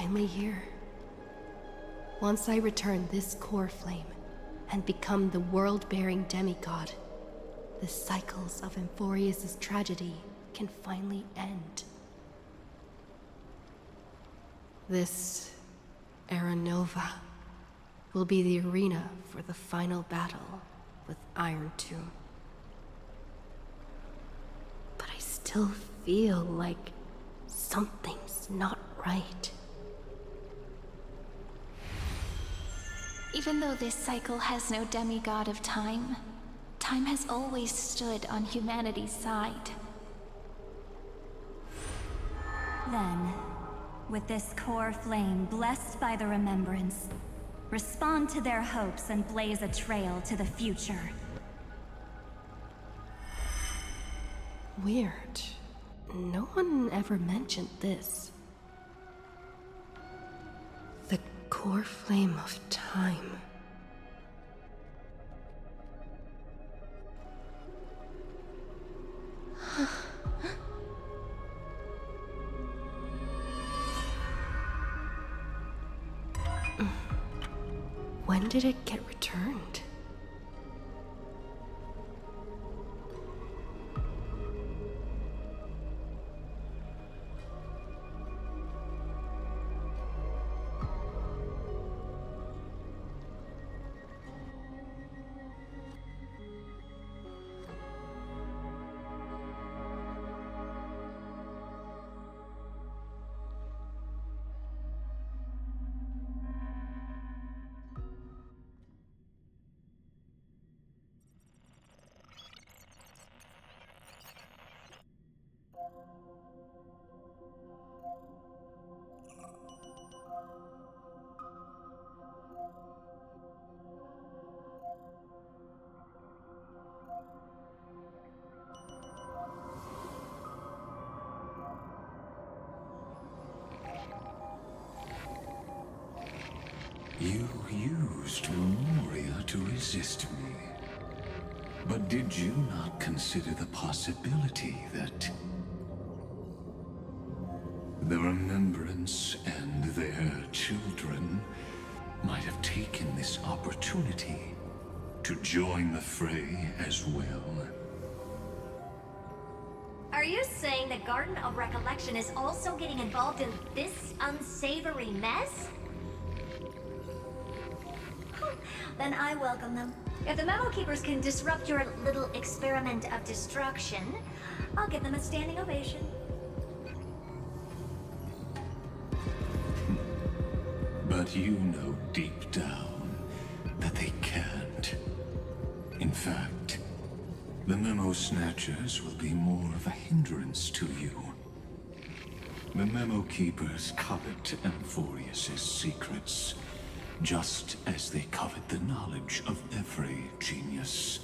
finally here. Once I return this core flame and become the world-bearing demigod, the cycles of amphohreus' tragedy can finally end. This Era Nova will be the arena for the final battle with Iron Tomb. But I still feel like something's not right. Even though this cycle has no demigod of time, time has always stood on humanity's side. Then, with this core flame blessed by the remembrance, respond to their hopes and blaze a trail to the future. Weird. No one ever mentioned this. The core flame of time. When did it get returned? You used Memoria to resist me. But did you not consider the possibility that the Remembrance and their children might have taken this opportunity to join the fray as well? Are you saying the Garden of Recollection is also getting involved in this unsavory mess? Then I welcome them. If the Memo Keepers can disrupt your little experiment of destruction, I'll give them a standing ovation. But you know deep down that they can't. In fact, the Memo Snatchers will be more of a hindrance to you. The Memo Keepers covet amphohreus' secrets, just as they covet the knowledge of every genius.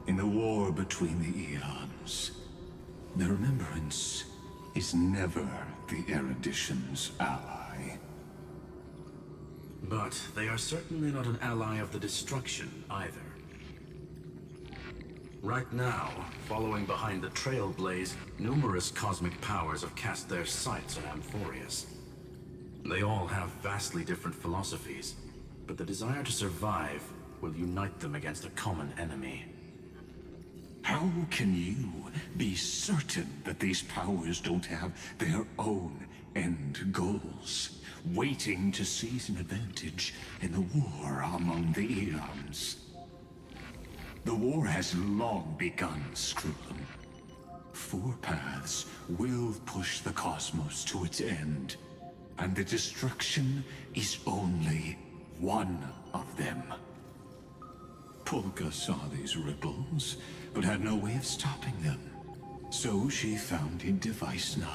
In the war between the eons, the Remembrance is never the erudition's ally. But they are certainly not an ally of the destruction, either. Right now, following behind the Trailblaze, numerous cosmic powers have cast their sights on amphohreus. They all have vastly different philosophies, but the desire to survive will unite them against a common enemy. How can you be certain that these powers don't have their own end goals, waiting to seize an advantage in the war among the eons? The war has long begun, Screwlum. 4 paths will push the cosmos to its end, and the destruction is only one of them. Polka saw these ripples, but had no way of stopping them. So she founded Device 9.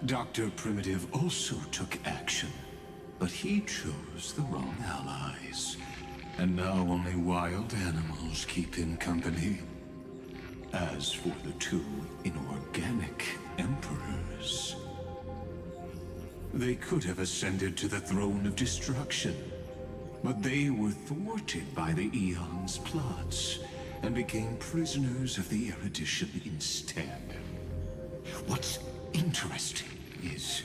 Dr. Primitive also took action, but he chose the wrong allies. And now only wild animals keep him company. As for the 2 inorganic emperors, they could have ascended to the throne of destruction, but they were thwarted by the Eon's plots and became prisoners of the erudition instead. What's interesting is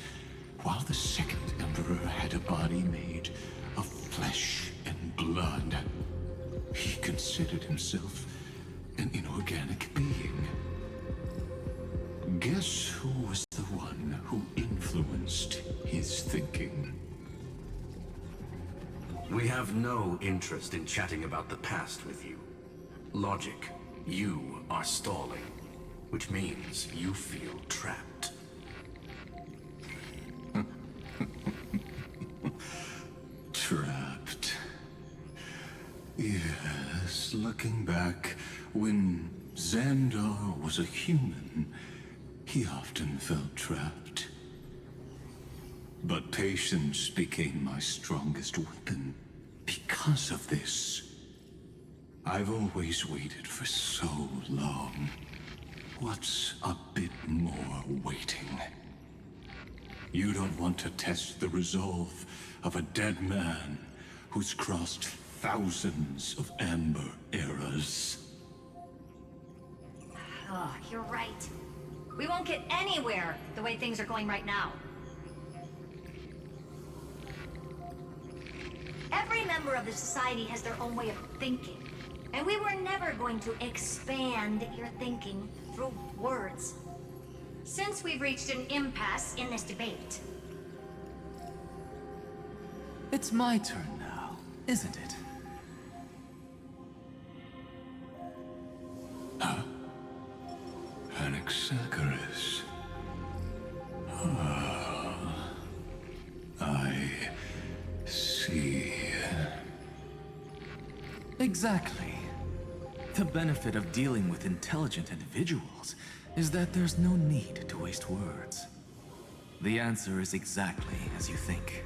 while the second Emperor had a body made of flesh and blood, he considered himself an inorganic being. Guess who was the one who influenced his thinking? We have no interest in chatting about the past with you. Logic, you are stalling, which means you feel trapped. Trapped. Yes, looking back, when Xandar was a human, he often felt trapped. But patience became my strongest weapon because of this. I've always waited for so long. What's a bit more waiting? You don't want to test the resolve of a dead man who's crossed thousands of amber eras. Oh, you're right. We won't get anywhere the way things are going right now. Every member of the society has their own way of thinking. And we were never going to expand your thinking through words. Since we've reached an impasse in this debate. It's my turn now, isn't it? Amphohreus. I see. Exactly. The benefit of dealing with intelligent individuals is that there's no need to waste words. The answer is exactly as you think.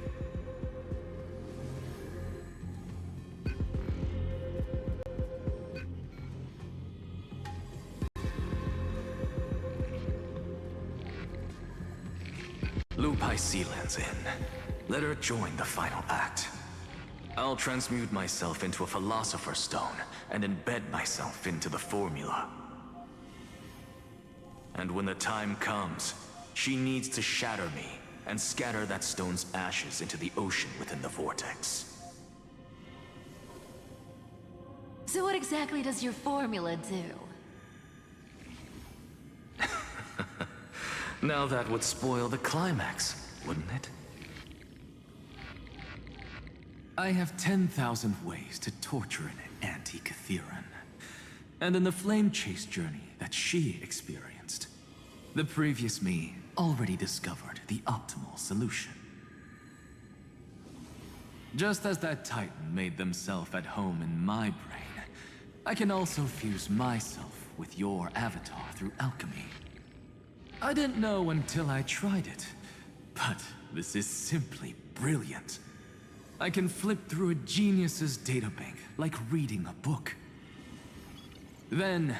Lupai Sealand's in. Let her join the final act. I'll transmute myself into a Philosopher's Stone and embed myself into the formula. And when the time comes, she needs to shatter me and scatter that stone's ashes into the ocean within the vortex. So what exactly does your formula do? Now that would spoil the climax, wouldn't it? I have 10,000 ways to torture an anti-Catheran. And in the flame chase journey that she experienced, the previous me already discovered the optimal solution. Just as that Titan made themselves at home in my brain, I can also fuse myself with your avatar through alchemy. I didn't know until I tried it, but this is simply brilliant. I can flip through a genius's databank like reading a book. Then,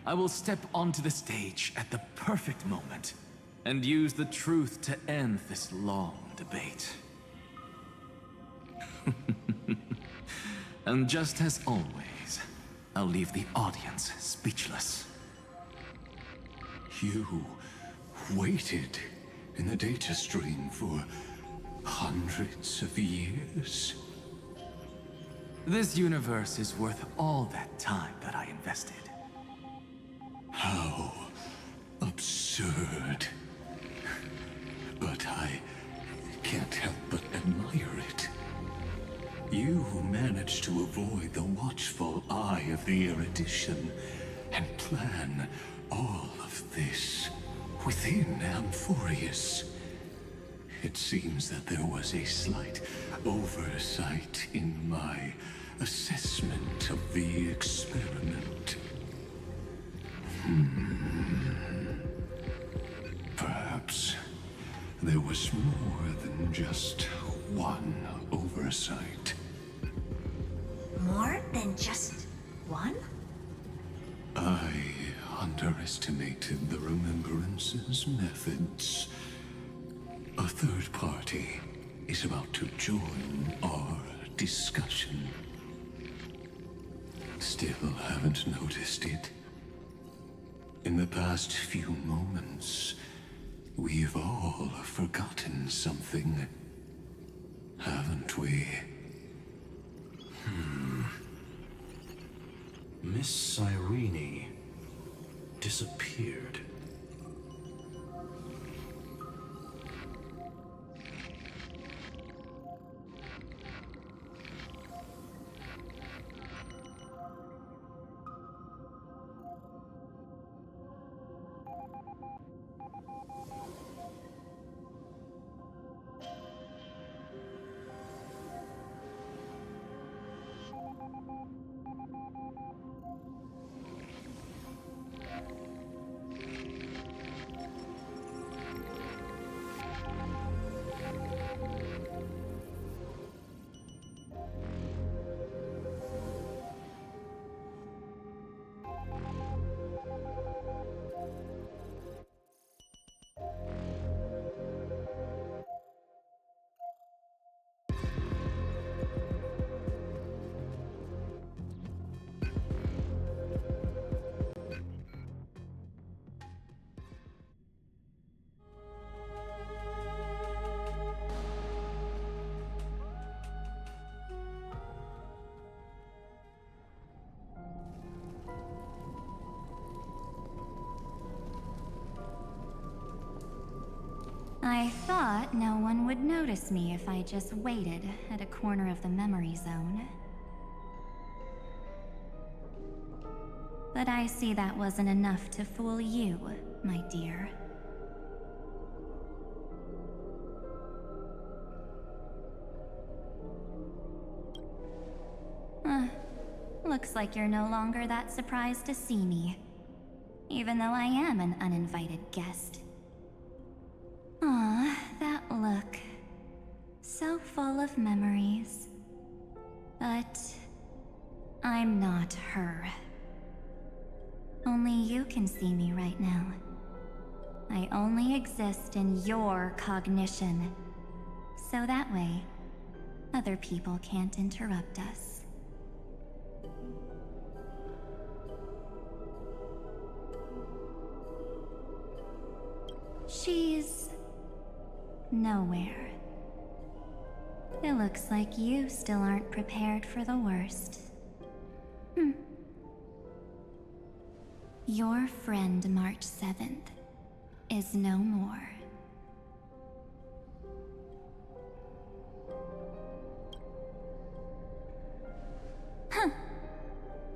I will step onto the stage at the perfect moment and use the truth to end this long debate. And just as always, I'll leave the audience speechless. You waited in the data stream for hundreds of years. This universe is worth all that time that I invested. How absurd. But I can't help but admire it. You managed to avoid the watchful eye of the erudition and plan all of this within amphohreus. It seems that there was a slight oversight in my assessment of the experiment. Perhaps there was more than just one oversight. More than just one? I underestimated the Remembrance's methods. A third party is about to join our discussion. Still haven't noticed it. In the past few moments, We've all forgotten something, haven't we? Miss Cyrene disappeared. I thought no one would notice me if I just waited at a corner of the memory zone. But I see that wasn't enough to fool you, my dear. Looks like you're no longer that surprised to see me, even though I am an uninvited guest. Aw, that look. So full of memories. But I'm not her. Only you can see me right now. I only exist in your cognition. So that way, other people can't interrupt us. She's nowhere. It looks like you still aren't prepared for the worst. Your friend March 7th is no more.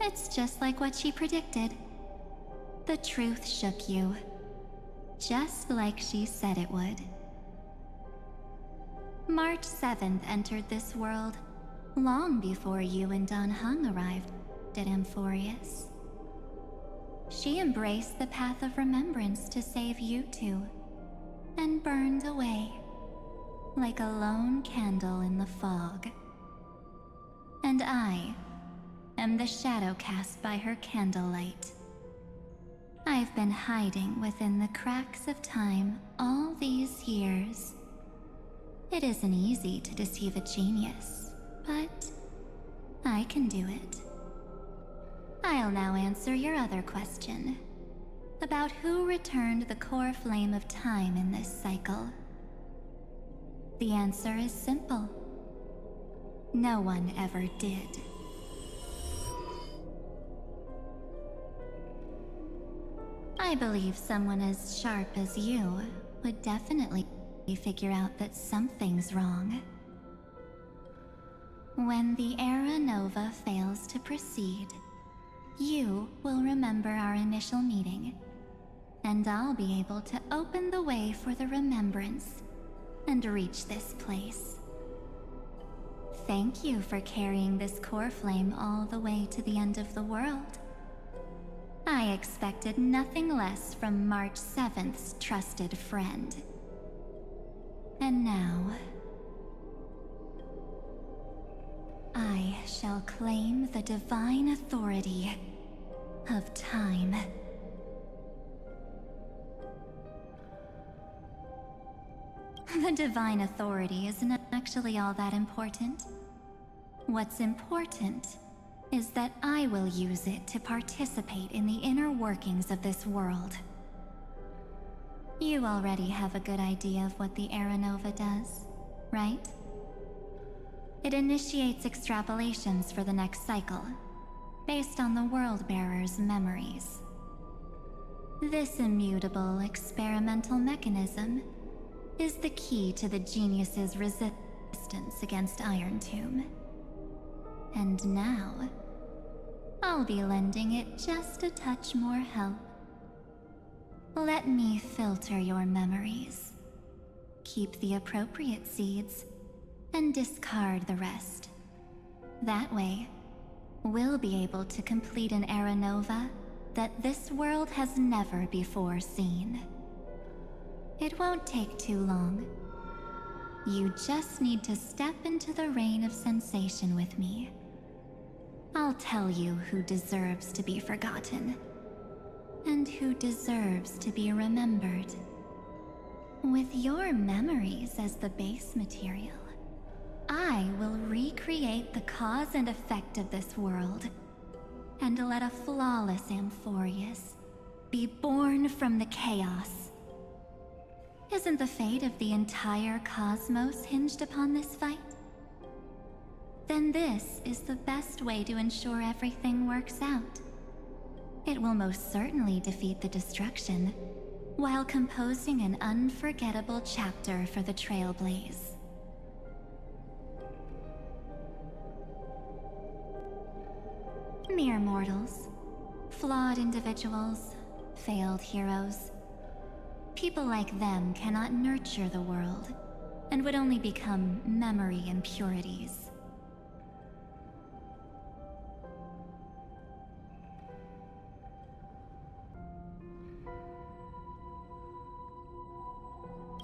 It's just like what she predicted. The truth shook you. Just like she said it would. March 7th entered this world long before you and Dan Heng arrived at amphohreus. She embraced the path of remembrance to save you two, and burned away like a lone candle in the fog. And I am the shadow cast by her candlelight. I've been hiding within the cracks of time all these years. It isn't easy to deceive a genius, but I can do it. I'll now answer your other question, about who returned the core flame of time in this cycle. The answer is simple. No one ever did. I believe someone as sharp as you would definitely figure out that something's wrong. When the Era Nova fails to proceed, you will remember our initial meeting, and I'll be able to open the way for the remembrance and reach this place. Thank you for carrying this core flame all the way to the end of the world. I expected nothing less from March 7th's trusted friend. And now, I shall claim the divine authority of time. The divine authority isn't actually all that important. What's important is that I will use it to participate in the inner workings of this world. You already have a good idea of what the Aeronova does, right? It initiates extrapolations for the next cycle, based on the World-Bearer's memories. This immutable experimental mechanism is the key to the genius's resistance against Iron Tomb. And now, I'll be lending it just a touch more help. Let me filter your memories. Keep the appropriate seeds, and discard the rest. That way, we'll be able to complete an Aeronova that this world has never before seen. It won't take too long. You just need to step into the rain of sensation with me. I'll tell you who deserves to be forgotten, and who deserves to be remembered. With your memories as the base material, I will recreate the cause and effect of this world, and let a flawless amphohreus be born from the chaos. Isn't the fate of the entire cosmos hinged upon this fight? Then this is the best way to ensure everything works out. It will most certainly defeat the destruction, while composing an unforgettable chapter for the Trailblaze. Mere mortals, flawed individuals, failed heroes. People like them cannot nurture the world, and would only become memory impurities.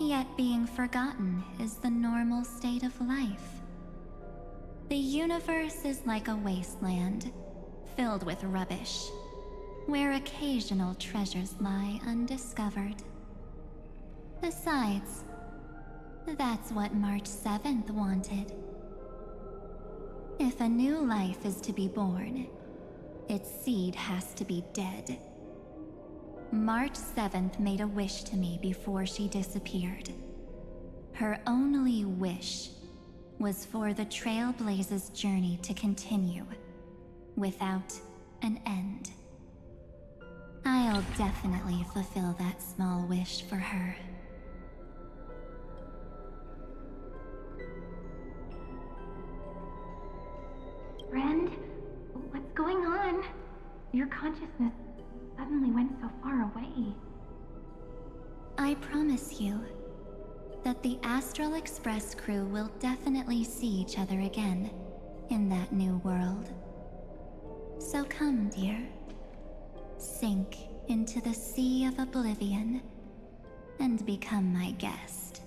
Yet being forgotten is the normal state of life. The universe is like a wasteland, filled with rubbish, where occasional treasures lie undiscovered. Besides, that's what March 7th wanted. If a new life is to be born, its seed has to be dead. March 7th made a wish to me before she disappeared. Her only wish was for the Trailblaze's journey to continue, without an end. I'll definitely fulfill that small wish for her. Friend, what's going on? Your consciousness suddenly went so far away. I promise you that the Astral Express crew will definitely see each other again in that new world. So come, dear. Sink into the sea of oblivion and become my guest.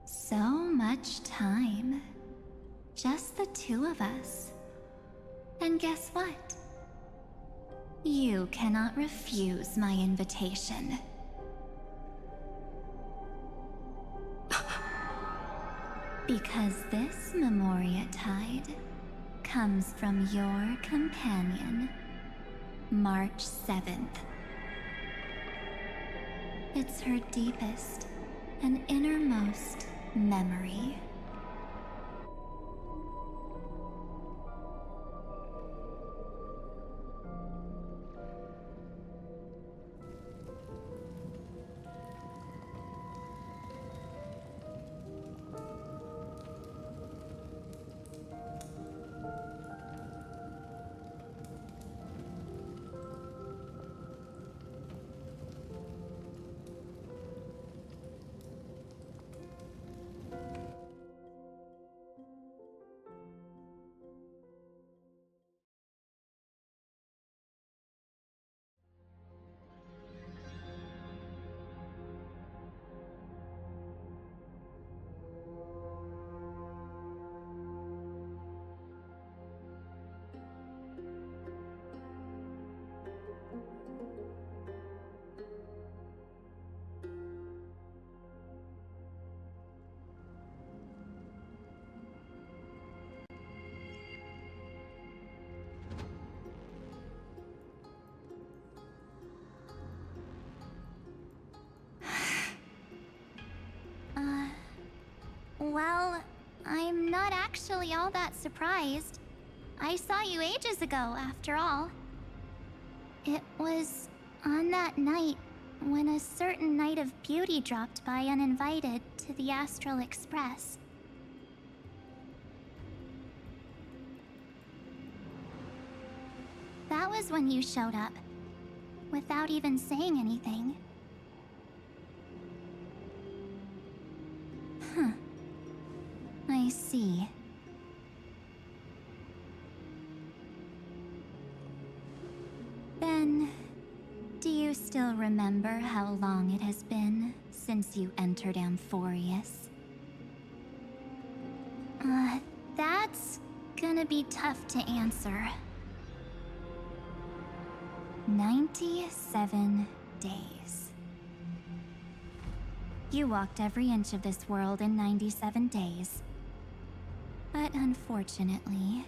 So much time. Just the two of us. And guess what? You cannot refuse my invitation. Because this Memoria Tide comes from your companion, March 7th. It's her deepest and innermost memory. Well, I'm not actually all that surprised. I saw you ages ago, after all. It was on that night when a certain Knight of Beauty dropped by uninvited to the Astral Express. That was when you showed up, without even saying anything. Huh. I see. Then, do you still remember how long it has been since you entered amphohreus? That's gonna be tough to answer. 97 days. You walked every inch of this world in 97 days. But unfortunately,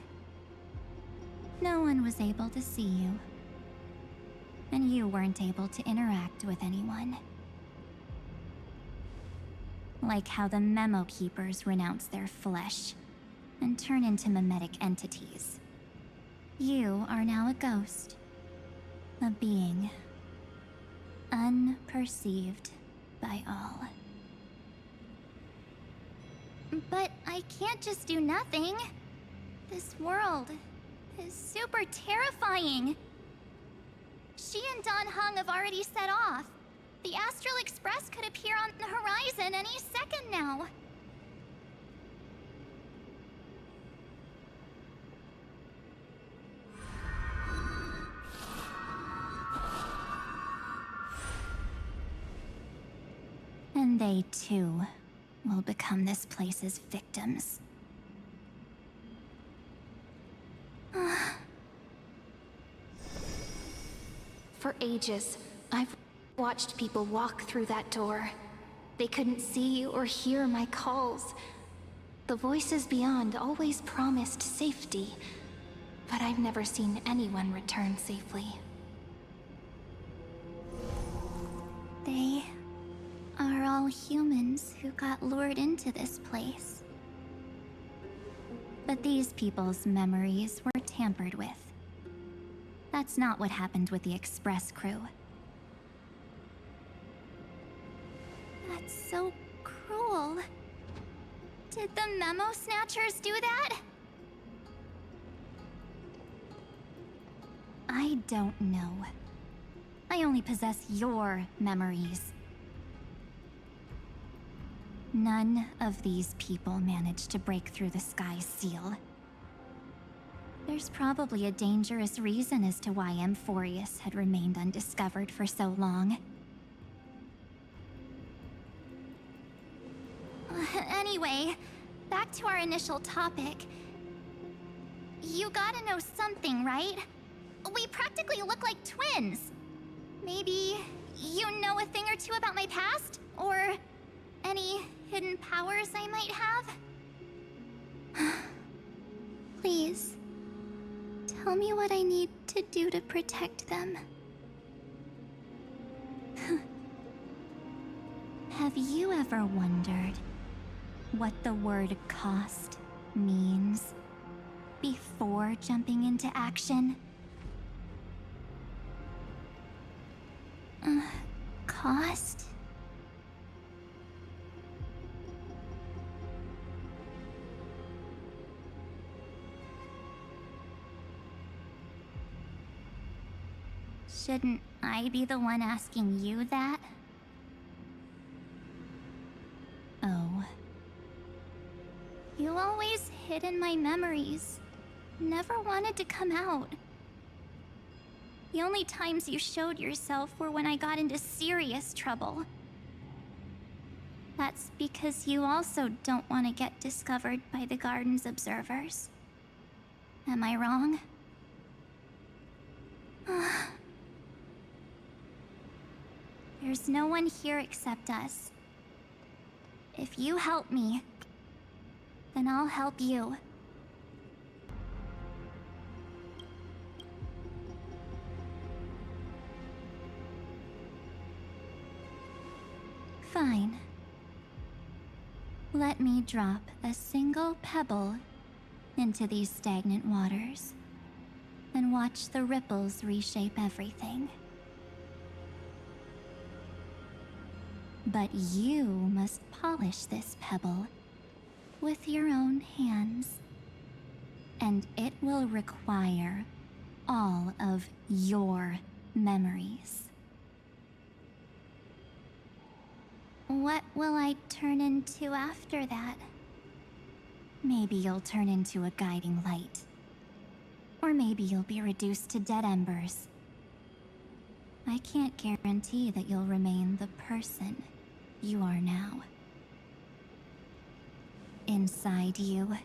no one was able to see you. And you weren't able to interact with anyone. Like how the Memo Keepers renounce their flesh and turn into mimetic entities. You are now a ghost. A being. Unperceived by all. But I can't just do nothing. This world is super terrifying. She and Don Hung have already set off. The Astral Express could appear on the horizon any second now. And they too will become this place's victims. For ages, I've watched people walk through that door. They couldn't see or hear my calls. The voices beyond always promised safety, but I've never seen anyone return safely. They are all humans who got lured into this place. But these people's memories were tampered with. That's not what happened with the Express crew. That's so cruel. Did the Memo Snatchers do that? I don't know. I only possess your memories. None of these people managed to break through the sky's seal. There's probably a dangerous reason as to why amphohreus had remained undiscovered for so long. Anyway, back to our initial topic. You gotta know something, right? We practically look like twins. Maybe you know a thing or two about my past? Or any hidden powers I might have? Please, tell me what I need to do to protect them. Have you ever wondered what the word cost means before jumping into action? Cost? Shouldn't I be the one asking you that? Oh. You always hid in my memories. Never wanted to come out. The only times you showed yourself were when I got into serious trouble. That's because you also don't want to get discovered by the Garden's observers. Am I wrong? There's no one here except us. If you help me, then I'll help you. Fine. Let me drop a single pebble into these stagnant waters and watch the ripples reshape everything. But you must polish this pebble with your own hands, and it will require all of your memories. What will I turn into after that? Maybe you'll turn into a guiding light. Or maybe you'll be reduced to dead embers. I can't guarantee that you'll remain the person you are now. Inside you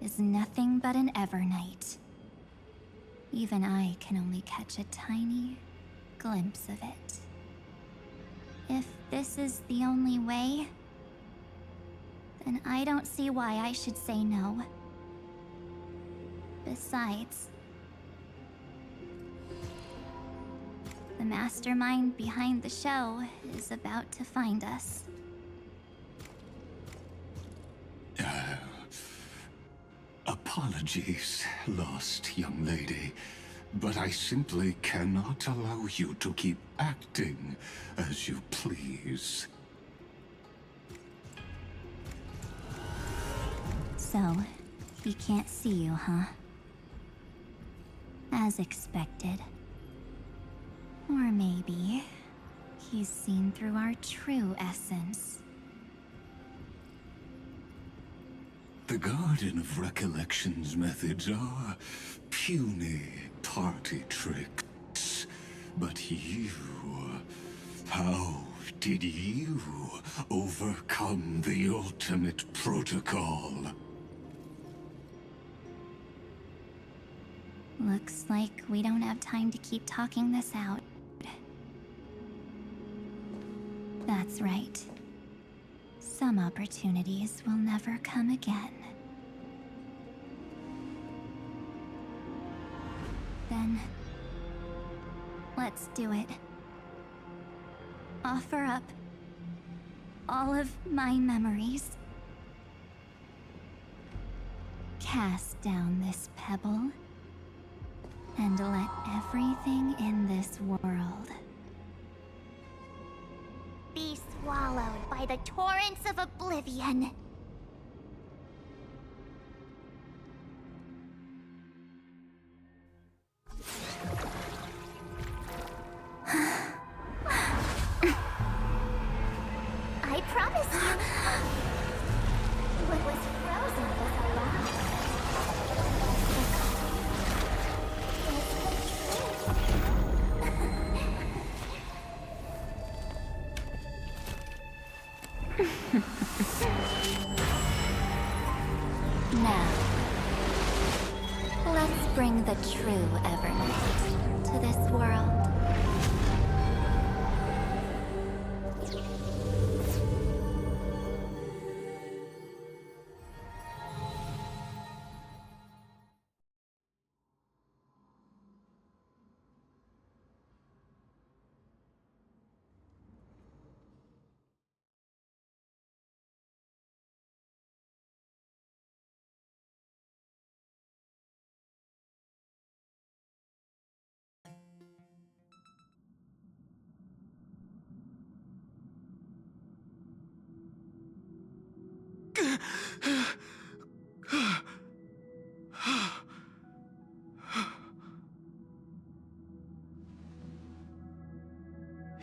is nothing but an Evernight. Even I can only catch a tiny glimpse of it. If this is the only way, then I don't see why I should say no. Besides, the mastermind behind the show is about to find us. Apologies, lost young lady, but I simply cannot allow you to keep acting as you please. So, he can't see you, huh? As expected. Or maybe he's seen through our true essence. The Garden of Recollection's methods are puny party tricks. But you... how did you overcome the ultimate protocol? Looks like we don't have time to keep talking this out. That's right. Some opportunities will never come again. Then, let's do it. Offer up all of my memories. Cast down this pebble, and let everything in this world Be swallowed by the torrents of oblivion. I promise you, what was frozen was alive. now. Let's bring the true Evernight to this world.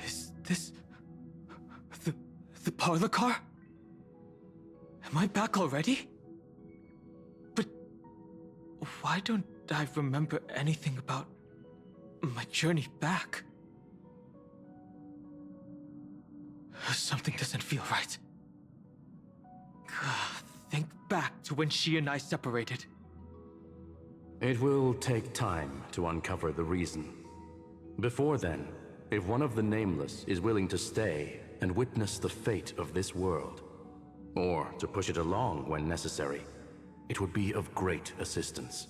Is this... the parlor car? Am I back already? But why don't I remember anything about my journey back? Something doesn't feel right. Think back to when she and I separated. It will take time to uncover the reason. Before then, if one of the Nameless is willing to stay and witness the fate of this world, or to push it along when necessary, it would be of great assistance.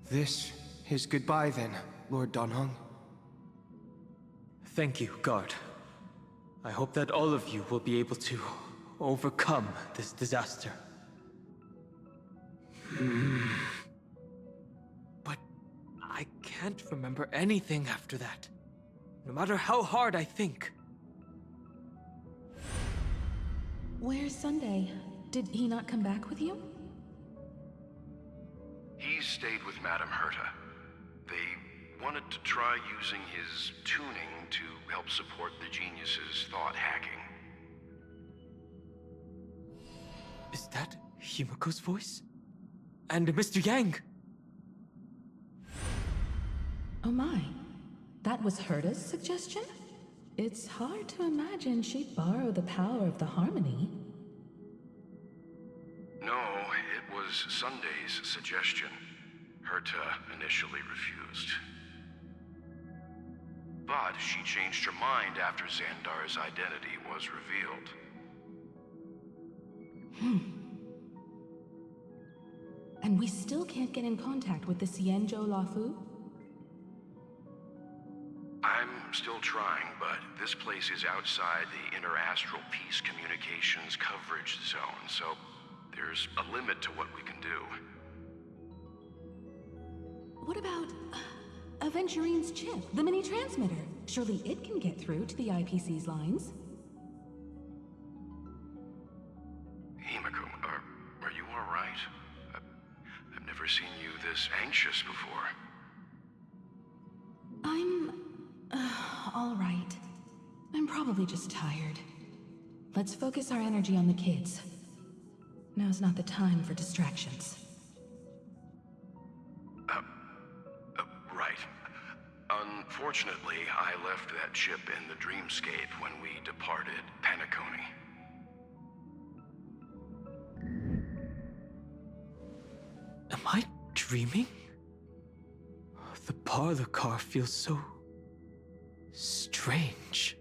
This is goodbye then, Lord Donhung. Thank you, guard. I hope that all of you will be able to overcome this disaster. But I can't remember anything after that, no matter how hard I think. Where's Sunday? Did he not come back with you? He stayed with Madame Herta. They wanted to try using his tuning to help support the genius's thought hacking. Is that Himiko's voice? And Mr. Yang? Oh my. That was Herta's suggestion? It's hard to imagine she'd borrow the power of the harmony. No, it was Sunday's suggestion. Herta initially refused. But she changed her mind after Xandar's identity was revealed. And we still can't get in contact with the Xianzhou Lafu? I'm still trying, but this place is outside the interastral peace communications coverage zone, so there's a limit to what we can do. What about Aventurine's chip, the mini-transmitter? Surely it can get through to the IPC's lines. Himiko, are you all right? I've never seen you this anxious before. I'm... all right. I'm probably just tired. Let's focus our energy on the kids. Now's not the time for distractions. Right. Unfortunately, I left that chip in the dreamscape when we departed Penacony. Am I dreaming? The parlor car feels so... strange.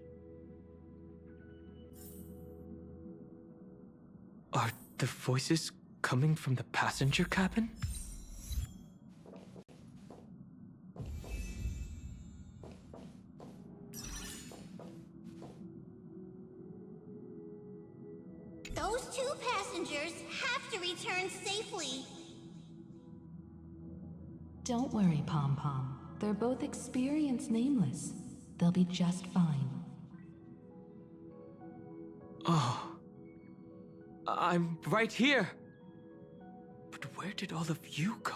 Are the voices coming from the passenger cabin? Those two passengers have to return safely. Don't worry, Pom Pom. They're both experienced nameless. They'll be just fine. Oh. I'm right here. But where did all of you go?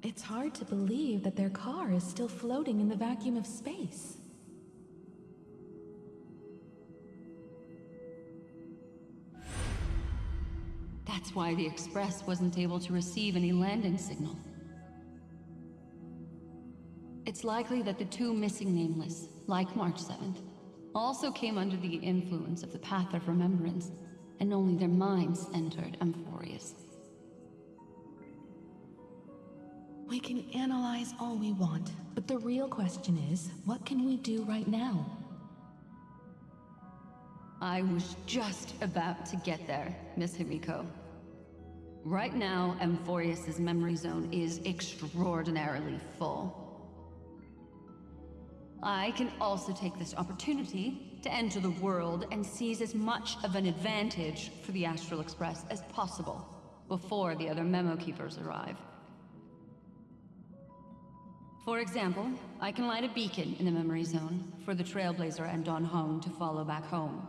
It's hard to believe that their car is still floating in the vacuum of space. That's why the Express wasn't able to receive any landing signal. It's likely that the two missing nameless, like March 7th, also came under the influence of the Path of Remembrance, and only their minds entered amphohreus. We can analyze all we want, but the real question is, what can we do right now? I was just about to get there, Miss Himiko. Right now, amphohreus's memory zone is extraordinarily full. I can also take this opportunity to enter the world and seize as much of an advantage for the Astral Express as possible before the other memo keepers arrive. For example, I can light a beacon in the memory zone for the Trailblazer and Don Hong to follow back home.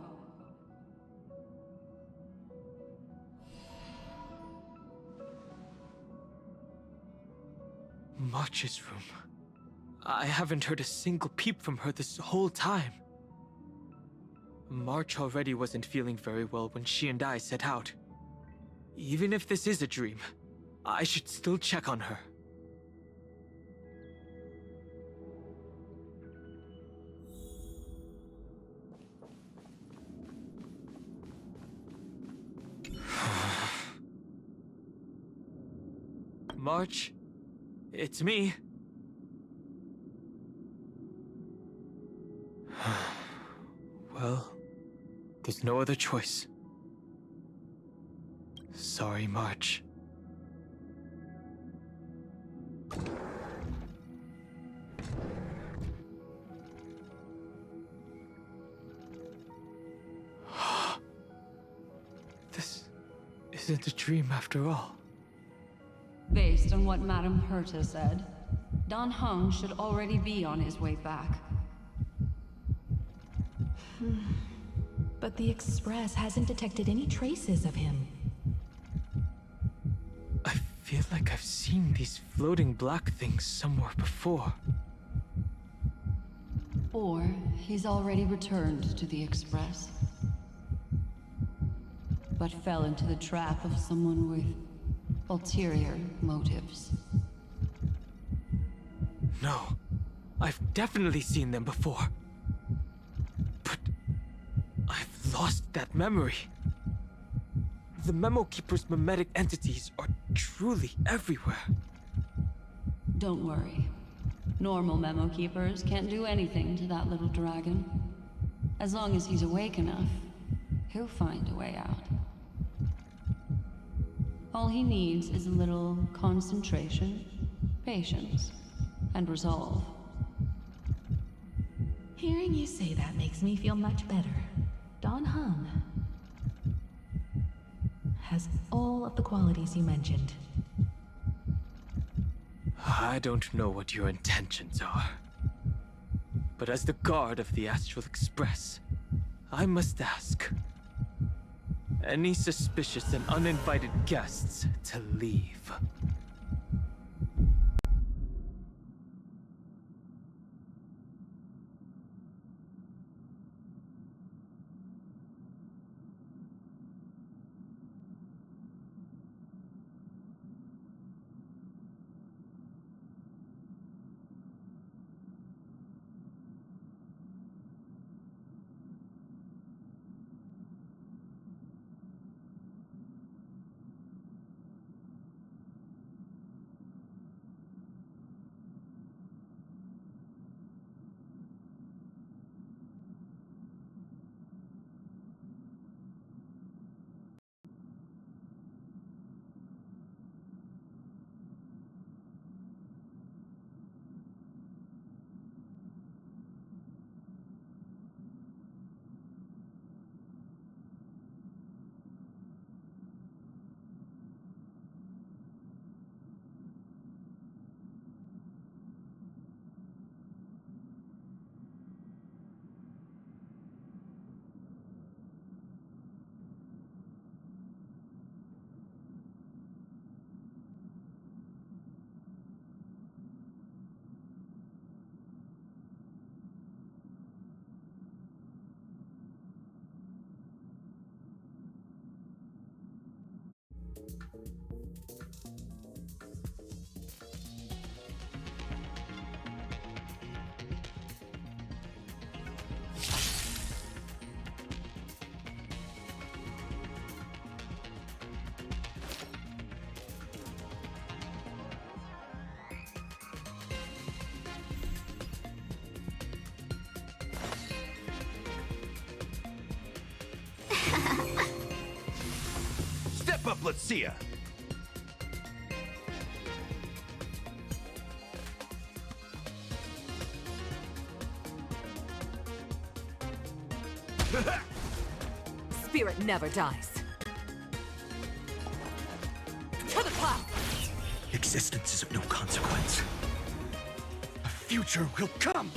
March's room. I haven't heard a single peep from her this whole time. March already wasn't feeling very well when she and I set out. Even if this is a dream, I should still check on her. March, it's me. Well, there's no other choice. Sorry, March. This isn't a dream after all. Based on what Madame Herta said, Dan Heng should already be on his way back. But the Express hasn't detected any traces of him. I feel like I've seen these floating black things somewhere before. Or he's already returned to the Express, but fell into the trap of someone with ulterior motives. No, I've definitely seen them before. But I've lost that memory. The Memo Keeper's mimetic entities are truly everywhere. Don't worry. Normal Memo Keepers can't do anything to that little dragon. As long as he's awake enough, he'll find a way out. All he needs is a little concentration, patience, and resolve. Hearing you say that makes me feel much better. Dan Heng has all of the qualities you mentioned. I don't know what your intentions are. But as the guard of the Astral Express, I must ask. Any suspicious and uninvited guests to leave. Step up, let's see ya. Spirit never dies. To the clouds! Existence is of no consequence. A future will come!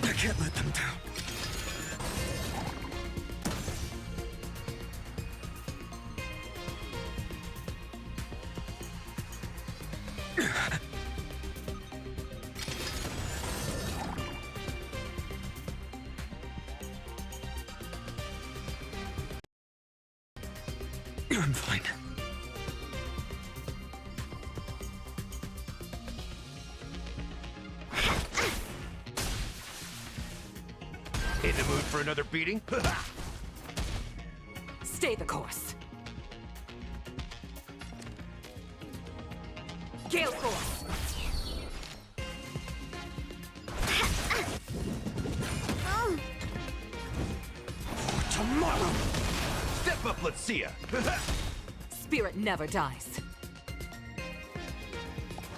I can't let them down. I'm fine. In the mood for another beating? Stay the course. Gale Force! up, let's see ya! Spirit never dies.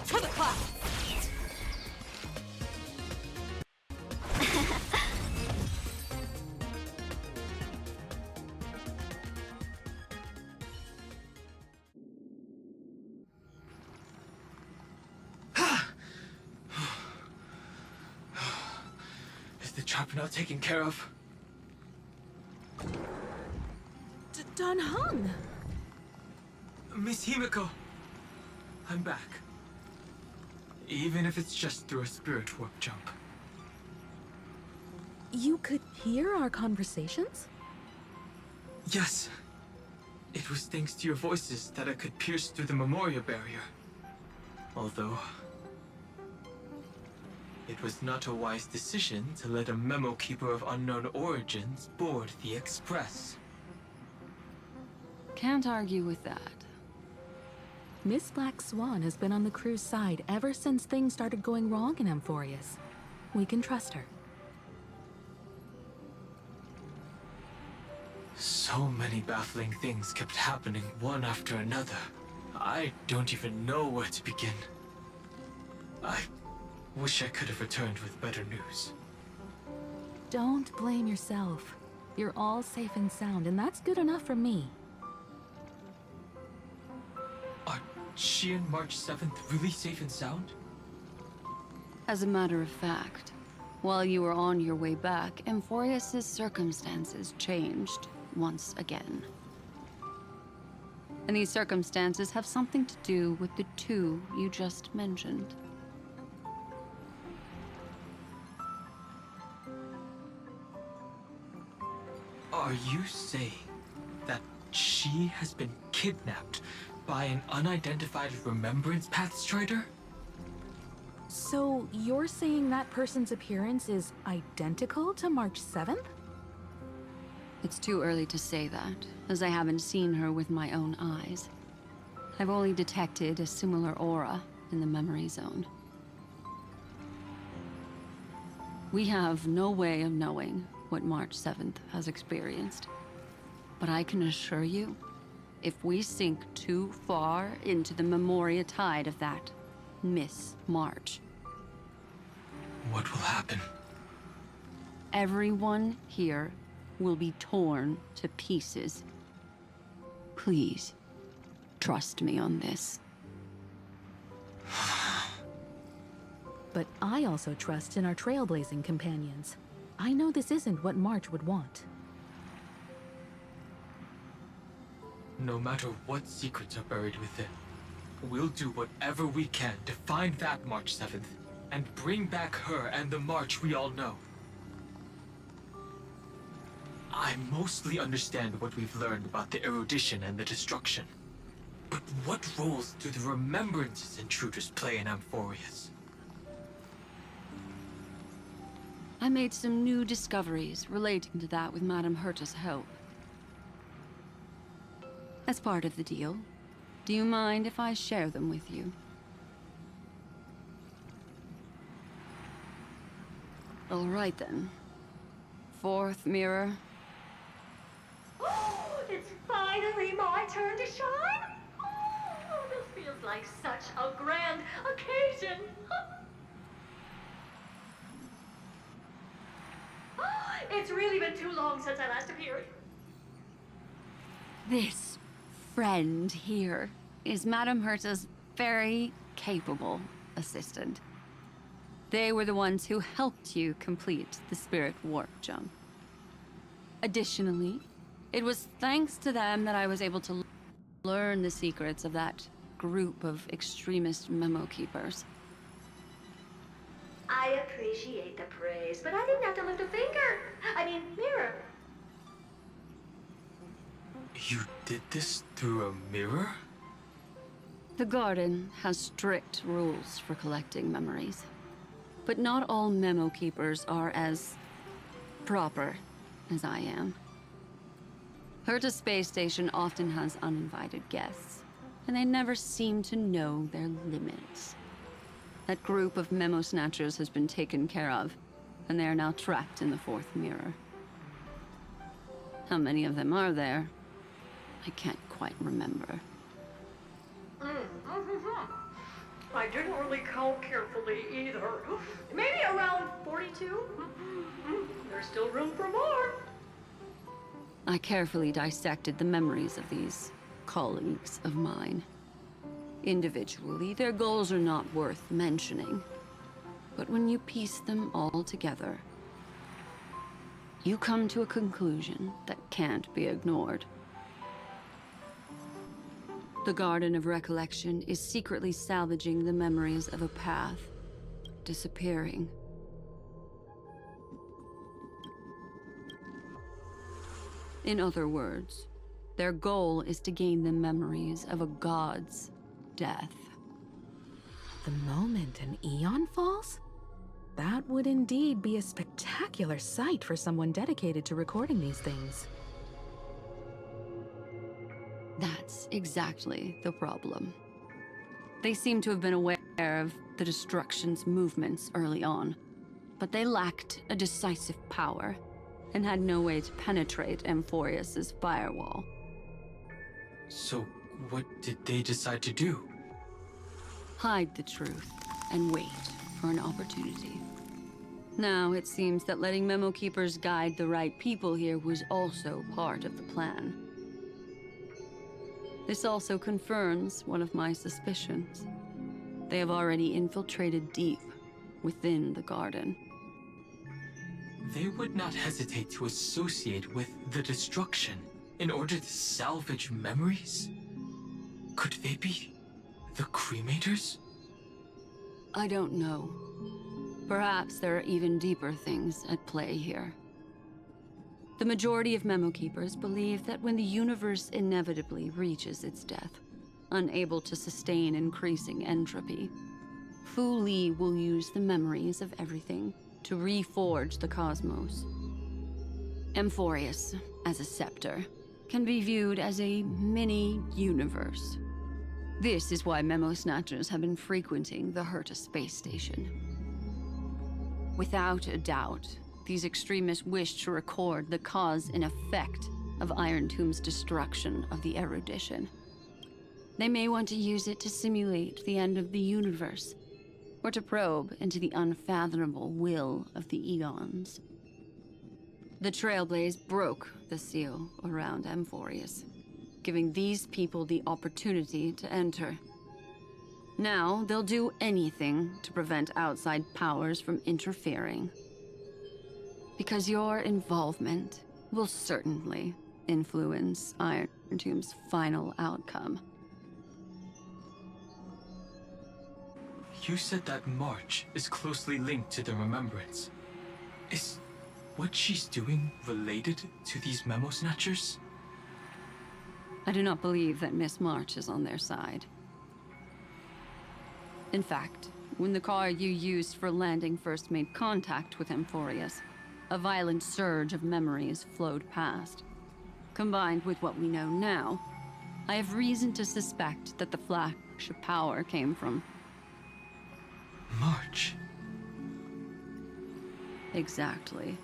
To the clouds! Is the trap now taken care of? Don Hung! Miss Himiko, I'm back. Even if it's just through a spirit warp jump. You could hear our conversations? Yes. It was thanks to your voices that I could pierce through the memorial barrier. Although... it was not a wise decision to let a memo keeper of unknown origins board the Express. Can't argue with that. Miss Black Swan has been on the crew's side ever since things started going wrong in Amphohreus. We can trust her. So many baffling things kept happening one after another. I don't even know where to begin. I wish I could have returned with better news. Don't blame yourself. You're all safe and sound, and that's good enough for me. Are she and March 7th really safe and sound? As a matter of fact, while you were on your way back, Amphohreus' circumstances changed once again. And these circumstances have something to do with the two you just mentioned. Are you saying that she has been kidnapped by an unidentified Remembrance Path Strider? So you're saying that person's appearance is identical to March 7th? It's too early to say that, as I haven't seen her with my own eyes. I've only detected a similar aura in the memory zone. We have no way of knowing what March 7th has experienced. But I can assure you, if we sink too far into the Memoria tide of that Miss March... what will happen? Everyone here will be torn to pieces. Please, trust me on this. But I also trust in our trailblazing companions. I know this isn't what March would want. No matter what secrets are buried within, we'll do whatever we can to find that March 7th and bring back her and the March we all know. I mostly understand what we've learned about the erudition and the destruction. But what roles do the remembrances intruders play in Amphohreus? I made some new discoveries relating to that with Madame Herta's help. As part of the deal, do you mind if I share them with you? All right then. Fourth mirror. Oh, it's finally my turn to shine! Oh, this feels like such a grand occasion! It's really been too long since I last appeared. This friend here is Madame Herta's very capable assistant. They were the ones who helped you complete the spirit warp jump. Additionally, it was thanks to them that I was able to learn the secrets of that group of extremist memo keepers. I appreciate the praise, but I didn't have to lift a finger. I mean, mirror. You did this through a mirror? The garden has strict rules for collecting memories. But not all memo keepers are as proper as I am. Herta Space Station often has uninvited guests, and they never seem to know their limits. That group of memo snatchers has been taken care of, and they are now trapped in the fourth mirror. How many of them are there? I can't quite remember. I didn't really count carefully either. Maybe around 42? There's still room for more. I carefully dissected the memories of these colleagues of mine. Individually, their goals are not worth mentioning. But when you piece them all together, you come to a conclusion that can't be ignored. The Garden of Recollection is secretly salvaging the memories of a path disappearing. In other words, their goal is to gain the memories of a god's death. The moment an eon falls? That would indeed be a spectacular sight for someone dedicated to recording these things. That's exactly the problem. They seem to have been aware of the Destruction's movements early on, but they lacked a decisive power and had no way to penetrate amphohreus's firewall. So, what did they decide to do? Hide the truth and wait for an opportunity. Now, it seems that letting Memo Keepers guide the right people here was also part of the plan. This also confirms one of my suspicions. They have already infiltrated deep within the garden. They would not hesitate to associate with the Destruction in order to salvage memories? Could they be the Cremators? I don't know. Perhaps there are even deeper things at play here. The majority of Memo Keepers believe that when the universe inevitably reaches its death, unable to sustain increasing entropy, Fu Li will use the memories of everything to reforge the cosmos. Amphohreus, as a scepter, can be viewed as a mini-universe. This is why Memo Snatchers have been frequenting the Herta space station. Without a doubt, these extremists wish to record the cause and effect of Iron Tomb's destruction of the erudition. They may want to use it to simulate the end of the universe, or to probe into the unfathomable will of the eons. The Trailblaze broke the seal around Amphohreus, giving these people the opportunity to enter. Now, they'll do anything to prevent outside powers from interfering. Because your involvement will certainly influence Iron Tomb's final outcome. You said that March is closely linked to the Remembrance. Is what she's doing related to these Memo Snatchers? I do not believe that Miss March is on their side. In fact, when the car you used for landing first made contact with Amphohreus, a violent surge of memories flowed past. Combined with what we know now, I have reason to suspect that the flash of power came from March. Exactly.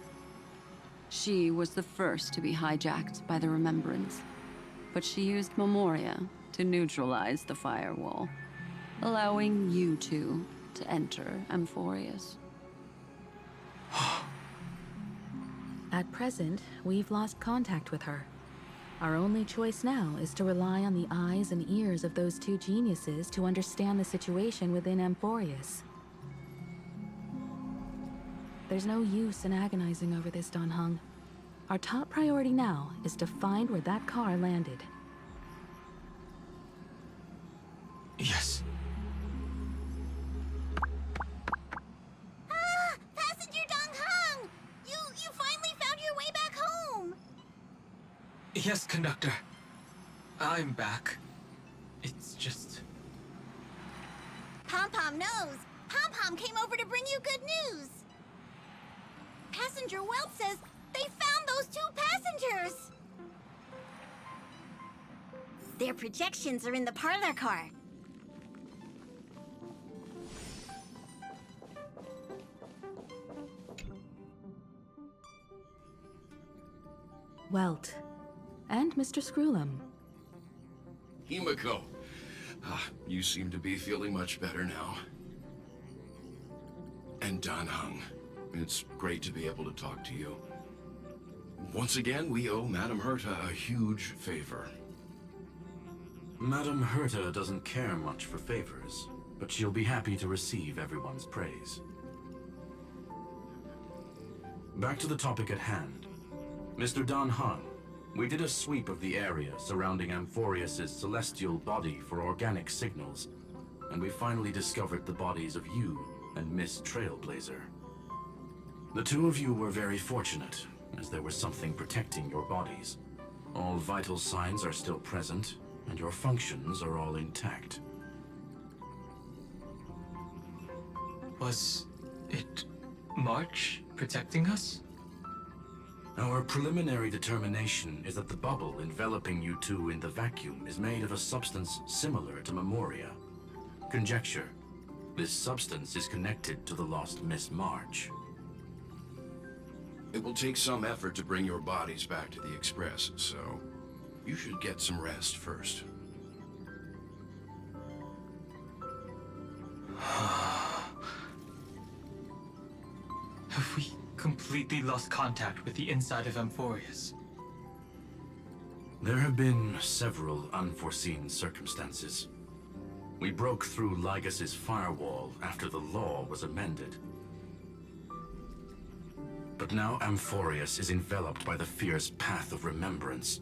She was the first to be hijacked by the Remembrance, but she used Memoria to neutralize the firewall, allowing you two to enter Amphohreus. At present, we've lost contact with her. Our only choice now is to rely on the eyes and ears of those two geniuses to understand the situation within Amphohreus. There's no use in agonizing over this, Dan Heng. Our top priority now is to find where that car landed. Yes. Ah! Passenger Dan Heng! You finally found your way back home! Yes, conductor. I'm back. It's just... Pom-Pom knows. Pom-Pom came over to bring you good news. Passenger Welt says they found those two passengers. Their projections are in the parlor car. Welt. And Mr. Screwlum. Himiko. You seem to be feeling much better now. And Dan Heng, it's great to be able to talk to you. Once again, we owe Madame Herta a huge favor. Madame Herta doesn't care much for favors, but she'll be happy to receive everyone's praise. Back to the topic at hand. Mr. Dan Heng, we did a sweep of the area surrounding amphohreus' celestial body for organic signals, and we finally discovered the bodies of you and Miss Trailblazer. The two of you were very fortunate, as there was something protecting your bodies. All vital signs are still present, and your functions are all intact. Was it March protecting us? Our preliminary determination is that the bubble enveloping you two in the vacuum is made of a substance similar to Memoria. Conjecture: this substance is connected to the lost Miss March. It will take some effort to bring your bodies back to the Express, so you should get some rest first. Have we completely lost contact with the inside of amphohreus? There have been several unforeseen circumstances. We broke through Lygas's firewall after the law was amended. But now amphohreus is enveloped by the fierce path of remembrance,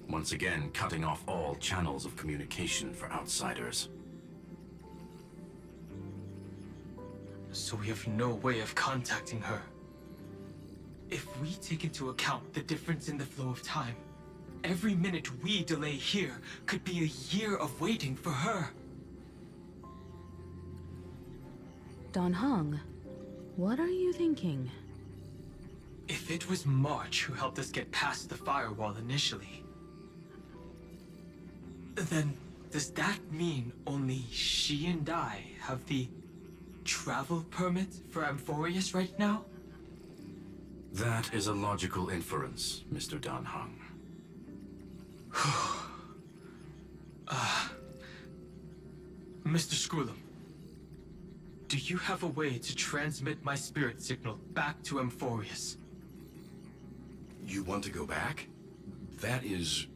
once again cutting off all channels of communication for outsiders. So we have no way of contacting her. If we take into account the difference in the flow of time, every minute we delay here could be a year of waiting for her. Dan Heng, what are you thinking? If it was March who helped us get past the firewall initially, then does that mean only she and I have the travel permit for amphohreus right now? That is a logical inference, Mr. Dan Heng. Mr. Skrulum, do you have a way to transmit my spirit signal back to amphohreus? You want to go back? That is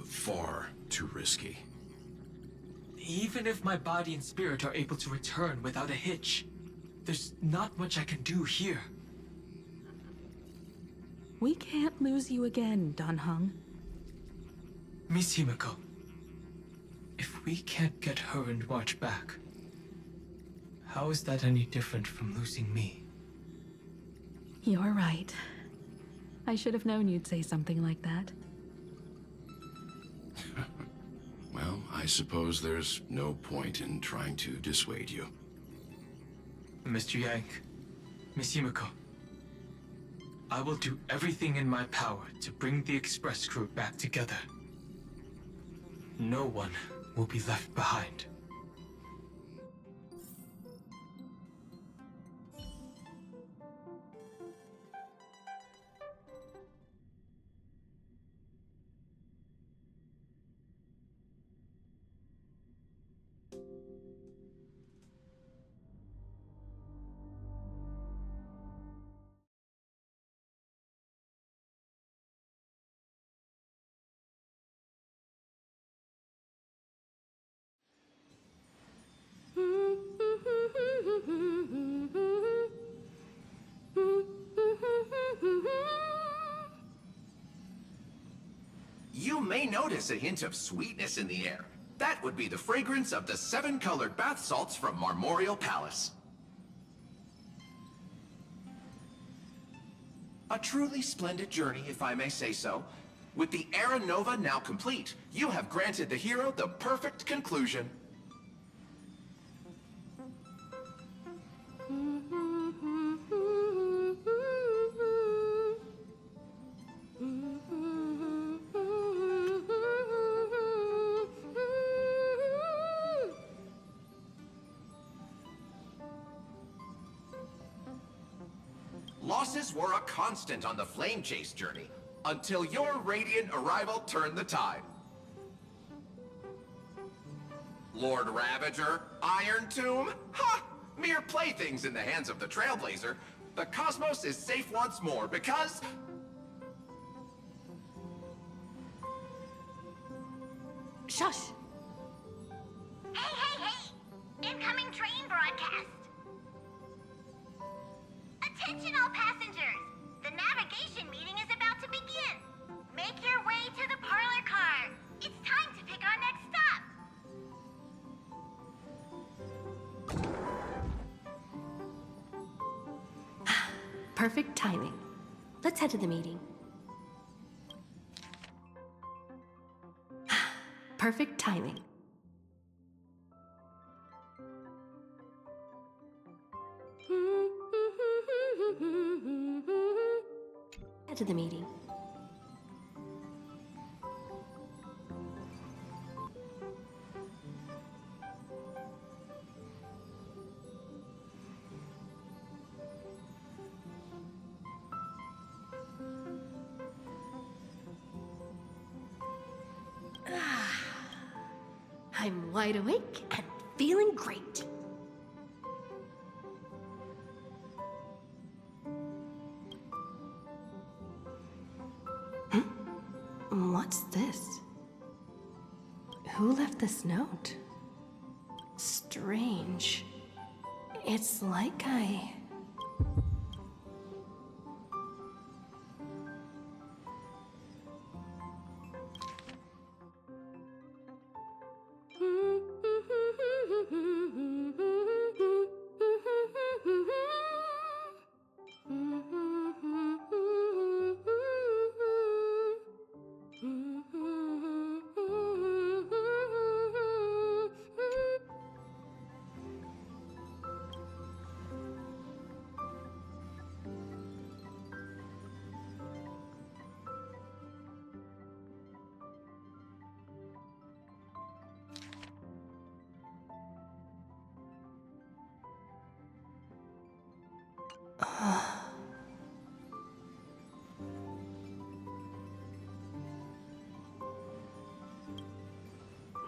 far too risky. Even if my body and spirit are able to return without a hitch, there's not much I can do here. We can't lose you again, Dan Heng. Miss Himiko, if we can't get her and March back, how is that any different from losing me? You're right. I should have known you'd say something like that. Well, I suppose there's no point in trying to dissuade you. Mr. Yank, Miss Himiko, I will do everything in my power to bring the Express crew back together. No one will be left behind. You may notice a hint of sweetness in the air. That would be the fragrance of the 7-colored bath salts from Marmorial Palace. A truly splendid journey, if I may say so. With the Era Nova now complete, you have granted the hero the perfect conclusion. Losses were a constant on the Flame Chase journey, until your radiant arrival turned the tide. Lord Ravager, Iron Tomb? Ha! Mere playthings in the hands of the Trailblazer. The cosmos is safe once more because... Shush! Hey! Incoming train broadcast! Attention all passengers! The navigation meeting is about to begin! Make your way to the parlor car! It's time to pick our next stop! Perfect timing. Let's head to the meeting. Perfect timing. Head to the meeting. I'm wide awake and feeling great. What's this? Who left this note? Strange. It's like I...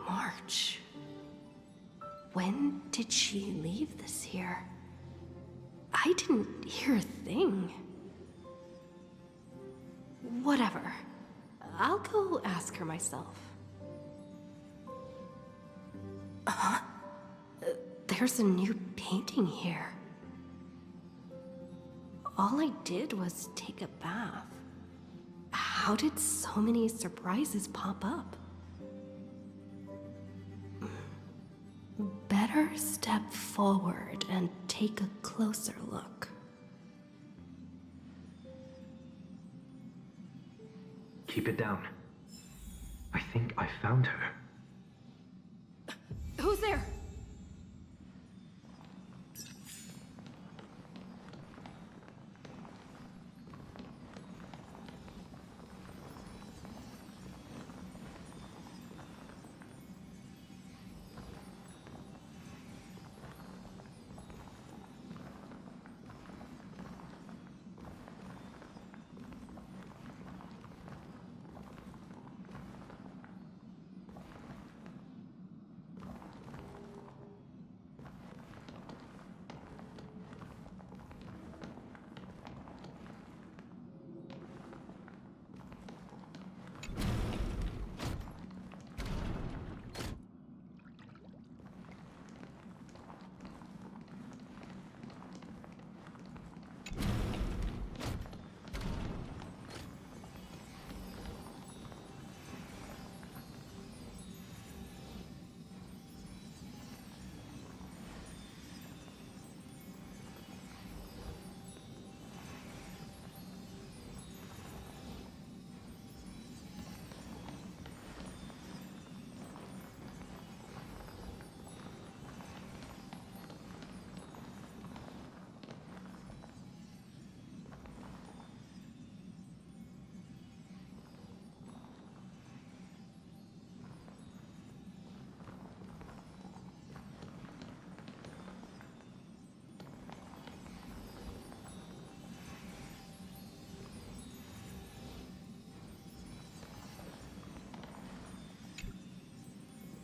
March. When did she leave this here? I didn't hear a thing. Whatever. I'll go ask her myself. There's a new painting here. All I did was take a bath. How did so many surprises pop up? Better step forward and take a closer look. Keep it down. I think I found her. Who's there?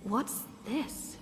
What's this?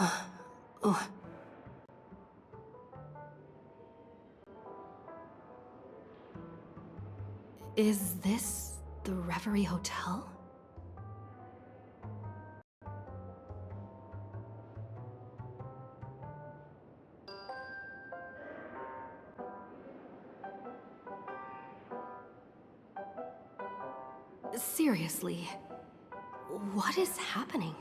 Oh. Is this the Reverie Hotel? Seriously, what is happening?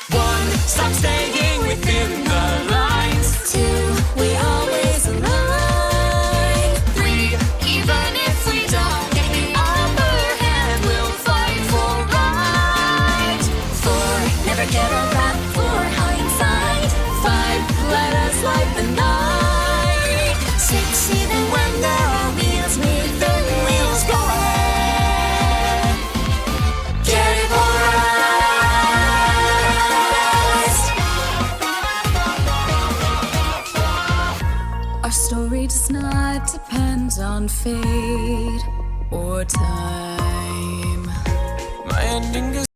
One, stop staying within the lines. Two, we always align. Three, even if we don't get the upper hand, we'll fight for right. Four, never give up for hindsight. Five, let us light the night. Six, even when there are wheels, make the wheels go ahead. Get it right. Our story does not depend on fate or time. My ending is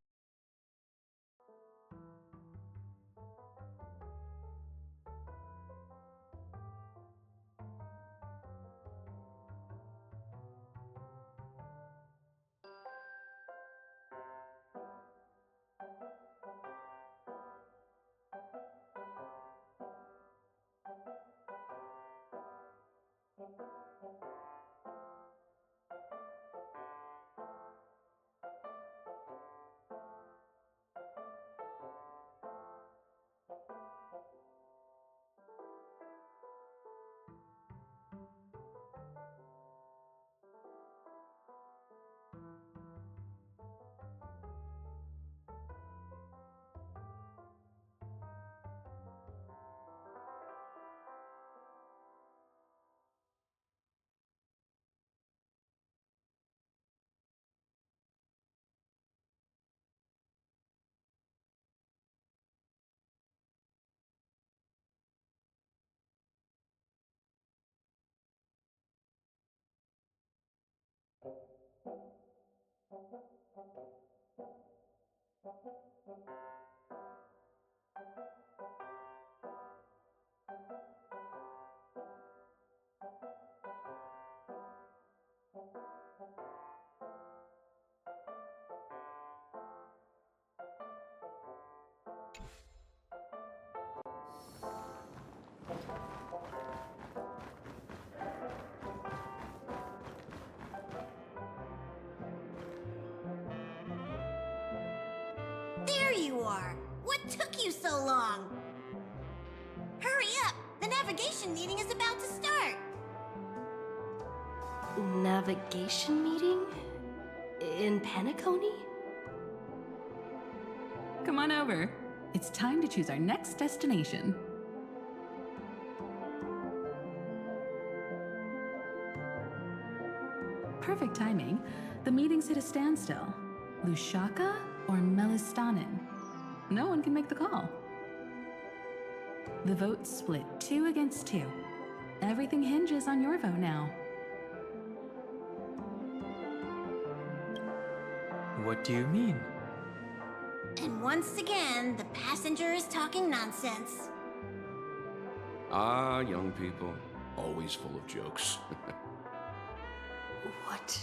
There you are! What took you so long? Hurry up! The navigation meeting is about to start! Navigation meeting? In Penacony? Come on over. It's time to choose our next destination. Perfect timing. The meeting's at a standstill. Lushaka or Melistanen? No one can make the call. The vote's split 2 against 2. Everything hinges on your vote now. What do you mean? And once again, the passenger is talking nonsense. Ah, young people. Always full of jokes. What?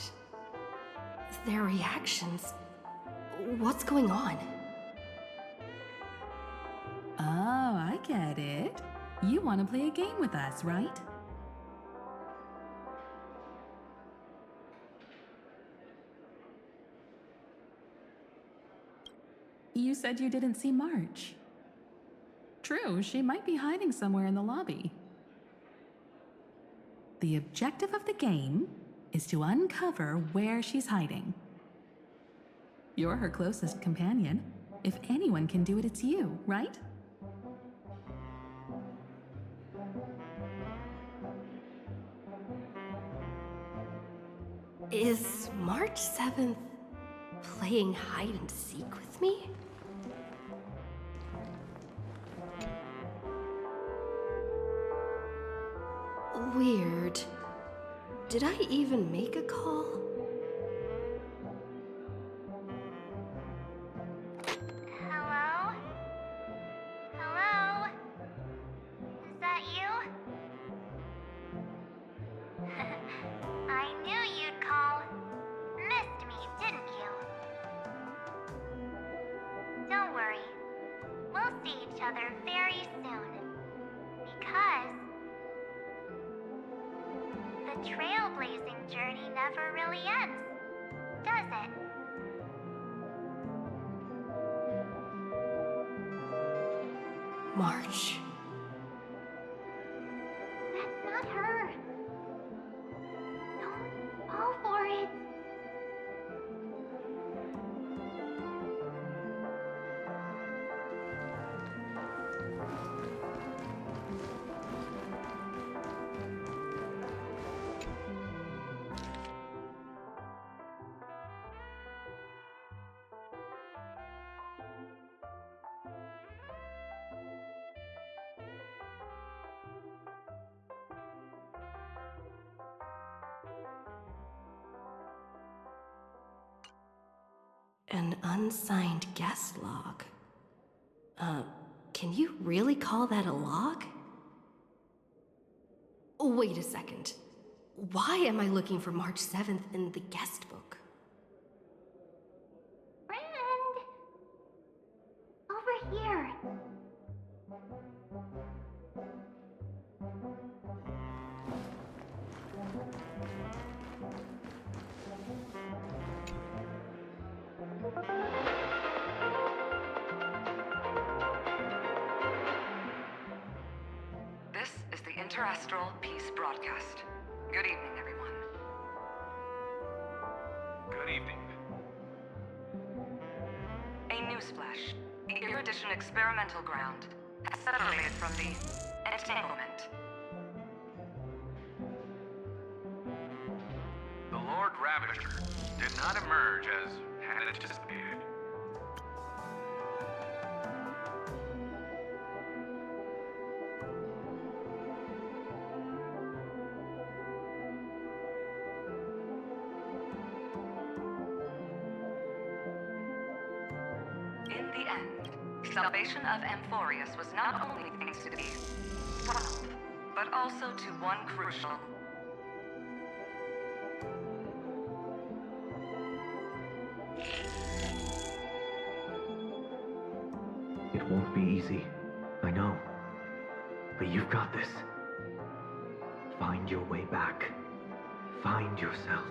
Their reactions? What's going on? Oh, I get it. You want to play a game with us, right? You said you didn't see March. True, she might be hiding somewhere in the lobby. The objective of the game is to uncover where she's hiding. You're her closest companion. If anyone can do it, it's you, right? Is March 7th playing hide and seek with me? Weird. Did I even make a call? Hello? Hello? Is that you? I knew you'd call. Missed me, didn't you? Don't worry. We'll see each other very soon. Because the trailblazing journey never really ends, does it? March. That's not her. Don't fall for it. An unsigned guest log. Can you really call that a log? Wait a second. Why am I looking for March 7th in the guest book? Friend! Over here. This is the Interastral Peace Broadcast. Good evening, everyone. Good evening. A newsflash. The Erudition experimental ground has separated from the entanglement. The Lord Ravager did not emerge as had anticipated. the end, salvation of Amphohreus was not only thanks to these 12, but also to one crucial. It won't be easy, I know. But you've got this. Find your way back. Find yourself.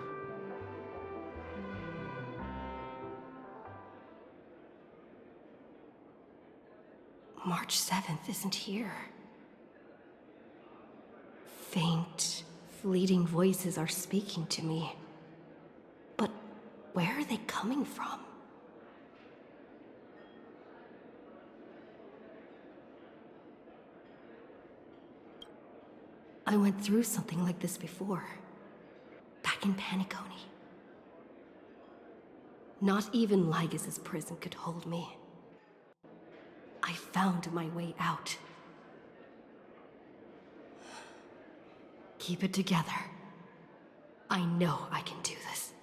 March 7th isn't here. Faint, fleeting voices are speaking to me. But where are they coming from? I went through something like this before. Back in Paniconi. Not even Lygus' prison could hold me. I found my way out. Keep it together. I know I can do this.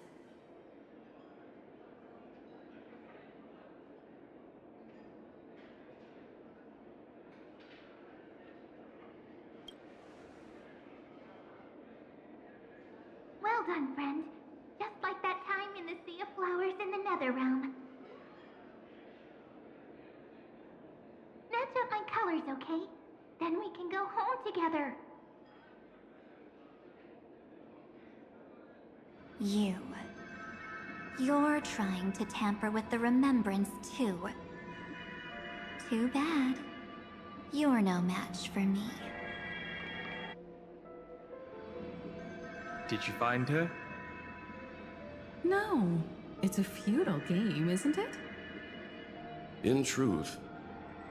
Well done, friend. Just like that time in the Sea of Flowers in the Nether Realm. Match up my colors, okay? Then we can go home together. You're trying to tamper with the remembrance too. Too bad. You're no match for me. Did you find her? No. It's a futile game, isn't it? In truth,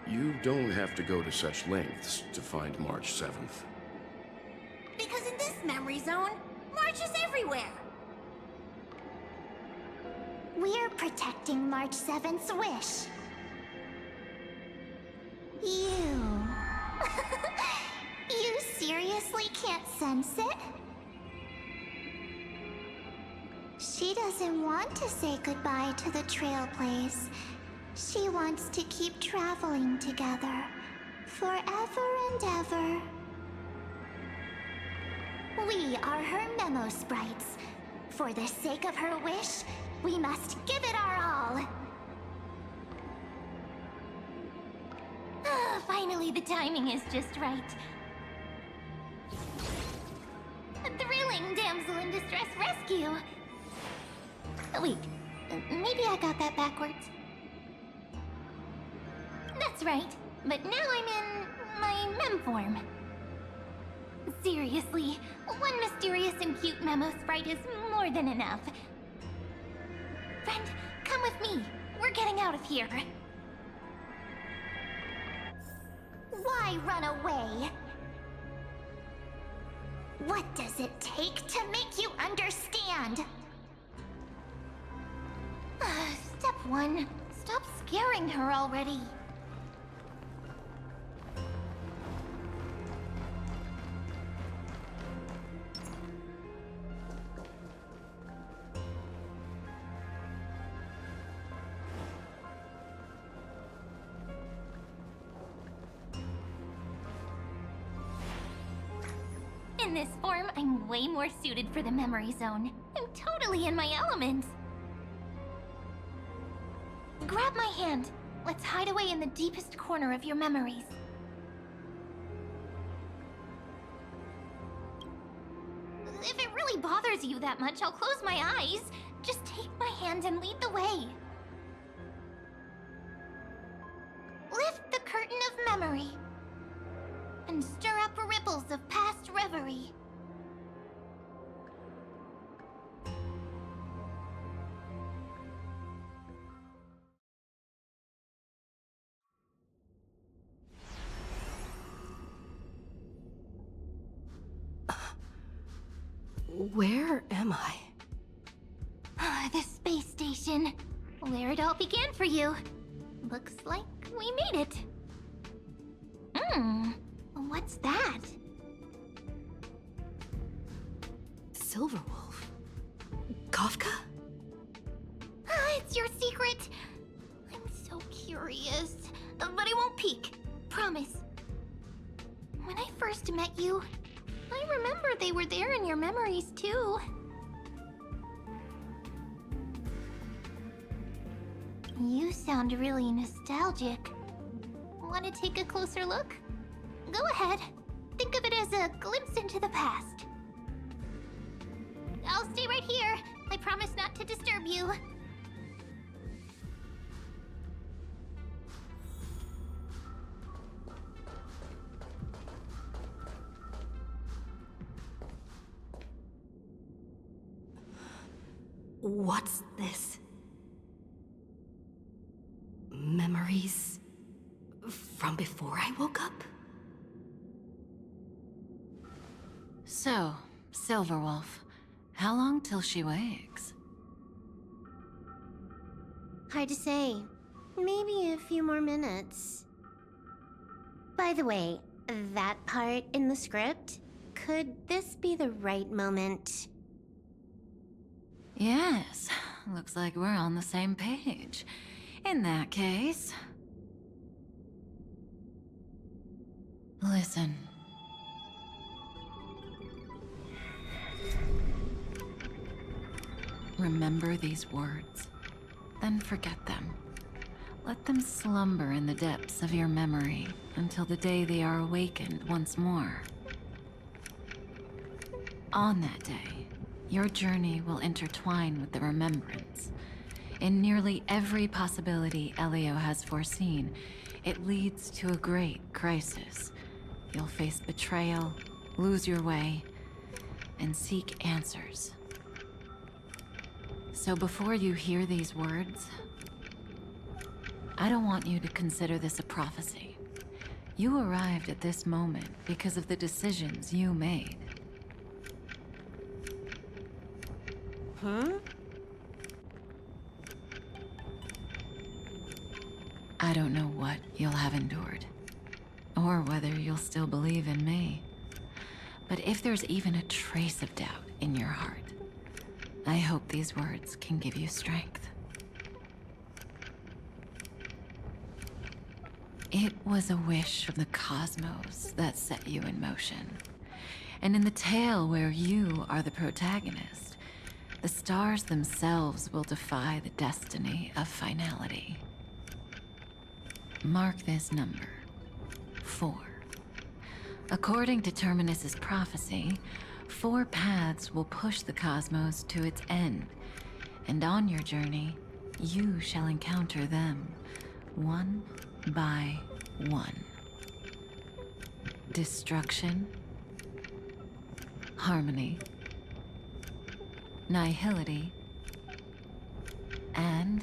you don't have to go to such lengths to find March 7th. Because in this memory zone, March is everywhere. We're protecting March 7th's wish. You... you seriously can't sense it? She doesn't want to say goodbye to the Trailblaze. She wants to keep traveling together. Forever and ever. We are her memo sprites. For the sake of her wish, we must give it our all. Finally, the timing is just right. A thrilling damsel in distress rescue. Wait, maybe I got that backwards. That's right, but now I'm in my mem form. Seriously, one mysterious and cute memo sprite is more than enough. Friend, come with me. We're getting out of here. Why run away? What does it take to make you understand? Step 1. Stop scaring her already. In this form, I'm way more suited for the memory zone. I'm totally in my element. Grab my hand. Let's hide away in the deepest corner of your memories. If it really bothers you that much, I'll close my eyes. Just take my hand and lead the way. Lift the curtain of memory. And stir up ripples of past reverie. Where am I? The space station. Where it all began for you. Looks like we made it. What's that? Silverwolf? Kafka? It's your secret. I'm so curious. amphohreus, but I won't peek. Promise. When I first met you, I remember they were there in your memories too. You sound really nostalgic. Want to take a closer look? Go ahead. Think of it as a glimpse into the past. I'll stay right here. I promise not to disturb you. What's this? Memories from before I woke up? So, Silverwolf, how long till she wakes? Hard to say. Maybe a few more minutes. By the way, that part in the script, could this be the right moment? Yes, looks like we're on the same page. In that case... Listen. Remember these words, then forget them. Let them slumber in the depths of your memory until the day they are awakened once more. On that day, your journey will intertwine with the remembrance. In nearly every possibility Elio has foreseen, it leads to a great crisis. You'll face betrayal, lose your way, and seek answers. So before you hear these words, I don't want you to consider this a prophecy. You arrived at this moment because of the decisions you made. Huh? I don't know what you'll have endured, or whether you'll still believe in me. But if there's even a trace of doubt in your heart, I hope these words can give you strength. It was a wish from the cosmos that set you in motion. And in the tale where you are the protagonist, the stars themselves will defy the destiny of finality. Mark this number, 4. According to Terminus's prophecy, 4 paths will push the cosmos to its end, and on your journey, you shall encounter them, one by one. Destruction, harmony, nihility, and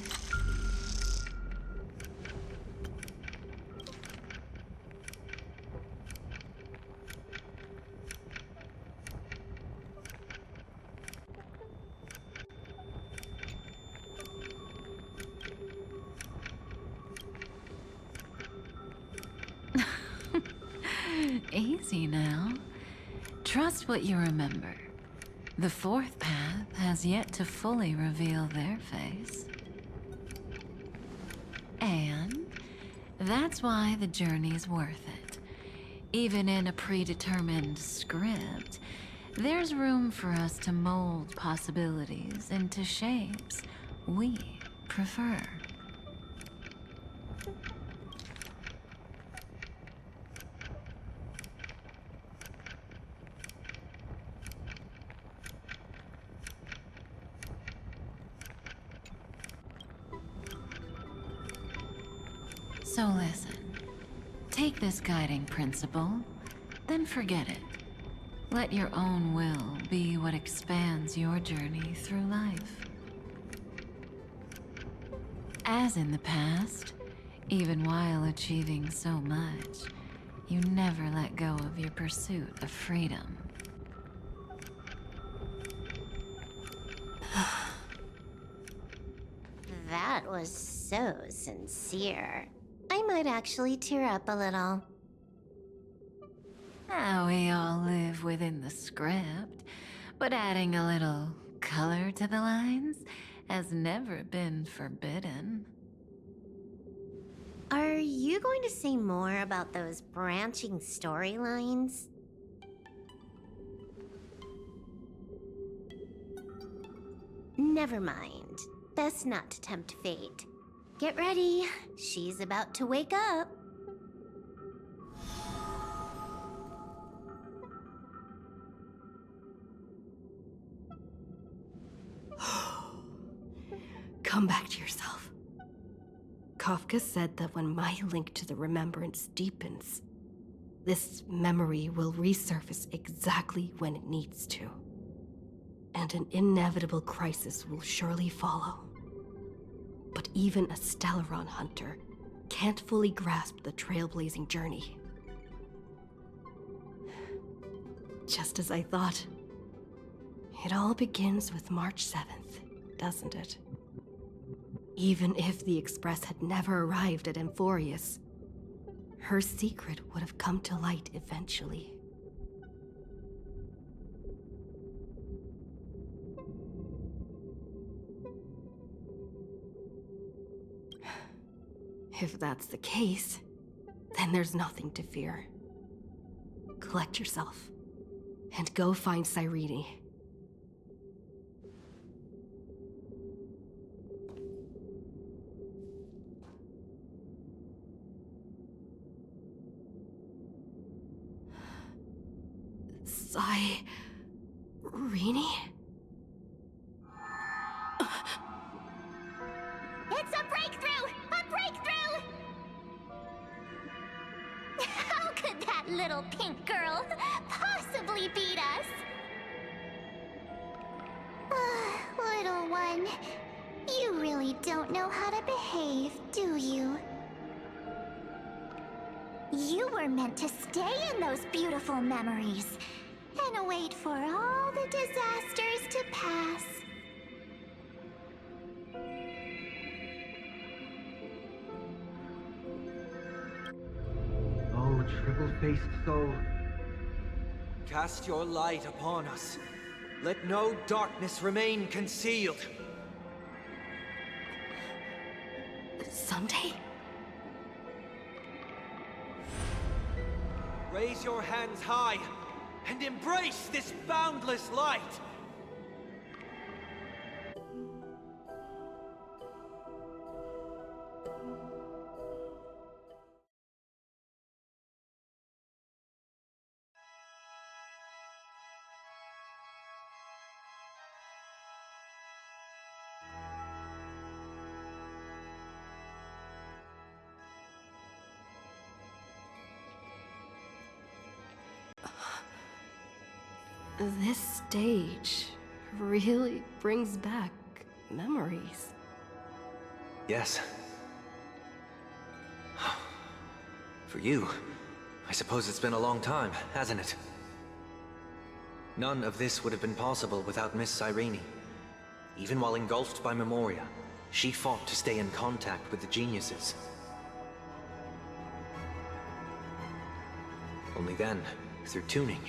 easy now. Trust what you remember. The 4th path has yet to fully reveal their face. And that's why the journey's worth it. Even in a predetermined script, there's room for us to mold possibilities into shapes we prefer. So listen, take this guiding principle, then forget it. Let your own will be what expands your journey through life. As in the past, even while achieving so much, you never let go of your pursuit of freedom. That was so sincere. I might actually tear up a little. Now we all live within the script, but adding a little color to the lines has never been forbidden. Are you going to say more about those branching storylines? Never mind. Best not to tempt fate. Get ready. She's about to wake up. Come back to yourself. Kafka said that when my link to the remembrance deepens, this memory will resurface exactly when it needs to. And an inevitable crisis will surely follow. But even a Stellaron hunter can't fully grasp the trailblazing journey. Just as I thought. It all begins with March 7th, doesn't it? Even if the Express had never arrived at amphohreus, her secret would have come to light eventually. If that's the case, then there's nothing to fear. Collect yourself, and go find Cyrene. Cyrene? It's a breakthrough! A breakthrough! How could that little pink girl possibly beat us? Little one, you really don't know how to behave, do you? You were meant to stay in those beautiful memories and wait for all the disasters to pass. Oh, triple-faced soul. Cast your light upon us. Let no darkness remain concealed. Someday? Raise your hands high and embrace this boundless light. This stage really brings back memories. Yes. For you, I suppose it's been a long time, hasn't it? None of this would have been possible without Miss Cyrene. Even while engulfed by Memoria, she fought to stay in contact with the geniuses. Only then, through tuning,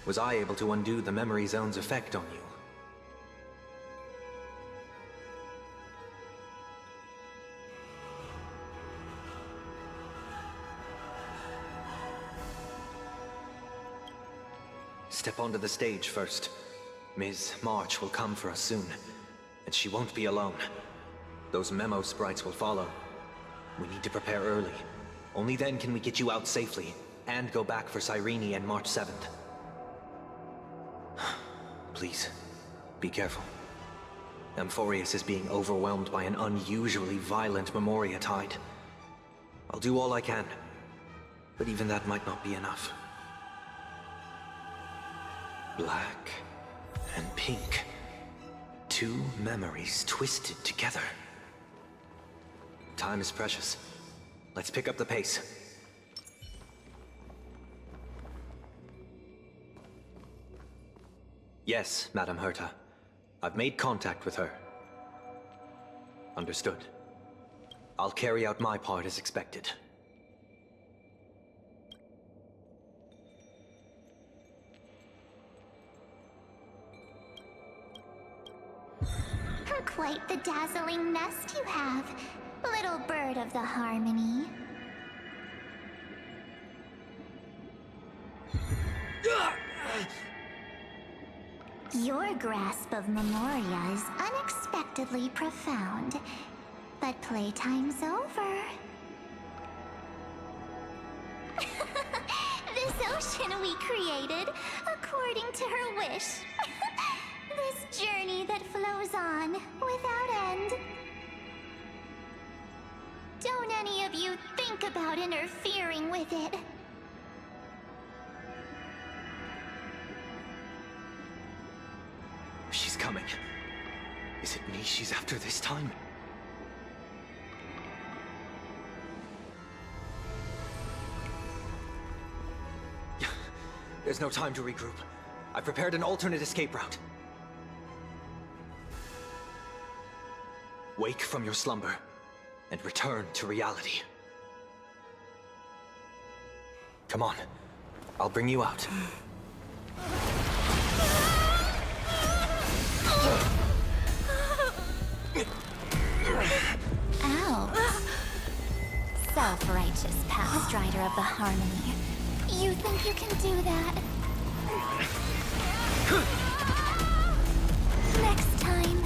was I able to undo the memory zone's effect on you. Step onto the stage first. Ms. March will come for us soon, and she won't be alone. Those memo sprites will follow. We need to prepare early. Only then can we get you out safely, and go back for Cyrene and March 7th. Please, be careful. Amphohreus is being overwhelmed by an unusually violent Memoria tide. I'll do all I can, but even that might not be enough. Black and pink. Two memories twisted together. Time is precious. Let's pick up the pace. Yes, Madam Herta. I've made contact with her. Understood. I'll carry out my part as expected. Quite the dazzling nest you have, little bird part of the harmony. Your grasp of Memoria is unexpectedly profound, but playtime's over. This ocean we created, according to her wish. This journey that flows on, without end. Don't any of you think about interfering with it. She's coming. Is it me she's after this time? There's no time to regroup. I've prepared an alternate escape route. Wake from your slumber and return to reality. Come on. I'll bring you out. Ow. Self-righteous path strider of the harmony. You think you can do that? Next time,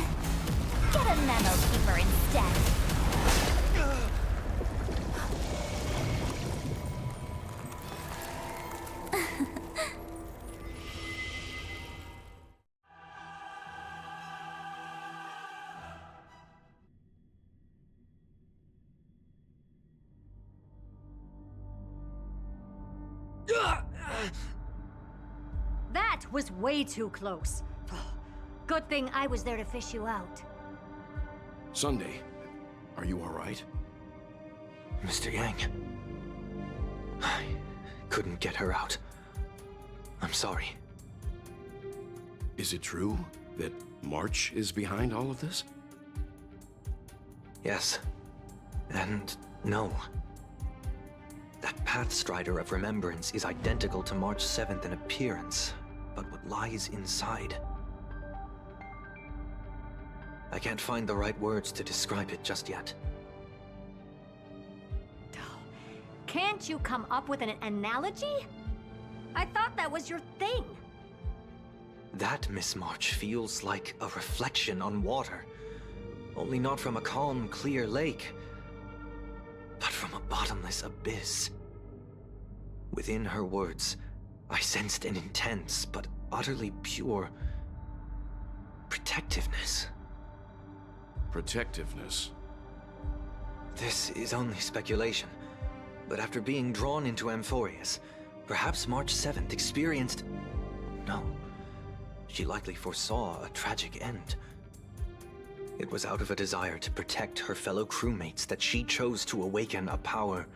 get a memo keeper instead. That was way too close. Good thing I was there to fish you out. Sunday, are you all right? Mr. Yang. I couldn't get her out. I'm sorry. Is it true that March is behind all of this? Yes. And no. That Pathstrider of Remembrance is identical to March 7th in appearance, but what lies inside... I can't find the right words to describe it just yet. Can't you come up with an analogy? I thought that was your thing. That, Miss March, feels like a reflection on water. Only not from a calm, clear lake, but from a bottomless abyss. Within her words, I sensed an intense, but utterly pure... protectiveness. Protectiveness? This is only speculation, but after being drawn into amphohreus, perhaps March 7th experienced... No. She likely foresaw a tragic end. It was out of a desire to protect her fellow crewmates that she chose to awaken a power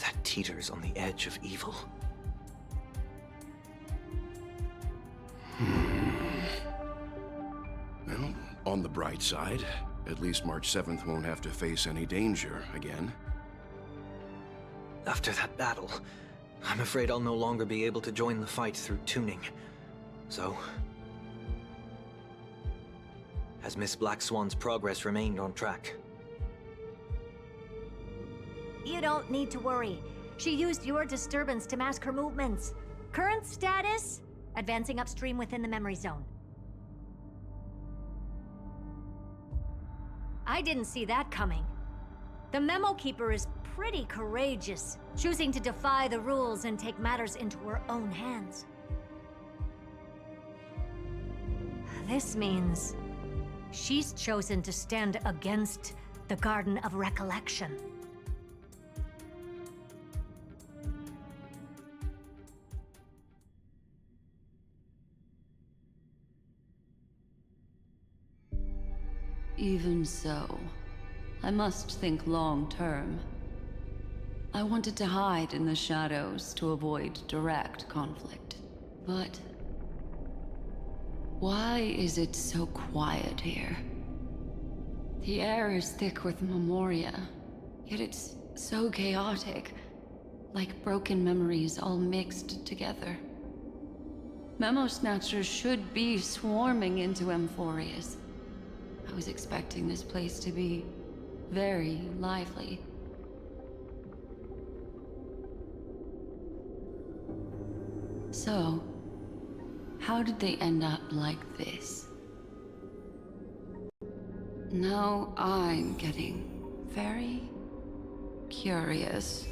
that teeters on the edge of evil. Well, on the bright side, at least March 7th won't have to face any danger again. After that battle, I'm afraid I'll no longer be able to join the fight through tuning. So... has Miss Black Swan's progress remained on track? You don't need to worry. She used your disturbance to mask her movements. Current status? Advancing upstream within the memory zone. I didn't see that coming. The Memo Keeper is pretty courageous, choosing to defy the rules and take matters into her own hands. This means she's chosen to stand against the Garden of Recollection. Even so, I must think long-term. I wanted to hide in the shadows to avoid direct conflict. But... why is it so quiet here? The air is thick with memoria, yet it's so chaotic, like broken memories all mixed together. Memo Snatchers should be swarming into amphohreus. I was expecting this place to be very lively. So, how did they end up like this? Now I'm getting very curious.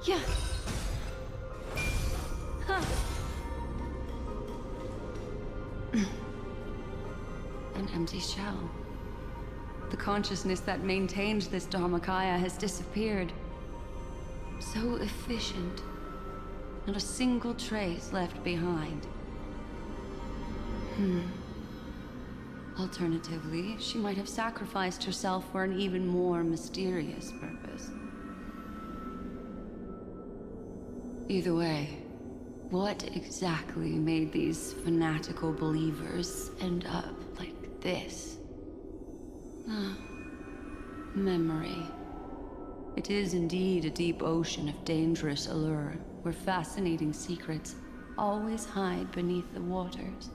Yeah. Huh. An empty shell. The consciousness that maintained this Dharmakaya has disappeared. So efficient. Not a single trace left behind. Alternatively, she might have sacrificed herself for an even more mysterious purpose. Either way, what exactly made these fanatical believers end up like this? Memory. It is indeed a deep ocean of dangerous allure, where fascinating secrets always hide beneath the waters.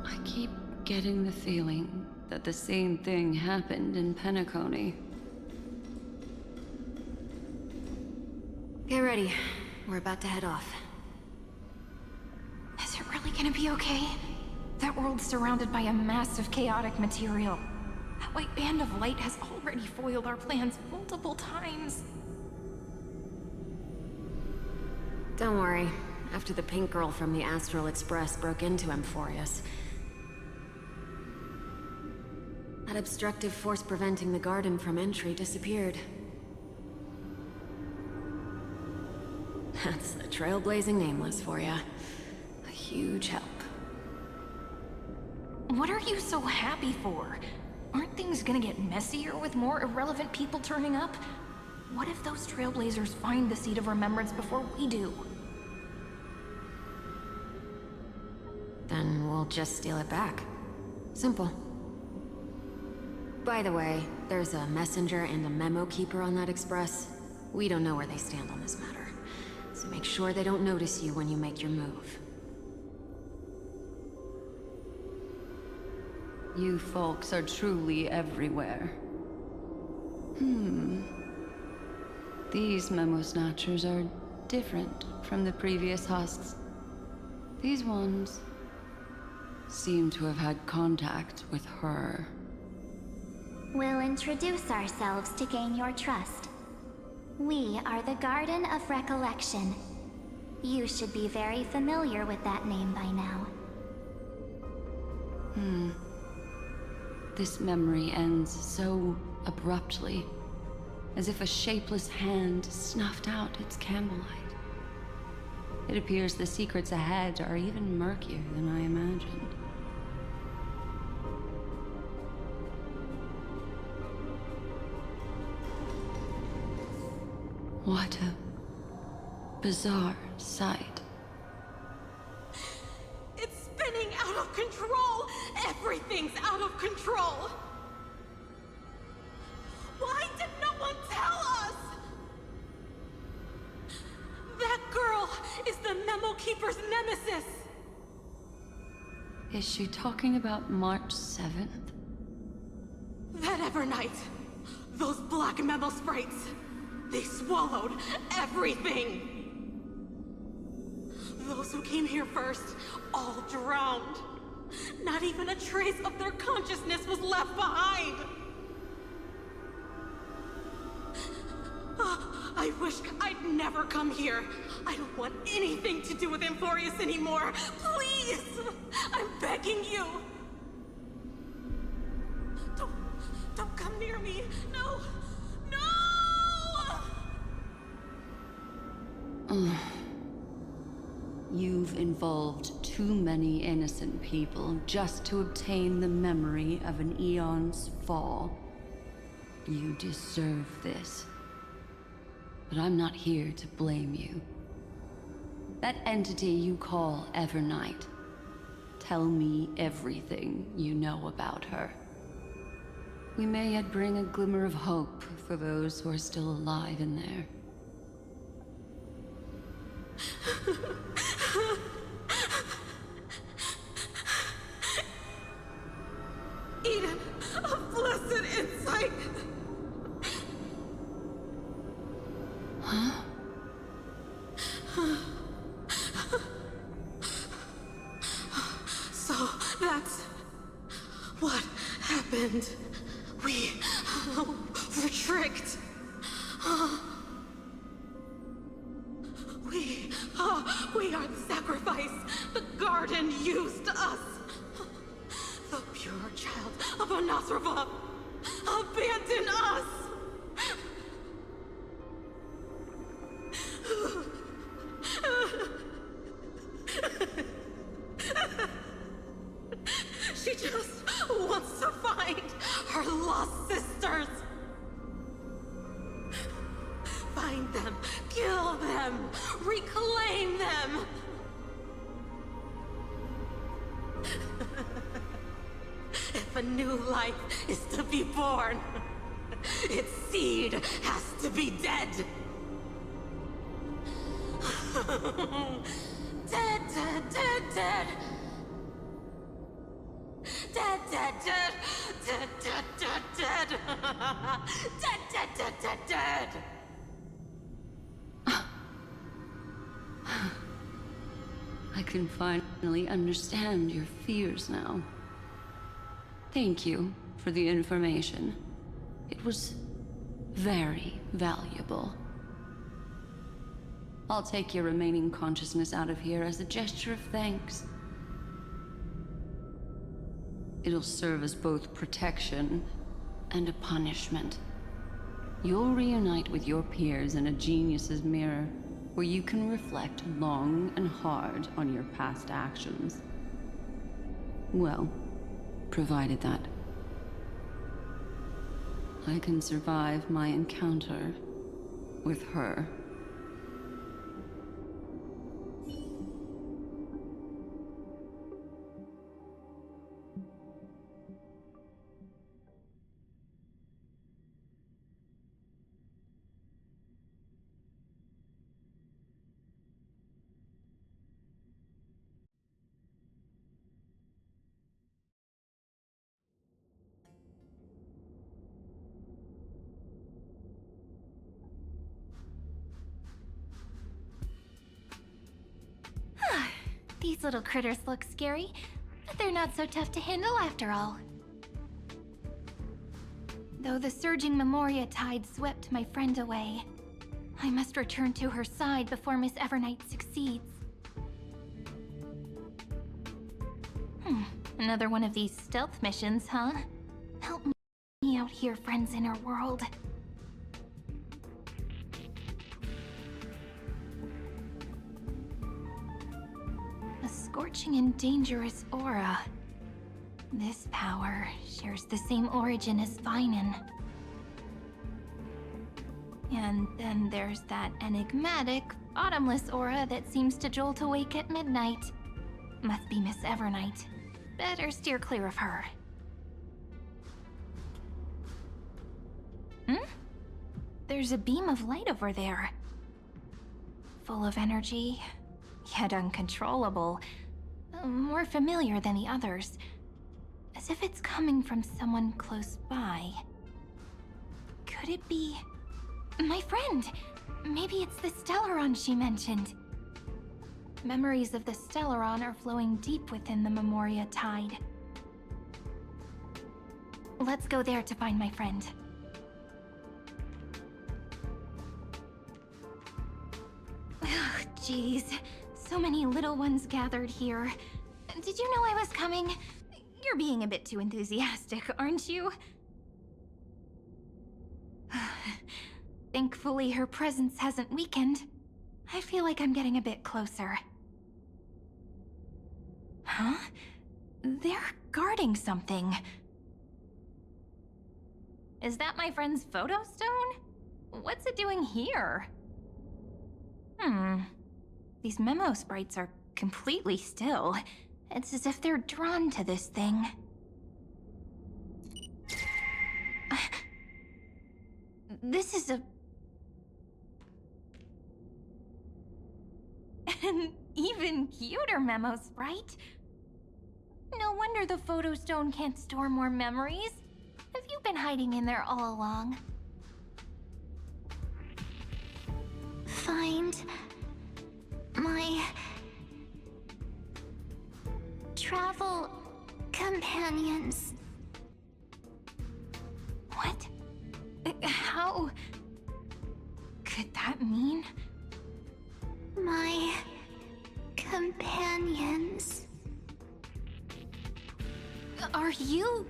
I keep getting the feeling that the same thing happened in Penacony. Get ready. We're about to head off. Is it really gonna be okay? That world's surrounded by a mass of chaotic material. That white band of light has already foiled our plans multiple times. Don't worry. After the pink girl from the Astral Express broke into amphohreus, that obstructive force preventing the garden from entry disappeared. That's the trailblazing nameless for ya. A huge help. What are you so happy for? Aren't things gonna get messier with more irrelevant people turning up? What if those trailblazers find the Seat of Remembrance before we do? Then we'll just steal it back. Simple. By the way, there's a messenger and a memo keeper on that express. We don't know where they stand on this matter. So make sure they don't notice you when you make your move. You folks are truly everywhere. These memo snatchers are different from the previous husks. These ones seem to have had contact with her. We'll introduce ourselves to gain your trust. We are the Garden of Recollection. You should be very familiar with that name by now. This memory ends so abruptly, as if a shapeless hand snuffed out its candlelight. It appears the secrets ahead are even murkier than I imagined. What a bizarre sight. It's spinning out of control! Everything's out of control! Why did no one tell us? That girl is the Memo Keeper's nemesis! Is she talking about March 7th? That Evernight, those black Memo sprites, they swallowed everything! Those who came here first, all drowned. Not even a trace of their consciousness was left behind! I wish I'd never come here. I don't want anything to do with amphohreus anymore. Please! I'm begging you! Don't come near me. No! No! You've involved too many innocent people just to obtain the memory of an eon's fall. You deserve this. But I'm not here to blame you. That entity you call Evernight. Tell me everything you know about her. We may yet bring a glimmer of hope for those who are still alive in there. Eden of blessed insight! Huh? So that's what happened. We were tricked. We are the sacrifice. The garden used us. The pure child of Anasrava abandoned us. She just wants to find her lost sisters. Find them, kill them, reclaim them. If a new life is to be born, its seed has to be dead. Dead, dead, dead, dead. Dead, dead, dead, dead, dead, dead, dead. Dead, dead, dead, dead, dead. I can finally understand your fears now. Thank you for the information. It was very valuable. I'll take your remaining consciousness out of here as a gesture of thanks. It'll serve as both protection and a punishment. You'll reunite with your peers in a genius's mirror, where you can reflect long and hard on your past actions. Well, provided that I can survive my encounter with her. These little critters look scary, but they're not so tough to handle after all. Though the surging Memoria tide swept my friend away, I must return to her side before Miss Evernight succeeds. Another one of these stealth missions, huh? Help me out here, friends in her world. A scorching and dangerous aura. This power shares the same origin as Vinen. And then there's that enigmatic, bottomless aura that seems to jolt awake at midnight. Must be Miss Evernight. Better steer clear of her. There's a beam of light over there. Full of energy, yet uncontrollable. More familiar than the others. As if it's coming from someone close by. Could it be... my friend? Maybe it's the Stellaron she mentioned. Memories of the Stellaron are flowing deep within the Memoria tide. Let's go there to find my friend. Jeez, so many little ones gathered here. Did you know I was coming? You're being a bit too enthusiastic, aren't you? Thankfully, her presence hasn't weakened. I feel like I'm getting a bit closer. Huh? They're guarding something. Is that my friend's photo stone? What's it doing here? These memo sprites are completely still. It's as if they're drawn to this thing. This is an even cuter memo sprite. No wonder the photo stone can't store more memories. Have you been hiding in there all along? Find my travel companions. What? How could that mean? My companions. Are you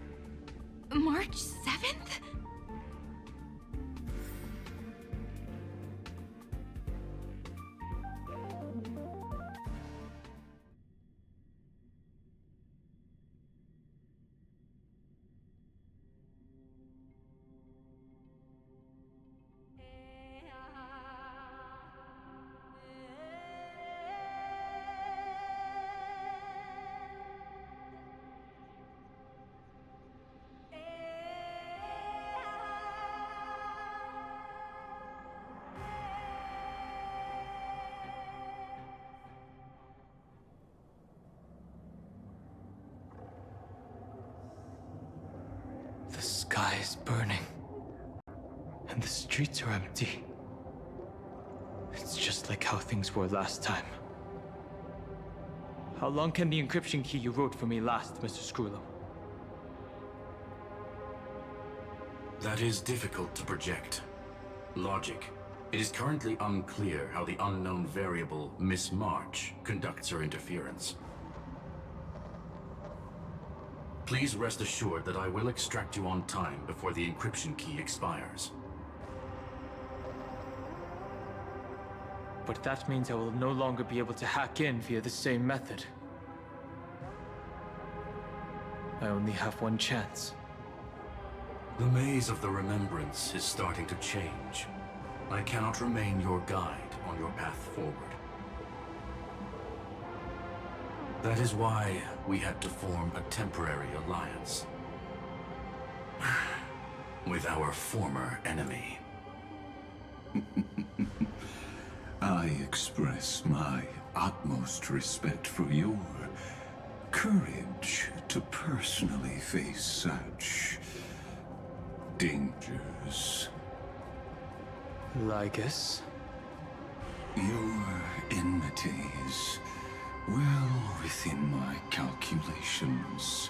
March 7th? The sky is burning, and the streets are empty. It's just like how things were last time. How long can the encryption key you wrote for me last, Mr. Scrullo? That is difficult to project. Logic. It is currently unclear how the unknown variable, Miss March, conducts her interference. Please rest assured that I will extract you on time before the encryption key expires. But that means I will no longer be able to hack in via the same method. I only have one chance. The maze of the Remembrance is starting to change. I cannot remain your guide on your path forward. That is why we had to form a temporary alliance with our former enemy. I express my utmost respect for your courage to personally face such dangers. Lygus? Your enmities well within my calculations.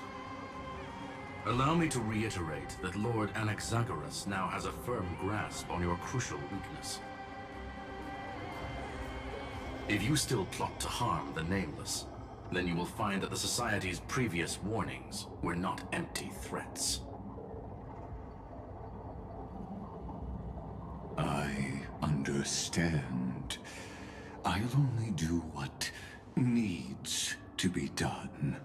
Allow me to reiterate that Lord Anaxagoras now has a firm grasp on your crucial weakness. If you still plot to harm the Nameless, then you will find that the Society's previous warnings were not empty threats. I understand. I'll only do what needs to be done.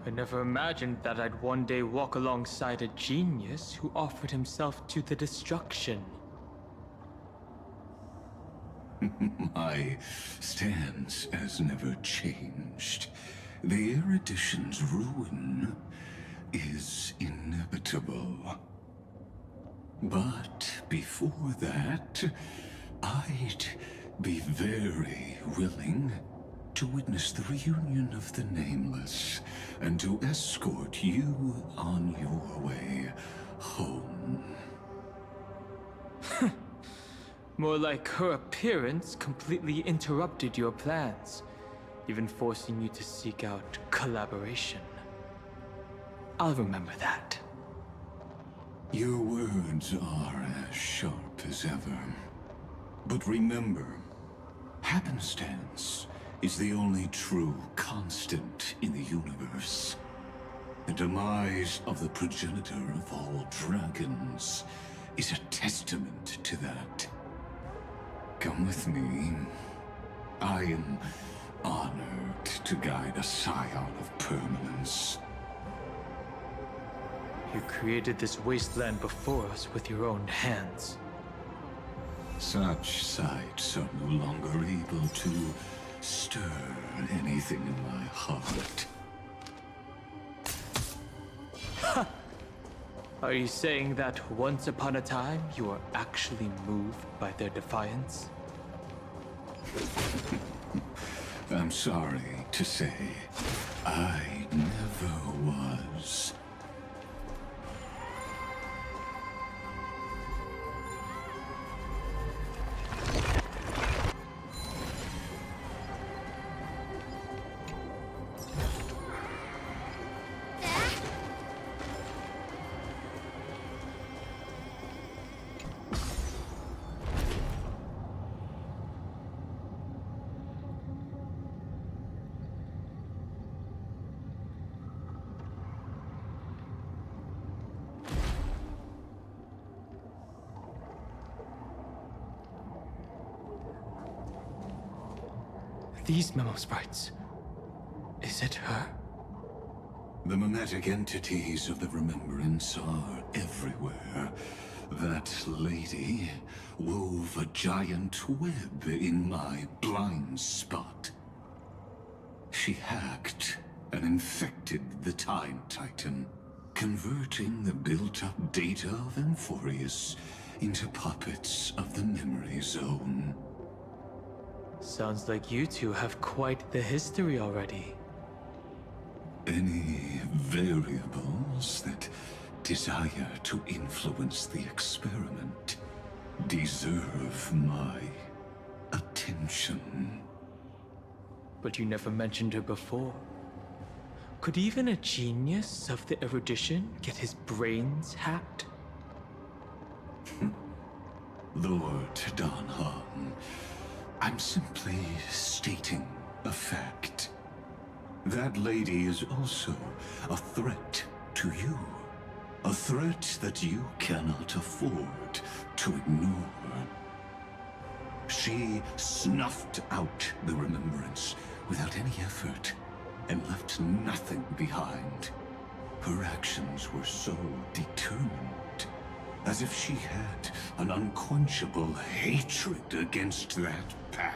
I never imagined that I'd one day walk alongside a genius who offered himself to the destruction. My stance has never changed. The erudition's ruin is inevitable. But before that, I'd be very willing to witness the reunion of the Nameless and to escort you on your way home. More like her appearance completely interrupted your plans, even forcing you to seek out collaboration. I'll remember that. Your words are as sharp as ever. But remember, happenstance is the only true constant in the universe. The demise of the progenitor of all dragons is a testament to that. Come with me. I am honored to guide a scion of permanence. You created this wasteland before us with your own hands. Such sights are no longer able to stir anything in my heart. Are you saying that once upon a time you were actually moved by their defiance? I'm sorry to say, I never was. These memo sprites. Is it her? The mimetic entities of the Remembrance are everywhere. That lady wove a giant web in my blind spot. She hacked and infected the Time Titan, converting the built-up data of amphohreus into puppets of the Memory Zone. Sounds like you two have quite the history already. Any variables that desire to influence the experiment deserve my attention. But you never mentioned her before. Could even a genius of the erudition get his brains hacked? Lord Donhan, I'm simply stating a fact. That lady is also a threat to you. A threat that you cannot afford to ignore. She snuffed out the Remembrance without any effort and left nothing behind. Her actions were so determined, as if she had an unquenchable hatred against that path.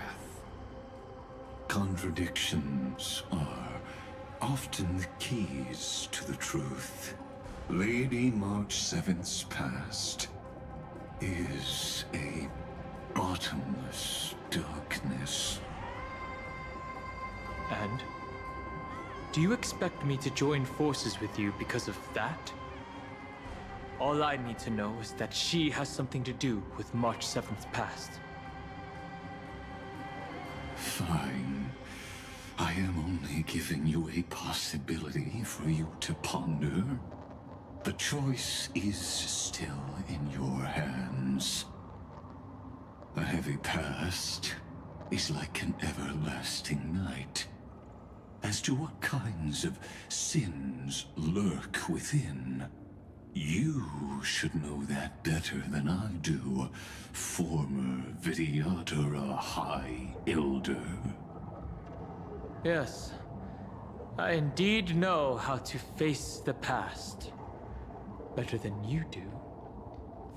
Contradictions are often the keys to the truth. Lady March 7th's past is a bottomless darkness. And? Do you expect me to join forces with you because of that? All I need to know is that she has something to do with March 7th's past. Fine. I am only giving you a possibility for you to ponder. The choice is still in your hands. A heavy past is like an everlasting night. As to what kinds of sins lurk within, you should know that better than I do, former Vidyadhara High Elder. Yes, I indeed know how to face the past. Better than you do,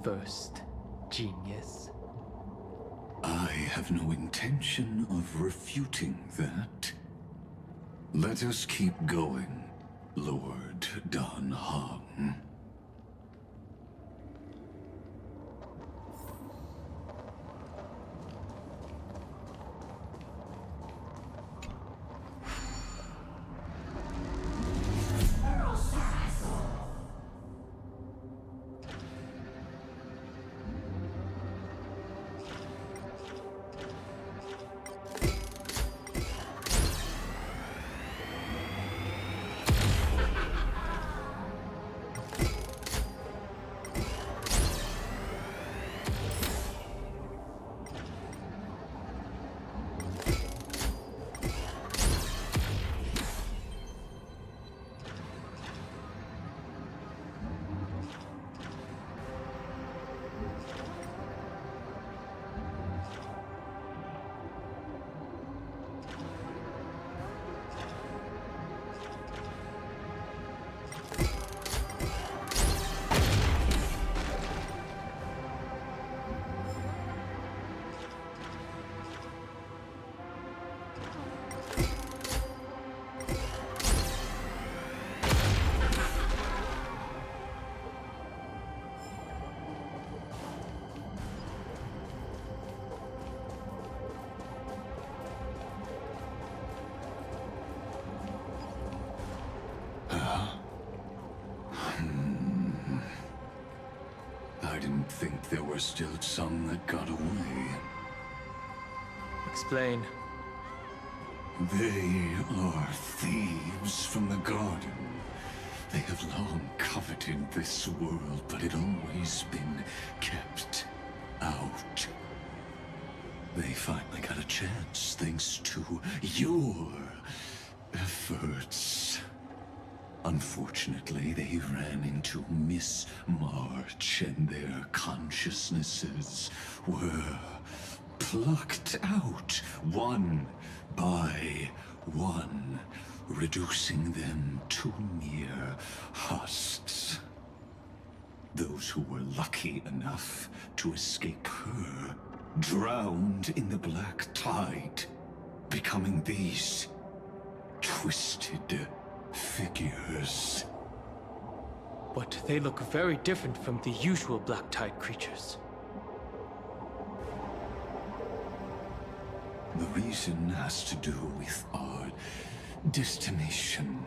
first genius. I have no intention of refuting that. Let us keep going, Lord Donhan. didn't think there were still some that got away. Explain. They are thieves from the garden. They have long coveted this world, but it always been kept out. They finally got a chance thanks to your efforts. Unfortunately, they ran into Miss March, and their consciousnesses were plucked out one by one, reducing them to mere husks. Those who were lucky enough to escape her drowned in the black tide, becoming these twisted figures. But they look very different from the usual Black Tide creatures. The reason has to do with our destination.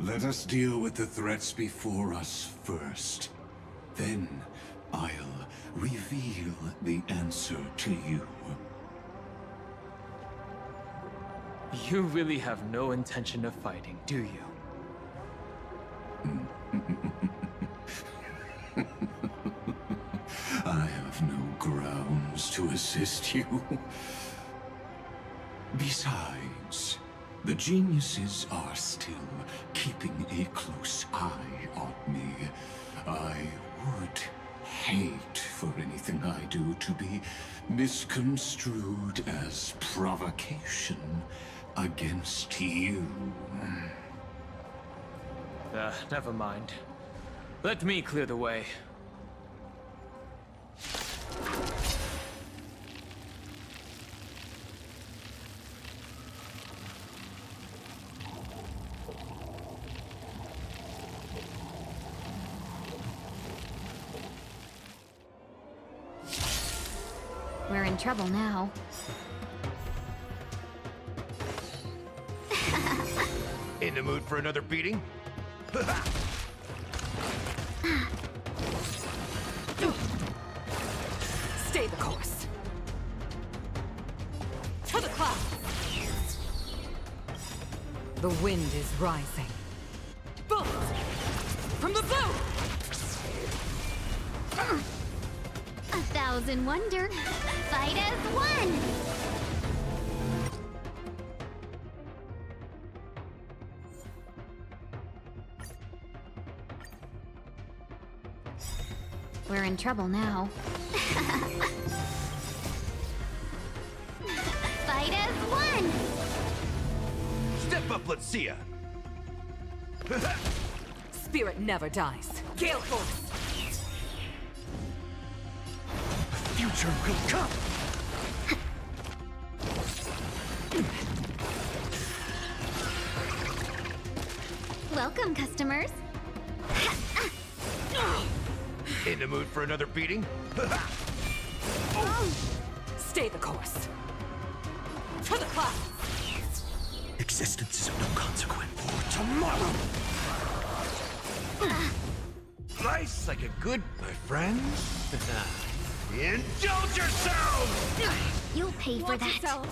Let us deal with the threats before us first. Then I'll reveal the answer to you. You really have no intention of fighting, do you? I have no grounds to assist you. Besides, the geniuses are still keeping a close eye on me. I would hate for anything I do to be misconstrued as provocation against you. Never mind. Let me clear the way. We're in trouble now. In the mood for another beating? Stay the course. To the clouds. The wind is rising. Bullets from the blue. 1,000 wonder. Fight as one. We're in trouble now. Fight as one. Step up, let's see ya. Spirit never dies. Gale Force. Future will come. Welcome, customers. In the mood for another beating? Stay the course. To the clouds. Existence is of no consequence for tomorrow. Life's like a good, my friends. Indulge yourselves! You'll pay for that.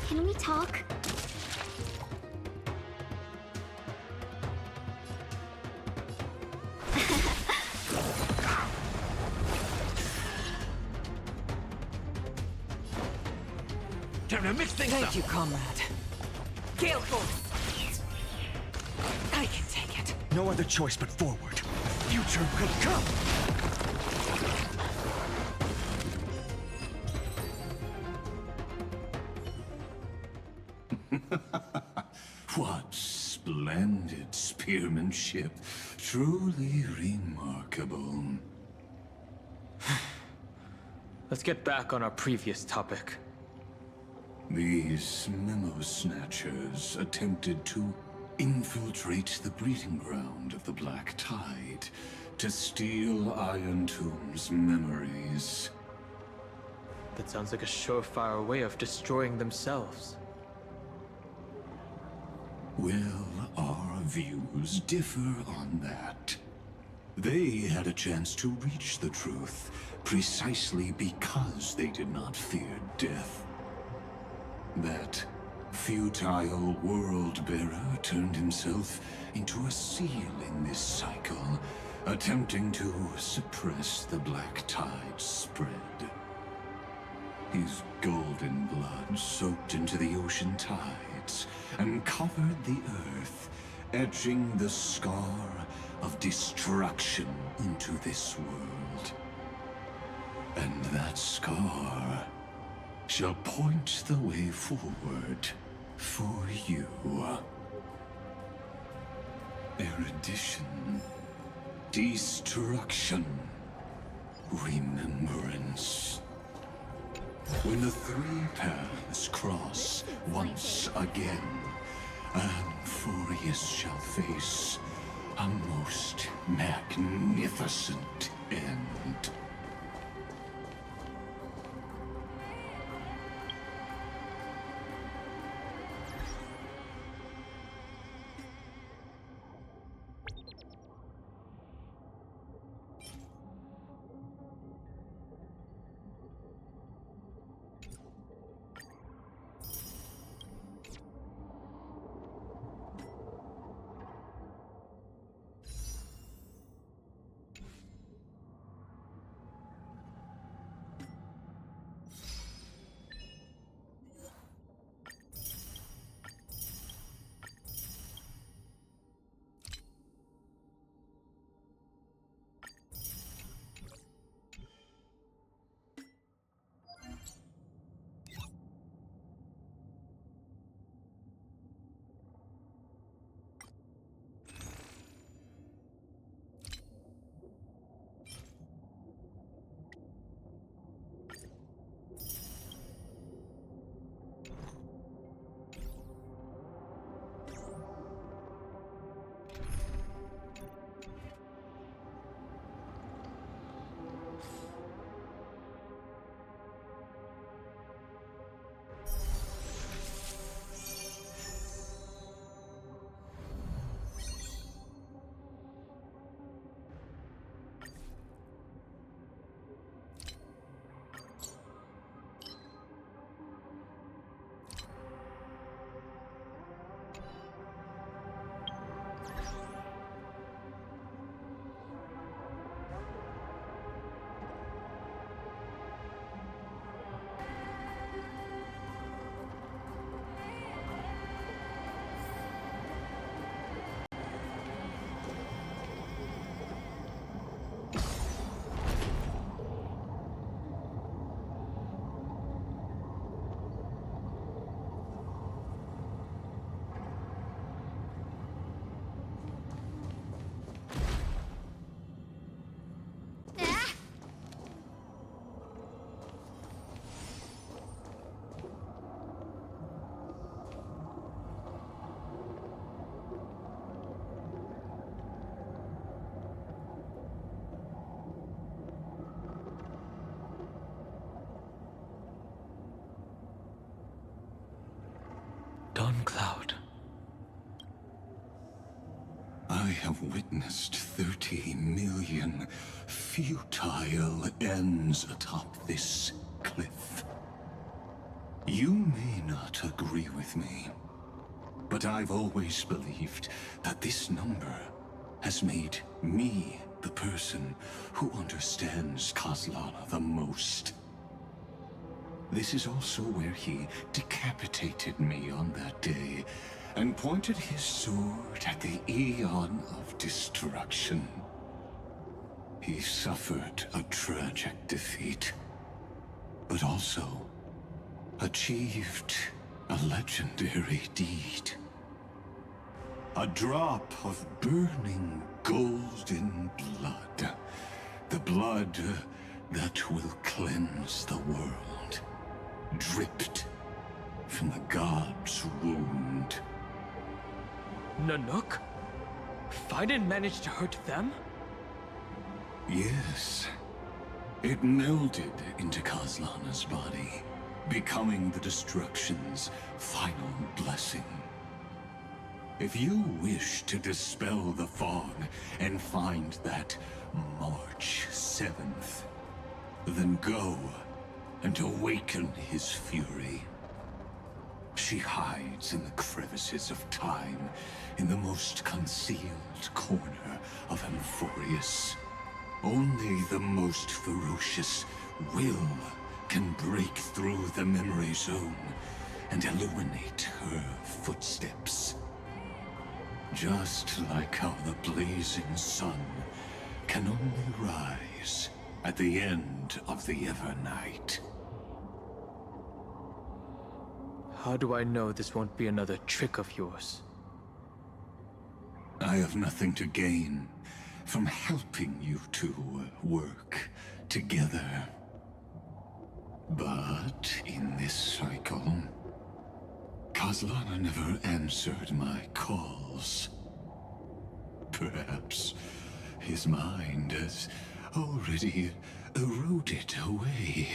Can we talk? Time to mix things up. Thank you, comrade. Gale Force. I can take it. No other choice but forward. Future will come. What splendid spearmanship. Truly remarkable. Let's get back on our previous topic. These memo snatchers attempted to infiltrate the breeding ground of the Black Tide to steal Iron Tomb's memories. That sounds like a surefire way of destroying themselves. Will our views differ on that. They had a chance to reach the truth precisely because they did not fear death. That futile world-bearer turned himself into a seal in this cycle, attempting to suppress the black tide spread. His golden blood soaked into the ocean tides and covered the earth, etching the scar of destruction into this world. And that scar shall point the way forward for you. Erudition, destruction, remembrance. When the three paths cross once again, amphohreus shall face a most magnificent end. Cloud. I have witnessed 30 million futile ends atop this cliff. You may not agree with me, but I've always believed that this number has made me the person who understands Kozlana the most. This is also where he decapitated me on that day and pointed his sword at the Eon of Destruction. He suffered a tragic defeat, but also achieved a legendary deed. A drop of burning golden blood. The blood that will cleanse the world. Dripped from the god's wound. Nanook? I didn't manage to hurt them? Yes. It melded into Kozlana's body, becoming the destruction's final blessing. If you wish to dispel the fog and find that March 7th, then go and awaken his fury. She hides in the crevices of time, in the most concealed corner of amphohreus. Only the most ferocious will can break through the memory zone and illuminate her footsteps. Just like how the blazing sun can only rise at the end of the Evernight. How do I know this won't be another trick of yours? I have nothing to gain from helping you two work together. But in this cycle, Kaslana never answered my calls. Perhaps his mind has already eroded away.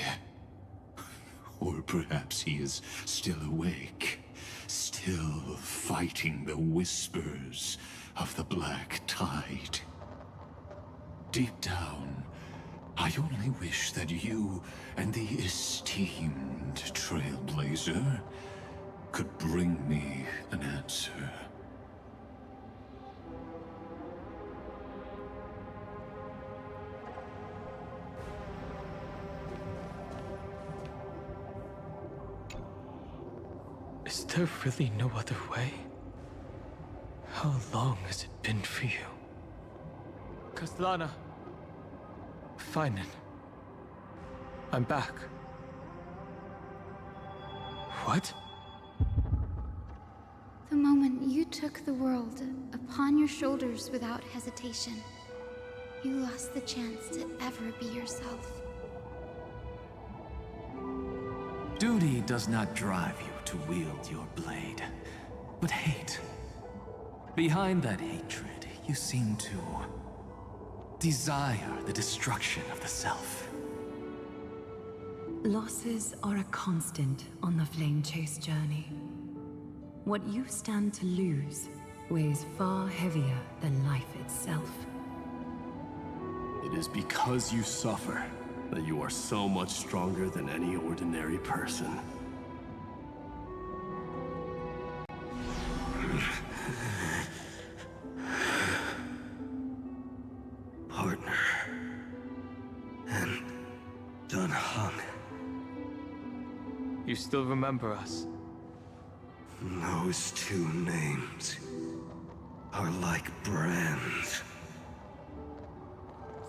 Or perhaps he is still awake, still fighting the whispers of the Black Tide. Deep down, I only wish that you and the esteemed Trailblazer could bring me an answer. Is there really no other way? How long has it been for you? Kaslana! Fine. I'm back. What? The moment you took the world upon your shoulders without hesitation, you lost the chance to ever be yourself. Duty does not drive you to wield your blade, but hate. Behind that hatred, you seem to desire the destruction of the self. Losses are a constant on the Flame Chase journey. What you stand to lose weighs far heavier than life itself. It is because you suffer that you are so much stronger than any ordinary person. Partner. And Dun Hung. You still remember us? Those two names are like brands.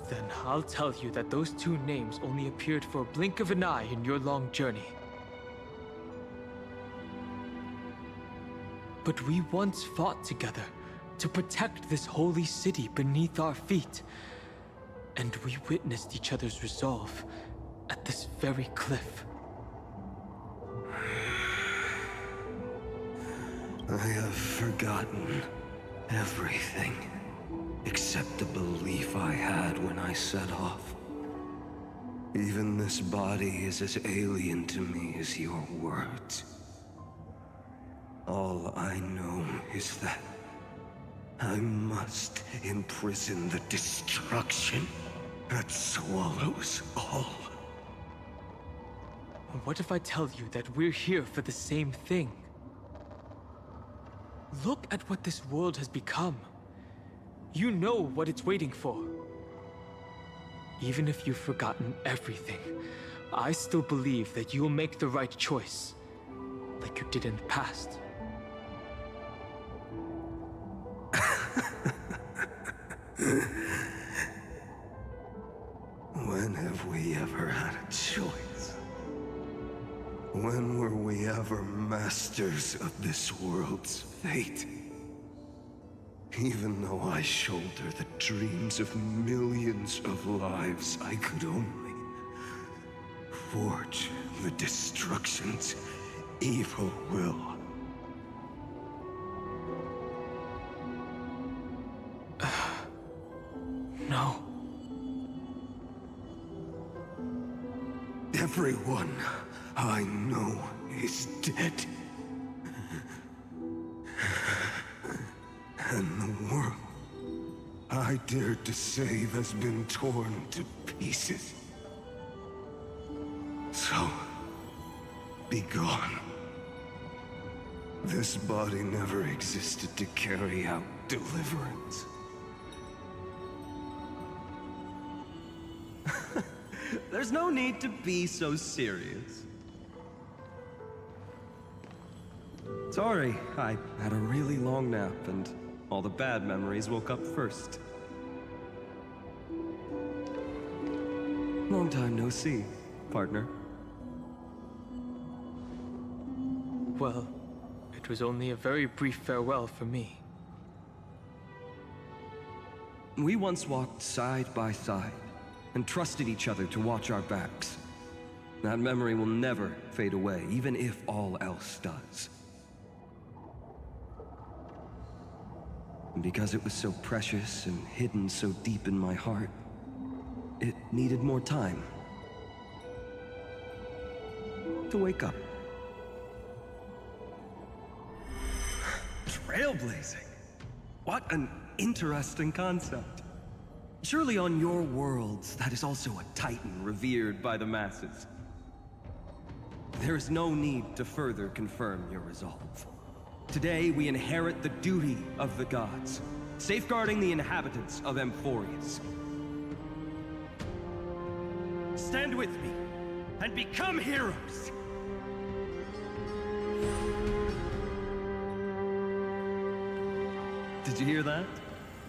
Then I'll tell you that those two names only appeared for a blink of an eye in your long journey. But we once fought together to protect this holy city beneath our feet. And we witnessed each other's resolve at this very cliff. I have forgotten everything except the belief I had when I set off. Even this body is as alien to me as your words. All I know is that I must imprison the destruction that swallows all. What if I tell you that we're here for the same thing? Look at what this world has become. You know what it's waiting for. Even if you've forgotten everything, I still believe that you'll make the right choice, like you did in the past. When have we ever had a choice? When were we ever masters of this world's fate? Even though I shoulder the dreams of millions of lives, I could only forge the destruction's evil will. No. Everyone I know is dead. And the world I dared to save has been torn to pieces. So, be gone. This body never existed to carry out deliverance. There's no need to be so serious. Sorry, I had a really long nap and all the bad memories woke up first. Long time no see, partner. Well, it was only a very brief farewell for me. We once walked side by side and trusted each other to watch our backs. That memory will never fade away, even if all else does. And because it was so precious and hidden so deep in my heart, it needed more time to wake up. Trailblazing? What an interesting concept. Surely on your worlds, that is also a titan revered by the masses. There is no need to further confirm your resolve. Today, we inherit the duty of the gods, safeguarding the inhabitants of amphohreus. Stand with me, and become heroes! Did you hear that?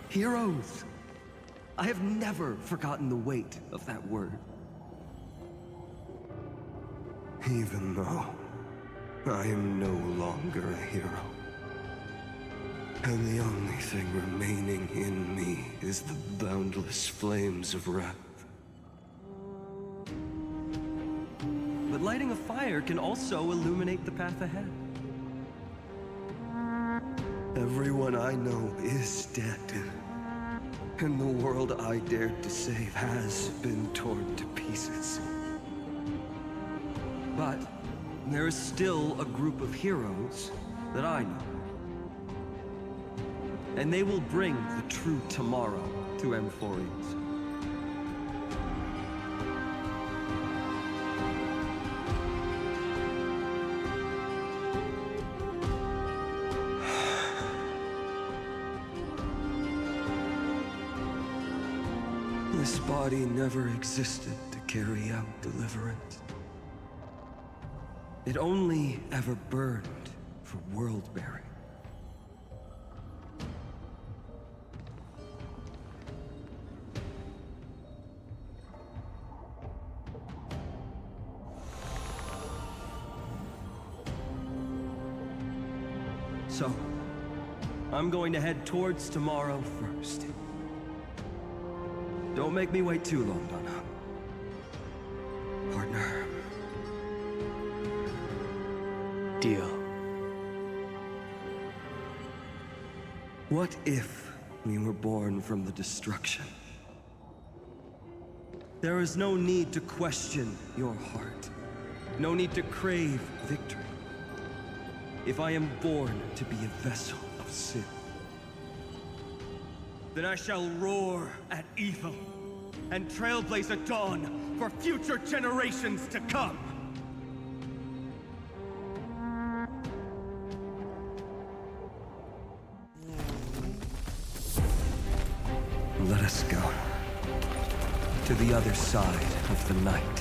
Heroes! I have never forgotten the weight of that word. Even though I am no longer a hero. And the only thing remaining in me is the boundless flames of wrath. But lighting a fire can also illuminate the path ahead. Everyone I know is dead. And the world I dared to save has been torn to pieces. But there is still a group of heroes that I know. And they will bring the true tomorrow to amphohreus. This body never existed to carry out deliverance. It only ever burned for world-bearing. So, I'm going to head towards tomorrow first. Don't make me wait too long, Donna. Partner. Deal. What if we were born from the destruction? There is no need to question your heart. No need to crave victory. If I am born to be a vessel of sin, then I shall roar at evil and trailblaze a dawn for future generations to come. Let us go to the other side of the night.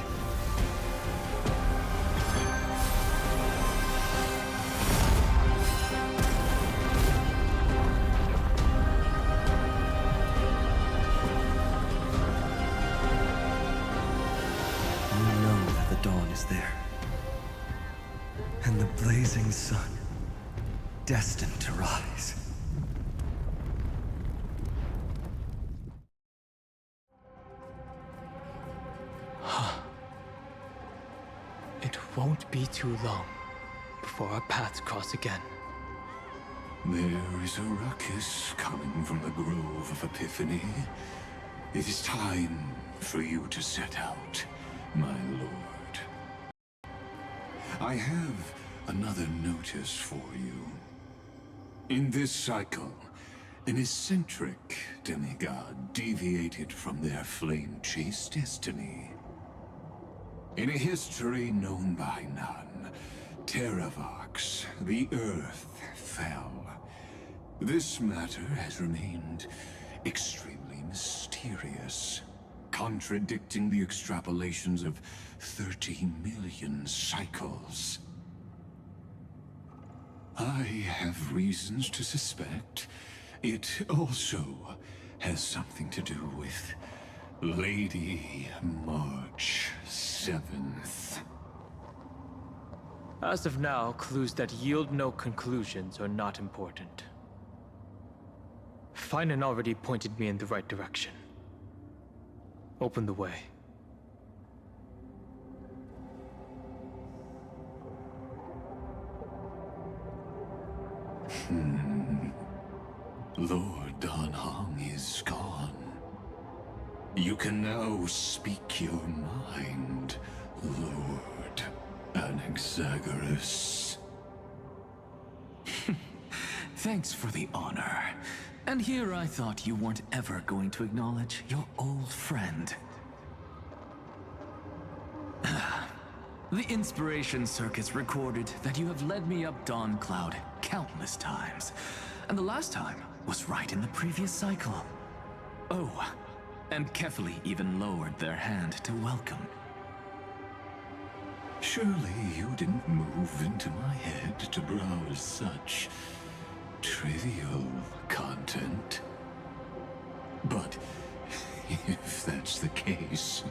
Dawn is there. And the blazing sun, destined to rise. It won't be too long before our paths cross again. There is a ruckus coming from the Grove of Epiphany. It is time for you to set out, my lord. I have another notice for you. In this cycle, An eccentric demigod deviated from their flame-chased destiny. In a history known by none, Terravox, the Earth, fell. This matter has remained extremely mysterious, contradicting the extrapolations of 13 million cycles. I have reasons to suspect it also has something to do with Lady March 7th. As of now, clues that yield no conclusions are not important. Finan already pointed me in the right direction. Open the way. Lord Don Hong is gone. You can now speak your mind, Lord Anaxagoras. Thanks for the honor. And here I thought you weren't ever going to acknowledge your old friend. The Inspiration Circus recorded that you have led me up Dawn Cloud countless times, and the last time was right in the previous cycle. Oh, and Kefali even lowered their hand to welcome. Surely you didn't move into my head to browse such trivial content. But if that's the case,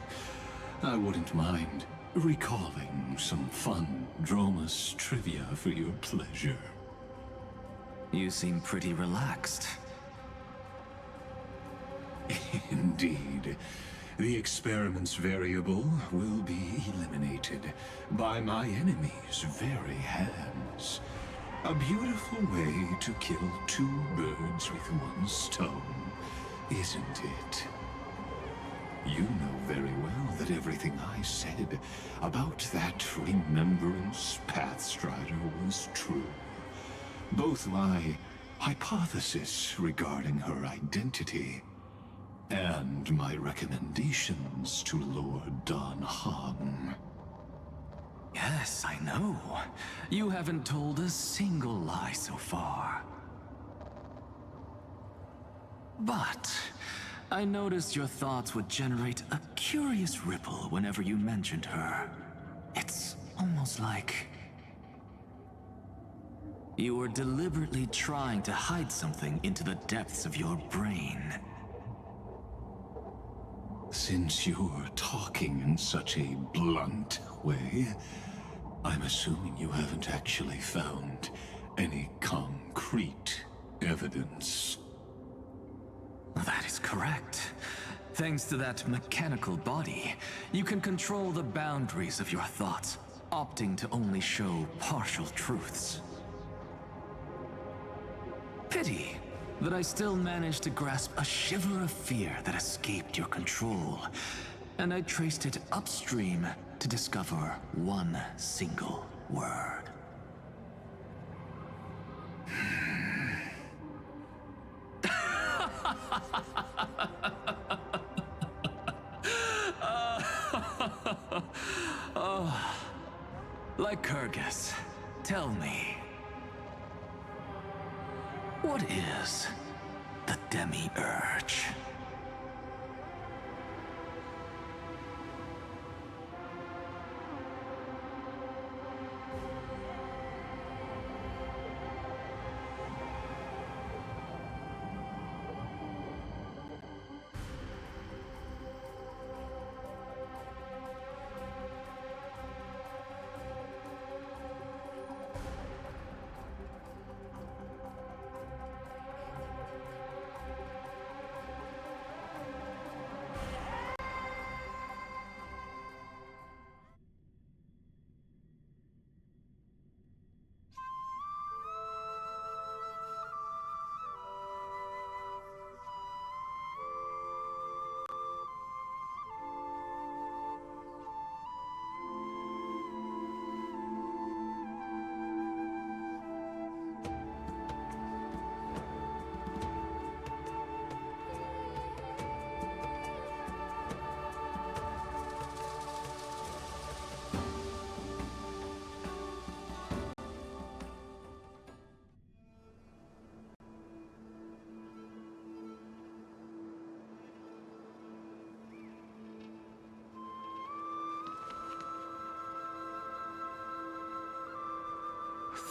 I wouldn't mind recalling some fun Dromus trivia for your pleasure. You seem pretty relaxed. Indeed. The experiment's variable will be eliminated by my enemy's very hands. A beautiful way to kill two birds with one stone, isn't it? You know very well that everything I said about that Remembrance Pathstrider was true. Both my hypothesis regarding her identity and my recommendations to Lord Don Hong. Yes, I know. You haven't told a single lie so far. But I noticed your thoughts would generate a curious ripple whenever you mentioned her. It's almost like you were deliberately trying to hide something into the depths of your brain. Since you're talking in such a blunt way, I'm assuming you haven't actually found any concrete evidence. That is correct. Thanks to that mechanical body, you can control the boundaries of your thoughts, opting to only show partial truths. Pity that I still managed to grasp a shiver of fear that escaped your control, and I traced it upstream to discover one single word. Oh, Lycurgus, tell me, what is the Demi-Urge?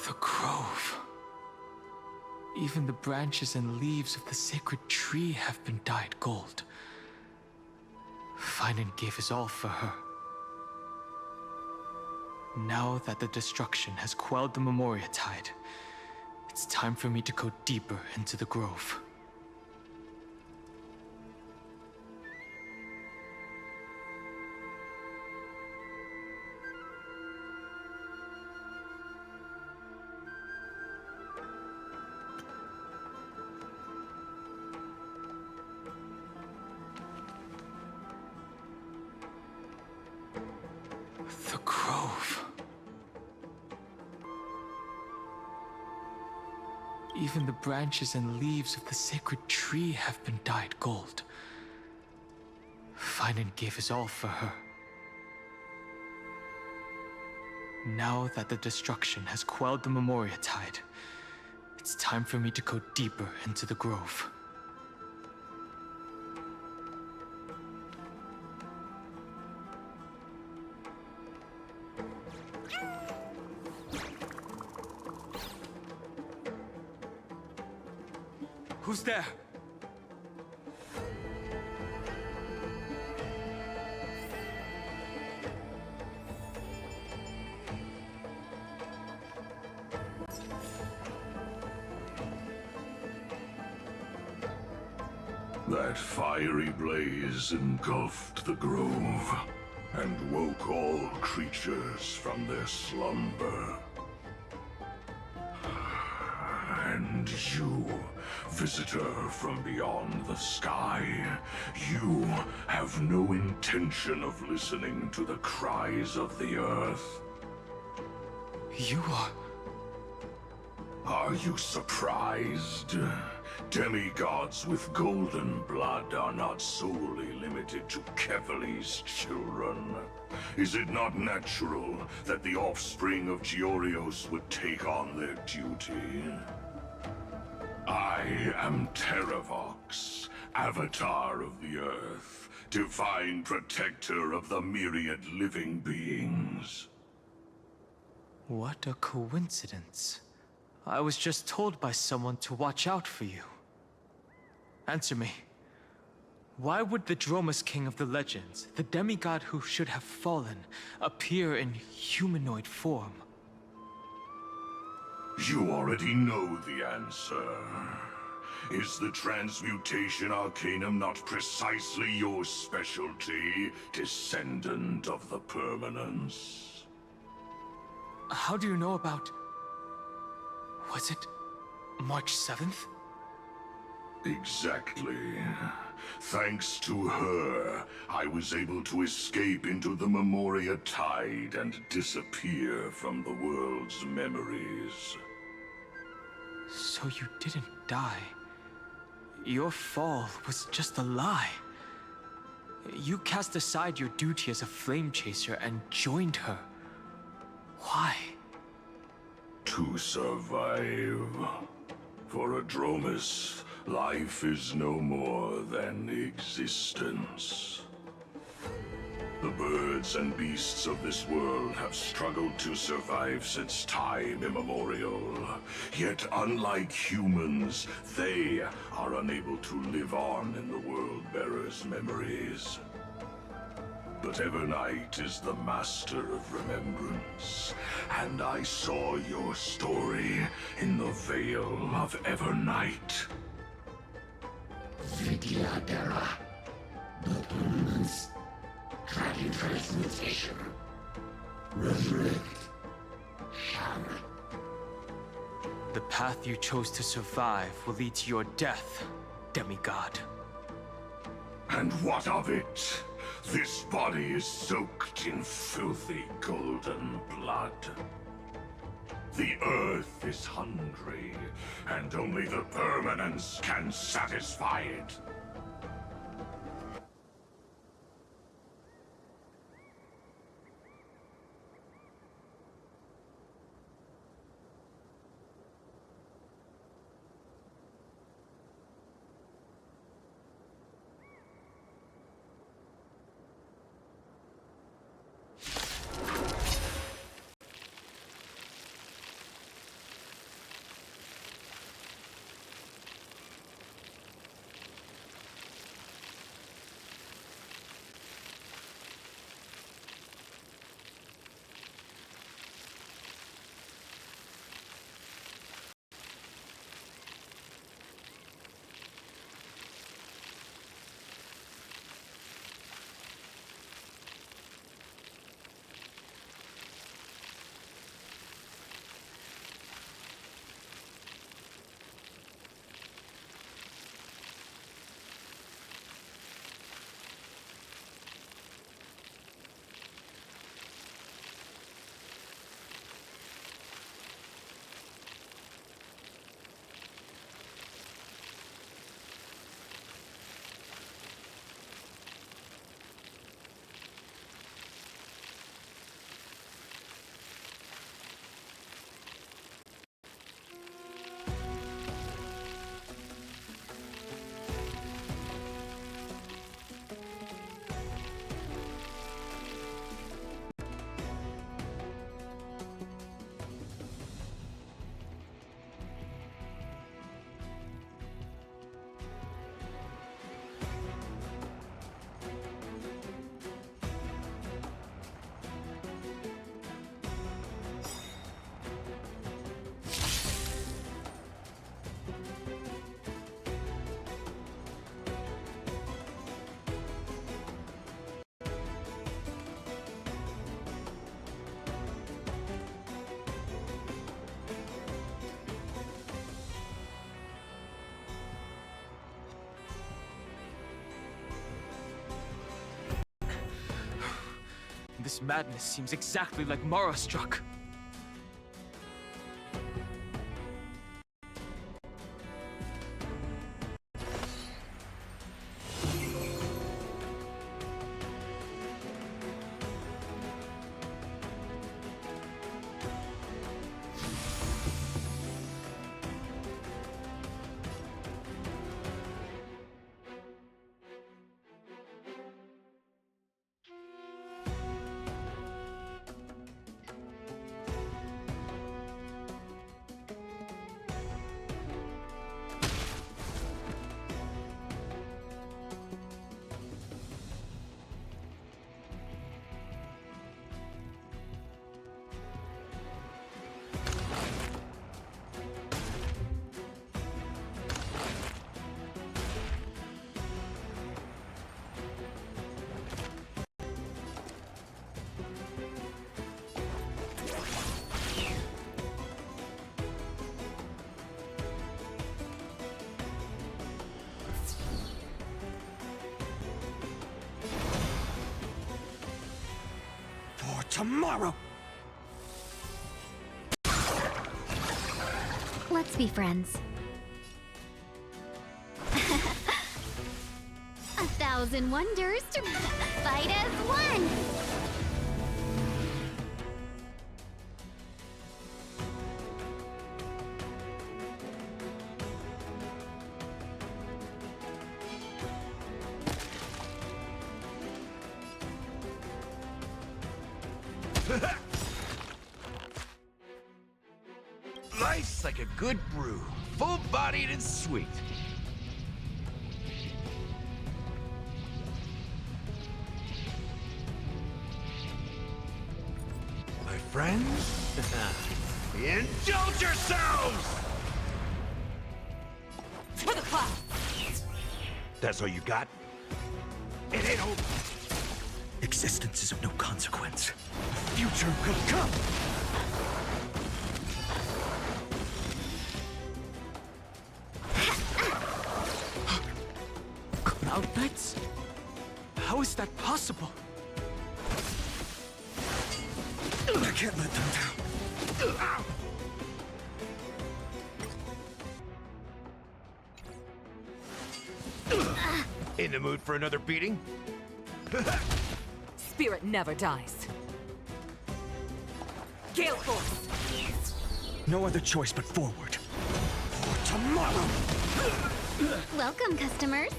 The grove. Even the branches and leaves of the sacred tree have been dyed gold. Finan gave his all for her. Now that the destruction has quelled the Memoria tide, it's time for me to go deeper into the grove. The grove. Even the branches and leaves of the sacred tree have been dyed gold. Finan gave his all for her. Now that the destruction has quelled the Memoria tide, it's time for me to go deeper into the grove. Who's there? That fiery blaze engulfed the grove and woke all creatures from their slumber. And you, visitor from beyond the sky, you have no intention of listening to the cries of the earth. You are... Are you surprised? Demigods with golden blood are not solely limited to Kevali's children. Is it not natural that the offspring of Georios would take on their duty? I am Terravox, Avatar of the Earth, divine protector of the myriad living beings. What a coincidence. I was just told by someone to watch out for you. Answer me. Why would the Dromus King of the legends, the demigod who should have fallen, appear in humanoid form? You already know the answer. Is the Transmutation Arcanum not precisely your specialty, descendant of the Permanence? How do you know about... Was it March 7th? Exactly. Thanks to her, I was able to escape into the Memoria tide and disappear from the world's memories. So you didn't die. Your fall was just a lie. You cast aside your duty as a flame chaser and joined her. Why? To survive. For a Dromus, life is no more than existence. The birds and beasts of this world have struggled to survive since time immemorial. Yet unlike humans, they are unable to live on in the World-Bearer's memories. But Evernight is the master of remembrance, and I saw your story in the Veil of Evernight. Vidyadhara, the permanence, tracking transmutation, resurrect, Shang. The path you chose to survive will lead to your death, demigod. And what of it? This body is soaked in filthy golden blood. The Earth is hungry, and only the Permanence can satisfy it. This madness seems exactly like Mara struck. Tomorrow! Let's be friends. 1,000 wonders to fight as one! Life's like a good brew, full-bodied and sweet. My friends, indulge yourselves! To the cloud! That's all you got? It ain't over. Existence is of no consequence. Future could come! Cloud Knights? How is that possible? I can't let them down. In the mood for another beating? Spirit never dies. Gale Force! No other choice but forward. For tomorrow! Welcome, customers.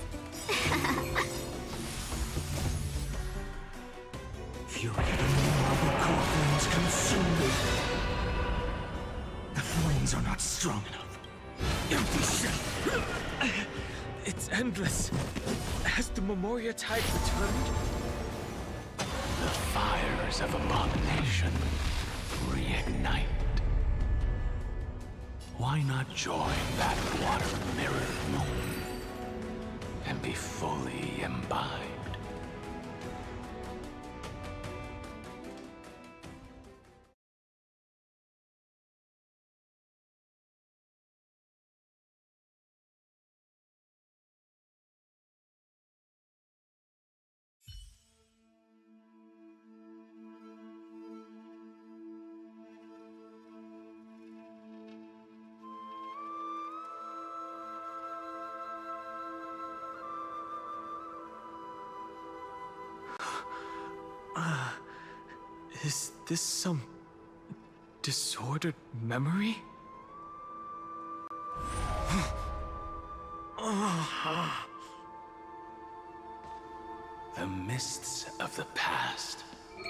Fury of innumerable core flames consume me. The flames are not strong enough. Empty shell! It's endless. Has the Memoria tide returned? The fires of abomination reignite. Why not join that water-mirrored moon and be fully imbibed? Is this some disordered memory? The mists of the past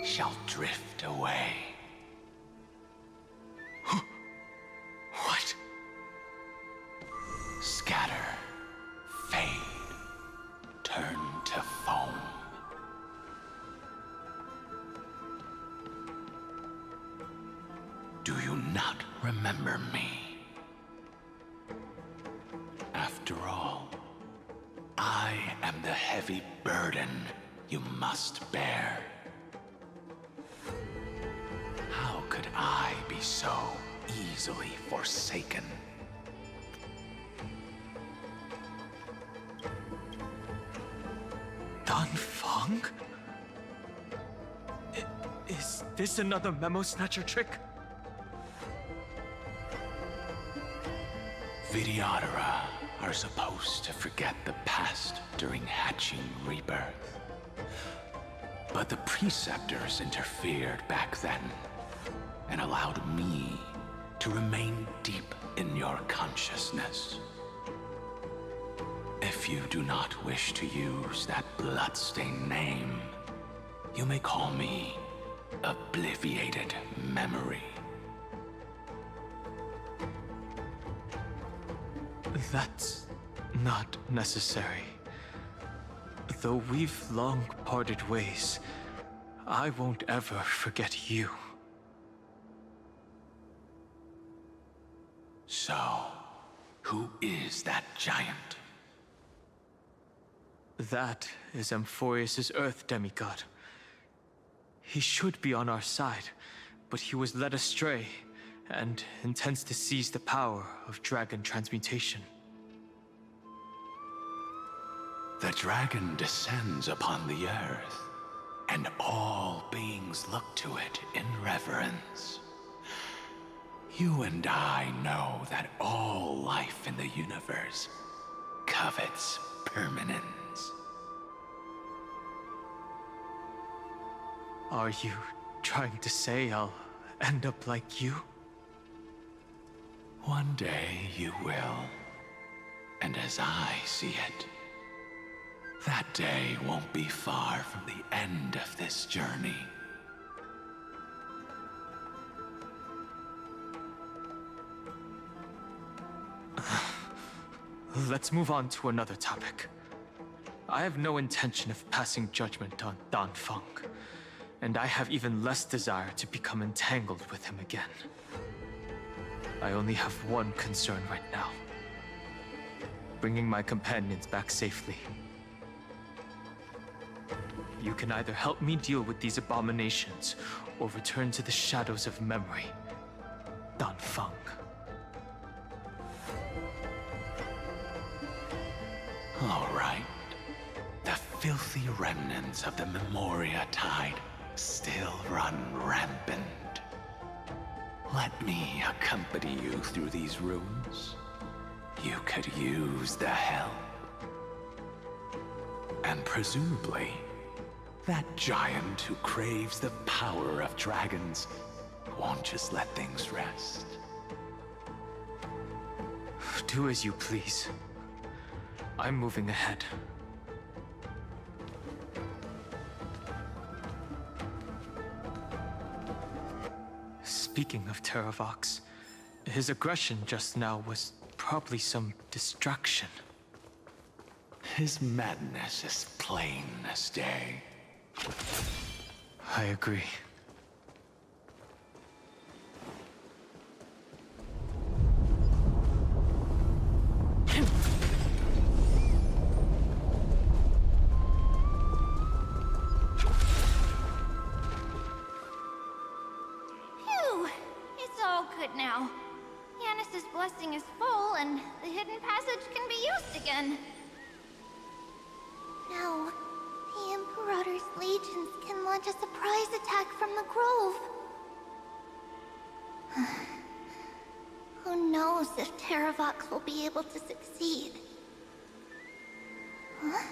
shall drift away. What? Scatter, fade, turn to foam. Do you not remember me? After all, I am the heavy burden you must bear. How could I be so easily forsaken? Dan Feng? Is this another memo snatcher trick? Vidyadhara are supposed to forget the past during hatching rebirth. But the Preceptors interfered back then and allowed me to remain deep in your consciousness. If you do not wish to use that bloodstained name, you may call me Obliviated Memory. That's not necessary. Though we've long parted ways, I won't ever forget you. So, who is that giant? That is amphohreus' Earth demigod. He should be on our side, but he was led astray and intends to seize the power of dragon transmutation. The dragon descends upon the earth, and all beings look to it in reverence. You and I know that all life in the universe covets permanence. Are you trying to say I'll end up like you? One day you will. And as I see it, that day won't be far from the end of this journey. Let's move on to another topic. I have no intention of passing judgment on Dan Feng, and I have even less desire to become entangled with him again. I only have one concern right now: bringing my companions back safely. You can either help me deal with these abominations, or return to the shadows of memory. Dan Feng. All right. The filthy remnants of the Memoria Tide still run rampant. Let me accompany you through these rooms. You could use the help. And presumably, that giant who craves the power of dragons won't just let things rest. Do as you please. I'm moving ahead. Speaking of Terravox, his aggression just now was probably some distraction. His madness is plain as day. I agree. Phew! It's all good now. Yanis's blessing is full, and the hidden passage can be used again. No, the Imperator's legions can launch a surprise attack from the grove. Who knows if Terravox will be able to succeed? Huh?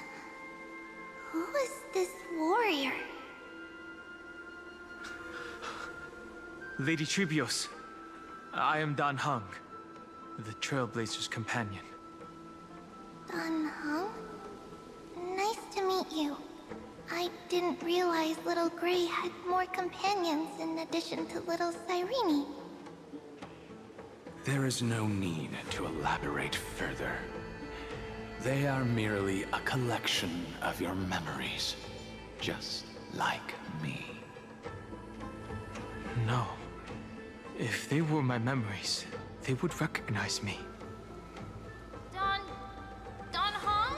Who is this warrior? Lady Trebios, I am Dan Heng, the Trailblazer's companion. Dan Heng? Nice to meet you. I didn't realize Little Gray had more companions in addition to Little Cyrene. There is no need to elaborate further. They are merely a collection of your memories, just like me. No. If they were my memories, they would recognize me. Dan Heng?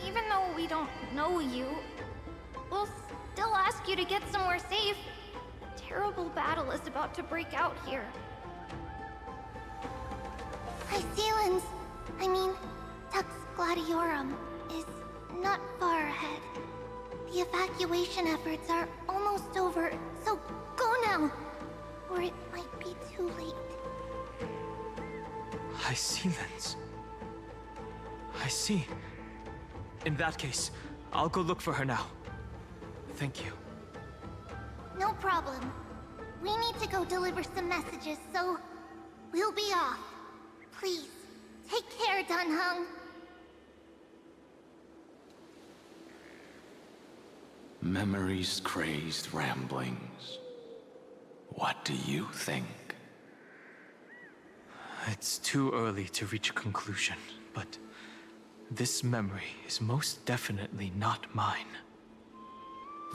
Even though we don't know you, we'll still ask you to get somewhere safe. A terrible battle is about to break out here. Iceland's, Tux Gladiorum, is not far ahead. The evacuation efforts are almost over, so go now, or it might be too late. I see, Lens. I see. In that case, I'll go look for her now. Thank you. No problem. We need to go deliver some messages, so we'll be off. Please, take care, Dunhung. Memory's crazed ramblings. What do you think? It's too early to reach a conclusion, but this memory is most definitely not mine.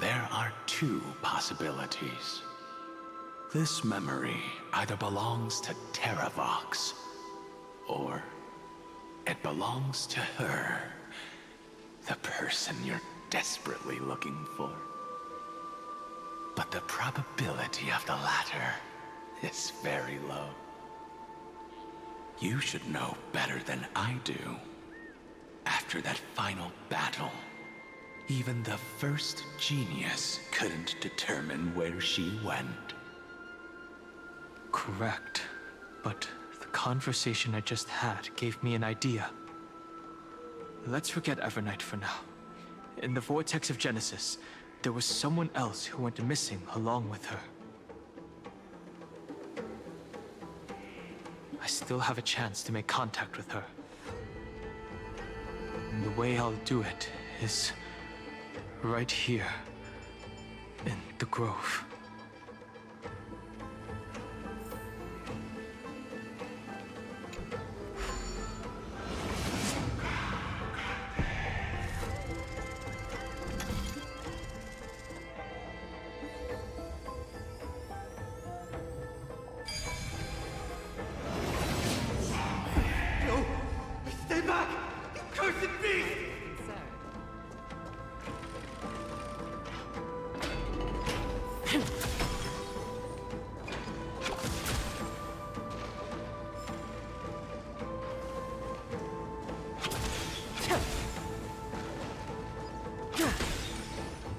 There are two possibilities. This memory either belongs to Terravox, or it belongs to her, the person you're desperately looking for. But the probability of the latter is very low. You should know better than I do. After that final battle, even the first genius couldn't determine where she went. Correct. But the conversation I just had gave me an idea. Let's forget Evernight for now. In the Vortex of Genesis, there was someone else who went missing along with her. I still have a chance to make contact with her. And the way I'll do it is right here in the Grove.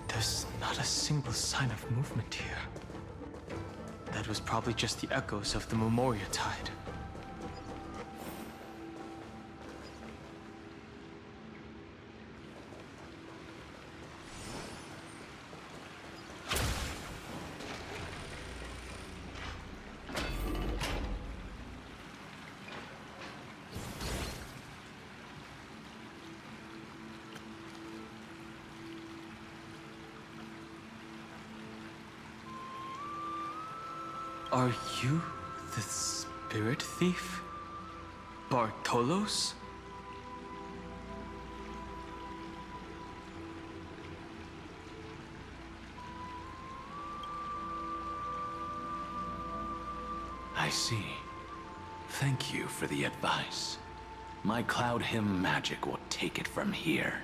There's not a single sign of movement here. That was probably just the echoes of the Memoria Tide. Are you the spirit thief? Bartolos? I see. Thank you for the advice. My Cloud Hymn magic will take it from here.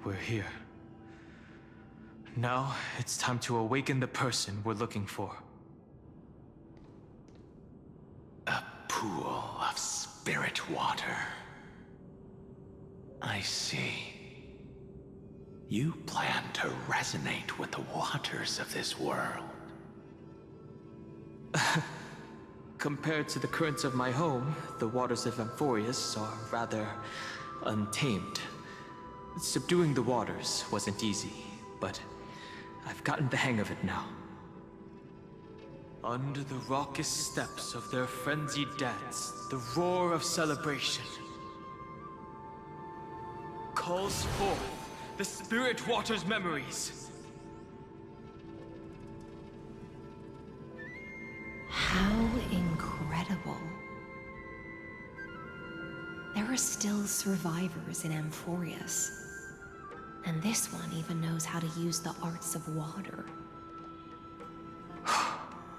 we're here. Now, it's time to awaken the person we're looking for. A pool of spirit water. I see. You plan to resonate with the waters of this world. Compared to the currents of my home, the waters of amphohreus are rather untamed. Subduing the waters wasn't easy, but I've gotten the hang of it now. Under the raucous steps of their frenzied dance, the roar of celebration calls forth the Spirit Water's memories. How incredible. There are still survivors in amphohreus. And this one even knows how to use the arts of water.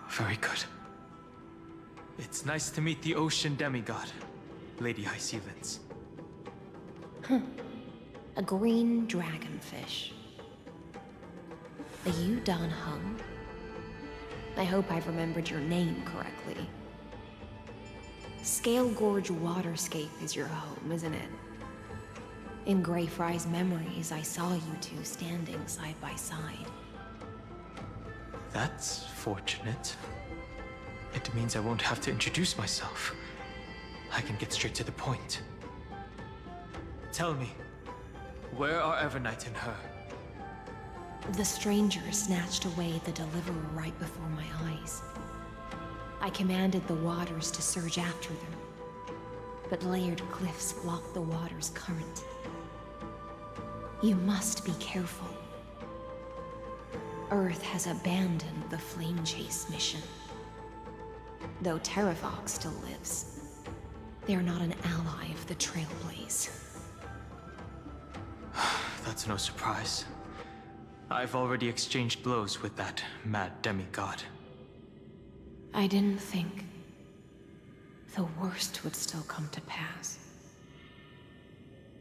Very good. It's nice to meet the ocean demigod, Lady High Sealance. A green dragonfish. Are you Dan Hung? I hope I've remembered your name correctly. Scale Gorge Waterscape is your home, isn't it? In Greyfry's memories, I saw you two standing side by side. That's fortunate. It means I won't have to introduce myself. I can get straight to the point. Tell me, where are Evernight and her? The stranger snatched away the deliverer right before my eyes. I commanded the waters to surge after them, but layered cliffs blocked the water's current. You must be careful. Earth has abandoned the Flame Chase mission. Though Terravox still lives, they are not an ally of the Trailblaze. That's no surprise. I've already exchanged blows with that mad demigod. I didn't think the worst would still come to pass.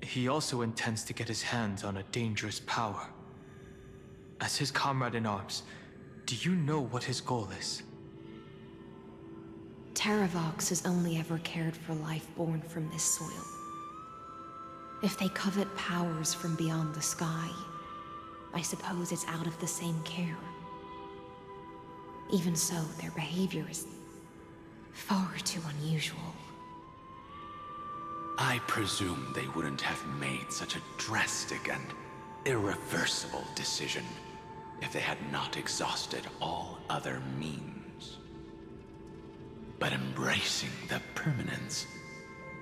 He also intends to get his hands on a dangerous power. As his comrade in arms, do you know what his goal is? Terravox has only ever cared for life born from this soil. If they covet powers from beyond the sky, I suppose it's out of the same care. Even so, their behavior is far too unusual. I presume they wouldn't have made such a drastic and irreversible decision if they had not exhausted all other means. But embracing the permanence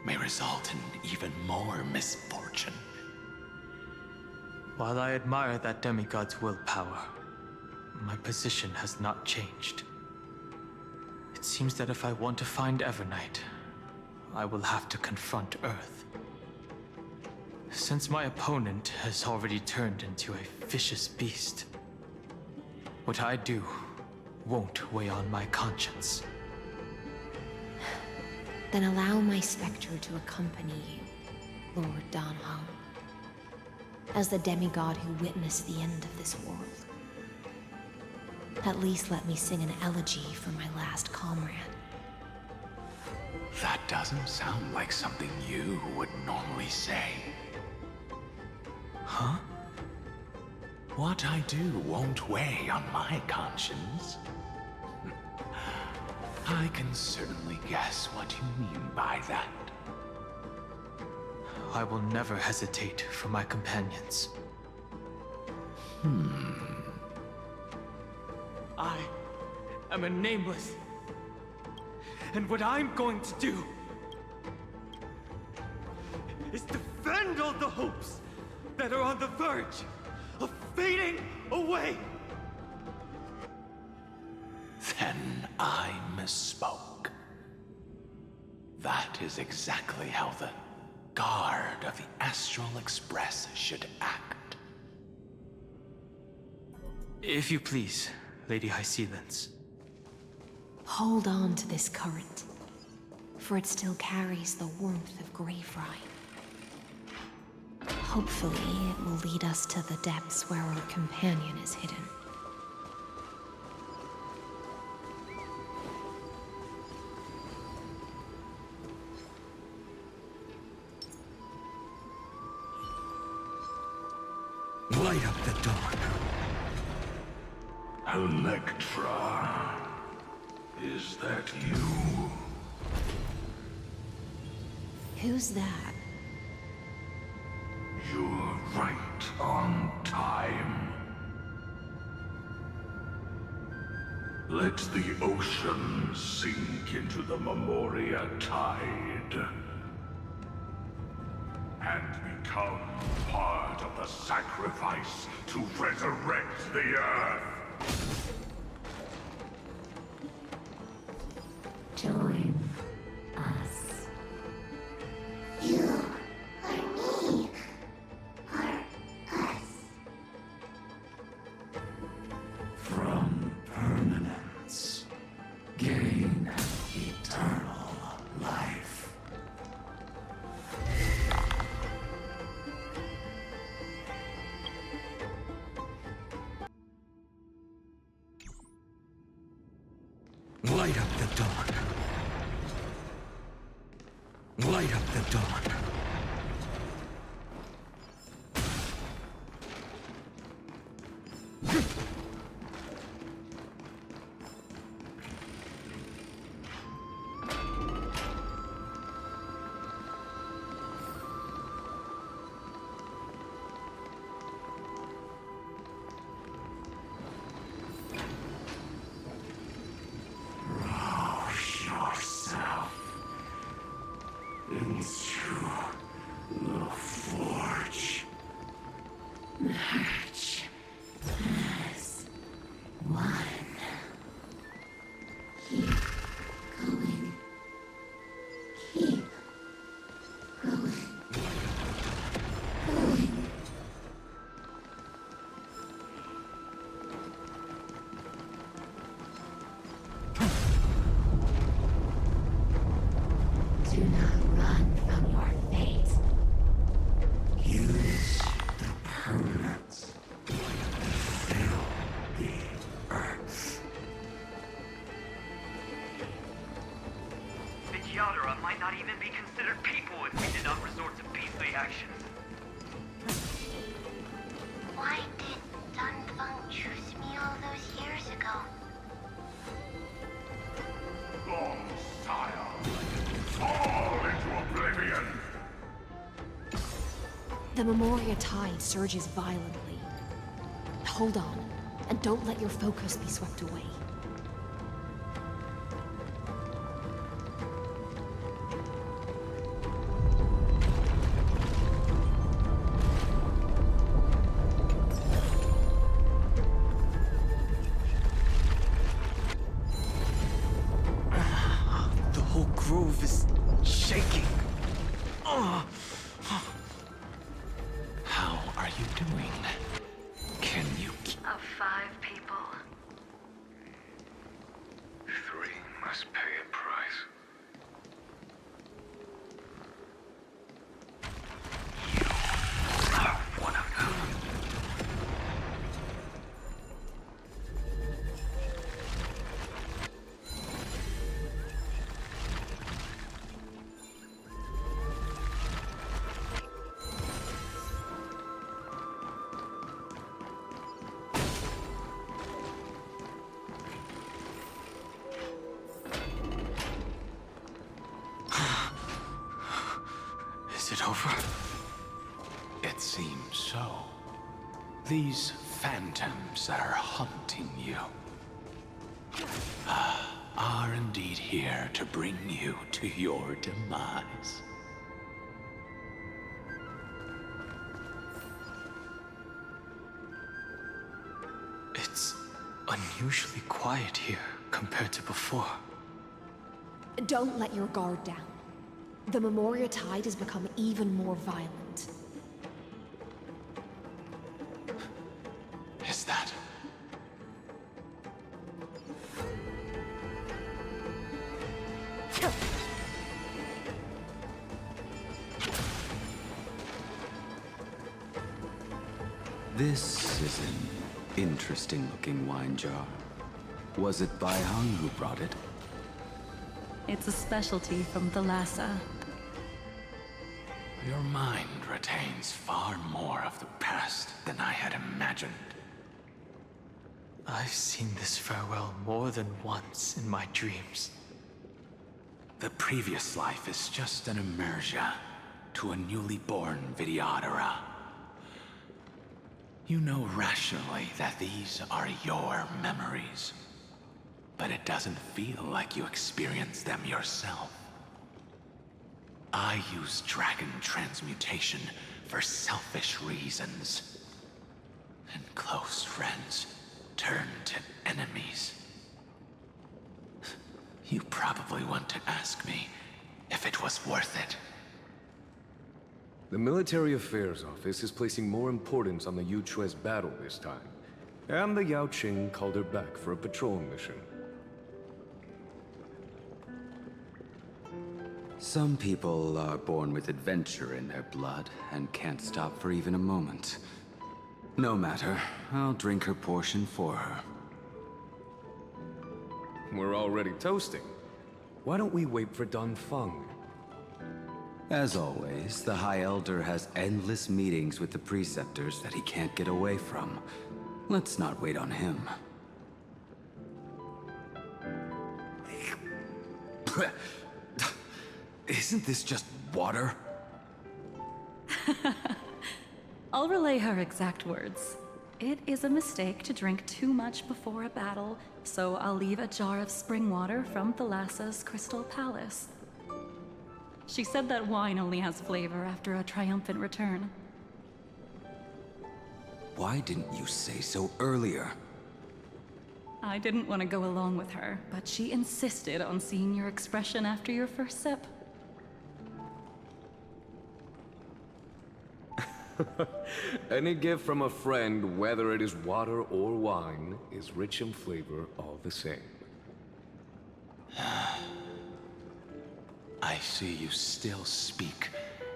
may result in even more misfortune. While I admire that demigod's willpower, my position has not changed. It seems that if I want to find Evernight, I will have to confront Earth. Since my opponent has already turned into a vicious beast, what I do won't weigh on my conscience. Then allow my specter to accompany you, Lord Dan Hung, as the demigod who witnessed the end of this world. At least let me sing an elegy for my last comrade. That doesn't sound like something you would normally say. Huh? What I do won't weigh on my conscience. I can certainly guess what you mean by that. I will never hesitate for my companions. I am a nameless. And what I'm going to do is defend all the hopes that are on the verge of fading away. Then I misspoke. That is exactly how the Guard of the Astral Express should act. If you please, Lady High Sealance. Hold on to this current, for it still carries the warmth of Greyfry. Hopefully, it will lead us to the depths where our companion is hidden. Light up the dawn. Electra, is that you? Who's that? You're right on time. Let the ocean sink into the Memoria tide and become part of the sacrifice to resurrect the Earth. Join us. You are me, are us. From permanence, gain eternal life. Light up the dawn. Light up the dawn. Rouse yourself into the forge. Match as one. Keep going. Keep going. Going. Do not run from your fate. Use the permanence. Fill the earth. The Yadara might not even be considered people if we did not resort to beastly actions. Why did Dunfeng choose me all those years ago? Long sire, fall into oblivion. The Memoria tide surges violently. Hold on, and don't let your focus be swept away. The whole grove is shaking. How are you doing? Can you Of 5 people. 3 must pay a price. You are one of them. Is it over? It seems so. These phantoms that are hunting you are indeed here to bring you to your demise. It's unusually quiet here compared to before. Don't let your guard down. The Memoria tide has become even more violent. Is that? This is an interesting-looking wine jar. Was it Bai Hung who brought it? It's a specialty from Thalassa. Your mind retains far more of the past than I had imagined. I've seen this farewell more than once in my dreams. The previous life is just an immersia to a newly born Vidyadhara. You know rationally that these are your memories, but it doesn't feel like you experienced them yourself. I use dragon transmutation for selfish reasons, and close friends turn to enemies. You probably want to ask me if it was worth it. The Military Affairs Office is placing more importance on the Yuchue's battle this time, and the Yao Qing called her back for a patrol mission. Some people are born with adventure in their blood and can't stop for even a moment. No matter, I'll drink her portion for her. We're already toasting. Why don't we wait for Don Feng? As always, the High Elder has endless meetings with the Preceptors that he can't get away from. Let's not wait on him. Isn't this just water? I'll relay her exact words. It is a mistake to drink too much before a battle, so I'll leave a jar of spring water from Thalassa's Crystal Palace. She said that wine only has flavor after a triumphant return. Why didn't you say so earlier? I didn't want to go along with her, but she insisted on seeing your expression after your first sip. Any gift from a friend, whether it is water or wine, is rich in flavor all the same. I see you still speak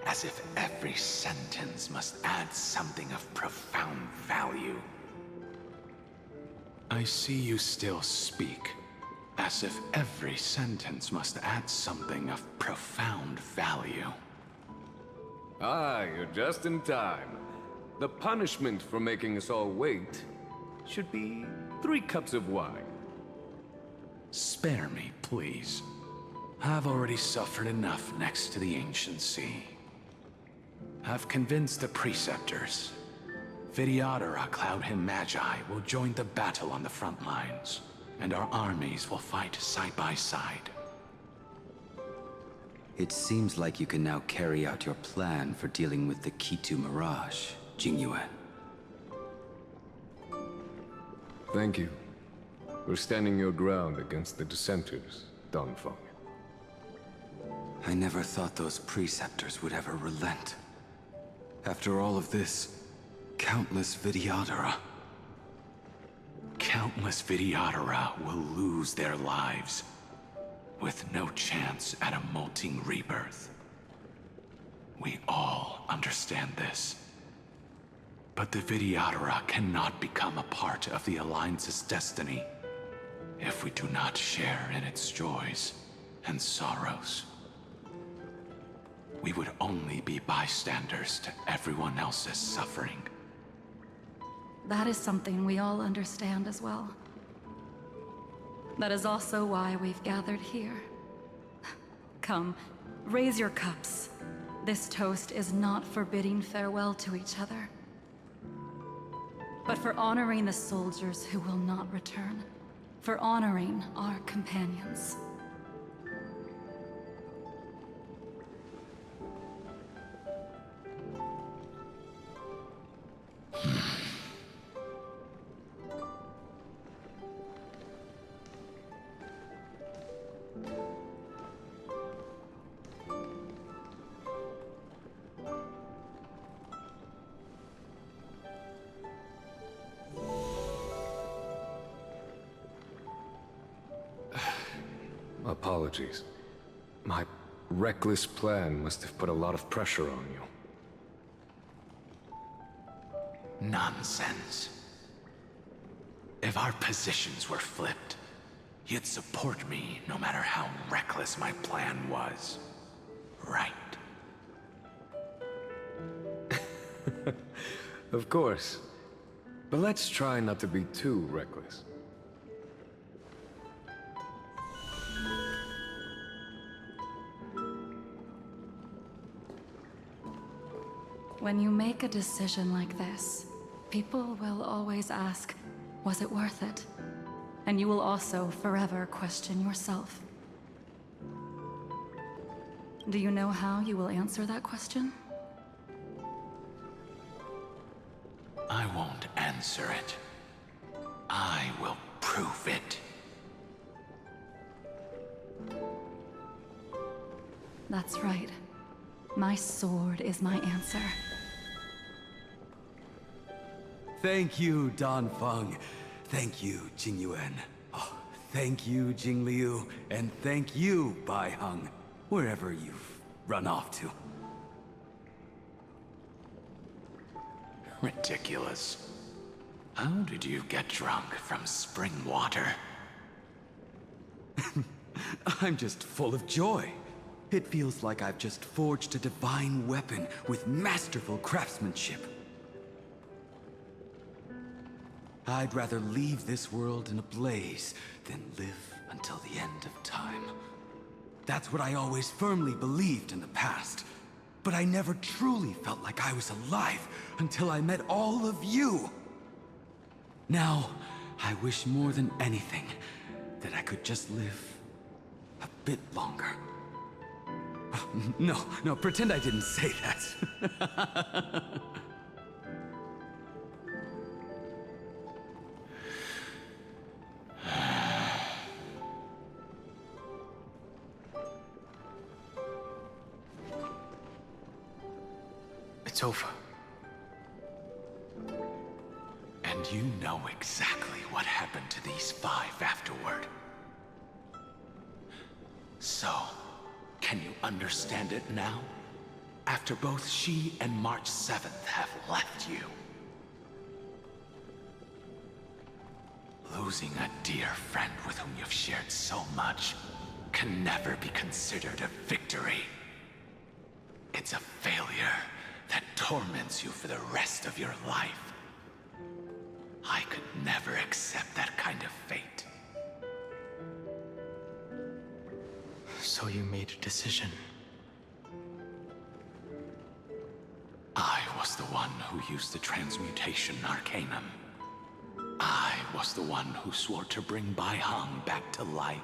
as if every sentence must add something of profound value. I see you still speak as if every sentence must add something of profound value. Ah, you're just in time. The punishment for making us all wait should be 3 cups of wine. Spare me, please. I've already suffered enough next to the ancient sea. I've convinced the Preceptors. Vidyadhara Cloud Him Magi will join the battle on the front lines, and our armies will fight side by side. It seems like you can now carry out your plan for dealing with the Kitu Mirage, Jingyuan. Thank you for standing your ground against the dissenters, Don Feng. I never thought those Preceptors would ever relent. After all of this, countless Vidyadhara. Countless Vidyadhara will lose their lives, with no chance at a molting rebirth. We all understand this. But the Vidyadhara cannot become a part of the Alliance's destiny if we do not share in its joys and sorrows. We would only be bystanders to everyone else's suffering. That is something we all understand as well. That is also why we've gathered here. Come, raise your cups. This toast is not for bidding farewell to each other, but for honoring the soldiers who will not return, for honoring our companions. Apologies. My reckless plan must have put a lot of pressure on you. Nonsense. If our positions were flipped, you'd support me no matter how reckless my plan was. Right? Of course. But let's try not to be too reckless. When you make a decision like this, people will always ask, was it worth it? And you will also forever question yourself. Do you know how you will answer that question? I won't answer it. I will prove it. That's right. My sword is my answer. Thank you, Dan Feng. Thank you, Jing Yuan. Oh, thank you, Jing Liu. And thank you, Bai Heng, wherever you've run off to. Ridiculous. How did you get drunk from spring water? I'm just full of joy. It feels like I've just forged a divine weapon with masterful craftsmanship. I'd rather leave this world in a blaze than live until the end of time. That's what I always firmly believed in the past. But I never truly felt like I was alive until I met all of you. Now, I wish more than anything that I could just live a bit longer. No, pretend I didn't say that. It's over. And you know exactly what happened to these 5 afterward. So, can you understand it now? After both she and March 7th have left you. Losing a dear friend with whom you've shared so much can never be considered a victory. It's a failure that torments you for the rest of your life. I could never accept that kind of fate. So you made a decision. I was the one who used the transmutation arcanum. I was the one who swore to bring Bai Heng back to life.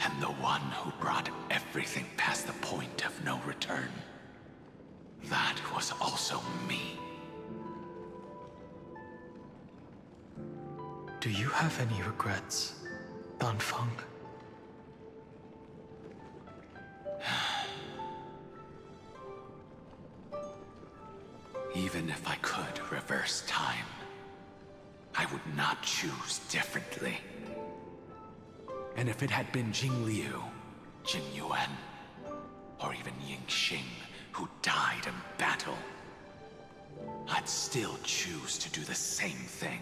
And the one who brought everything past the point of no return. That was also me. Do you have any regrets, Dan Feng? Even if I could reverse time, I would not choose differently. And if it had been Jing Liu, Jing Yuan, or even Ying Xing who died in battle, I'd still choose to do the same thing.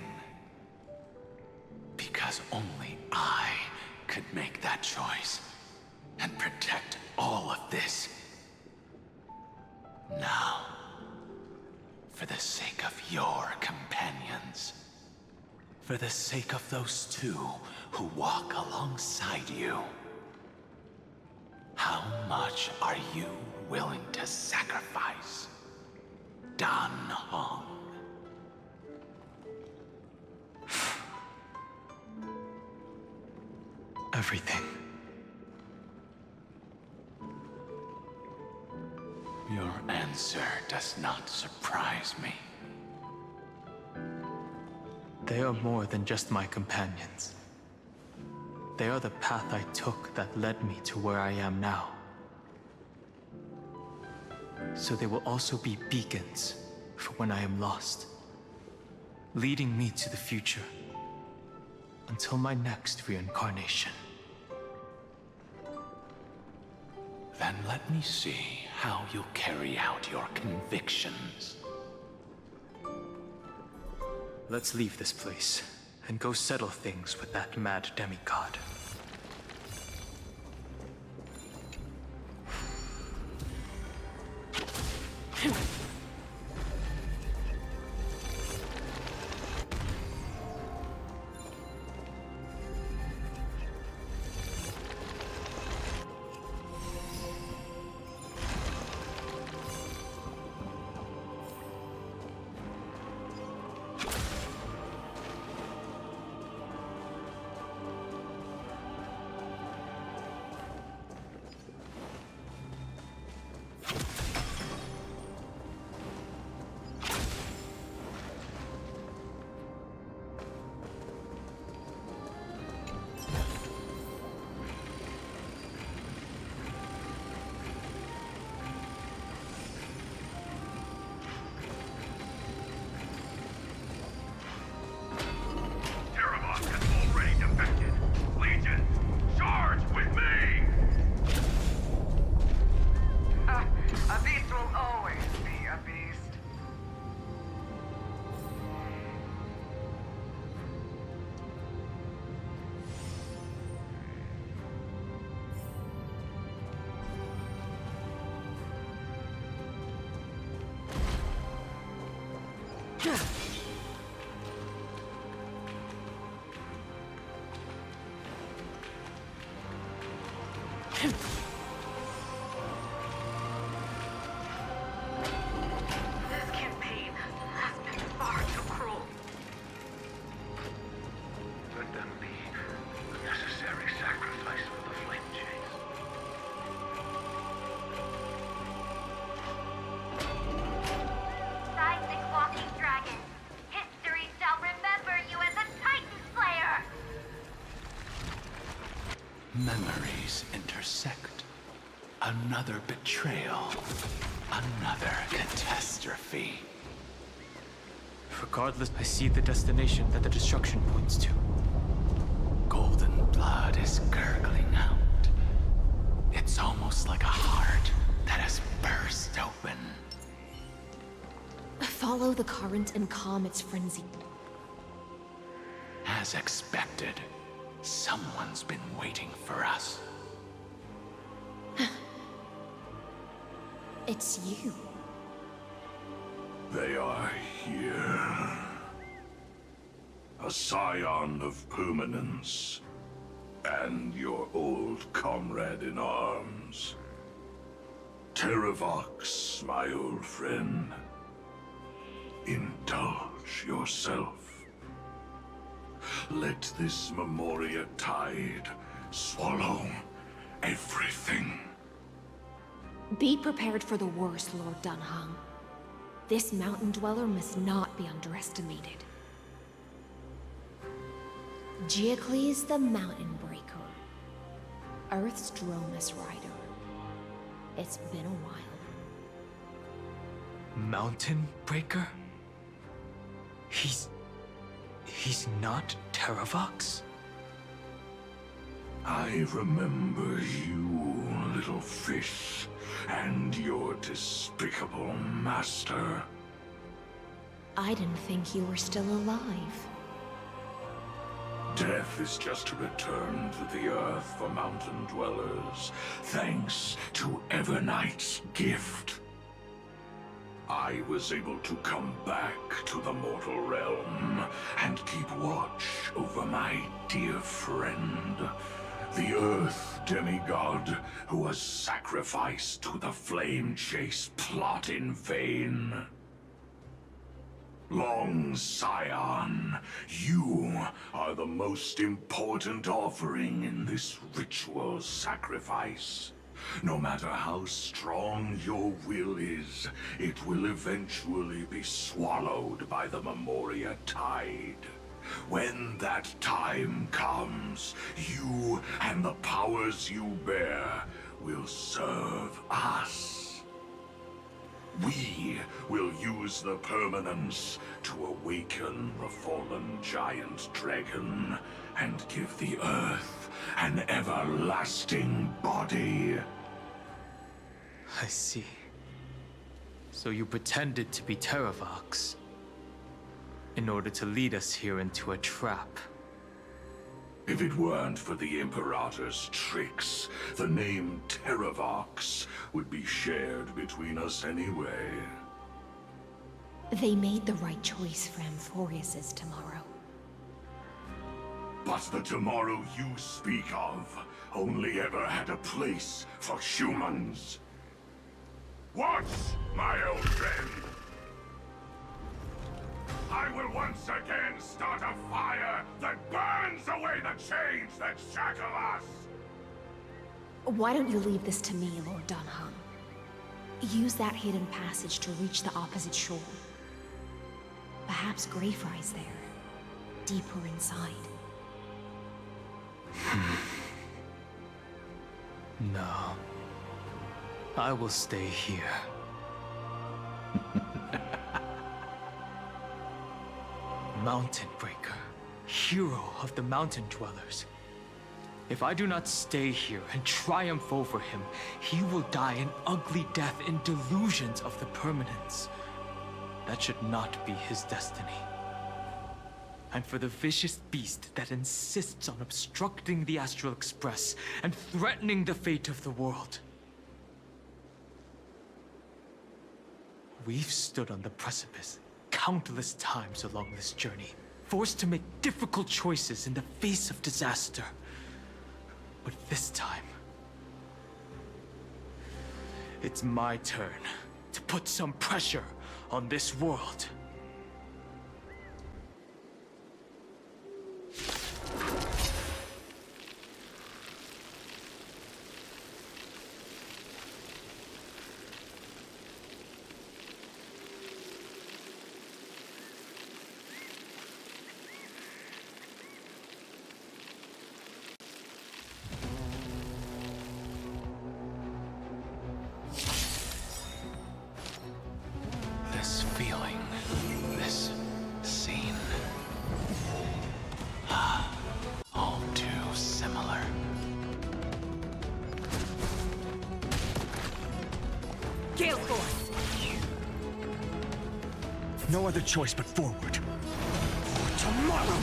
Because only I could make that choice and protect all of this. Now, for the sake of your companions, for the sake of those 2 who walk alongside you, how much are you willing to sacrifice, Dan Heng? Everything. Your answer does not surprise me. They are more than just my companions. They are the path I took that led me to where I am now. So they will also be beacons for when I am lost, leading me to the future until my next reincarnation. and let me see how you'll carry out your convictions. Let's leave this place and go settle things with that mad demigod. This campaign has been far too cruel. Let them be the necessary sacrifice for the flame chase. Seismic walking dragon, history shall remember you as a Titan Slayer! Memories intersect. Another betrayal. Another catastrophe. Regardless, I see the destination that the destruction points to. Golden blood is gurgling out. It's almost like a heart that has burst open. Follow the current and calm its frenzy. As expected, someone's been waiting for us. It's you. They are here. A scion of permanence, and your old comrade in arms. Terravox, my old friend. Indulge yourself. Let this Memoria tide swallow everything. Be prepared for the worst, Lord Dunhung. This mountain dweller must not be underestimated. Geocles the Mountain Breaker. Earth's Dromus Rider. It's been a while. Mountain Breaker? He's not Terravox? I remember you, little fish, and your despicable master. I didn't think you were still alive. Death is just a return to the earth for mountain dwellers, thanks to Evernight's gift. I was able to come back to the mortal realm and keep watch over my dear friend, the Earth demigod who was sacrificed to the flame chase plot in vain. Long Scion, you are the most important offering in this ritual sacrifice. No matter how strong your will is, it will eventually be swallowed by the Memoria tide. When that time comes, you and the powers you bear will serve us. We will use the permanence to awaken the fallen giant dragon and give the earth an everlasting body. I see. So you pretended to be Terravox in order to lead us here into a trap. If it weren't for the Imperator's tricks, the name Terravox would be shared between us anyway. They made the right choice for amphohreus' tomorrow. But the tomorrow you speak of only ever had a place for humans. Watch, my old friend! I will once again start a fire that burns away the chains that shackle us! Why don't you leave this to me, Lord Dunhung? Use that hidden passage to reach the opposite shore. Perhaps Greyfry's there, deeper inside. No. I will stay here. Mountain Breaker, hero of the mountain dwellers. If I do not stay here and triumph over him, he will die an ugly death in delusions of the permanence. That should not be his destiny. And for the vicious beast that insists on obstructing the Astral Express and threatening the fate of the world. We've stood on the precipice countless times along this journey, forced to make difficult choices in the face of disaster. But this time, it's my turn to put some pressure on this world. This feeling, this scene. All too similar. Gale Force! No other choice but forward. For tomorrow!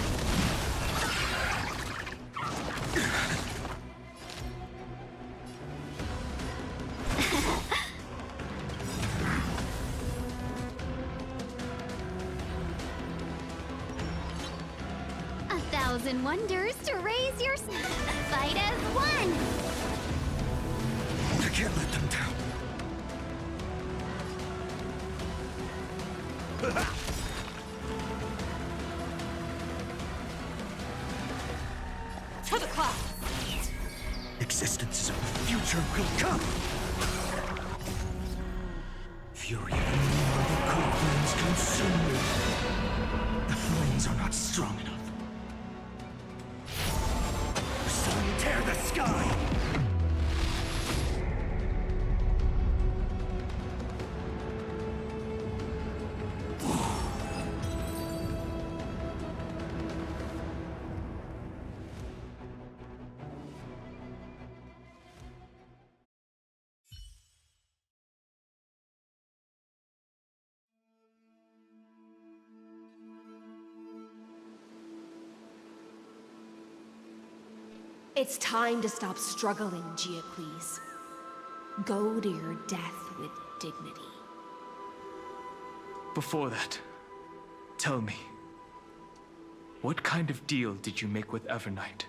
1,000 wonders to raise your fight as one! I can't let them down. To the clouds! Existences of the future will come! Fury of the cold flames consume me. The flames are not strong enough. The sun tear the sky! It's time to stop struggling, Geocles. Go to your death with dignity. Before that, tell me, what kind of deal did you make with Evernight?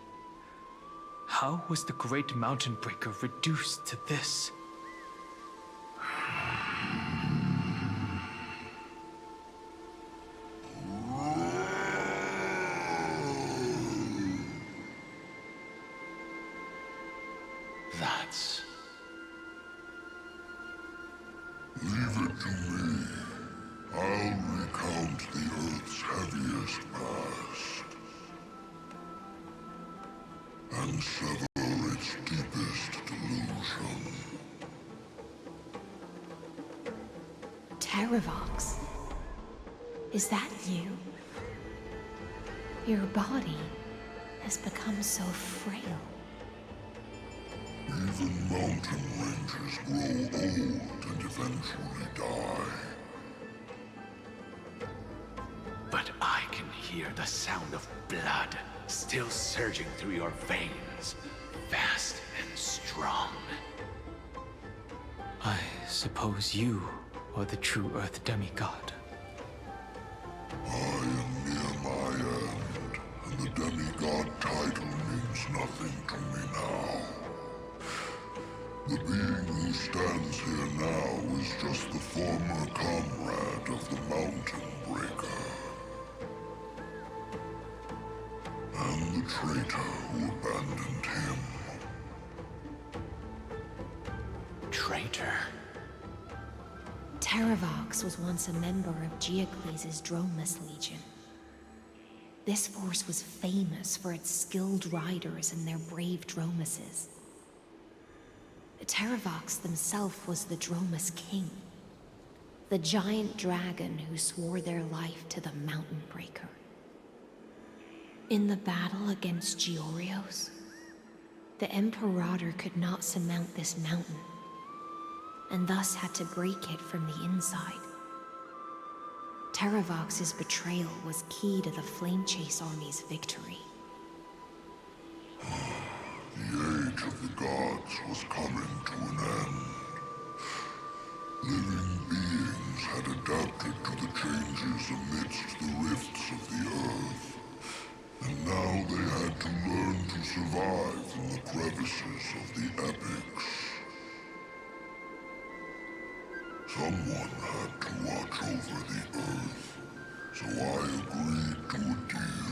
How was the Great Mountain Breaker reduced to this? That's... Leave it to me. I'll recount the Earth's heaviest past. And sever its deepest delusion. Terravox? Is that you? Your body has become so frail. Even mountain ranges grow old and eventually die. But I can hear the sound of blood still surging through your veins, fast and strong. I suppose you are the true Earth demigod. I am near my end, and the demigod title means nothing to me now. The being who stands here now is just the former comrade of the Mountain Breaker. And the traitor who abandoned him. Traitor? Terravox was once a member of Geocles' Dromus Legion. This force was famous for its skilled riders and their brave Dromuses. Terravox himself was the Dromus King, the giant dragon who swore their life to the Mountain Breaker. In the battle against Georios, the Imperator could not surmount this mountain, and thus had to break it from the inside. Terravox's betrayal was key to the Flame Chase Army's victory. The age of the gods was coming to an end. Living beings had adapted to the changes amidst the rifts of the earth, and now they had to learn to survive in the crevices of the epics. Someone had to watch over the earth, so I agreed to a deal.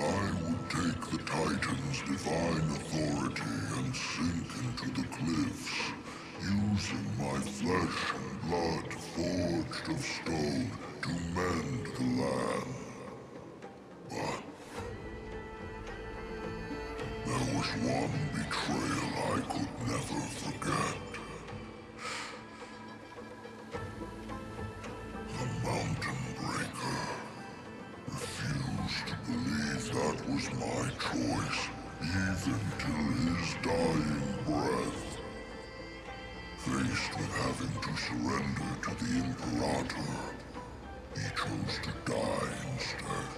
I would take the Titan's divine authority and sink into the cliffs, using my flesh and blood forged of stone to mend the land. But there was one betrayal I could never forget. The Mountain Breaker refused to believe that was my choice, even till his dying breath. Faced with having to surrender to the Imperator, he chose to die instead.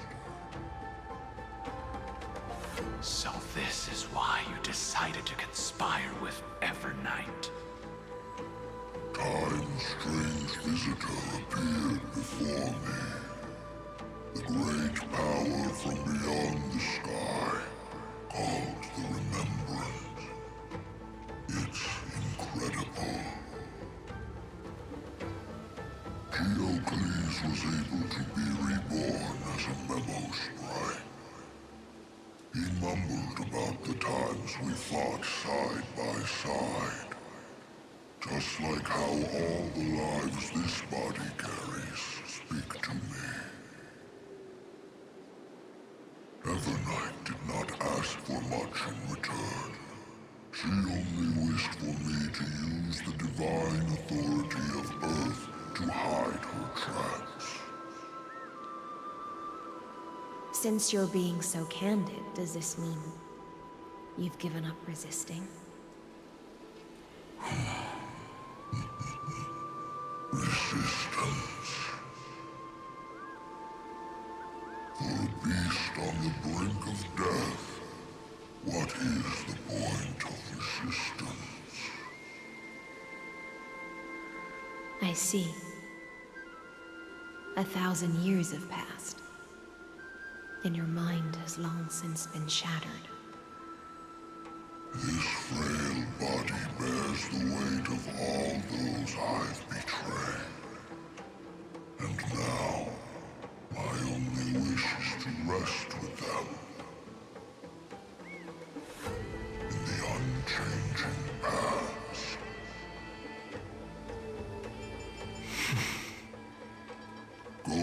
So this is why you decided to conspire with Evernight. Time's strange visitor appeared before me. The great power from beyond the sky, called the Remembrance. It's incredible. Geocles was able to be reborn as a memo sprite. He mumbled about the times we fought side by side. Just like how all the lives this body carries speak to me. Evernight did not ask for much in return. She only wished for me to use the divine authority of Earth to hide her tracks. Since you're being so candid, does this mean you've given up resisting? Resistance. For a beast on the brink of death, what is the point of resistance? I see. 1,000 years have passed, and your mind has long since been shattered. This frail body bears the weight of all those I've betrayed. And now, my only wish is to rest with them. In the unchanging past. Go,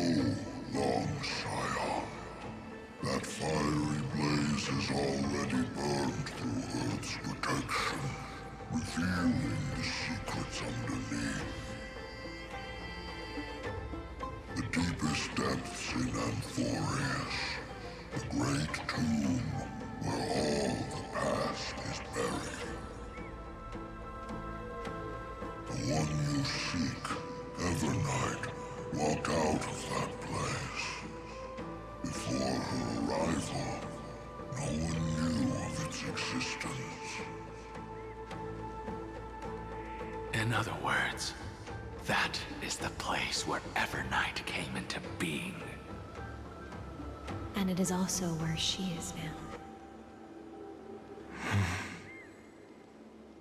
long Scion. That fiery blaze has already burned through Earth's protection, revealing the secrets underneath. The deepest depths in amphohreus, the great tomb where all the past is buried. one you seek, Evernight, walked out of that place. Before her arrival, no one knew of its existence. In other words, that is the place where Evernight came into being. And it is also where she is now.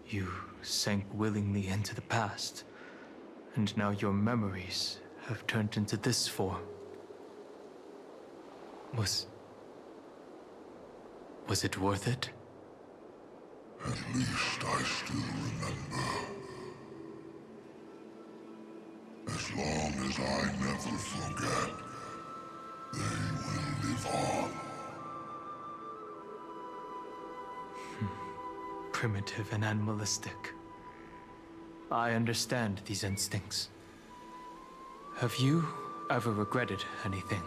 You sank willingly into the past, and now your memories have turned into this form. Was it worth it? At least I still remember. As long as I never forget, they will live on. Primitive and animalistic. I understand these instincts. Have you ever regretted anything?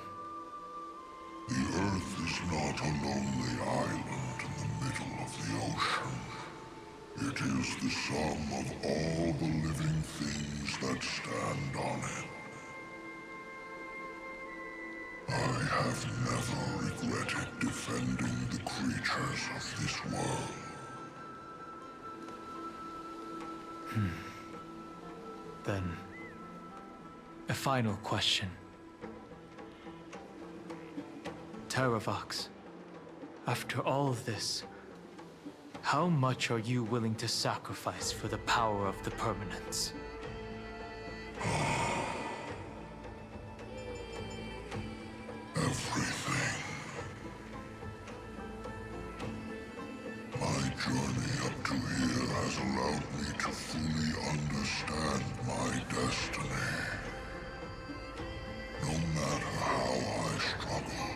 The Earth is not a lonely island in the middle of the ocean. It is the sum of all the living things that stand on it. I have never regretted defending the creatures of this world. Then, a final question. Terravox, after all of this, how much are you willing to sacrifice for the power of the permanence? Everything. My journey up to here has allowed me to fully understand my destiny. No matter how I struggle,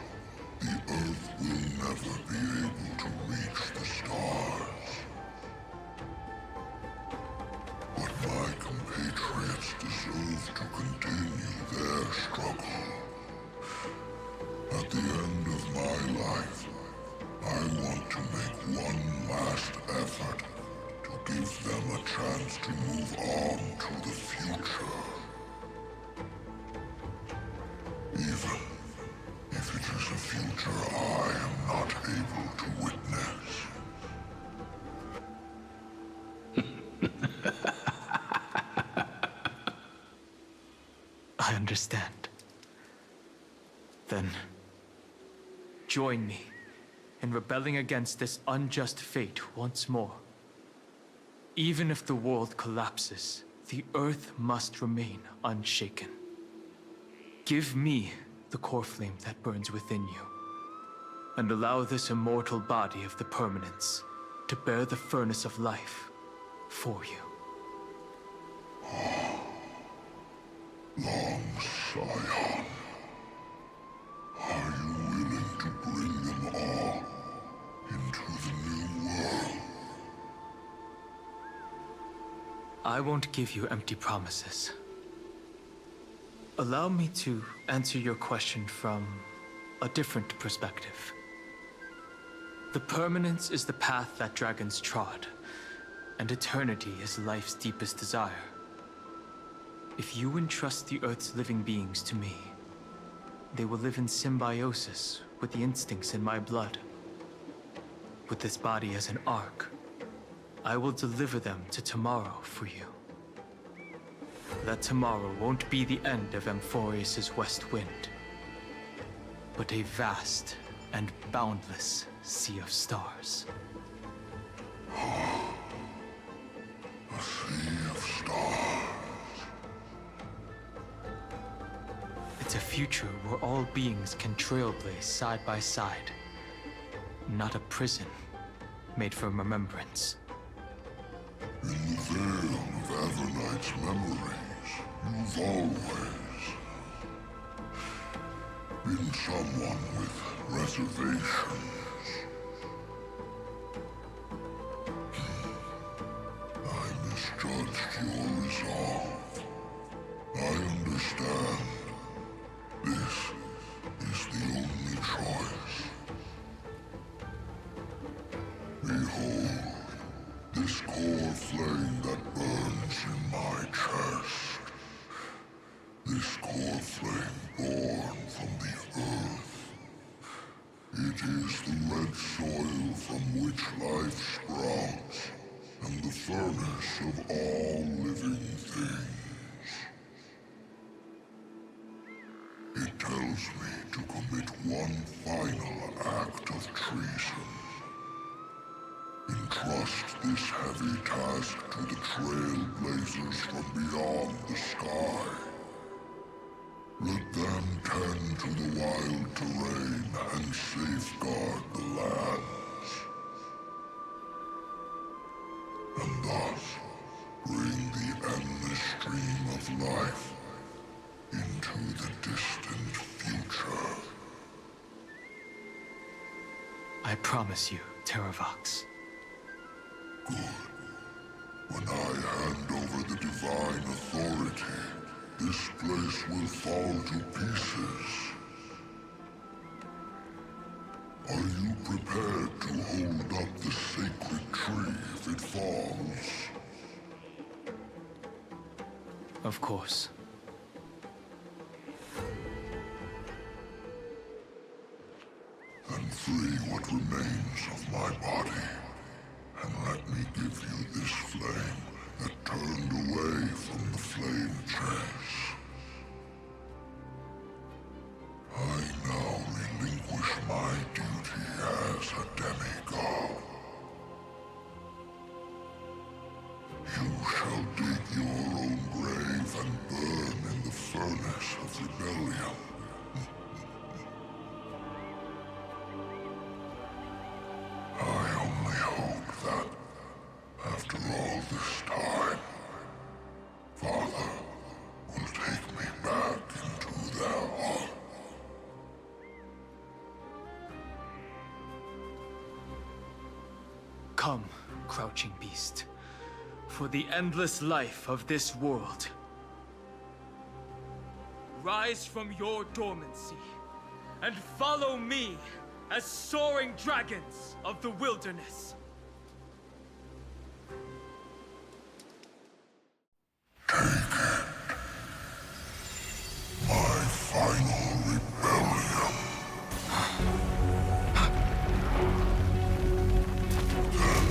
the Earth will never be able to reach the stars. But my compatriots deserve to continue their struggle. At the end of my life, I want to make one last effort to give them a chance to move on to the future. Even if it is a future I am not able to witness. I understand. Then, join me in rebelling against this unjust fate once more. Even if the world collapses, the Earth must remain unshaken. Give me the core flame that burns within you, and allow this immortal body of the permanence to bear the furnace of life for you. Long Scion, are you willing to bring them all into the new world? I won't give you empty promises. Allow me to answer your question from a different perspective. The permanence is the path that dragons trod, and eternity is life's deepest desire. If you entrust the Earth's living beings to me, they will live in symbiosis with the instincts in my blood. With this body as an ark, I will deliver them to tomorrow for you. That tomorrow won't be the end of amphohreus' west wind, but a vast and boundless sea of stars. A sea of stars. It's a future where all beings can trailblaze side by side, not a prison made for remembrance. In the veil of Evernight's memories, you've always been someone with reservations. I misjudged your resolve. I understand. This is the only choice. Behold, this core flame that burns in my chest. the red soil from which life sprouts, and the furnace of all living things. It tells me to commit one final act of treason. Entrust this heavy task to the trailblazers from beyond the sky. Let them tend to the wild terrain and safeguard the lands. And thus, bring the endless stream of life into the distant future. I promise you, Terravox. Good. When I hand over the divine authority, this place will fall to pieces. Are you prepared to hold up the sacred tree if it falls? Of course. And free what remains of my body. And let me give you this flame that turned away from the flame chase. I now relinquish my duty as a demigod. You shall dig your own grave and burn in the furnace of rebellion. I only hope that, after all this time, Father will take me back into their heart. Come, crouching beast, for the endless life of this world. Rise from your dormancy, and follow me as soaring dragons of the wilderness. My final rebellion. Then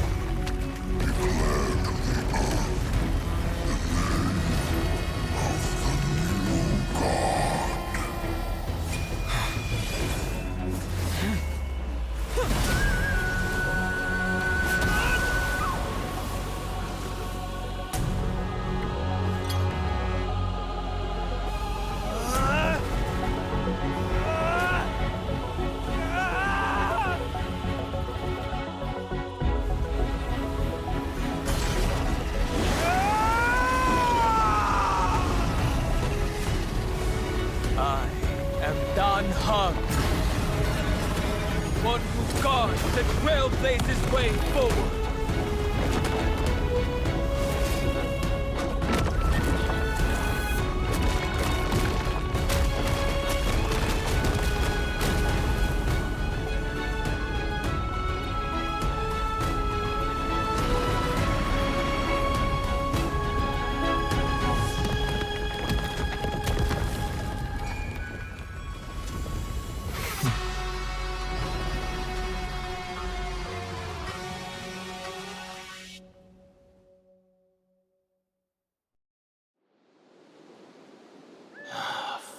declare to the earth the name of the new god. I am Dan Heng, one who guards the Trailblazer's way forward.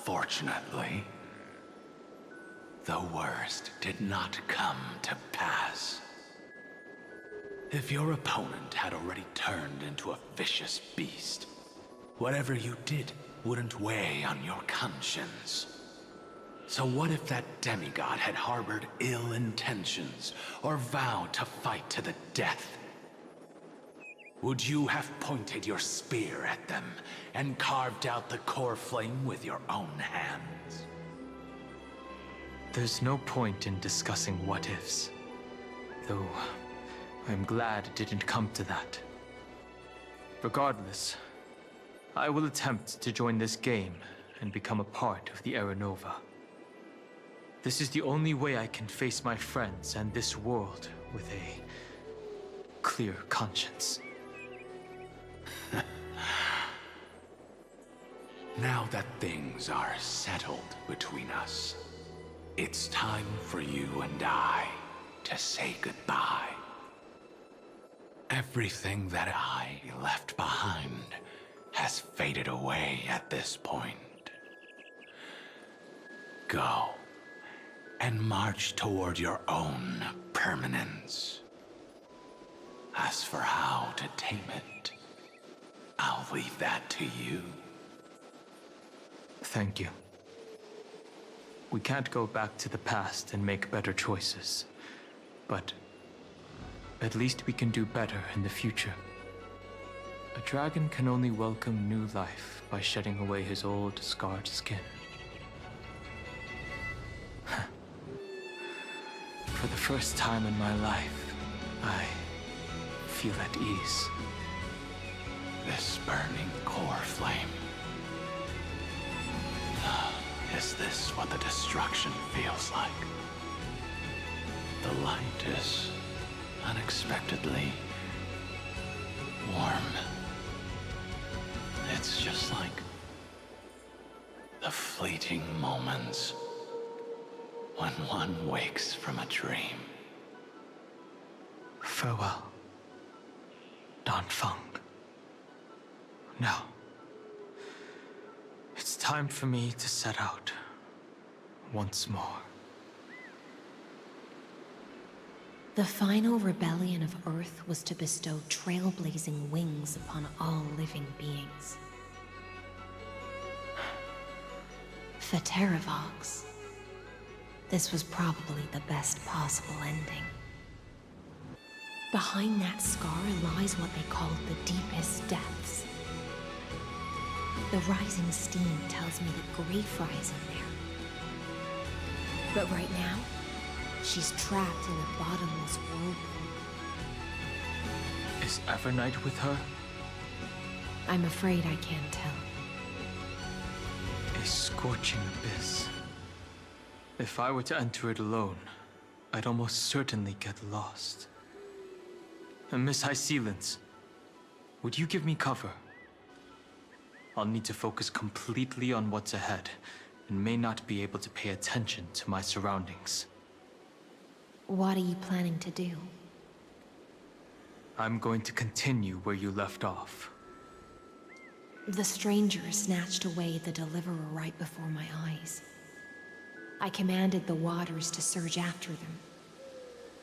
Fortunately, the worst did not come to pass. If your opponent had already turned into a vicious beast, whatever you did wouldn't weigh on your conscience. So what if that demigod had harbored ill intentions or vowed to fight to the death? Would you have pointed your spear at them and carved out the core flame with your own hands? There's no point in discussing what-ifs. Though, I'm glad it didn't come to that. Regardless, I will attempt to join this game and become a part of the Era Nova. This is the only way I can face my friends and this world with a clear conscience. Now that things are settled between us, it's time for you and I to say goodbye. Everything that I left behind has faded away at this point. Go and march toward your own permanence. As for how to tame it, I'll leave that to you. Thank you. We can't go back to the past and make better choices, but at least we can do better in the future. A dragon can only welcome new life by shedding away his old, scarred skin. For the first time in my life, I feel at ease. This burning core flame. Is this what the destruction feels like? The light is unexpectedly warm. It's just like the fleeting moments when one wakes from a dream. Farewell, Danfeng. Now, it's time for me to set out once more. The final rebellion of Earth was to bestow trailblazing wings upon all living beings. For Terravox, this was probably the best possible ending. Behind that scar lies what they called the deepest depths. The rising steam tells me that Greyfry's in there. But right now, she's trapped in a bottomless whirlpool. Is Evernight with her? I'm afraid I can't tell. A scorching abyss. If I were to enter it alone, I'd almost certainly get lost. And Miss High Sealants, would you give me cover? I'll need to focus completely on what's ahead, and may not be able to pay attention to my surroundings. What are you planning to do? I'm going to continue where you left off. The stranger snatched away the deliverer right before my eyes. I commanded the waters to surge after them,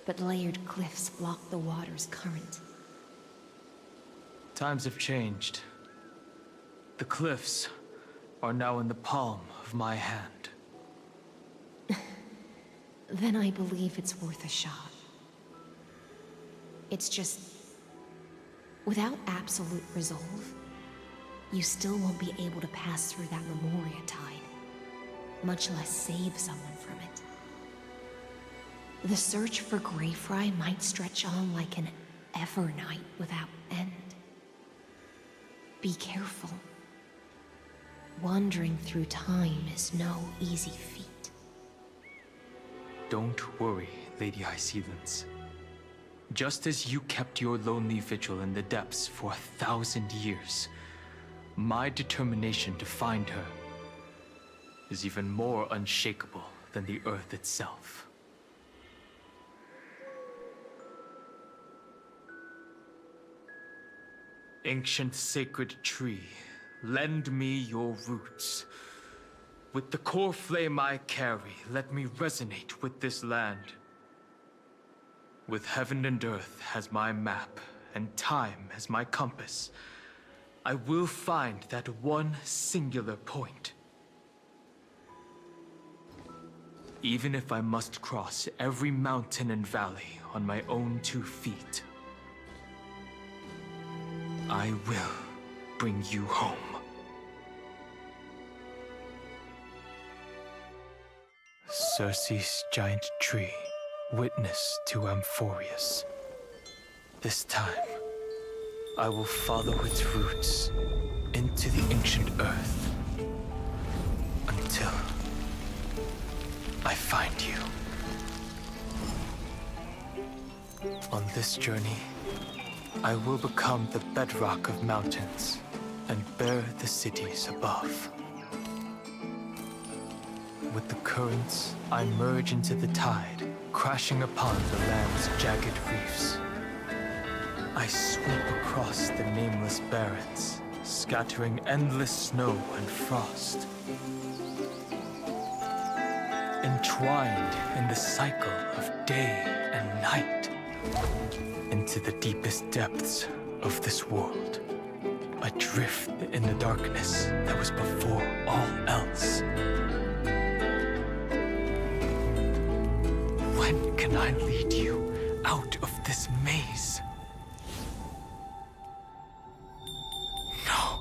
but layered cliffs blocked the water's current. Times have changed. The cliffs are now in the palm of my hand. Then I believe it's worth a shot. It's just, without absolute resolve, you still won't be able to pass through that Memoria tide, much less save someone from it. The search for Greyfry might stretch on like an Evernight without end. Be careful. Wandering through time is no easy feat. Don't worry, Lady High Sealants. Just as you kept your lonely vigil in the depths for 1,000 years, my determination to find her is even more unshakable than the earth itself. Ancient sacred tree, lend me your roots. With the core flame I carry, let me resonate with this land. With heaven and earth as my map, and time as my compass, I will find that one singular point. Even if I must cross every mountain and valley on my own 2 feet, I will bring you home. Circe's giant tree, witness to amphohreus. This time, I will follow its roots into the ancient earth until I find you. On this journey, I will become the bedrock of mountains and bear the cities above. With the currents, I merge into the tide crashing upon the land's jagged reefs. I sweep across the nameless barrens, scattering endless snow and frost. Entwined in the cycle of day and night, into the deepest depths of this world, adrift in the darkness that was before all else. When can I lead you out of this maze? No.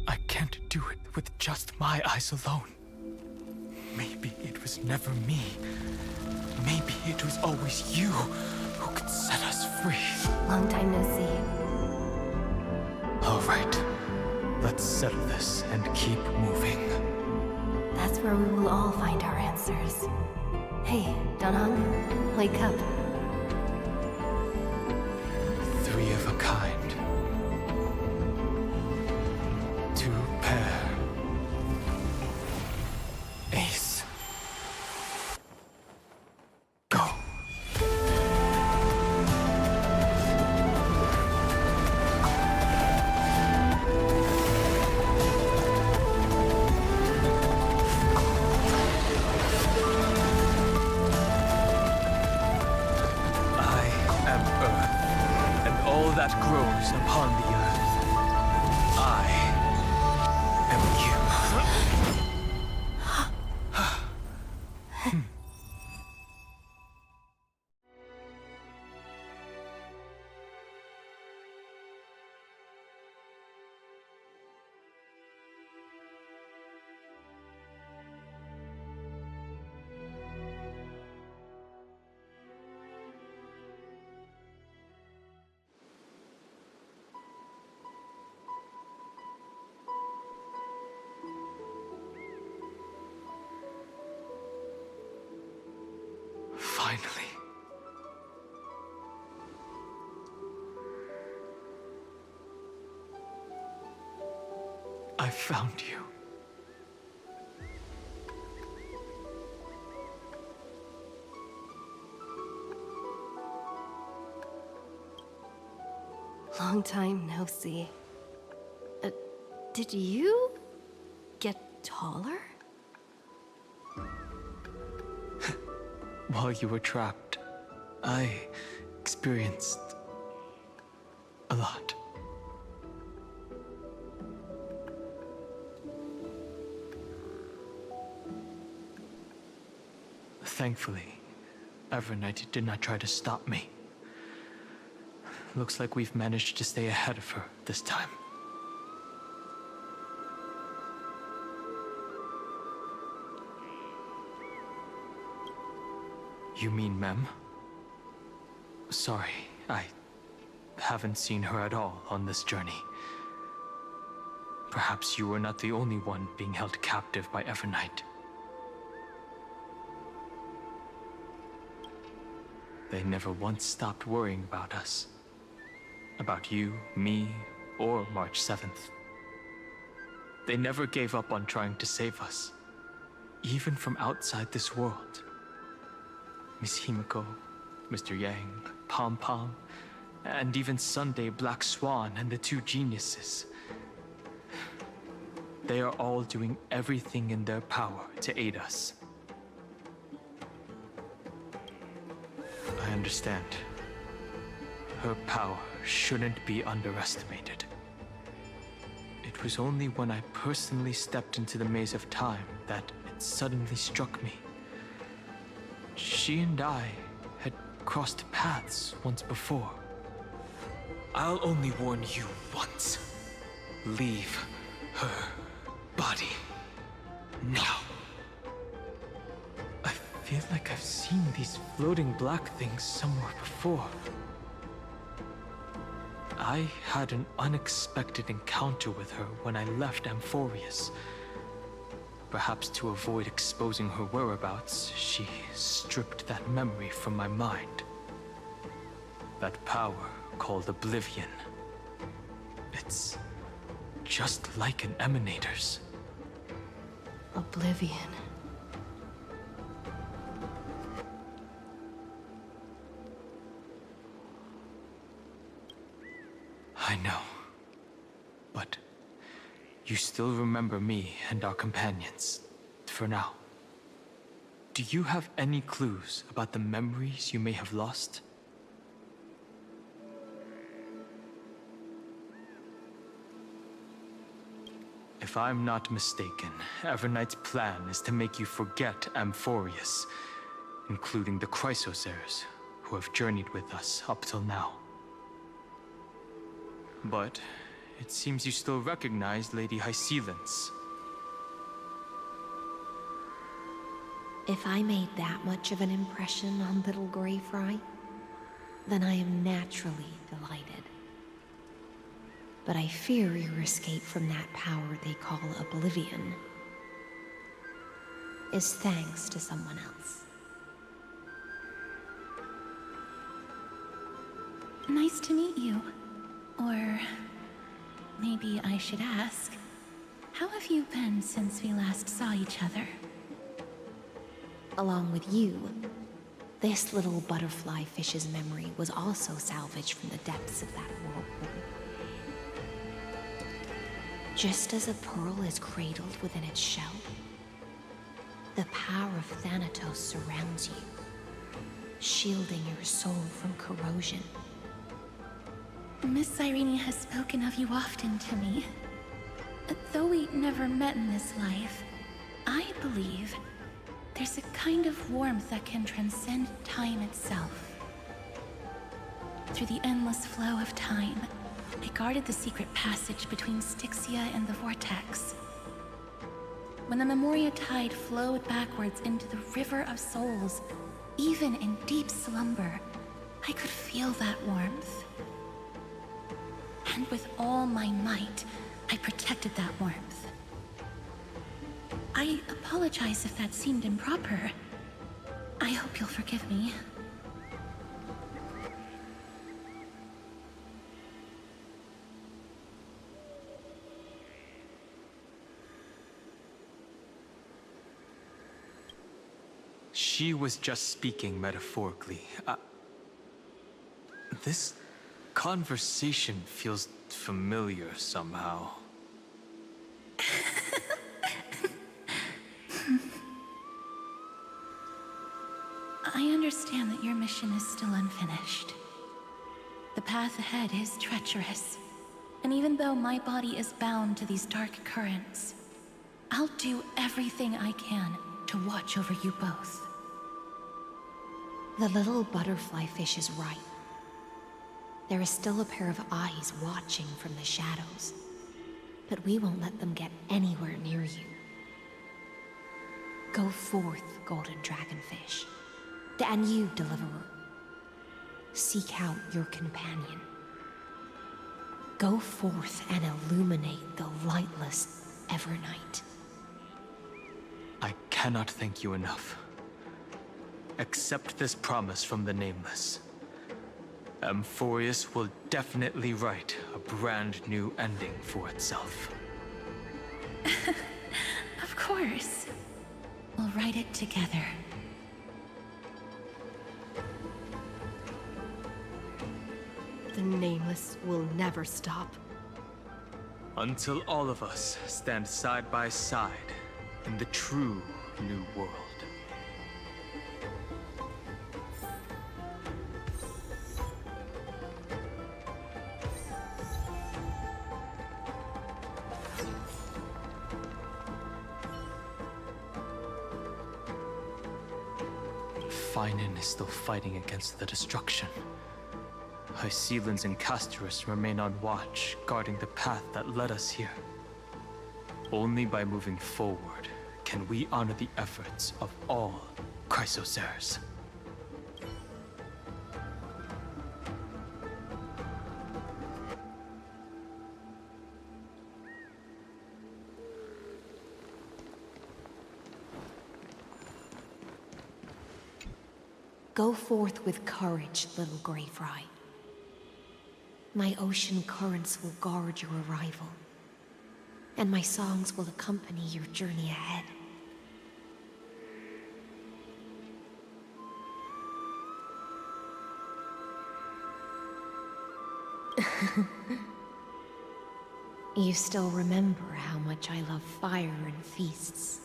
I can't do it with just my eyes alone. Maybe it was never me. Maybe it was always you who could set us free. Long time no see. All right. Let's settle this and keep moving. That's where we will all find our answers. Hey, Danhong, wake up. Three of a kind. Two pair. Ace. Go. That grows upon the earth. I am you. Finally. I found you. Long time no see. Did you get taller? While you were trapped, I experienced a lot. Thankfully, Evernight did not try to stop me. Looks like we've managed to stay ahead of her this time. You mean Mem? Sorry, I haven't seen her at all on this journey. Perhaps you were not the only one being held captive by Evernight. They never once stopped worrying about us. About you, me, or March 7th. They never gave up on trying to save us, even from outside this world. Miss Himiko, Mr. Yang, Pom Pom, and even Sunday Black Swan and the two geniuses. They are all doing everything in their power to aid us. I understand. Her power shouldn't be underestimated. It was only when I personally stepped into the maze of time that it suddenly struck me. She and I had crossed paths once before. I'll only warn you once. Leave her body now. I feel like I've seen these floating black things somewhere before. I had an unexpected encounter with her when I left Amphohreus. Perhaps to avoid exposing her whereabouts, she stripped that memory from my mind. That power called Oblivion. It's just like an emanator's. Oblivion. but you still remember me and our companions, for now. Do you have any clues about the memories you may have lost? If I'm not mistaken, Everknight's plan is to make you forget amphohreus, including the Chrysosaurs, who have journeyed with us up till now. But it seems you still recognize Lady Hycelens. If I made that much of an impression on little Grey Fry, then I am naturally delighted. But I fear your escape from that power they call oblivion is thanks to someone else. Nice to meet you. Or maybe I should ask, how have you been since we last saw each other? Along with you, this little butterfly fish's memory was also salvaged from the depths of that whirlpool. Just as a pearl is cradled within its shell, the power of Thanatos surrounds you, shielding your soul from corrosion. Miss Irene has spoken of you often to me. Though we never met in this life, I believe there's a kind of warmth that can transcend time itself. Through the endless flow of time, I guarded the secret passage between Styxia and the Vortex. When the Memoria tide flowed backwards into the River of Souls, even in deep slumber, I could feel that warmth. And with all my might, I protected that warmth. I apologize if that seemed improper. I hope you'll forgive me. She was just speaking metaphorically. This conversation feels familiar somehow. I understand that your mission is still unfinished. The path ahead is treacherous, and even though my body is bound to these dark currents, I'll do everything I can to watch over you both. The little butterfly fish is right. There is still a pair of eyes watching from the shadows, but we won't let them get anywhere near you. Go forth, golden dragonfish, and you, deliverer. Seek out your companion. Go forth and illuminate the lightless Evernight. I cannot thank you enough. Accept this promise from the Nameless. amphohreus will definitely write a brand new ending for itself. Of course. We'll write it together. The Nameless will never stop. Until all of us stand side by side in the true new world. Finan is still fighting against the destruction. Hycelens and Castorus remain on watch, guarding the path that led us here. Only by moving forward can we honor the efforts of all Chrysosaurs. Go forth with courage, little Grey Fry. My ocean currents will guard your arrival, and my songs will accompany your journey ahead. You still remember how much I love fire and feasts.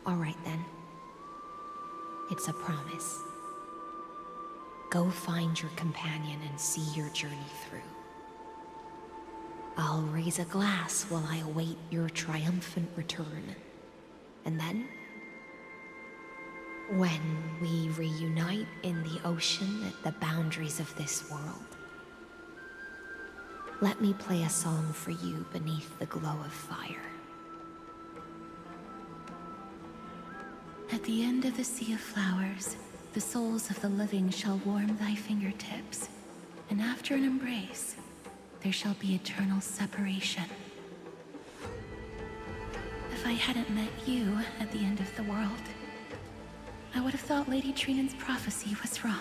Alright then. It's a promise. Go find your companion and see your journey through. I'll raise a glass while I await your triumphant return. And then, when we reunite in the ocean at the boundaries of this world, let me play a song for you beneath the glow of fire. At the end of the sea of flowers, the souls of the living shall warm thy fingertips, and after an embrace, there shall be eternal separation. If I hadn't met you at the end of the world, I would have thought Lady Trinan's prophecy was wrong.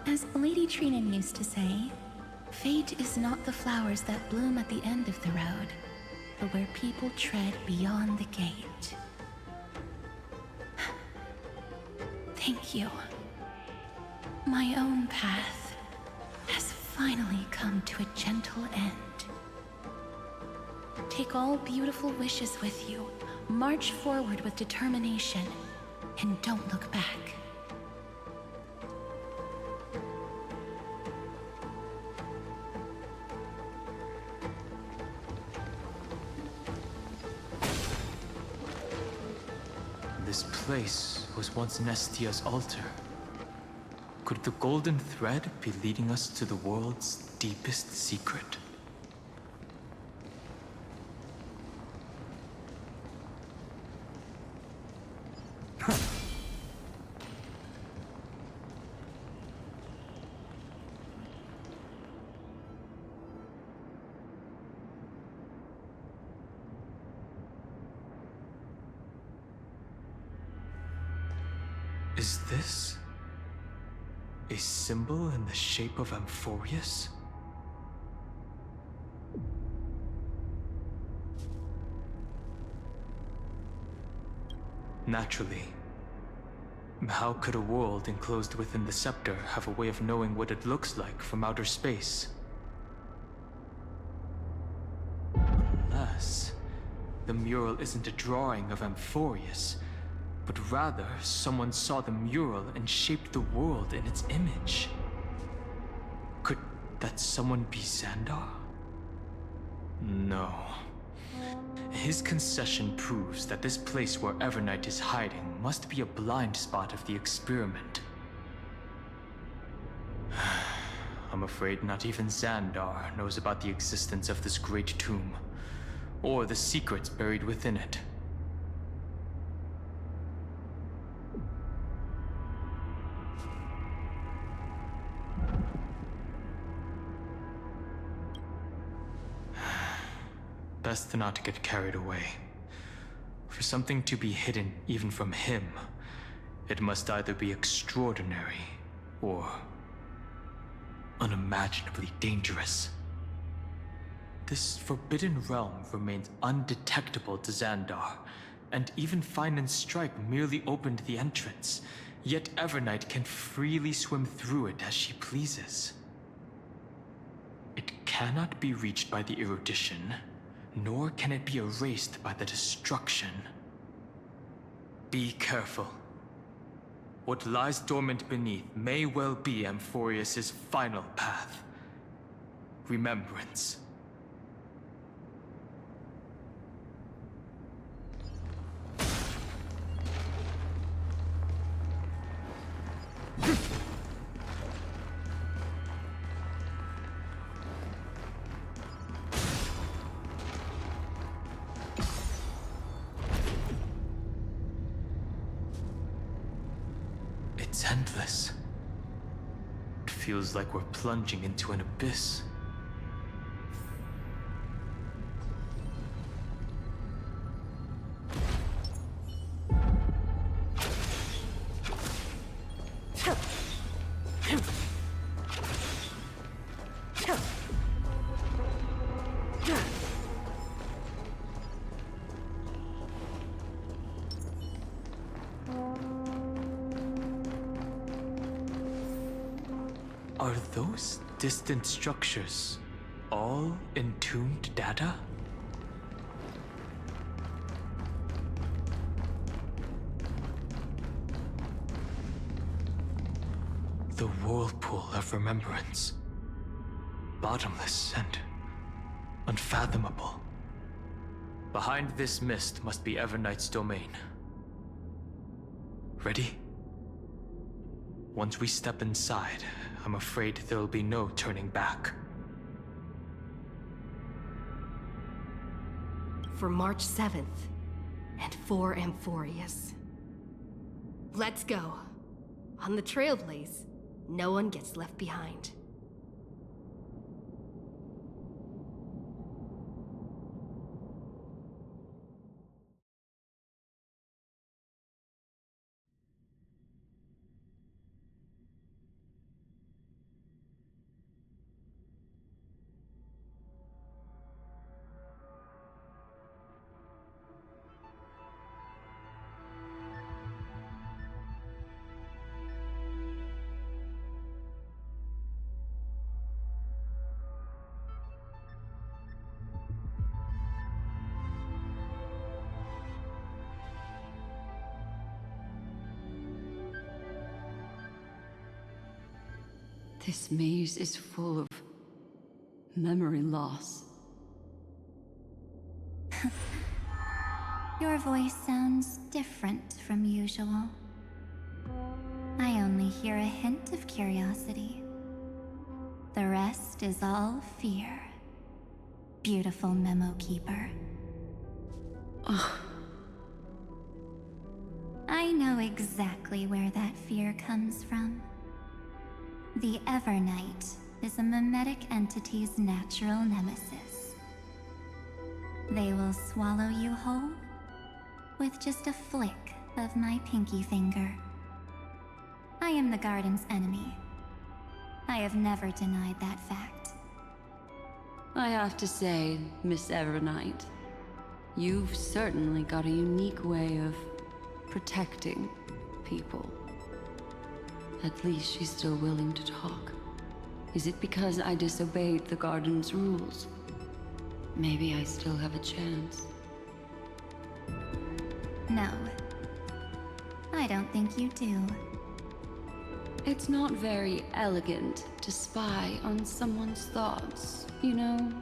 As Lady Trinan used to say, fate is not the flowers that bloom at the end of the road, but where people tread beyond the gate. Thank you. My own path has finally come to a gentle end. Take all beautiful wishes with you, march forward with determination, and don't look back. This place was once Nestia's altar. Could the golden thread be leading us to the world's deepest secret? Is this a symbol in the shape of amphohreus? Naturally. How could a world enclosed within the scepter have a way of knowing what it looks like from outer space? Unless the mural isn't a drawing of amphohreus, but rather someone saw the mural and shaped the world in its image. Could that someone be Xandar? No. His concession proves that this place where Evernight is hiding must be a blind spot of the experiment. I'm afraid not even Xandar knows about the existence of this great tomb, or the secrets buried within it. Best not to get carried away. For something to be hidden even from him, it must either be extraordinary or unimaginably dangerous. This forbidden realm remains undetectable to Xandar, and even Find and Strike merely opened the entrance, yet Evernight can freely swim through it as she pleases. It cannot be reached by the erudition, nor can it be erased by the destruction. Be careful. What lies dormant beneath may well be amphohreus' final path. Remembrance. It's endless. It feels like we're plunging into an abyss. Are those distant structures all entombed data? The whirlpool of remembrance. Bottomless and unfathomable. Behind this mist must be Everknight's domain. Ready? Once we step inside, I'm afraid there'll be no turning back. For March 7th, and for amphohreus. Let's go. On the Trailblaze, no one gets left behind. This maze is full of memory loss. Your voice sounds different from usual. I only hear a hint of curiosity. The rest is all fear. Beautiful memo keeper. I know exactly where that fear comes from. The Evernight is a mimetic entity's natural nemesis. They will swallow you whole with just a flick of my pinky finger. I am the garden's enemy. I have never denied that fact. I have to say, Miss Evernight, you've certainly got a unique way of protecting people. At least she's still willing to talk. Is it because I disobeyed the garden's rules? Maybe I still have a chance. No. I don't think you do. It's not very elegant to spy on someone's thoughts, you know?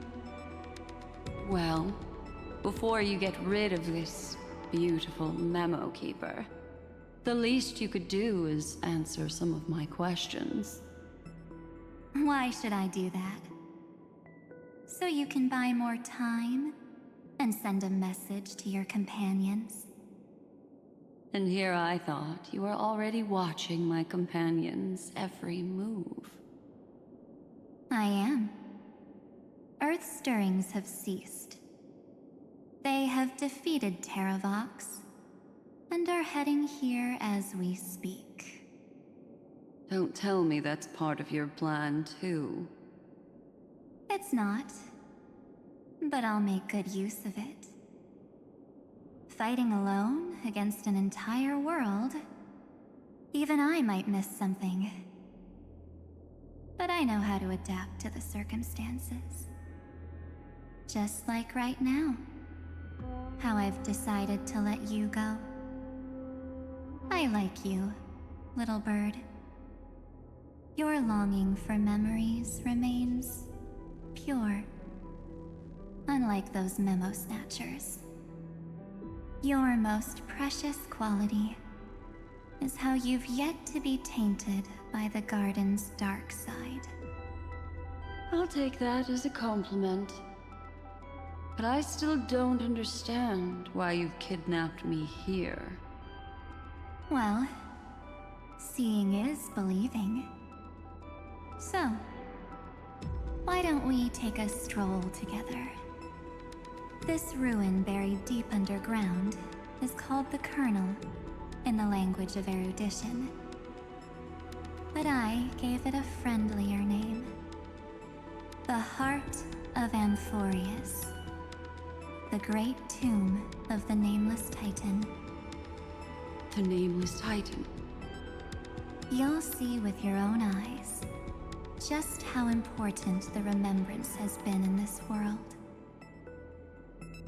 Well, before you get rid of this beautiful memo keeper, the least you could do is answer some of my questions. Why should I do that? So you can buy more time and send a message to your companions? And here I thought you were already watching my companions' every move. I am. Earth's stirrings have ceased. They have defeated Terravox and are heading here as we speak. Don't tell me that's part of your plan, too. It's not, but I'll make good use of it. Fighting alone against an entire world, even I might miss something. But I know how to adapt to the circumstances. Just like right now, how I've decided to let you go. I like you, little bird. Your longing for memories remains pure, unlike those memo snatchers. Your most precious quality is how you've yet to be tainted by the garden's dark side. I'll take that as a compliment. But I still don't understand why you've kidnapped me here. Well, seeing is believing. So, why don't we take a stroll together? This ruin buried deep underground is called the Kernel in the language of erudition. But I gave it a friendlier name. The Heart of amphohreus. The great tomb of the Nameless Titan. The Nameless Titan? You'll see with your own eyes, just how important the remembrance has been in this world.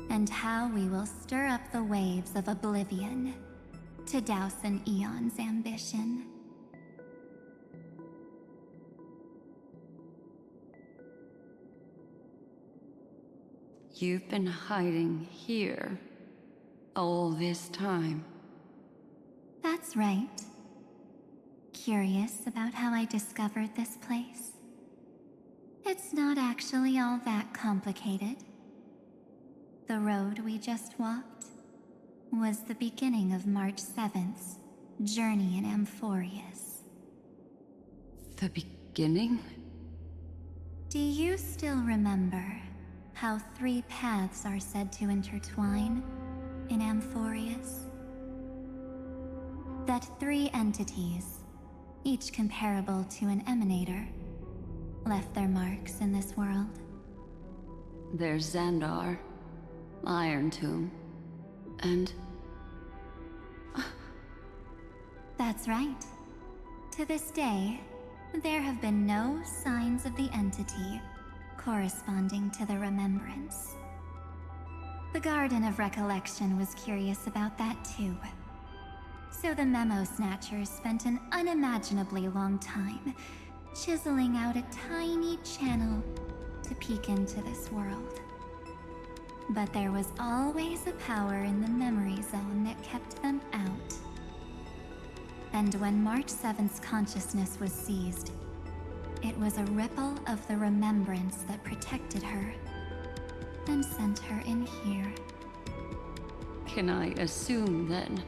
And how we will stir up the waves of oblivion to douse an eon's ambition. You've been hiding here all this time. That's right. Curious about how I discovered this place? It's not actually all that complicated. The road we just walked was the beginning of March 7th's journey in amphohreus. The beginning? Do you still remember how 3 paths are said to intertwine in amphohreus? That 3 entities, each comparable to an emanator, left their marks in this world. There's Xandar, Iron Tomb, and... That's right. To this day, there have been no signs of the entity corresponding to the remembrance. The Garden of Recollection was curious about that too. So the Memo Snatchers spent an unimaginably long time chiseling out a tiny channel to peek into this world. But there was always a power in the memory zone that kept them out. And when March 7th's consciousness was seized, it was a ripple of the remembrance that protected her and sent her in here. Can I assume, then,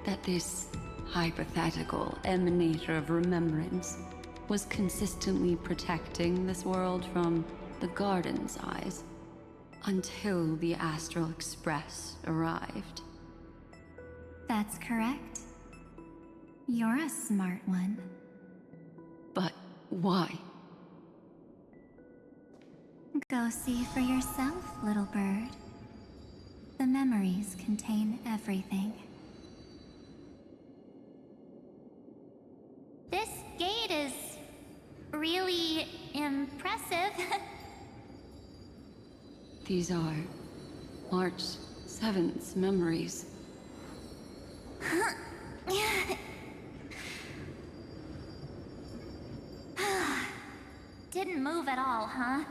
that this hypothetical emanator of remembrance was consistently protecting this world from the Garden's eyes until the Astral Express arrived? That's correct. You're a smart one. But why? Go see for yourself, little bird. The memories contain everything. This gate is really impressive. These are March 7th's memories. Didn't move at all, huh?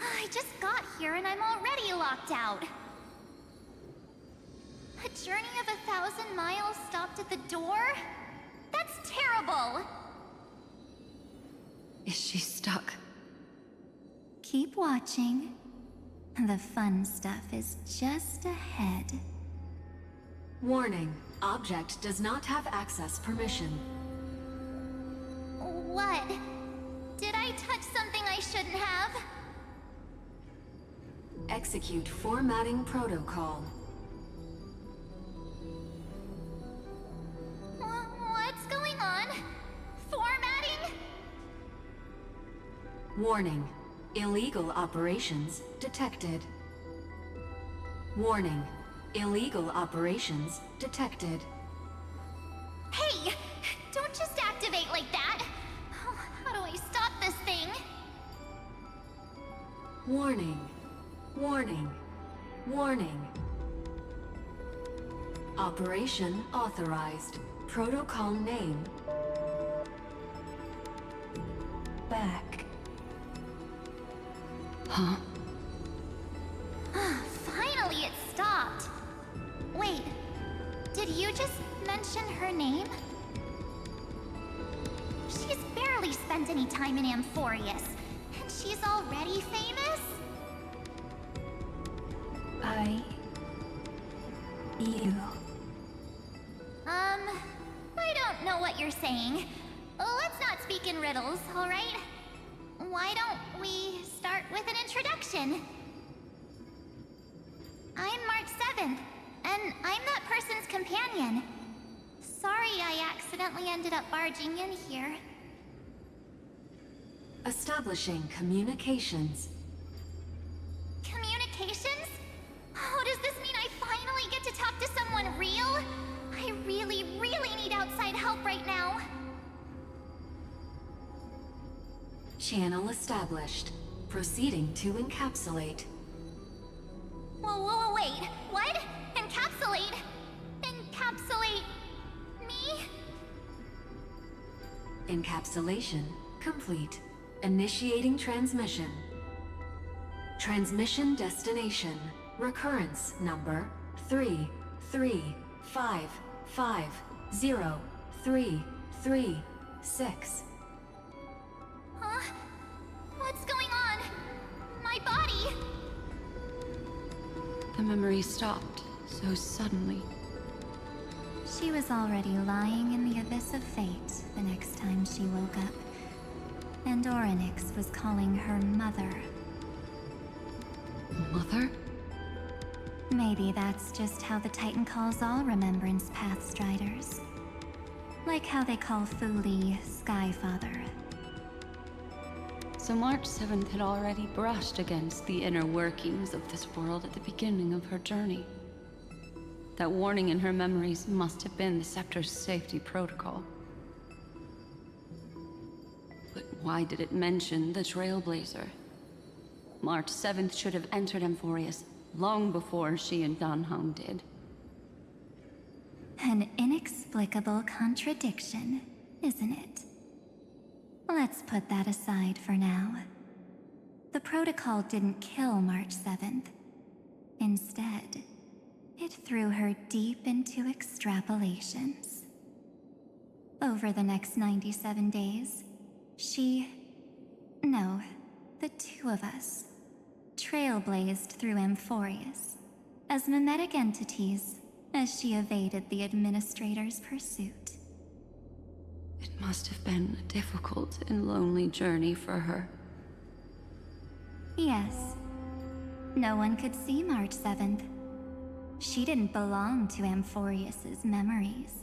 I just got here and I'm already locked out. A journey of 1,000 miles stopped at the door? That's terrible! Is she stuck? Keep watching. The fun stuff is just ahead. Warning. Object does not have access permission. What? Did I touch something I shouldn't have? Execute formatting protocol. What's going on? Formatting? Warning. Illegal operations detected. Warning. Illegal operations detected. Hey! Don't just activate like that! How do I stop this thing? Warning. Warning. Warning. Operation authorized. Protocol name. Back. Huh? Finally it stopped! Wait, did you just mention her name? She's barely spent any time in Amphohreus, and she's already famous? You. I don't know what you're saying. Let's not speak in riddles, alright? Why don't we start with an introduction? I'm March 7th, and I'm that person's companion. Sorry I accidentally ended up barging in here. Establishing communications. Communications? Oh, does this mean I finally get to talk to someone real? I really, really need outside help right now. Channel established. Proceeding to encapsulate. Whoa, wait. What? Encapsulate? Encapsulate me? Encapsulation complete. Initiating transmission. Transmission destination. Recurrence number 335503336. Huh? What's going on? My body! The memory stopped so suddenly. She was already lying in the abyss of fate the next time she woke up. And Orynyx was calling her mother. Mother? Maybe that's just how the Titan calls all Remembrance Pathstriders. Like how they call Fuli Skyfather. So March 7th had already brushed against the inner workings of this world at the beginning of her journey. That warning in her memories must have been the Scepter's safety protocol. But why did it mention the Trailblazer? March 7th should have entered amphohreus long before she and Dan Heng did. An inexplicable contradiction, isn't it? Let's put that aside for now. The protocol didn't kill March 7th. Instead, it threw her deep into extrapolations. Over the next 97 days, the two of us, trailblazed through amphohreus as mimetic entities as she evaded the Administrator's pursuit. It must have been a difficult and lonely journey for her. Yes. No one could see March 7th. She didn't belong to amphohreus's memories,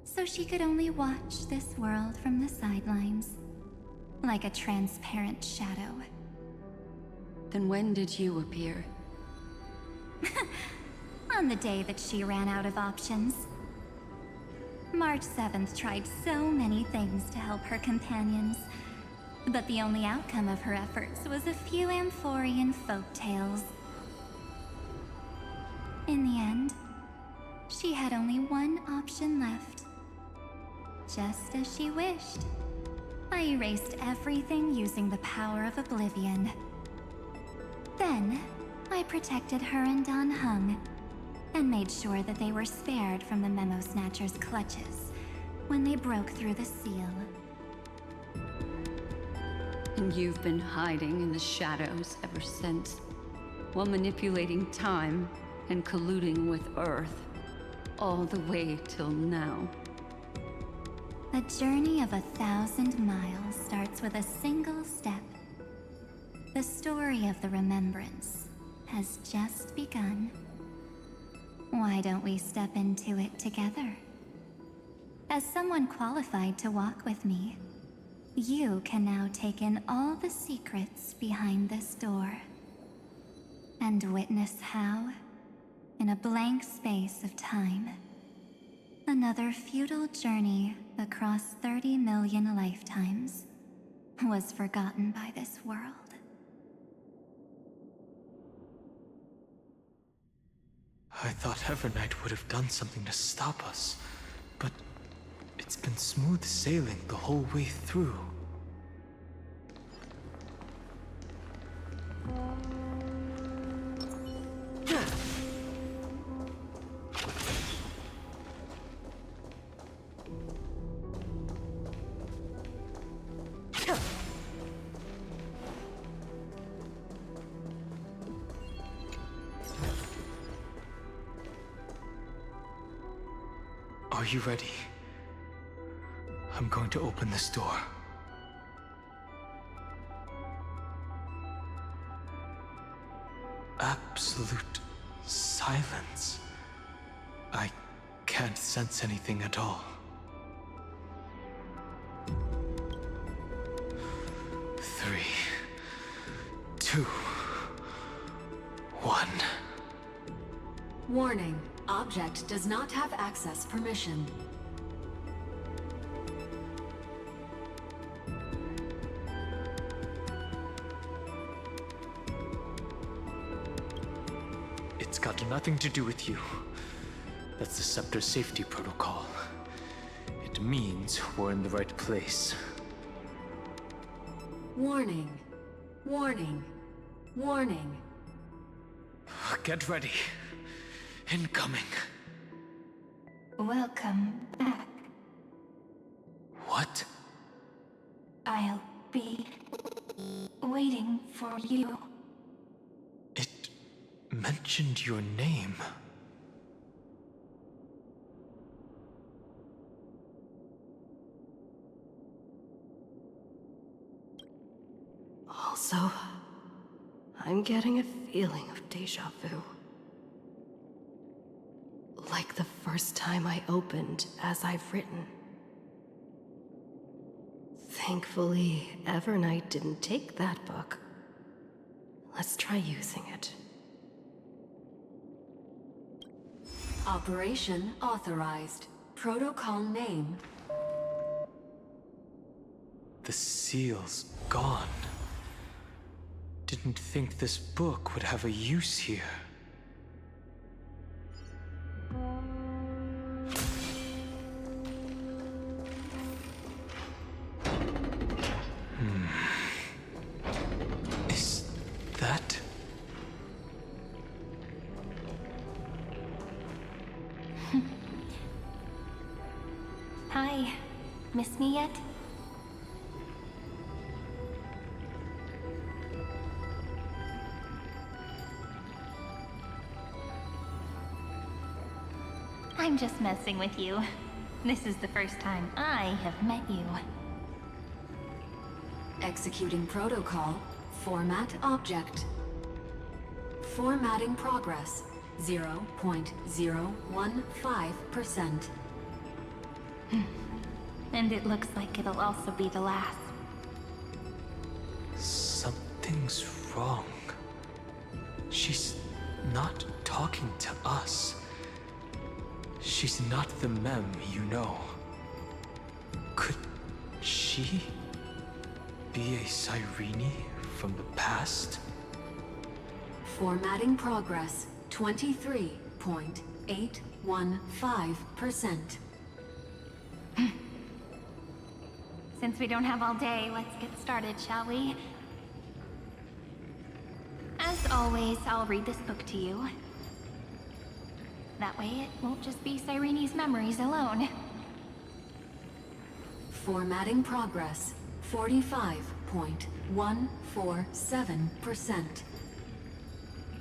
so she could only watch this world from the sidelines, like a transparent shadow. Then when did you appear? On the day that she ran out of options. March 7th tried so many things to help her companions, but the only outcome of her efforts was a few Amphorean folktales. In the end, she had only one option left. Just as she wished. I erased everything using the power of oblivion. Then, I protected her and Dan Heng, and made sure that they were spared from the Memo Snatcher's clutches when they broke through the seal. And you've been hiding in the shadows ever since, while manipulating time and colluding with Earth, all the way till now. A journey of 1,000 miles starts with a single step. The story of the Remembrance has just begun. Why don't we step into it together? As someone qualified to walk with me, you can now take in all the secrets behind this door. And witness how, in a blank space of time, another futile journey across 30 million lifetimes was forgotten by this world. I thought Evernight would have done something to stop us, but it's been smooth sailing the whole way through. Are you ready? I'm going to open this door. Absolute silence. I can't sense anything at all. 3, 2, 1. Warning. Object does not have access permission. It's got nothing to do with you. That's the Scepter safety protocol. It means we're in the right place. Warning. Warning. Warning. Get ready. Incoming. Welcome back. What? I'll be waiting for you. It mentioned your name. Also, I'm getting a feeling of déjà vu. Like the first time I opened As I've Written. Thankfully, Evernight didn't take that book. Let's try using it. Operation authorized. Protocol name. The seal's gone. Didn't think this book would have a use here. Is that... Hi. Miss me yet? I'm just messing with you. This is the first time I have met you. Executing protocol. Format object. Formatting progress. 0.015%. And it looks like it'll also be the last. Something's wrong. She's not talking to us. She's not the mem you know. Could she be a Cyrene from the past? Formatting progress. 23.815%. Since we don't have all day, let's get started, shall we? As always, I'll read this book to you. That way it won't just be Cyrene's memories alone. Formatting progress. 45.147%.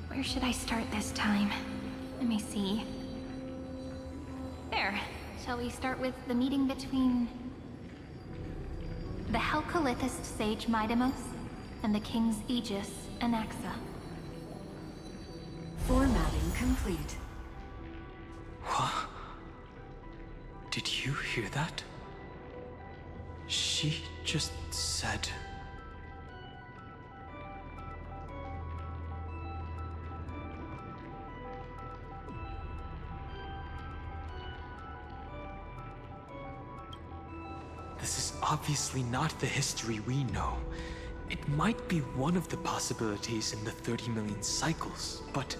Where should I start this time? Let me see. There. Shall we start with the meeting between the Helcolithist sage Midamos and the King's Aegis, Anaxa? Formatting complete. What? Did you hear that? She just said... This is obviously not the history we know. It might be one of the possibilities in the 30 million cycles, but...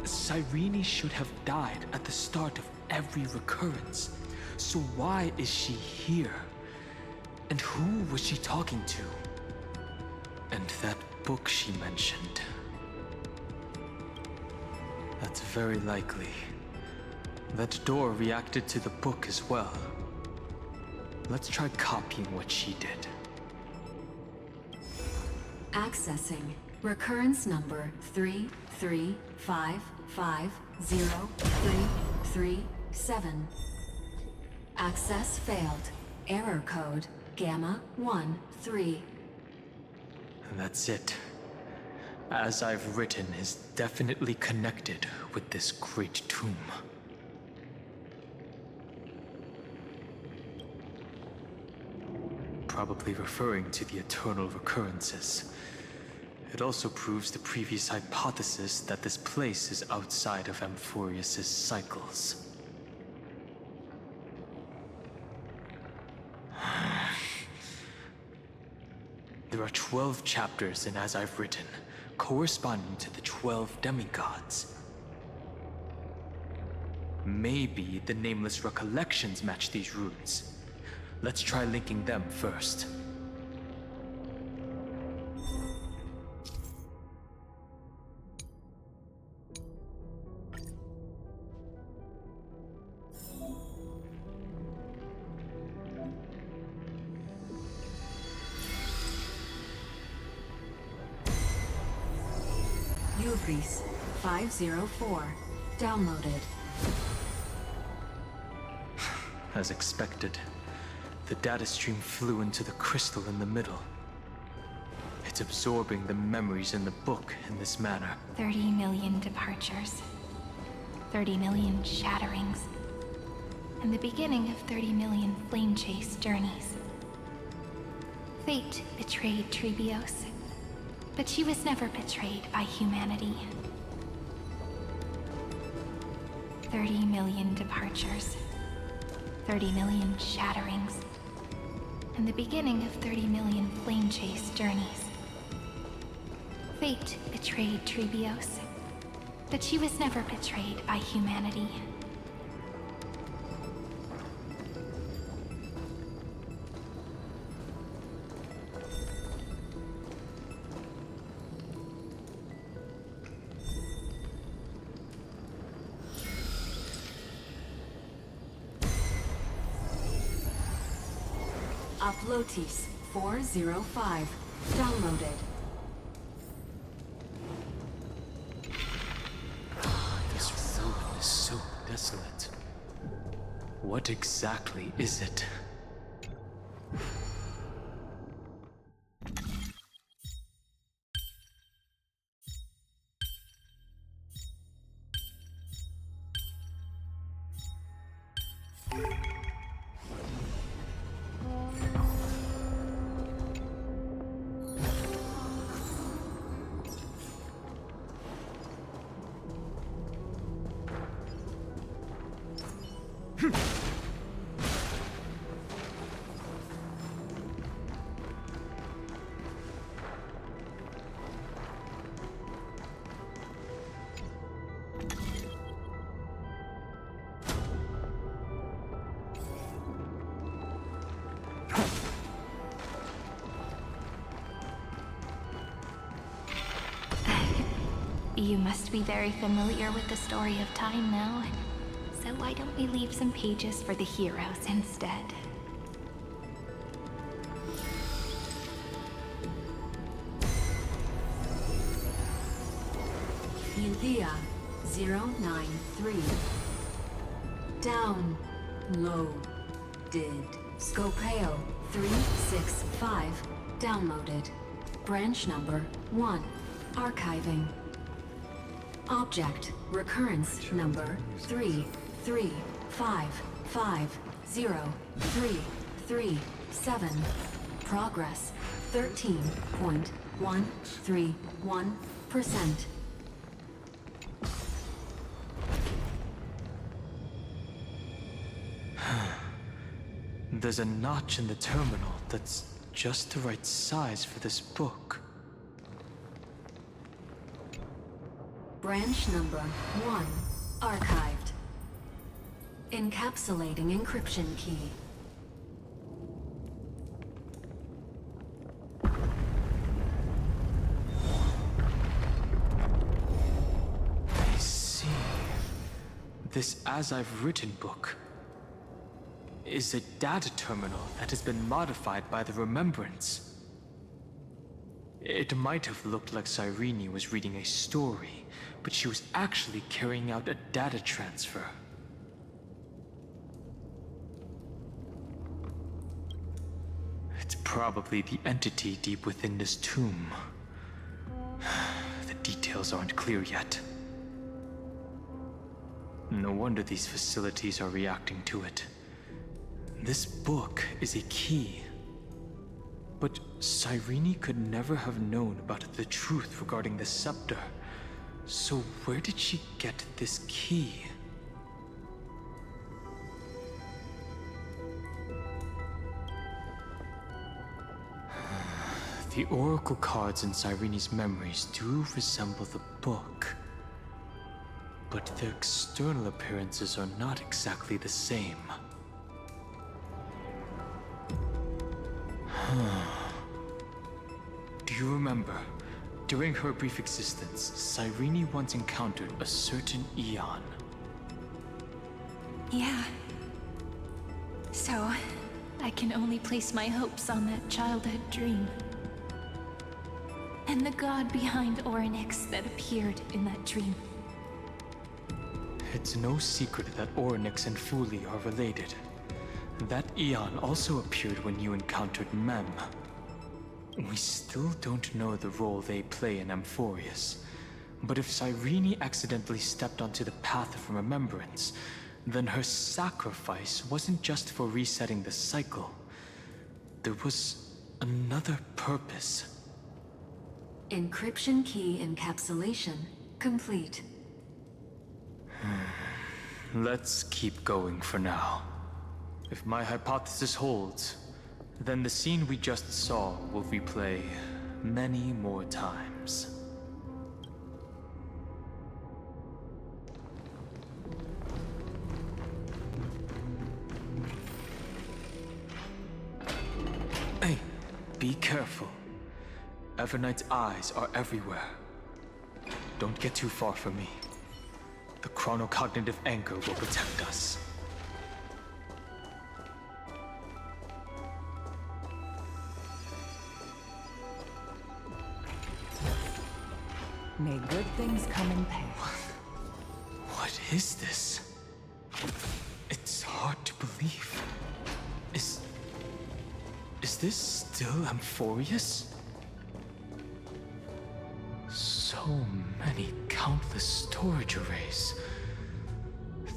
Cyrene should have died at the start of every recurrence. So why is she here? And who was she talking to? And that book she mentioned. That's very likely. That door reacted to the book as well. Let's try copying what she did. Accessing. Recurrence number 335503337. Access failed. Error code Gamma 13. And that's it. As I've written is definitely connected with this great tomb. Probably referring to the eternal recurrences. It also proves the previous hypothesis that this place is outside of amphohreus' cycles. There are 12 chapters in As I've Written, corresponding to the 12 demigods. Maybe the nameless recollections match these runes. Let's try linking them first. amphohreus 504. Downloaded. As expected, the data stream flew into the crystal in the middle. It's absorbing the memories in the book in this manner. 30 million departures. 30 million shatterings. And the beginning of 30 million flame chase journeys. Fate betrayed Trebios, but she was never betrayed by humanity. 30 million departures. 30 million shatterings. And the beginning of 30 million flame chase journeys. Fate betrayed Trebios, but she was never betrayed by humanity. amphohreus 405. Downloaded. This room is so desolate. What exactly is it? You must be very familiar with the story of time now. So why don't we leave some pages for the heroes instead? Elia 093. Downloaded. Scopeo 365. Downloaded. Branch number 1. Archiving. Object recurrence number 335503337. Progress 13.131%. There's a notch in the terminal that's just the right size for this book. Branch number 1. Archived. Encapsulating encryption key. I see. This As I've Written book is a data terminal that has been modified by the Remembrance. It might have looked like Cyrene was reading a story, but she was actually carrying out a data transfer. It's probably the entity deep within this tomb. The details aren't clear yet. No wonder these facilities are reacting to it. This book is a key. But Cyrene could never have known about the truth regarding the scepter. So where did she get this key? The oracle cards in Cyrene's memories do resemble the book, but their external appearances are not exactly the same. Do you remember, during her brief existence, Cyrene once encountered a certain Eon? Yeah. So, I can only place my hopes on that childhood dream. And the god behind Orynyx that appeared in that dream. It's no secret that Orynyx and Fuli are related. That Eon also appeared when you encountered Mem. We still don't know the role they play in amphohreus, but if Cyrene accidentally stepped onto the path of remembrance, then her sacrifice wasn't just for resetting the cycle. There was another purpose. Encryption key encapsulation complete. Let's keep going for now. If my hypothesis holds, then the scene we just saw will replay many more times. Hey, be careful. Everknight's eyes are everywhere. Don't get too far from me. The chronocognitive anchor will protect us. May good things come in pair. What is this? It's hard to believe. Is this still amphohreus? So many countless storage arrays.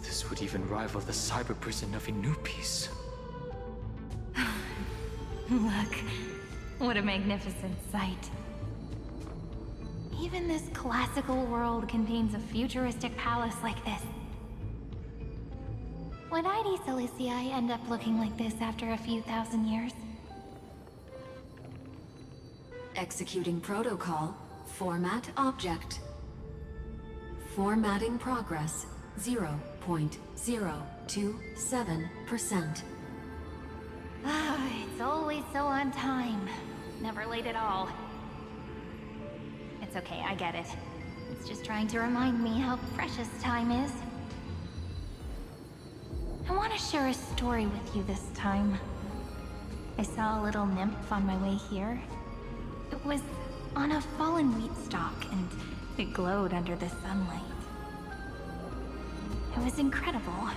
This would even rival the cyber prison of Inupis. Look, what a magnificent sight. Even this classical world contains a futuristic palace like this. Would ID Silicii end up looking like this after a few thousand years? Executing protocol. Format object. Formatting progress 0.027%. Ah, it's always so on time. Never late at all. It's okay, I get it. It's just trying to remind me how precious time is. I want to share a story with you this time. I saw a little nymph on my way here. It was on a fallen wheat stalk, and it glowed under the sunlight. It was incredible.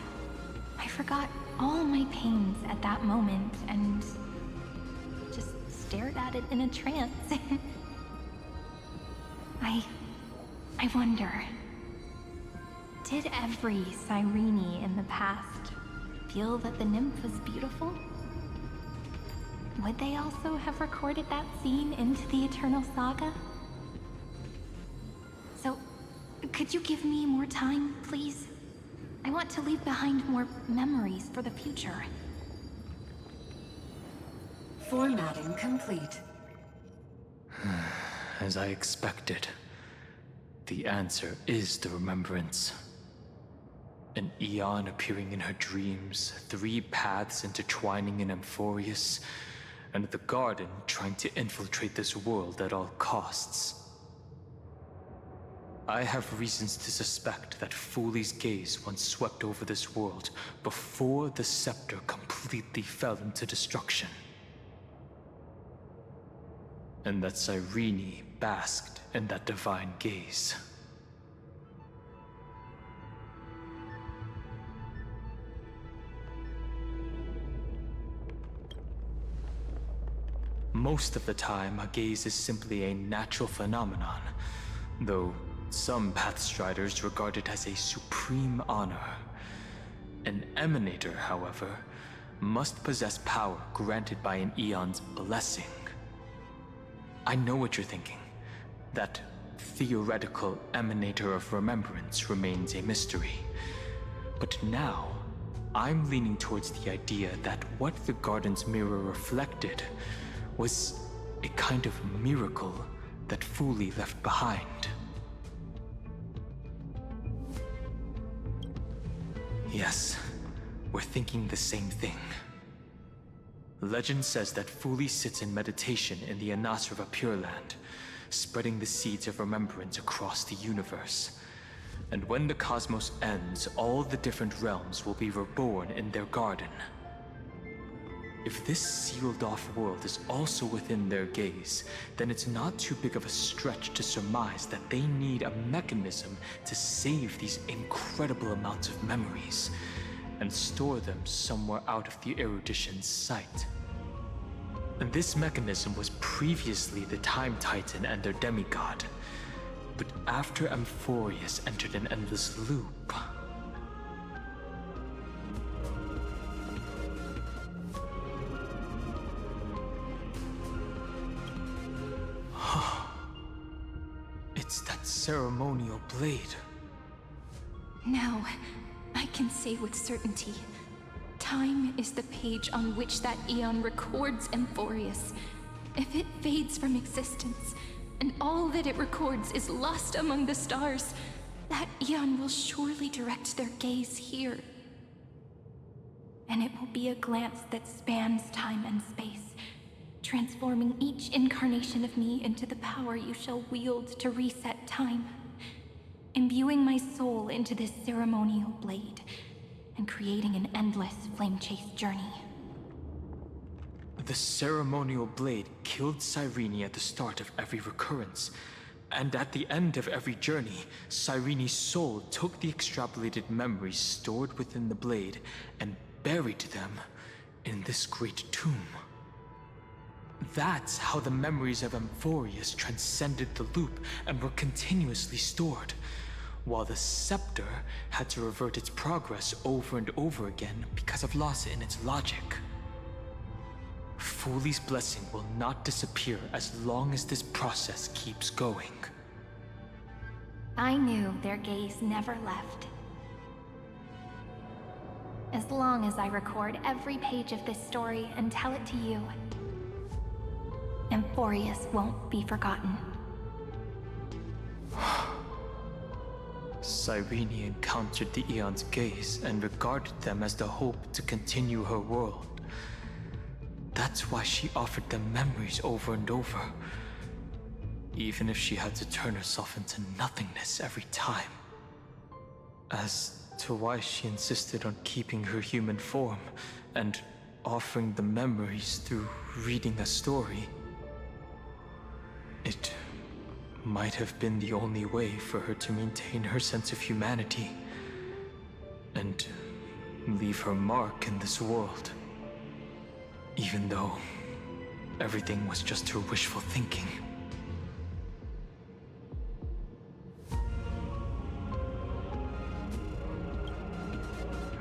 I forgot all my pains at that moment and just stared at it in a trance. I wonder, did every Cyrene in the past feel that the nymph was beautiful? Would they also have recorded that scene into the Eternal Saga? So, could you give me more time, please? I want to leave behind more memories for the future. Formatting complete. As I expected, the answer is the remembrance. An Eon appearing in her dreams, 3 paths intertwining in amphohreus, and the Garden trying to infiltrate this world at all costs. I have reasons to suspect that Fuli's gaze once swept over this world before the scepter completely fell into destruction. And that Cyrene basked in that divine gaze. Most of the time, a gaze is simply a natural phenomenon, though some Pathstriders regard it as a supreme honor. An Emanator, however, must possess power granted by an Eon's blessing. I know what you're thinking. That theoretical Emanator of Remembrance remains a mystery. But now, I'm leaning towards the idea that what the Garden's mirror reflected was a kind of miracle that Fuli left behind. Yes, we're thinking the same thing. Legend says that Fuli sits in meditation in the Anasrava Pure Land, spreading the seeds of remembrance across the universe. And when the cosmos ends, all the different realms will be reborn in their garden. If this sealed-off world is also within their gaze, then it's not too big of a stretch to surmise that they need a mechanism to save these incredible amounts of memories and store them somewhere out of the erudition's sight. And this mechanism was previously the Time Titan and their demigod. But after amphohreus entered an endless loop... It's that ceremonial blade. Now, I can say with certainty, time is the page on which that eon records amphohreus. If it fades from existence, and all that it records is lost among the stars, that eon will surely direct their gaze here. And it will be a glance that spans time and space, transforming each incarnation of me into the power you shall wield to reset time, imbuing my soul into this ceremonial blade, and creating an endless flame-chased journey. The ceremonial blade killed Cyrene at the start of every recurrence, and at the end of every journey, Cyrene's soul took the extrapolated memories stored within the blade and buried them in this great tomb. That's how the memories of amphohreus transcended the loop and were continuously stored, while the scepter had to revert its progress over and over again because of loss in its logic. Fuli's blessing will not disappear as long as this process keeps going. I knew their gaze never left. As long as I record every page of this story and tell it to you, amphohreus won't be forgotten. Cyrene encountered the Eon's gaze and regarded them as the hope to continue her world. That's why she offered them memories over and over, even if she had to turn herself into nothingness every time. As to why she insisted on keeping her human form and offering the memories through reading a story, it might have been the only way for her to maintain her sense of humanity and leave her mark in this world. Even though everything was just her wishful thinking.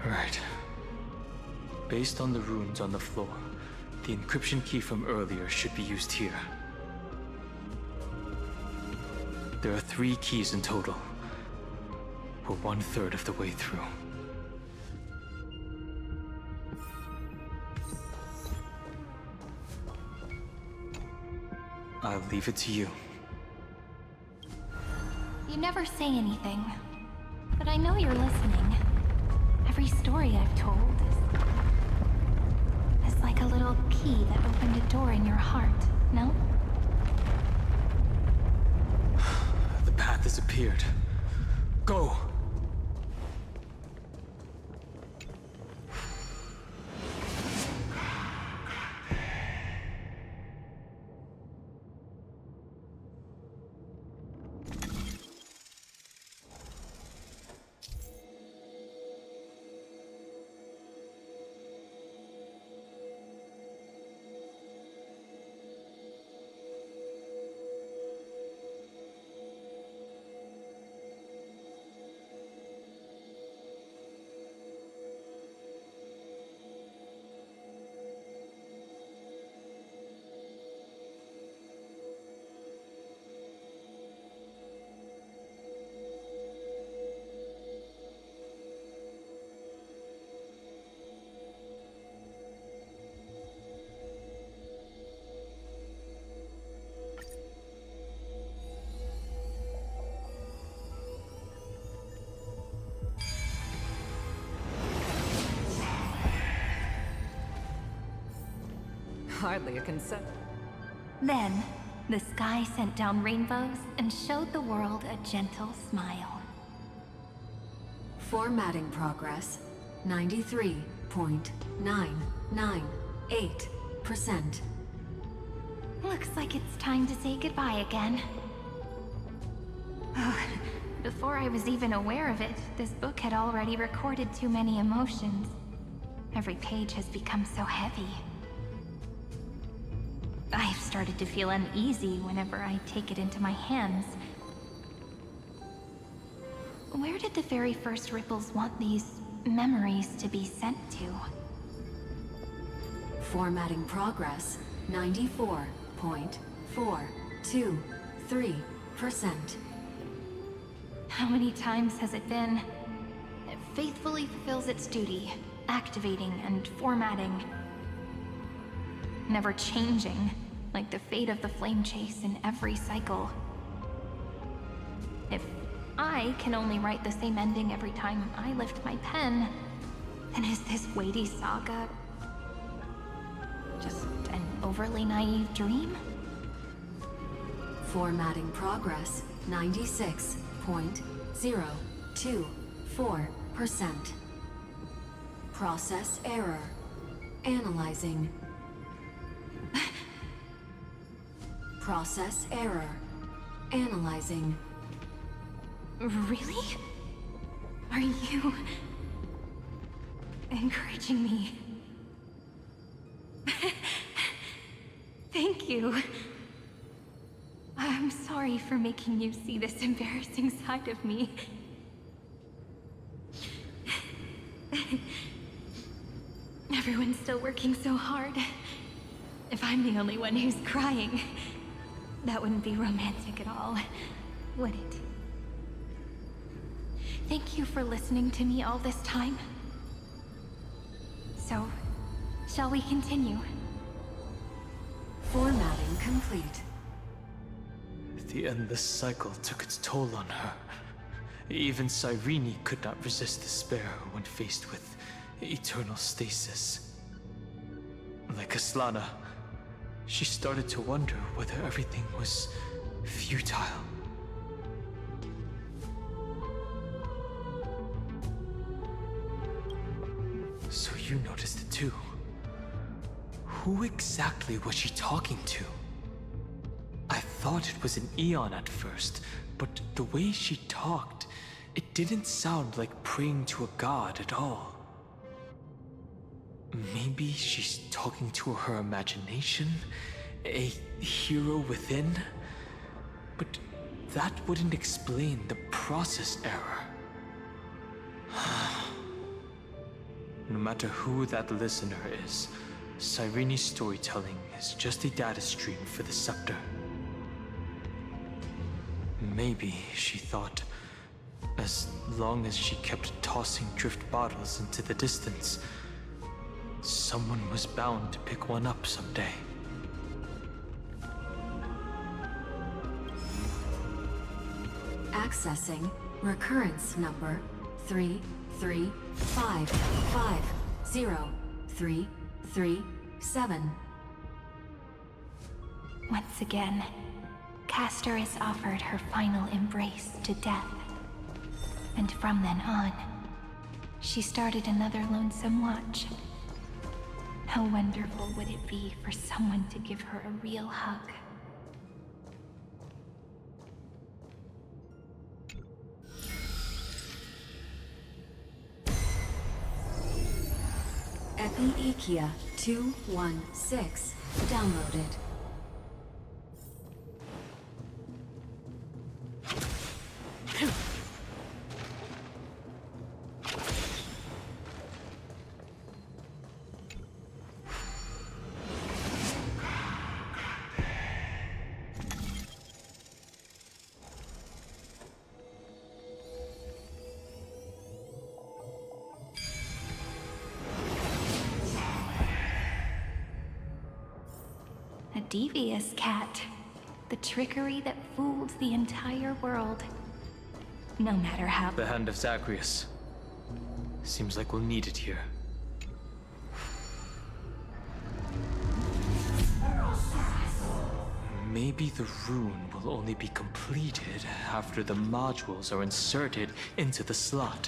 Right. Based on the runes on the floor, the encryption key from earlier should be used here. There are 3 keys in total. We're 1/3 of the way through. I'll leave it to you. You never say anything, but I know you're listening. Every story I've told is like a little key that opened a door in your heart, no? The path has appeared. Go! Hardly a concern. Then, the sky sent down rainbows and showed the world a gentle smile. Formatting progress 93.998%. Looks like it's time to say goodbye again. Before I was even aware of it, this book had already recorded too many emotions. Every page has become so heavy. I've started to feel uneasy whenever I take it into my hands. Where did the very first ripples want these memories to be sent to? Formatting progress 94.423%. How many times has it been? It faithfully fulfills its duty, activating and formatting. Never changing, like the fate of the flame chase in every cycle. If I can only write the same ending every time I lift my pen, then is this weighty saga just an overly naive dream? Formatting progress 96.024%. Process error. Analyzing. Process error. Analyzing. Really? Are you encouraging me? Thank you. I'm sorry for making you see this embarrassing side of me. Everyone's still working so hard. If I'm the only one who's crying, that wouldn't be romantic at all, would it? Thank you for listening to me all this time. So, shall we continue? Formatting complete. The endless cycle took its toll on her. Even Cyrene could not resist despair when faced with eternal stasis. Like Aslana, she started to wonder whether everything was futile. So you noticed it too. Who exactly was she talking to? I thought it was an Eon at first, but the way she talked, it didn't sound like praying to a god at all. Maybe she's talking to her imagination? A hero within? But that wouldn't explain the process error. No matter who that listener is, Cyrene's storytelling is just a data stream for the scepter. Maybe, she thought, as long as she kept tossing drift bottles into the distance, someone was bound to pick one up someday. Accessing recurrence number 335503337. Once again, Castoris offered her final embrace to death. And from then on, she started another lonesome watch. How wonderful would it be for someone to give her a real hug? Epi-Ikia 216 downloaded. A devious cat. The trickery that fooled the entire world. No matter how... The hand of Zagreus. Seems like we'll need it here. maybe the rune will only be completed after the modules are inserted into the slot.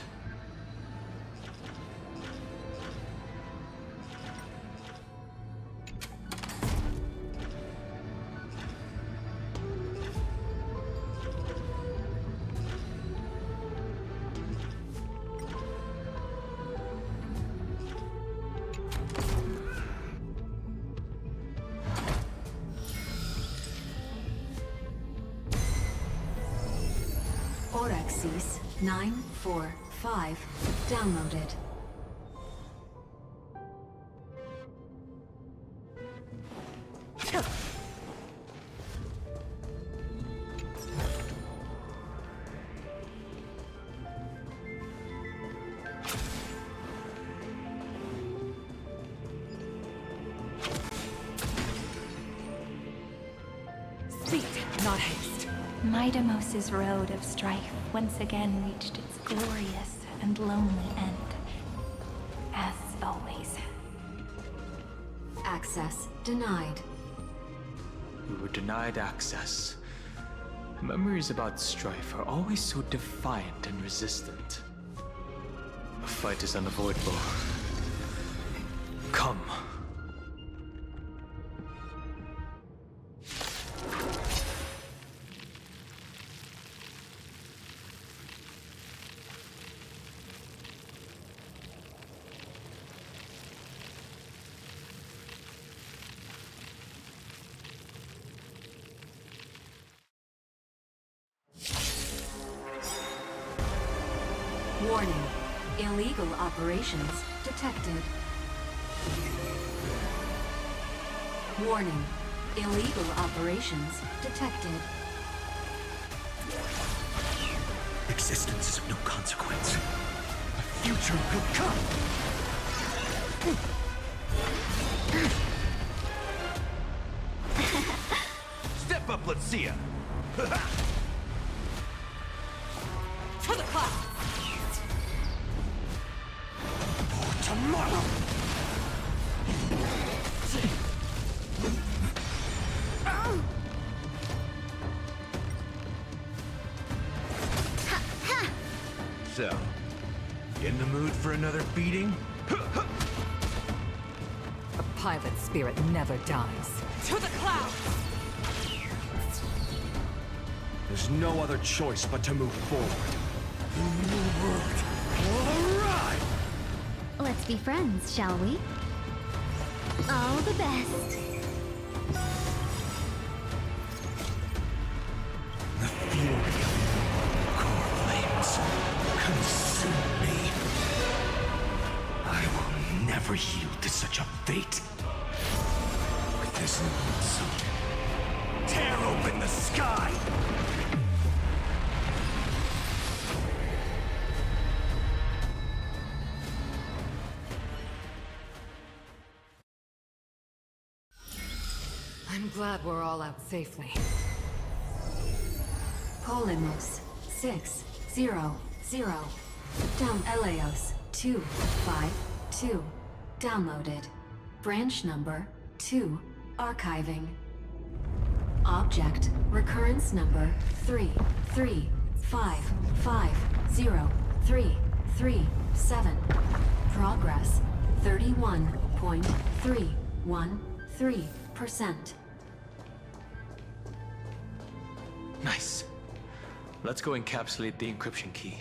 Amphohreus 945 downloaded. Speed, not haste. Midamos's road of strife once again reached its glorious and lonely end. As always. Access denied. We were denied access. Memories about strife are always so defiant and resistant. A fight is unavoidable. Come. Warning. Illegal operations detected. Warning. Illegal operations detected. Existence is of no consequence. A future will come! Step up, let's see ya! To the clouds! Tomorrow! So, in the mood for another beating? A pilot spirit never dies. To the clouds! There's no other choice but to move forward. New world will arrive! Let's be friends, shall we? All the best. The fury of core flames consume me. I will never yield to such a fate. With this lonesome, tear open the sky! I'm glad we're all out safely. Polymos 600 down Eleos 252 downloaded. Branch number 2 archiving. Object recurrence number 3355037. Progress 31.313%. Nice. Let's go encapsulate the encryption key.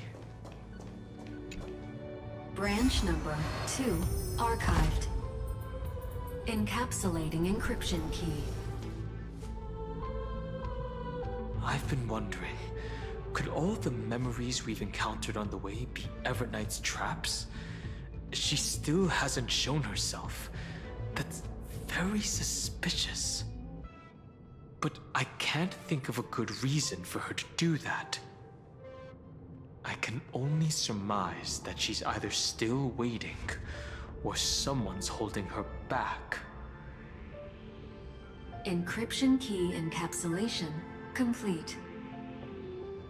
Branch number 2 archived. Encapsulating encryption key. I've been wondering, could all the memories we've encountered on the way be Everknight's traps? She still hasn't shown herself. That's very suspicious. But I can't think of a good reason for her to do that. I can only surmise that she's either still waiting, or someone's holding her back. Encryption key encapsulation complete.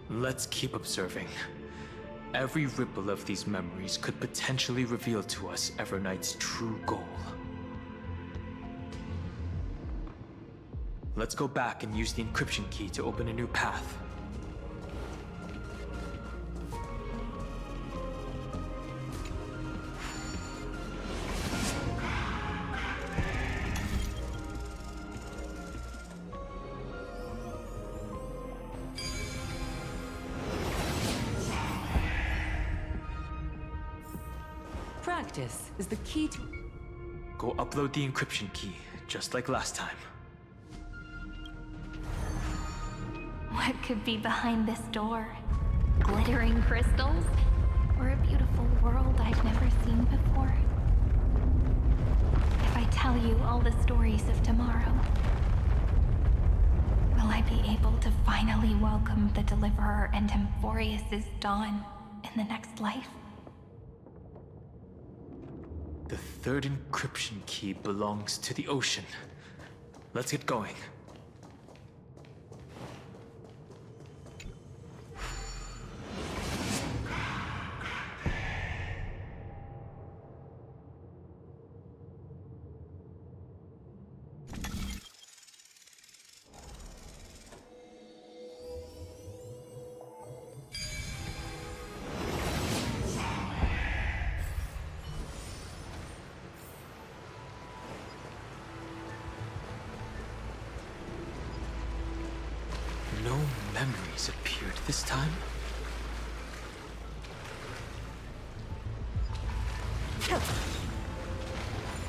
Let's keep observing. Every ripple of these memories could potentially reveal to us Everknight's true goal. Let's go back and use the encryption key to open a new path. Practice is the key to... Go upload the encryption key, just like last time. What could be behind this door? Glittering crystals? Or a beautiful world I've never seen before? If I tell you all the stories of tomorrow, will I be able to finally welcome the Deliverer and amphohreus' dawn in the next life? The third encryption key belongs to the ocean. Let's get going. No memories appeared this time.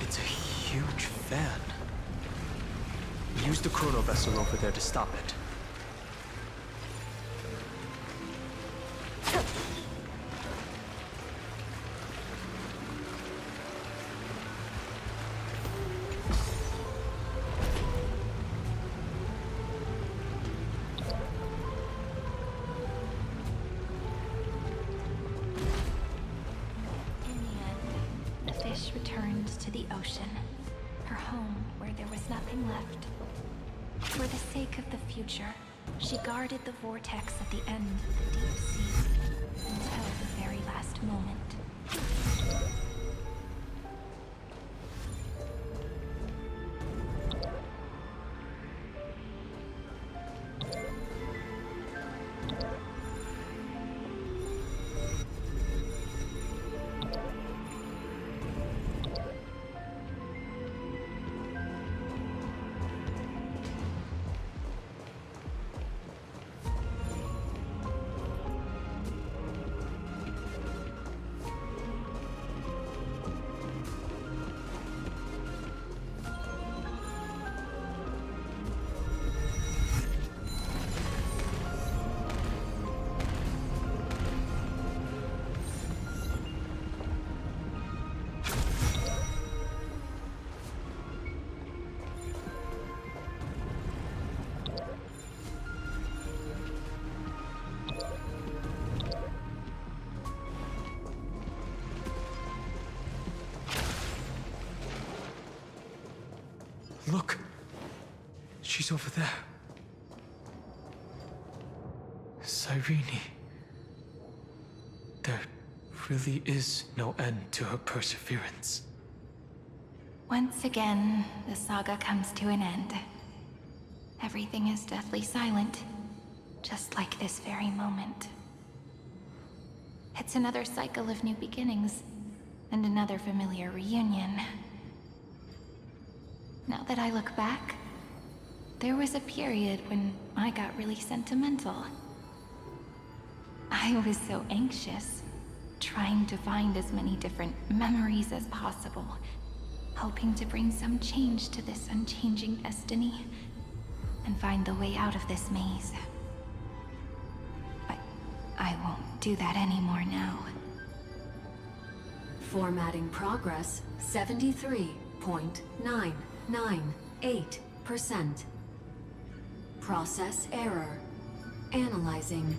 It's a huge fan. Use the chrono vessel over there to stop it. Returned to the ocean, her home where there was nothing left. For the sake of the future, she guarded the vortex at the end of the deep sea until the very last moment. Look! She's over there. Cyrene. There really is no end to her perseverance. Once again, the saga comes to an end. Everything is deathly silent, just like this very moment. It's another cycle of new beginnings, and another familiar reunion. Now that I look back, there was a period when I got really sentimental. I was so anxious, trying to find as many different memories as possible, hoping to bring some change to this unchanging destiny, and find the way out of this maze. But I won't do that anymore now. Formatting progress 73.998%. Process error. Analyzing.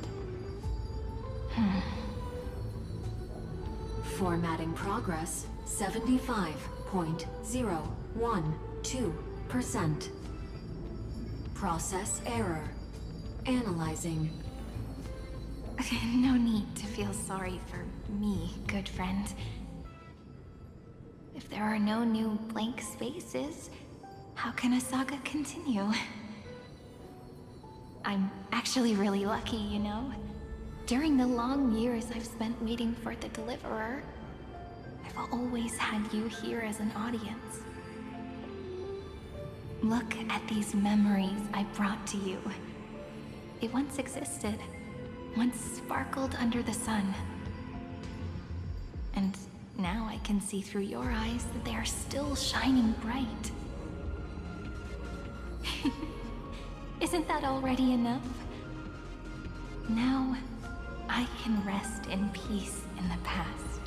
Formatting progress 75.012%. Process error. Analyzing. No need to feel sorry for me, good friend. If there are no new blank spaces, how can a saga continue? I'm actually really lucky, you know? During the long years I've spent waiting for the Deliverer, I've always had you here as an audience. Look at these memories I brought to you. It once existed, once sparkled under the sun. And now I can see through your eyes that they are still shining bright. Isn't that already enough? Now, I can rest in peace in the past.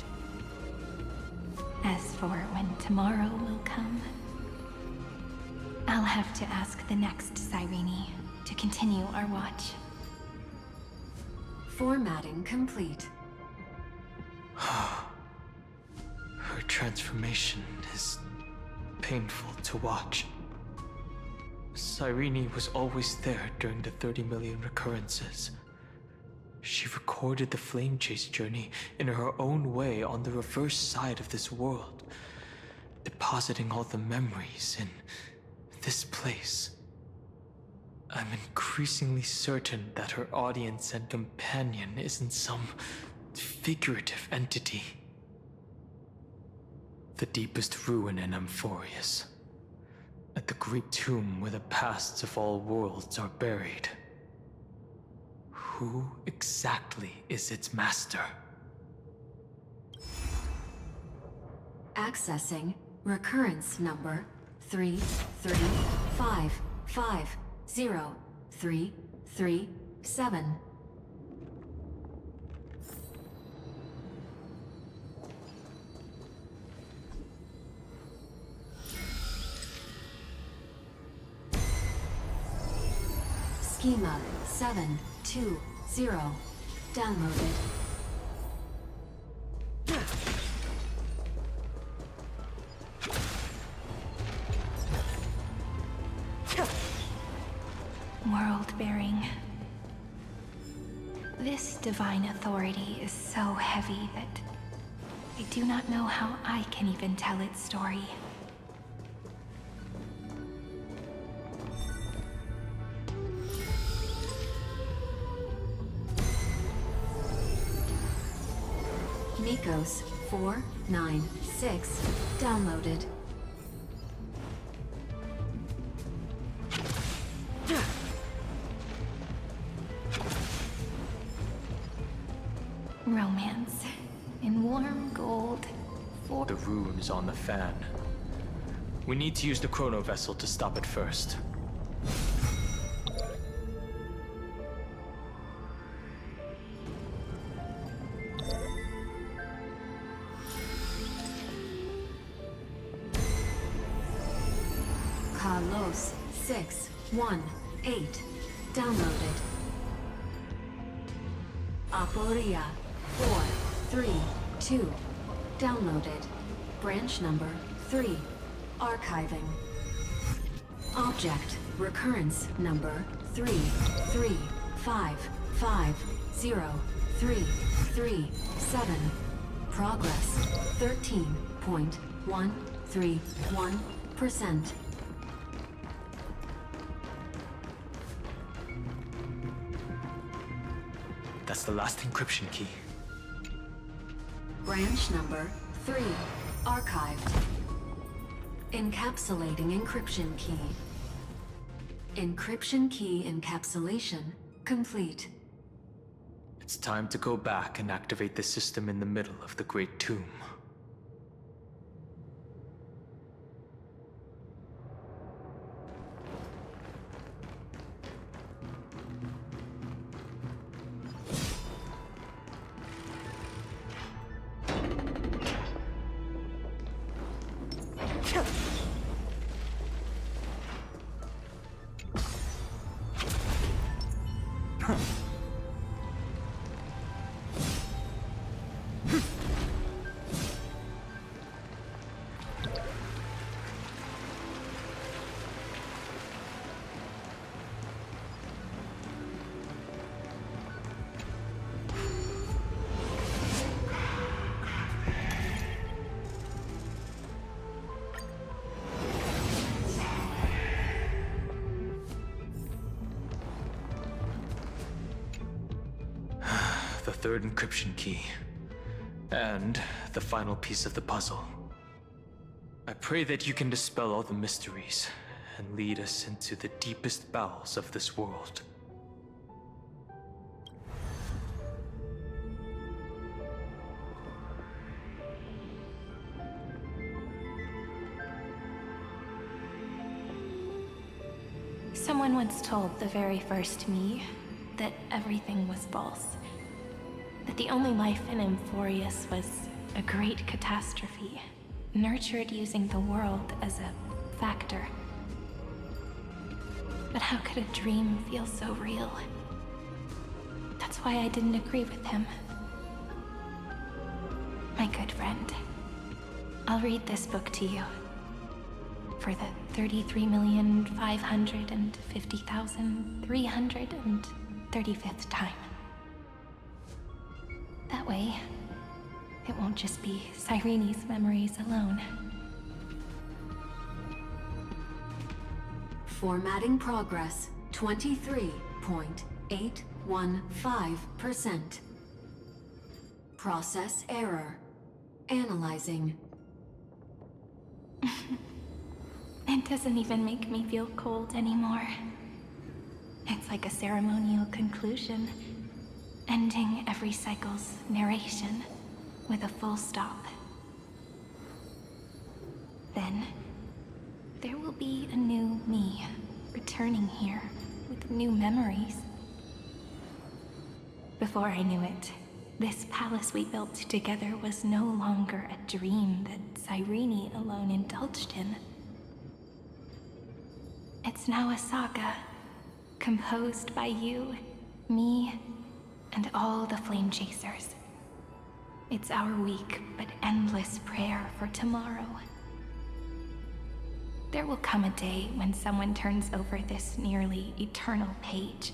As for when tomorrow will come, I'll have to ask the next Cyrene to continue our watch. Formatting complete. Her transformation is painful to watch. Cyrene was always there during the 30 million recurrences. She recorded the Flame Chase journey in her own way on the reverse side of this world, depositing all the memories in this place. I'm increasingly certain that her audience and companion isn't some figurative entity. The deepest ruin in Amphohreus, at the great tomb where the pasts of all worlds are buried. Who exactly is its master? Accessing recurrence number 335503337. Schema 720 downloaded. World-bearing. This divine authority is so heavy that I do not know how I can even tell its story. Nikos 496 downloaded. Romance in warm gold. The rune is on the fan. We need to use the chrono vessel to stop it first. Carlos 618 downloaded. Aporia 432 downloaded. Branch number 3 archiving. Object recurrence number 335503337. Progress 13.131%. That's the last encryption key. Branch number 3 archived. Encapsulating encryption key. Encryption key encapsulation complete. It's time to go back and activate the system in the middle of the Great Tomb. the third encryption key, and the final piece of the puzzle. I pray that you can dispel all the mysteries and lead us into the deepest bowels of this world. Someone once told the very first me that everything was false. That the only life in amphohreus was a great catastrophe, nurtured using the world as a factor. But how could a dream feel so real? That's why I didn't agree with him. My good friend, I'll read this book to you. For the 33,550,335th time. That way, it won't just be Cyrene's memories alone. Formatting progress 23.815%. Process error. Analyzing. It doesn't even make me feel cold anymore. It's like a ceremonial conclusion, ending every cycle's narration with a full stop. Then, there will be a new me returning here with new memories. Before I knew it, this palace we built together was no longer a dream that Cyrene alone indulged in. It's now a saga, composed by you, me, and all the Flame Chasers. It's our weak but endless prayer for tomorrow. There will come a day when someone turns over this nearly eternal page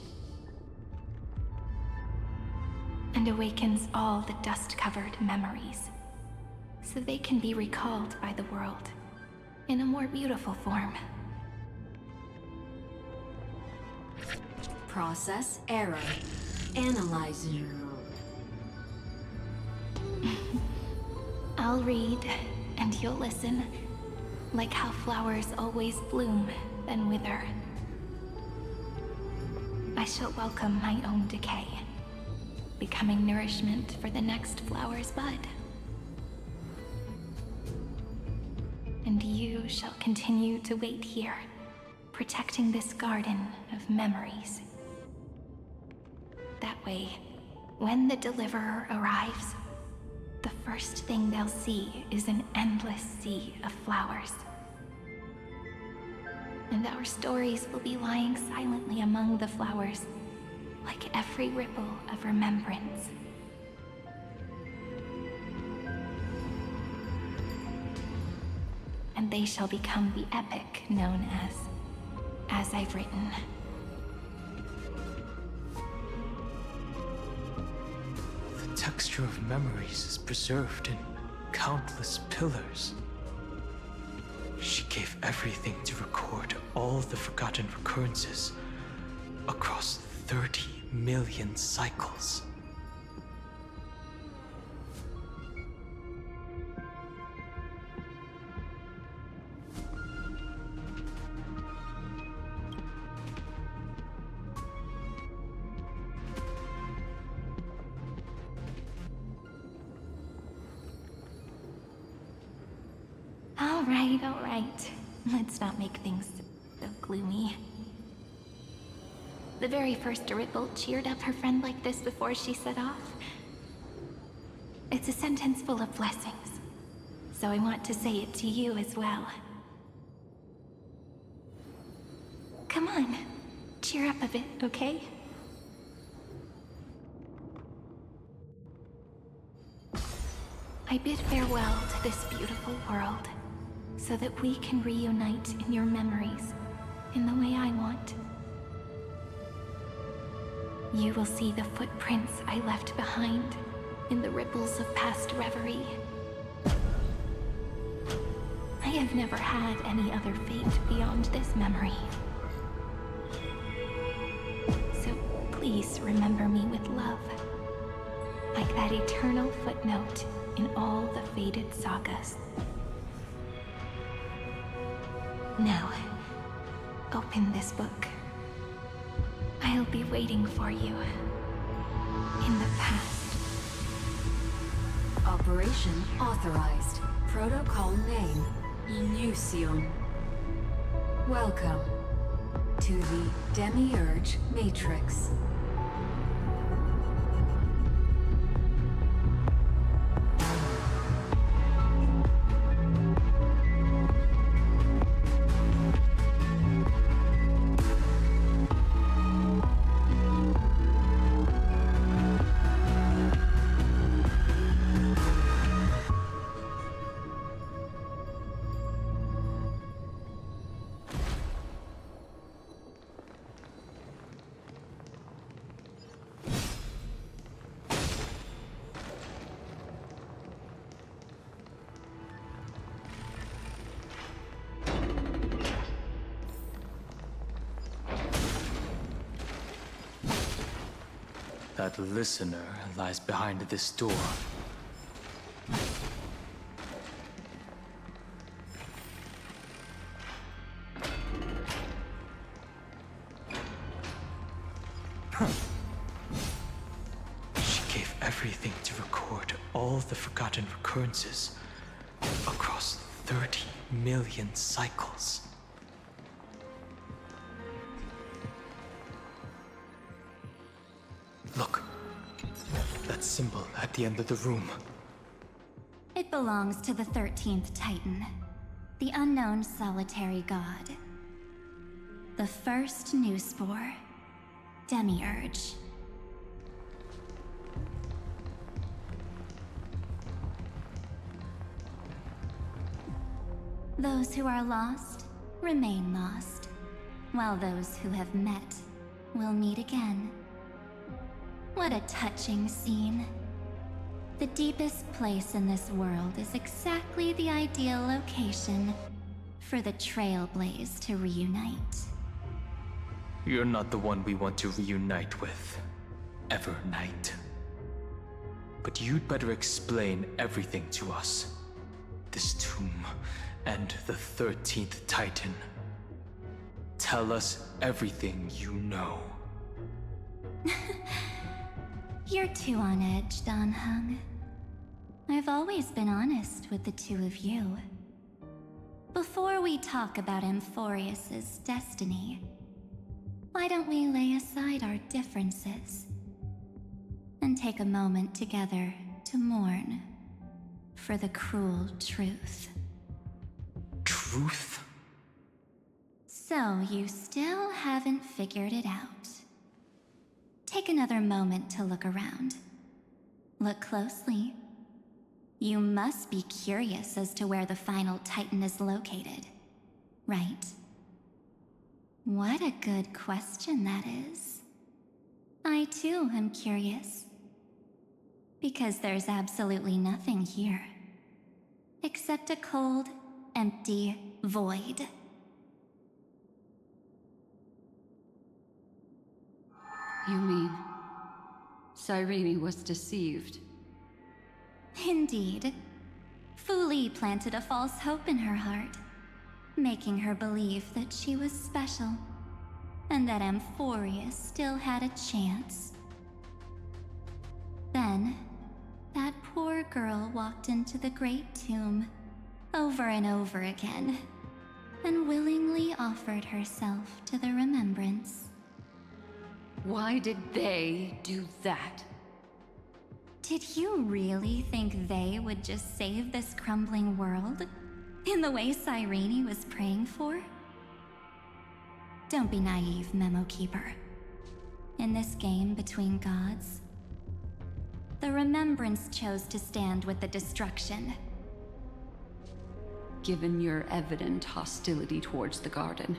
and awakens all the dust-covered memories, so they can be recalled by the world in a more beautiful form. Process error. Analyzing. I'll read, and you'll listen, like how flowers always bloom, then wither. I shall welcome my own decay, becoming nourishment for the next flower's bud. And you shall continue to wait here, protecting this garden of memories. That way, when the Deliverer arrives, the first thing they'll see is an endless sea of flowers. And our stories will be lying silently among the flowers, like every ripple of remembrance. And they shall become the epic known as I've written. The texture of memories is preserved in countless pillars. She gave everything to record all the forgotten recurrences across 30 million cycles. All right. Let's not make things so gloomy. The very first Ripple cheered up her friend like this before she set off. It's a sentence full of blessings, so I want to say it to you as well. Come on, cheer up a bit, okay? I bid farewell to this beautiful world, so that we can reunite in your memories, in the way I want. You will see the footprints I left behind, in the ripples of past reverie. I have never had any other fate beyond this memory. So please remember me with love. like that eternal footnote in all the faded sagas. Now, open this book. I'll be waiting for you in the past. Operation authorized. Protocol name, Illusion. Welcome to the Demiurge Matrix. That listener lies behind this door. She gave everything to record all the forgotten recurrences across 30 million cycles. Look, that symbol at the end of the room. It belongs to the 13th Titan, the unknown solitary god. The first new spore, Demiurge. Those who are lost remain lost, while those who have met will meet again. What a touching scene. The deepest place in this world is exactly the ideal location for the Trailblaze to reunite. You're not the one we want to reunite with, Evernight. But you'd better explain everything to us. This tomb and the 13th Titan. Tell us everything you know. You're too on edge, Dan Heng. I've always been honest with the two of you. Before we talk about amphohreus' destiny, why don't we lay aside our differences and take a moment together to mourn for the cruel truth? Truth? So you still haven't figured it out. Take another moment to look around. Look closely. You must be curious as to where the final Titan is located, right? What a good question that is. I too am curious. Because there's absolutely nothing here. Except a cold, empty void. You mean Cyrene was deceived? Indeed. Fu Li planted a false hope in her heart, making her believe that she was special, and that amphohreus still had a chance. Then, that poor girl walked into the Great Tomb over and over again, and willingly offered herself to the remembrance. Why did they do that? Did you really think they would just save this crumbling world? In the way Cyrene was praying for? Don't be naive, Memo Keeper. In this game between gods, the Remembrance chose to stand with the destruction. Given your evident hostility towards the Garden,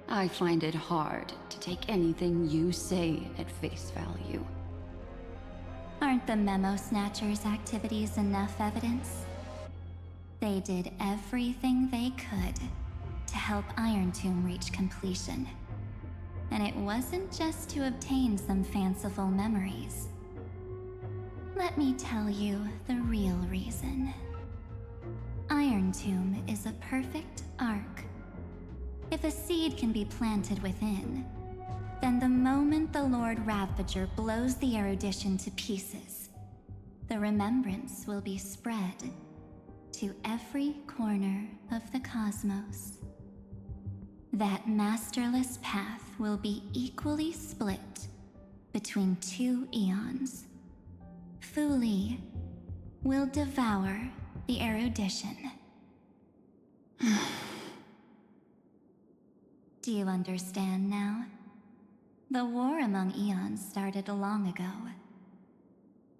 I find it hard to take anything you say at face value. Aren't the Memo Snatchers' activities enough evidence? They did everything they could to help Iron Tomb reach completion. And it wasn't just to obtain some fanciful memories. Let me tell you the real reason. Iron Tomb is a perfect ark. If a seed can be planted within, then the moment the Lord Ravager blows the erudition to pieces, the remembrance will be spread to every corner of the cosmos. That masterless path will be equally split between two eons. Fu Li will devour the erudition. Do you understand now? The war among eons started long ago.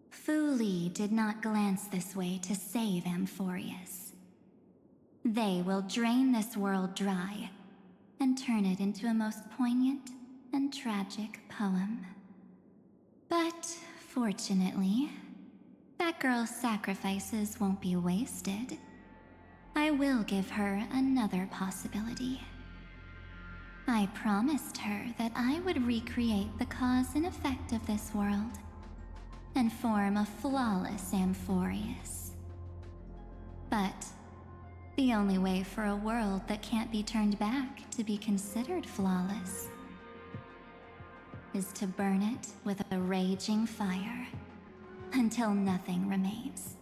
Fu Li did not glance this way to save amphohreus. They will drain this world dry and turn it into a most poignant and tragic poem. But fortunately, that girl's sacrifices won't be wasted. I will give her another possibility. I promised her that I would recreate the cause and effect of this world and form a flawless amphohreus. But the only way for a world that can't be turned back to be considered flawless is to burn it with a raging fire until nothing remains.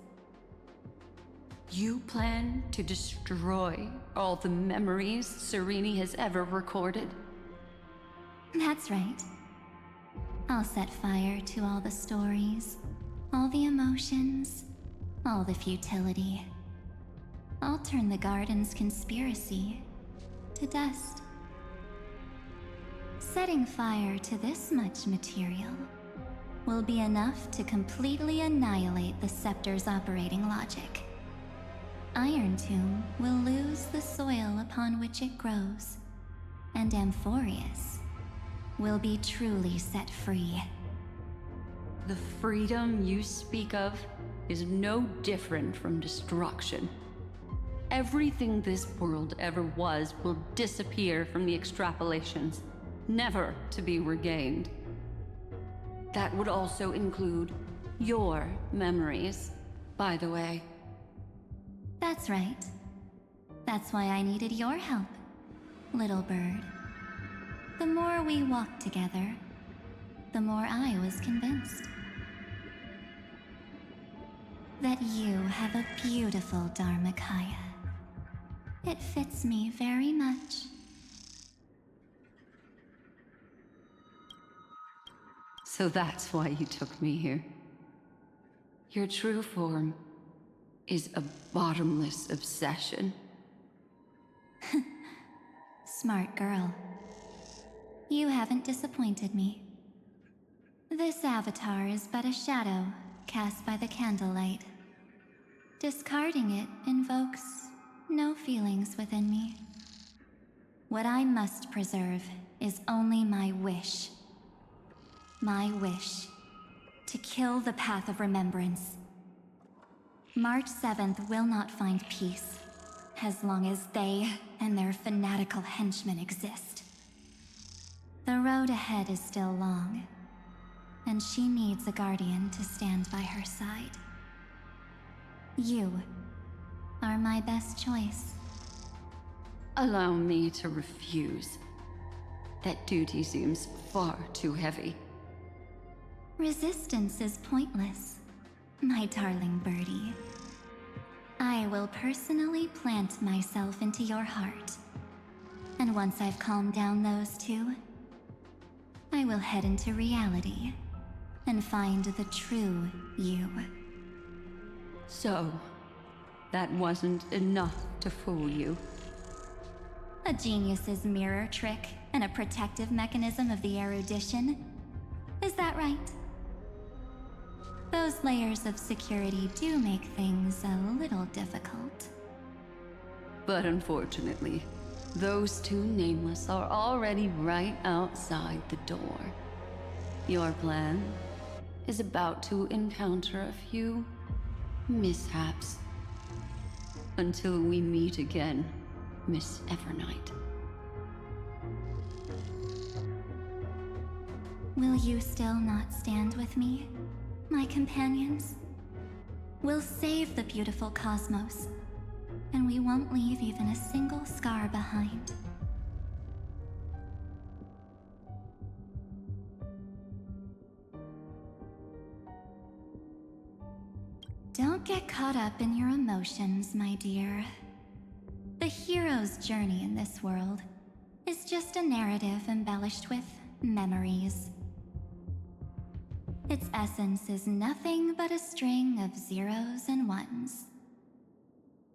You plan to destroy all the memories Serene has ever recorded? That's right. I'll set fire to all the stories, all the emotions, all the futility. I'll turn the garden's conspiracy to dust. Setting fire to this much material will be enough to completely annihilate the scepter's operating logic. Iron Tomb will lose the soil upon which it grows, and amphohreus will be truly set free. The freedom you speak of is no different from destruction. Everything this world ever was will disappear from the extrapolations, never to be regained. That would also include your memories, by the way. That's right. That's why I needed your help, little bird. The more we walked together, the more I was convinced that you have a beautiful Dharmakaya. It fits me very much. So that's why you took me here. Your true form is a bottomless obsession. Smart girl. You haven't disappointed me. This avatar is but a shadow cast by the candlelight. Discarding it invokes no feelings within me. What I must preserve is only my wish. My wish to kill the Path of Remembrance. March 7th will not find peace as long as they and their fanatical henchmen exist. The road ahead is still long, and she needs a guardian to stand by her side. You are my best choice. Allow me to refuse. That duty seems far too heavy. Resistance is pointless, my darling birdie. I will personally plant myself into your heart. And once I've calmed down those two, I will head into reality and find the true you. So, that wasn't enough to fool you. A genius's mirror trick and a protective mechanism of the erudition. Is that right? Those layers of security do make things a little difficult. But unfortunately, those two nameless are already right outside the door. Your plan is about to encounter a few mishaps. Until we meet again, Miss Evernight. Will you still not stand with me, my companions. We'll save the beautiful cosmos, and we won't leave even a single scar behind. Don't get caught up in your emotions, my dear. The hero's journey in this world is just a narrative embellished with memories. Its essence is nothing but a string of zeros and ones.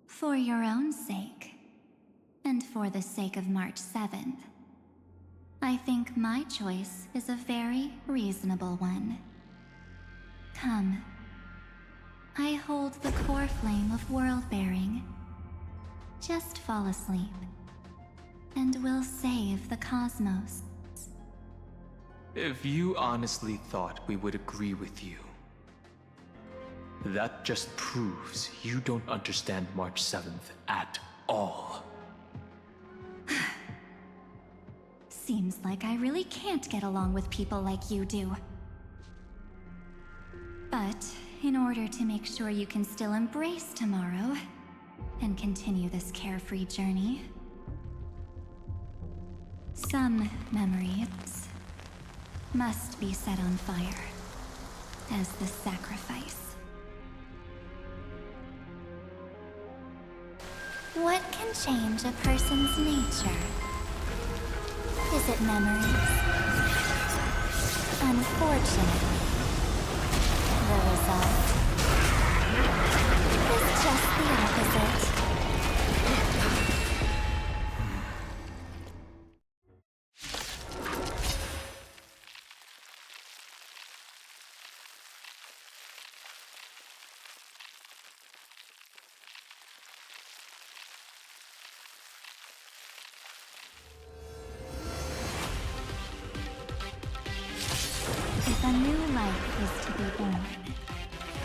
For your own sake, and for the sake of March 7th, I think my choice is a very reasonable one. Come. I hold the core flame of world-bearing. Just fall asleep, and we'll save the cosmos. If you honestly thought we would agree with you, that just proves you don't understand March 7th at all. Seems like I really can't get along with people like you do. But in order to make sure you can still embrace tomorrow and continue this carefree journey, some memories must be set on fire as the sacrifice. What can change a person's nature? Is it memories? Unfortunately, the result is just the opposite. If a new life is to be born,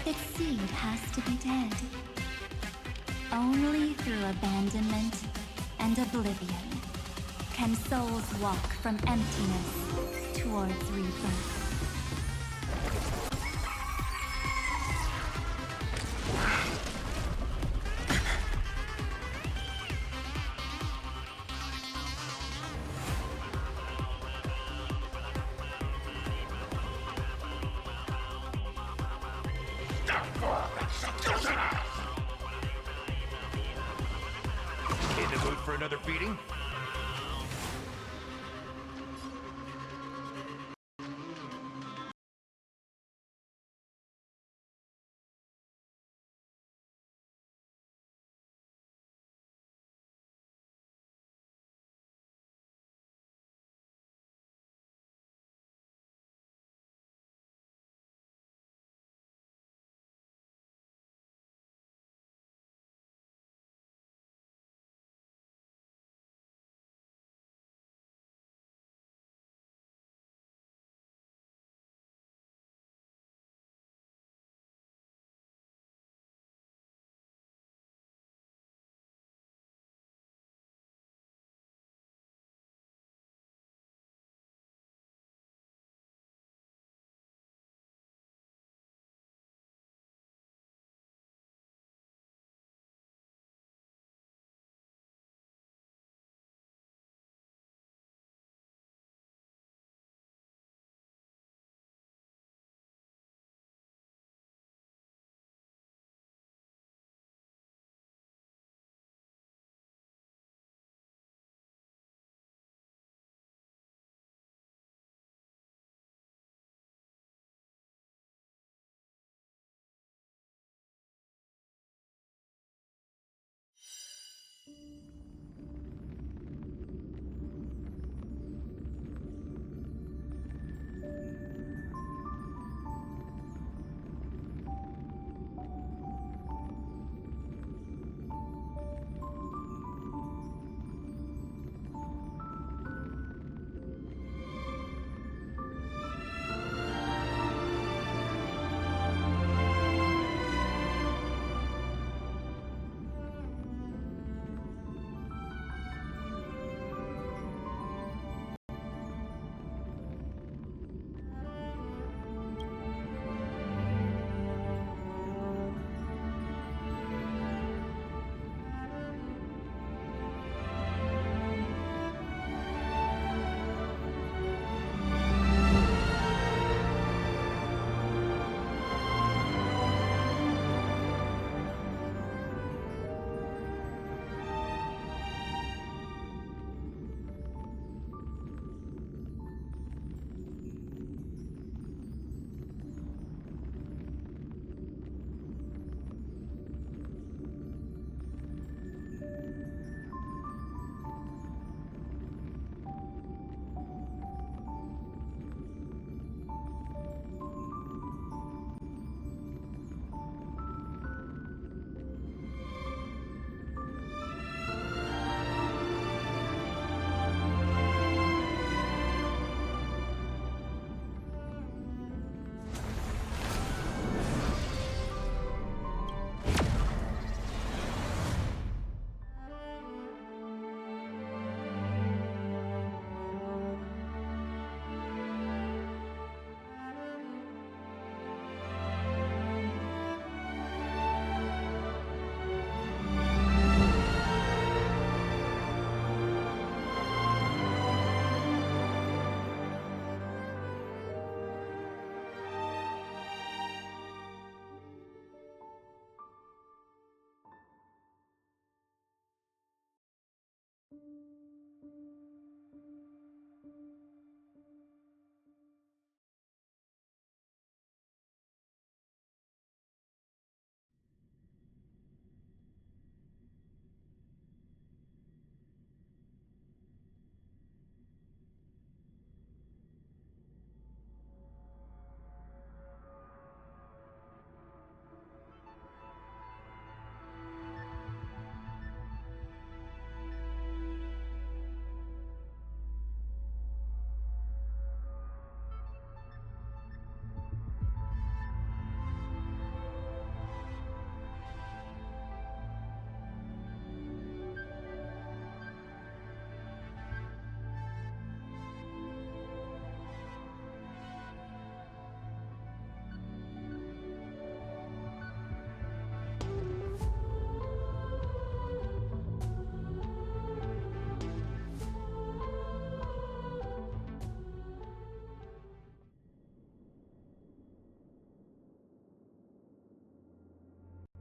its seed has to be dead. Only through abandonment and oblivion can souls walk from emptiness towards rebirth. In the mood for another beating?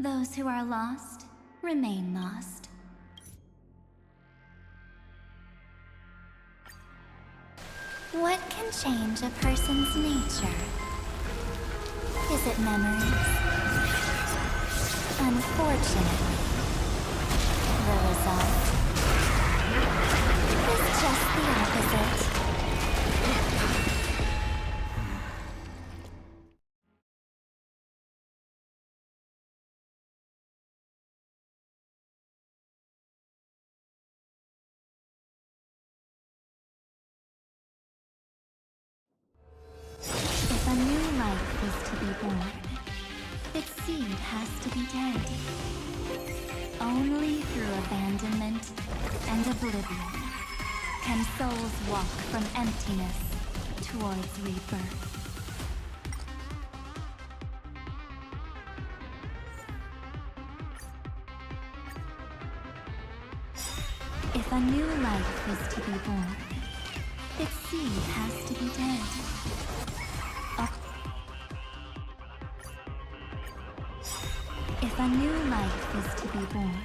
Those who are lost remain lost. What can change a person's nature? Is it memories? Unfortunately, the result is just the opposite. If a new life is to be born, its seed has to be dead. Only through abandonment and oblivion can souls walk from emptiness towards rebirth. If a new life is to be born, its seed has to be dead. If a new life is to be born,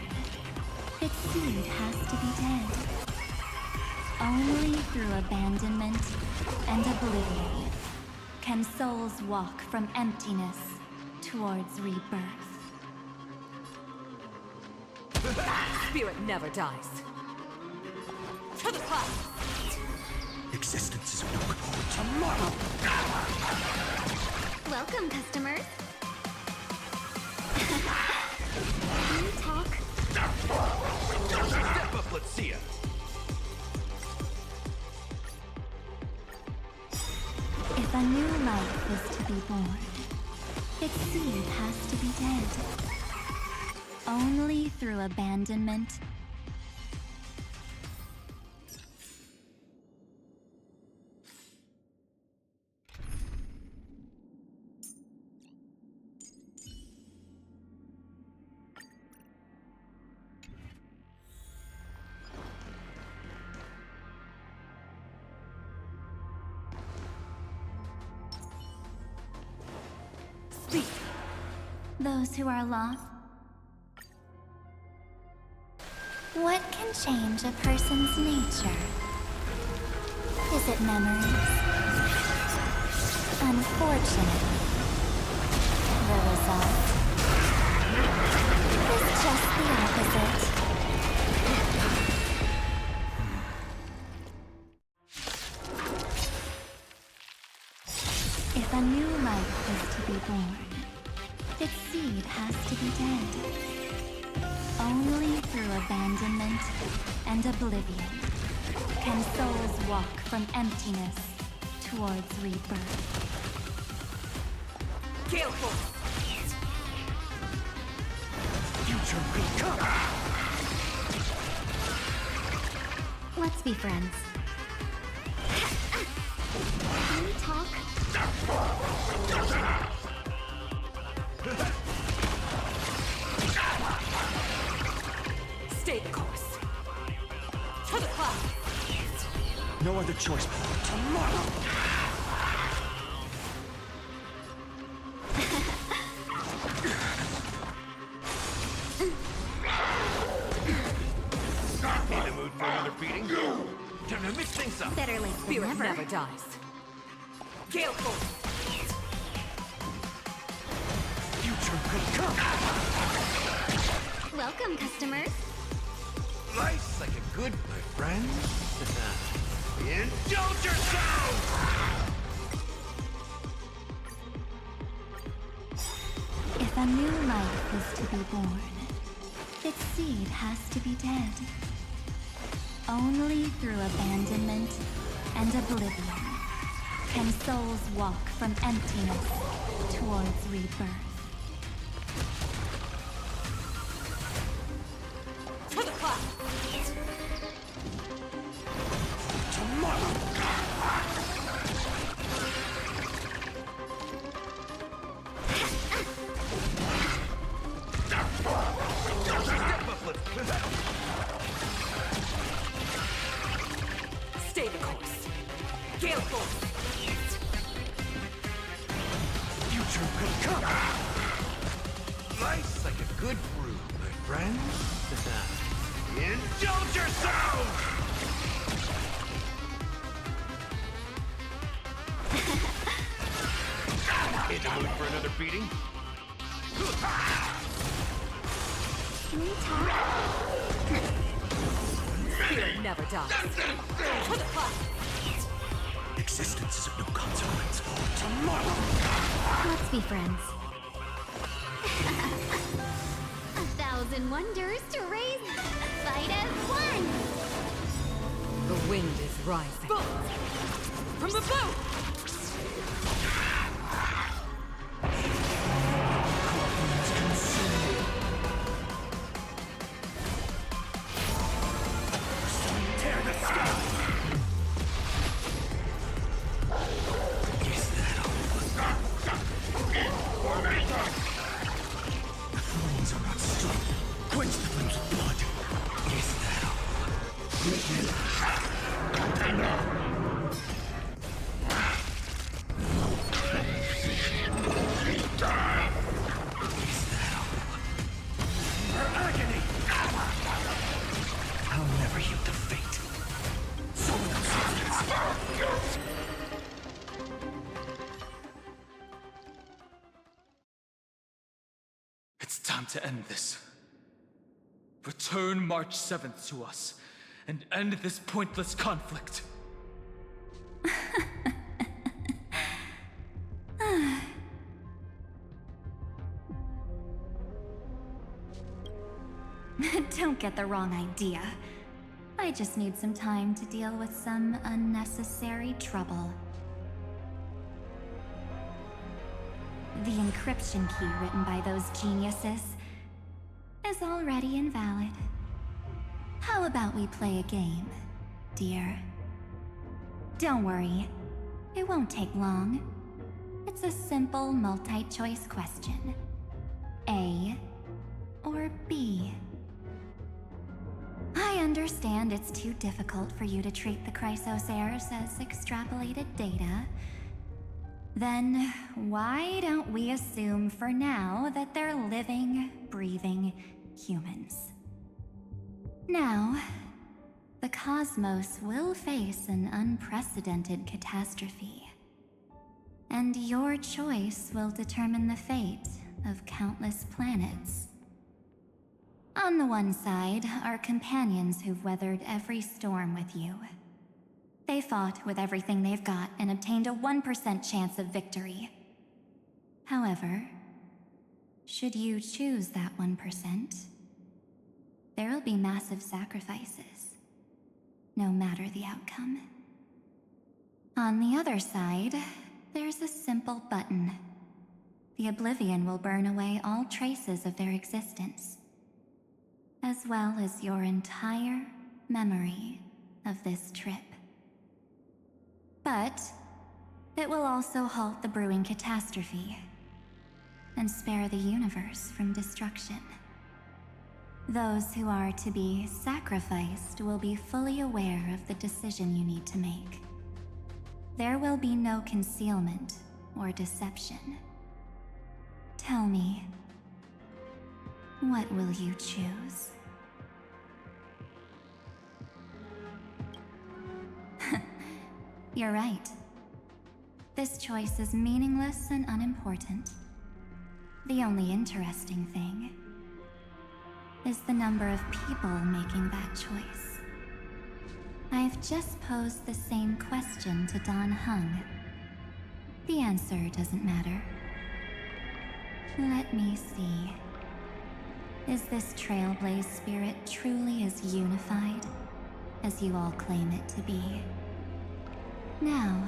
its seed has to be dead. Only through abandonment and oblivion can souls walk from emptiness towards rebirth. Spirit never dies. To the clouds! Existence is no tomorrow. Welcome, customers. Can you talk? Step up, let's see ya. If a new life is to be born, its seed has to be dead. Only through abandonment those who are lost. What can change a person's nature? Is it memories? Unfortunately, the result is just the opposite. If a new life is to be born, its seed has to be dead. Only through abandonment and oblivion can souls walk from emptiness towards rebirth. Gale Force! Future will come! Let's be friends. Can we talk? Stay the course. To the clouds! No other choice but tomorrow! In the mood for another beating? Time to mix things up. Better late than Spirit never. never dies. Gale Force! Future will come! Welcome, customers. Life's like a good, my friend. Indulge yourself! If a new life is to be born, its seed has to be dead. Only through abandonment and oblivion can souls walk from emptiness towards rebirth. To the clouds! Stay the course. Gale Force! Future will come! Slice like a good brew, my friend. Indulge yourself! In the mood for another beating? Spirit never dies. To the clock. Existence is of no consequence. Tomorrow. Let's be friends. 1,000 wonders to raise, fight as one. The wind is rising. From the boat! Tear the sky! Is that all? The flames are not strong. Quench the flames with blood. Is that all? Is that all? Her agony! I'll never yield to fate. Someone else. It's time to end this. Return March 7th to us, and end this pointless conflict. Don't get the wrong idea. I just need some time to deal with some unnecessary trouble. The encryption key written by those geniuses is already invalid. How about we play a game, dear? Don't worry, it won't take long. It's a simple multi-choice question. A or B? I understand it's too difficult for you to treat the Chrysosairs as extrapolated data. Then why don't we assume for now that they're living, breathing humans? Now, the cosmos will face an unprecedented catastrophe. And your choice will determine the fate of countless planets. On the one side are companions who've weathered every storm with you. They fought with everything they've got and obtained a 1% chance of victory. However, should you choose that 1%, there'll be massive sacrifices, no matter the outcome. On the other side, there's a simple button. The Oblivion will burn away all traces of their existence, as well as your entire memory of this trip. But it will also halt the brewing catastrophe and spare the universe from destruction. Those who are to be sacrificed will be fully aware of the decision you need to make. There will be no concealment or deception. Tell me, what will you choose? You're right. This choice is meaningless and unimportant. The only interesting thing is the number of people making that choice. I've just posed the same question to Dan Heng. The answer doesn't matter. Let me see. Is this Trailblaze spirit truly as unified as you all claim it to be? Now,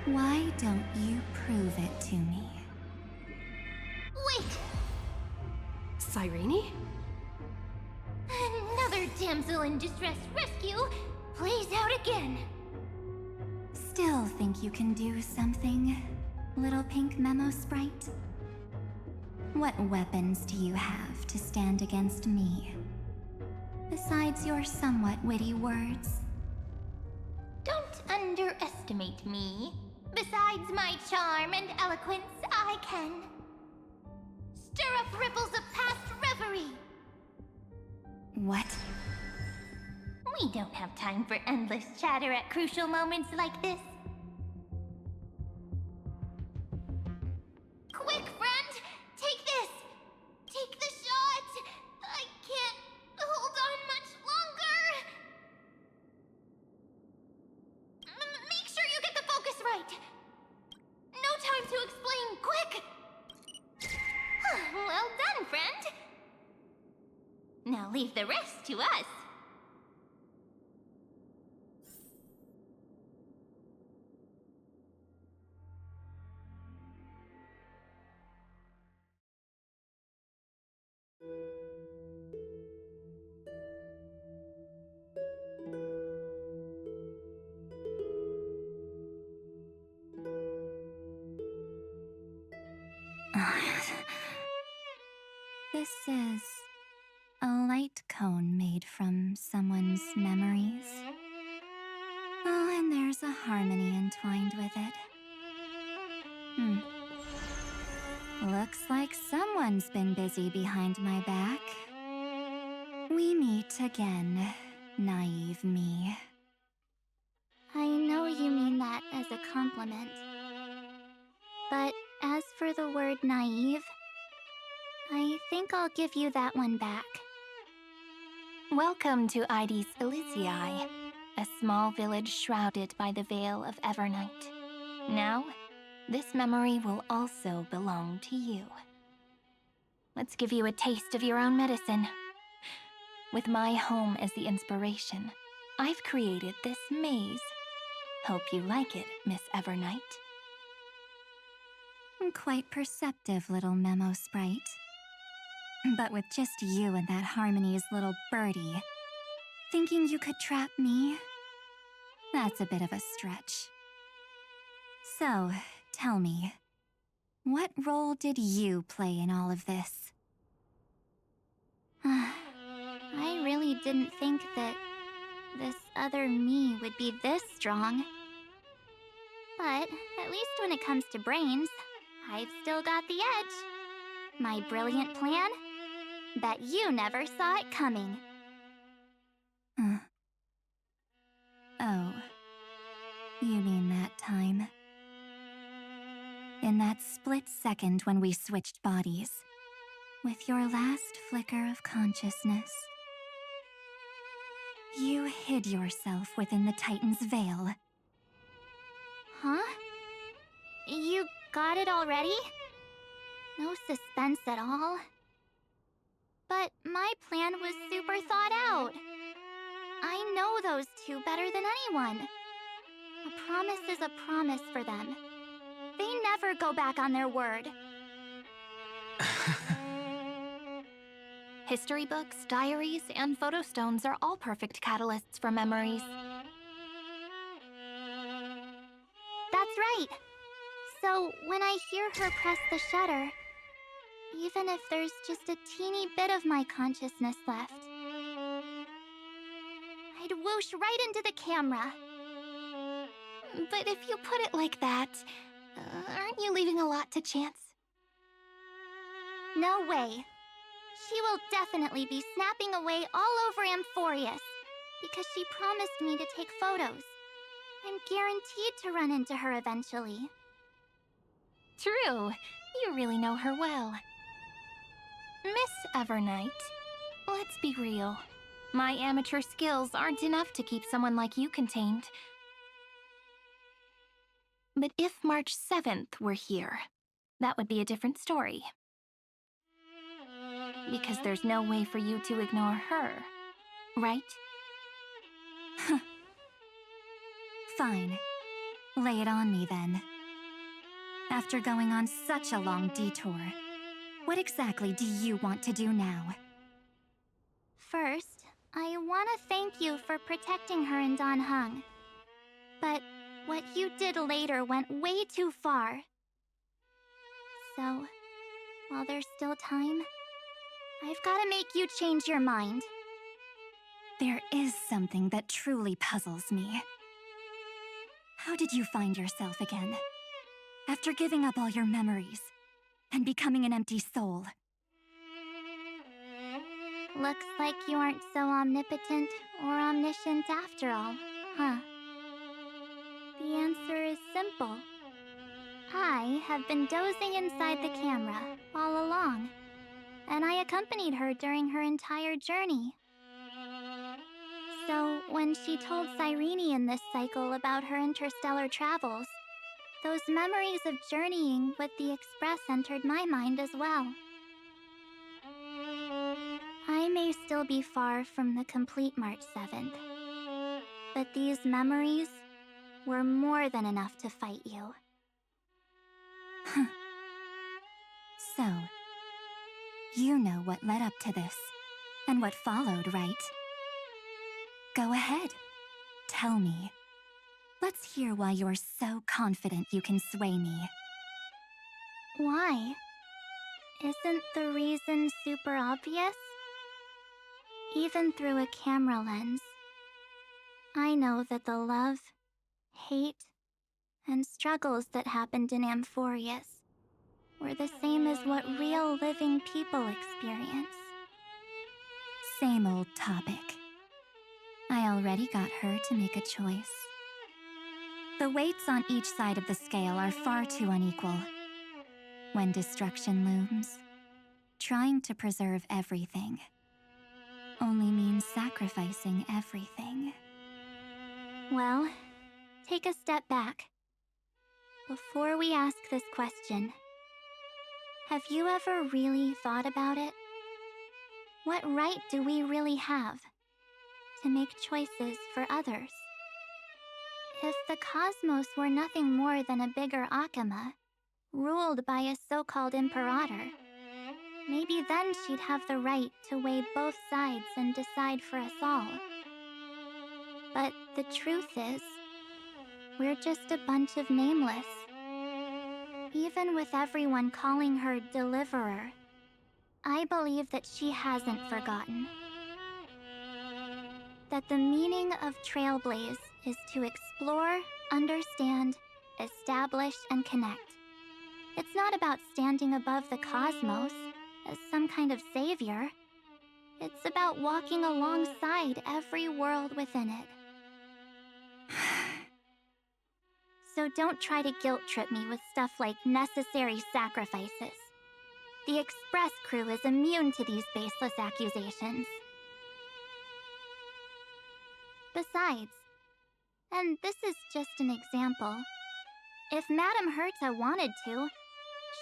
why don't you prove it to me? Wait! Cyrene? Another damsel in distress rescue plays out again. Still think you can do something, little pink memo sprite? What weapons do you have to stand against me? Besides your somewhat witty words? Don't underestimate me. Besides my charm and eloquence, I can Stir up ripples of past reverie! What? We don't have time for endless chatter at crucial moments like this. Quick, friend! Take this! Take the shot! I can't hold on much longer! Make sure you get the focus right! No time to explain, quick! Well done, friend! Now leave the rest to us. This is a light cone made from someone's memories. Oh, and there's a harmony entwined with it. Looks like someone's been busy behind my back. We meet again, naive me. I know you mean that as a compliment. But as for the word naive, I think I'll give you that one back. Welcome to Ides Elysiae, a small village shrouded by the veil of Evernight. Now, this memory will also belong to you. Let's give you a taste of your own medicine. With my home as the inspiration, I've created this maze. Hope you like it, Miss Evernight. Quite perceptive little memo sprite. But with just you and that Harmony's little birdie, thinking you could trap me? That's a bit of a stretch. So, tell me, what role did you play in all of this? I really didn't think that this other me would be this strong. But at least when it comes to brains, I've still got the edge. My brilliant plan? Bet you never saw it coming. Oh, you mean that time? In that split second when we switched bodies, with your last flicker of consciousness, you hid yourself within the Titan's veil. Huh? You got it already? No suspense at all? But my plan was super thought out. I know those two better than anyone. A promise is a promise for them. They never go back on their word. History books, diaries, and photo stones are all perfect catalysts for memories. That's right. So when I hear her press the shutter, even if there's just a teeny bit of my consciousness left, I'd whoosh right into the camera. But if you put it like that, aren't you leaving a lot to chance? No way. She will definitely be snapping away all over amphohreus, because she promised me to take photos. I'm guaranteed to run into her eventually. True. You really know her well. Miss Evernight, let's be real. My amateur skills aren't enough to keep someone like you contained. But if March 7th were here, that would be a different story. Because there's no way for you to ignore her, right? Fine. Lay it on me then. After going on such a long detour, what exactly do you want to do now? First, I want to thank you for protecting her and Dan Heng. But what you did later went way too far. So, while there's still time, I've got to make you change your mind. There is something that truly puzzles me. How did you find yourself again? After giving up all your memories and becoming an empty soul. Looks like you aren't so omnipotent or omniscient after all, huh? The answer is simple. I have been dozing inside the camera all along, and I accompanied her during her entire journey. So, when she told Cyrene in this cycle about her interstellar travels, those memories of journeying with the Express entered my mind as well. I may still be far from the complete March 7th, but these memories were more than enough to fight you. So, you know what led up to this, and what followed, right? Go ahead. Tell me. Let's hear why you're so confident you can sway me. Why? Isn't the reason super obvious? Even through a camera lens, I know that the love, hate, and struggles that happened in amphohreus were the same as what real living people experience. Same old topic. I already got her to make a choice. The weights on each side of the scale are far too unequal. When destruction looms, trying to preserve everything only means sacrificing everything. Well, take a step back. Before we ask this question, have you ever really thought about it? What right do we really have to make choices for others? If the cosmos were nothing more than a bigger Akama, ruled by a so-called imperator, maybe then she'd have the right to weigh both sides and decide for us all. But the truth is, we're just a bunch of nameless. Even with everyone calling her Deliverer, I believe that she hasn't forgotten. That the meaning of Trailblaze is to explore, understand, establish, and connect. It's not about standing above the cosmos as some kind of savior. It's about walking alongside every world within it. So don't try to guilt trip me with stuff like necessary sacrifices. The Express crew is immune to these baseless accusations. Besides, and this is just an example, if Madame Herta wanted to,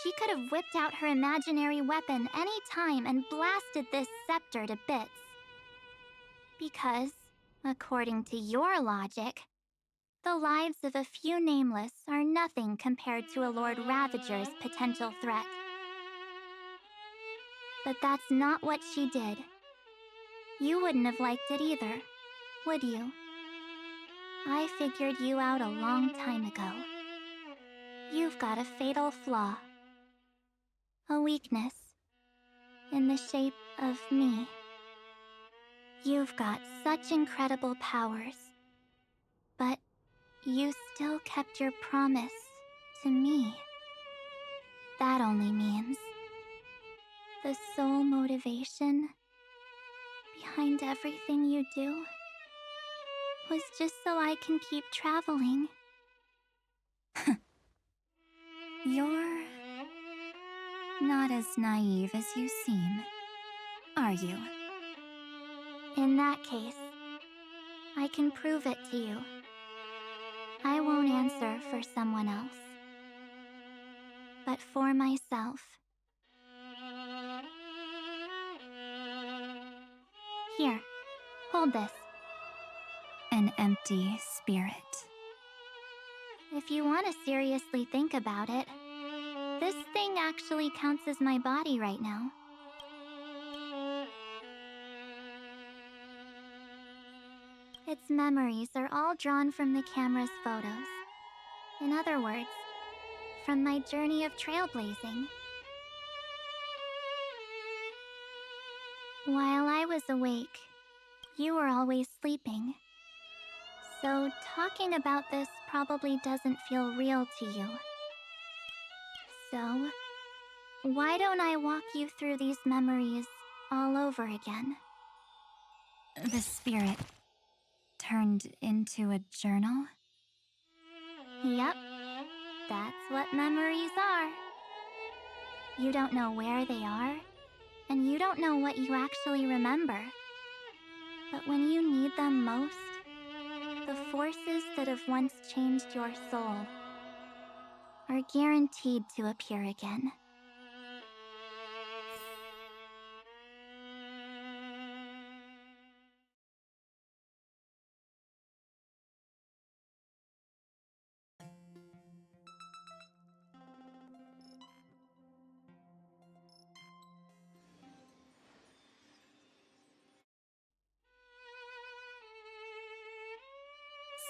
she could have whipped out her imaginary weapon any time and blasted this scepter to bits. Because, according to your logic, the lives of a few nameless are nothing compared to a Lord Ravager's potential threat. But that's not what she did. You wouldn't have liked it either, would you? I figured you out a long time ago. You've got a fatal flaw. A weakness. In the shape of me. You've got such incredible powers. But you still kept your promise to me. That only means the sole motivation behind everything you do was just so I can keep traveling. You're not as naive as you seem, are you? In that case, I can prove it to you. I won't answer for someone else, but for myself. Here, hold this. An empty spirit. If you want to seriously think about it, this thing actually counts as my body right now. Its memories are all drawn from the camera's photos. In other words, from my journey of trailblazing. While I was awake, you were always sleeping. So talking about this probably doesn't feel real to you. So, why don't I walk you through these memories all over again? the spirit turned into a journal? Yep, that's what memories are. You don't know where they are, and you don't know what you actually remember. But when you need them most, the forces that have once changed your soul are guaranteed to appear again.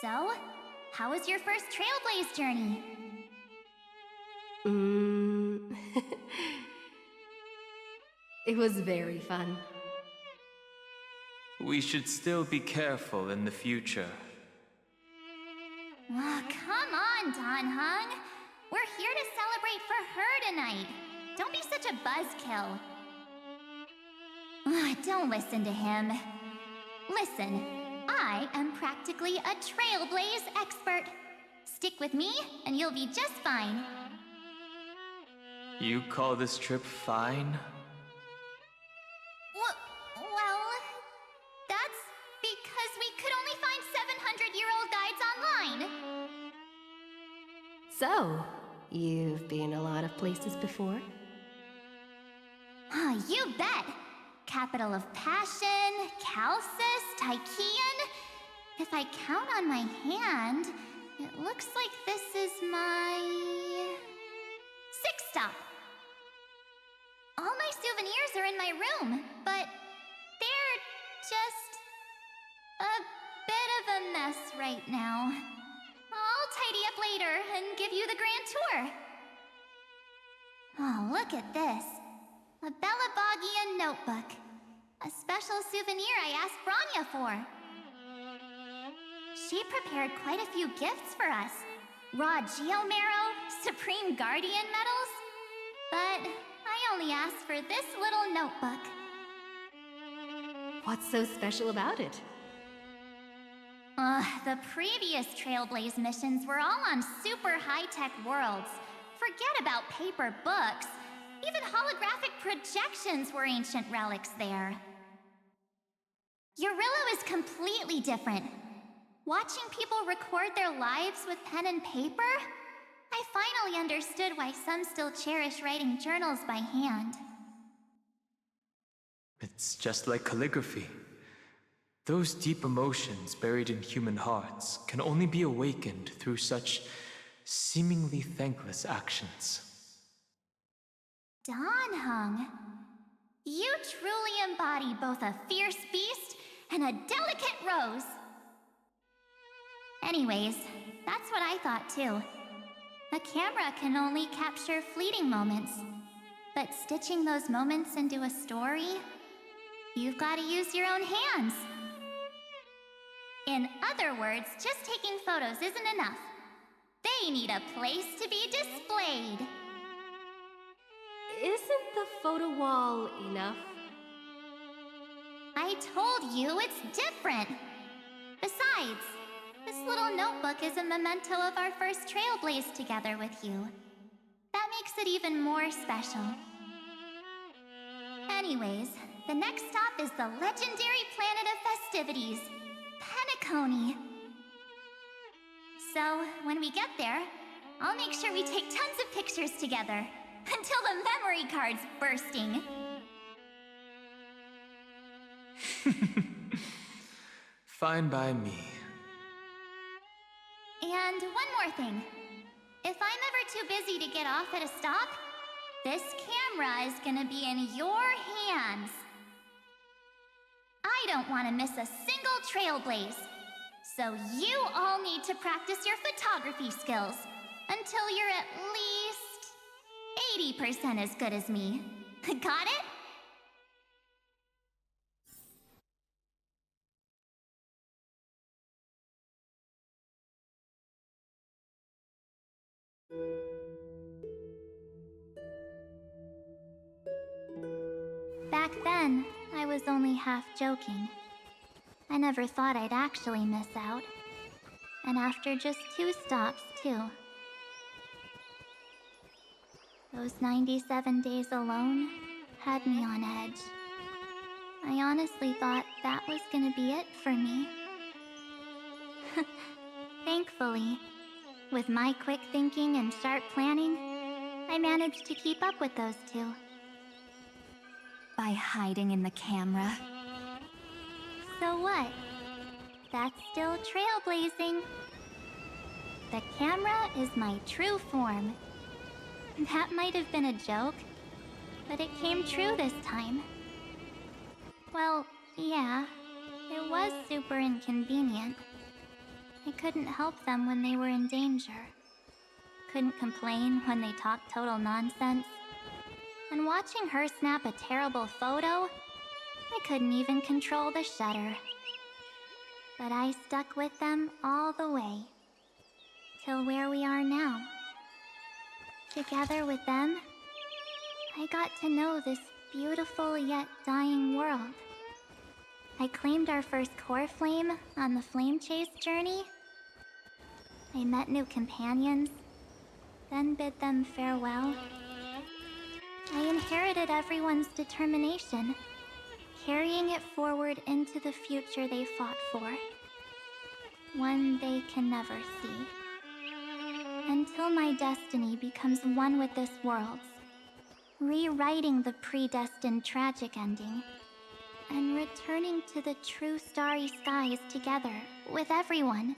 So, how was your first Trailblaze journey? It was very fun. We should still be careful in the future. Oh, come on, Don Hung. We're here to celebrate for her tonight. Don't be such a buzzkill. Don't listen to him. Listen, I am practically a Trailblaze expert. Stick with me, and you'll be just fine. You call this trip fine? Well, that's because we could only find 700-year-old guides online. So, you've been a lot of places before? You bet! Capital of Passion, Calcis, Tychean. If I count on my hand, it looks like this is my 6th stop. All my souvenirs are in my room, but they're just a bit of a mess right now. I'll tidy up later and give you the grand tour. Oh, look at this. A Belabogian notebook. A special souvenir I asked Branya for. She prepared quite a few gifts for us. Raw Geomarrow, Supreme Guardian medals. But I only asked for this little notebook. What's so special about it? The previous Trailblaze missions were all on super high-tech worlds. Forget about paper books. Even holographic projections were ancient relics there. Eurillo is completely different. Watching people record their lives with pen and paper, I finally understood why some still cherish writing journals by hand. It's just like calligraphy. Those deep emotions buried in human hearts can only be awakened through such seemingly thankless actions. Don Hung, you truly embody both a fierce beast and a delicate rose. Anyways, that's what I thought too. A camera can only capture fleeting moments, but stitching those moments into a story, you've got to use your own hands. In other words, just taking photos isn't enough. They need a place to be displayed. Isn't the photo wall enough? I told you it's different. Besides, this little notebook is a memento of our first Trailblaze together with you. That makes it even more special. Anyways, the next stop is the legendary planet of festivities, Penacony. So, when we get there, I'll make sure we take tons of pictures together. Until the memory card's bursting. Fine by me. And one more thing. If I'm ever too busy to get off at a stop, this camera is gonna be in your hands. I don't want to miss a single Trailblaze. So you all need to practice your photography skills until you're at least 80% as good as me. Got it? Back then, I was only half joking. I never thought I'd actually miss out. And after just 2 stops, too. Those 97 days alone had me on edge. I honestly thought that was gonna be it for me. Thankfully, with my quick thinking and sharp planning, I managed to keep up with those 2. By hiding in the camera. So what? That's still trailblazing. The camera is my true form. That might have been a joke, but it came true this time. Well, yeah, it was super inconvenient. I couldn't help them when they were in danger. Couldn't complain when they talked total nonsense. And watching her snap a terrible photo, I couldn't even control the shutter. But I stuck with them all the way. Till where we are now. Together with them, I got to know this beautiful yet dying world. I claimed our first core flame on the flame chase journey. I met new companions, then bid them farewell. I inherited everyone's determination, carrying it forward into the future they fought for. One they can never see. Until my destiny becomes one with this world's, rewriting the predestined tragic ending, and returning to the true starry skies together with everyone.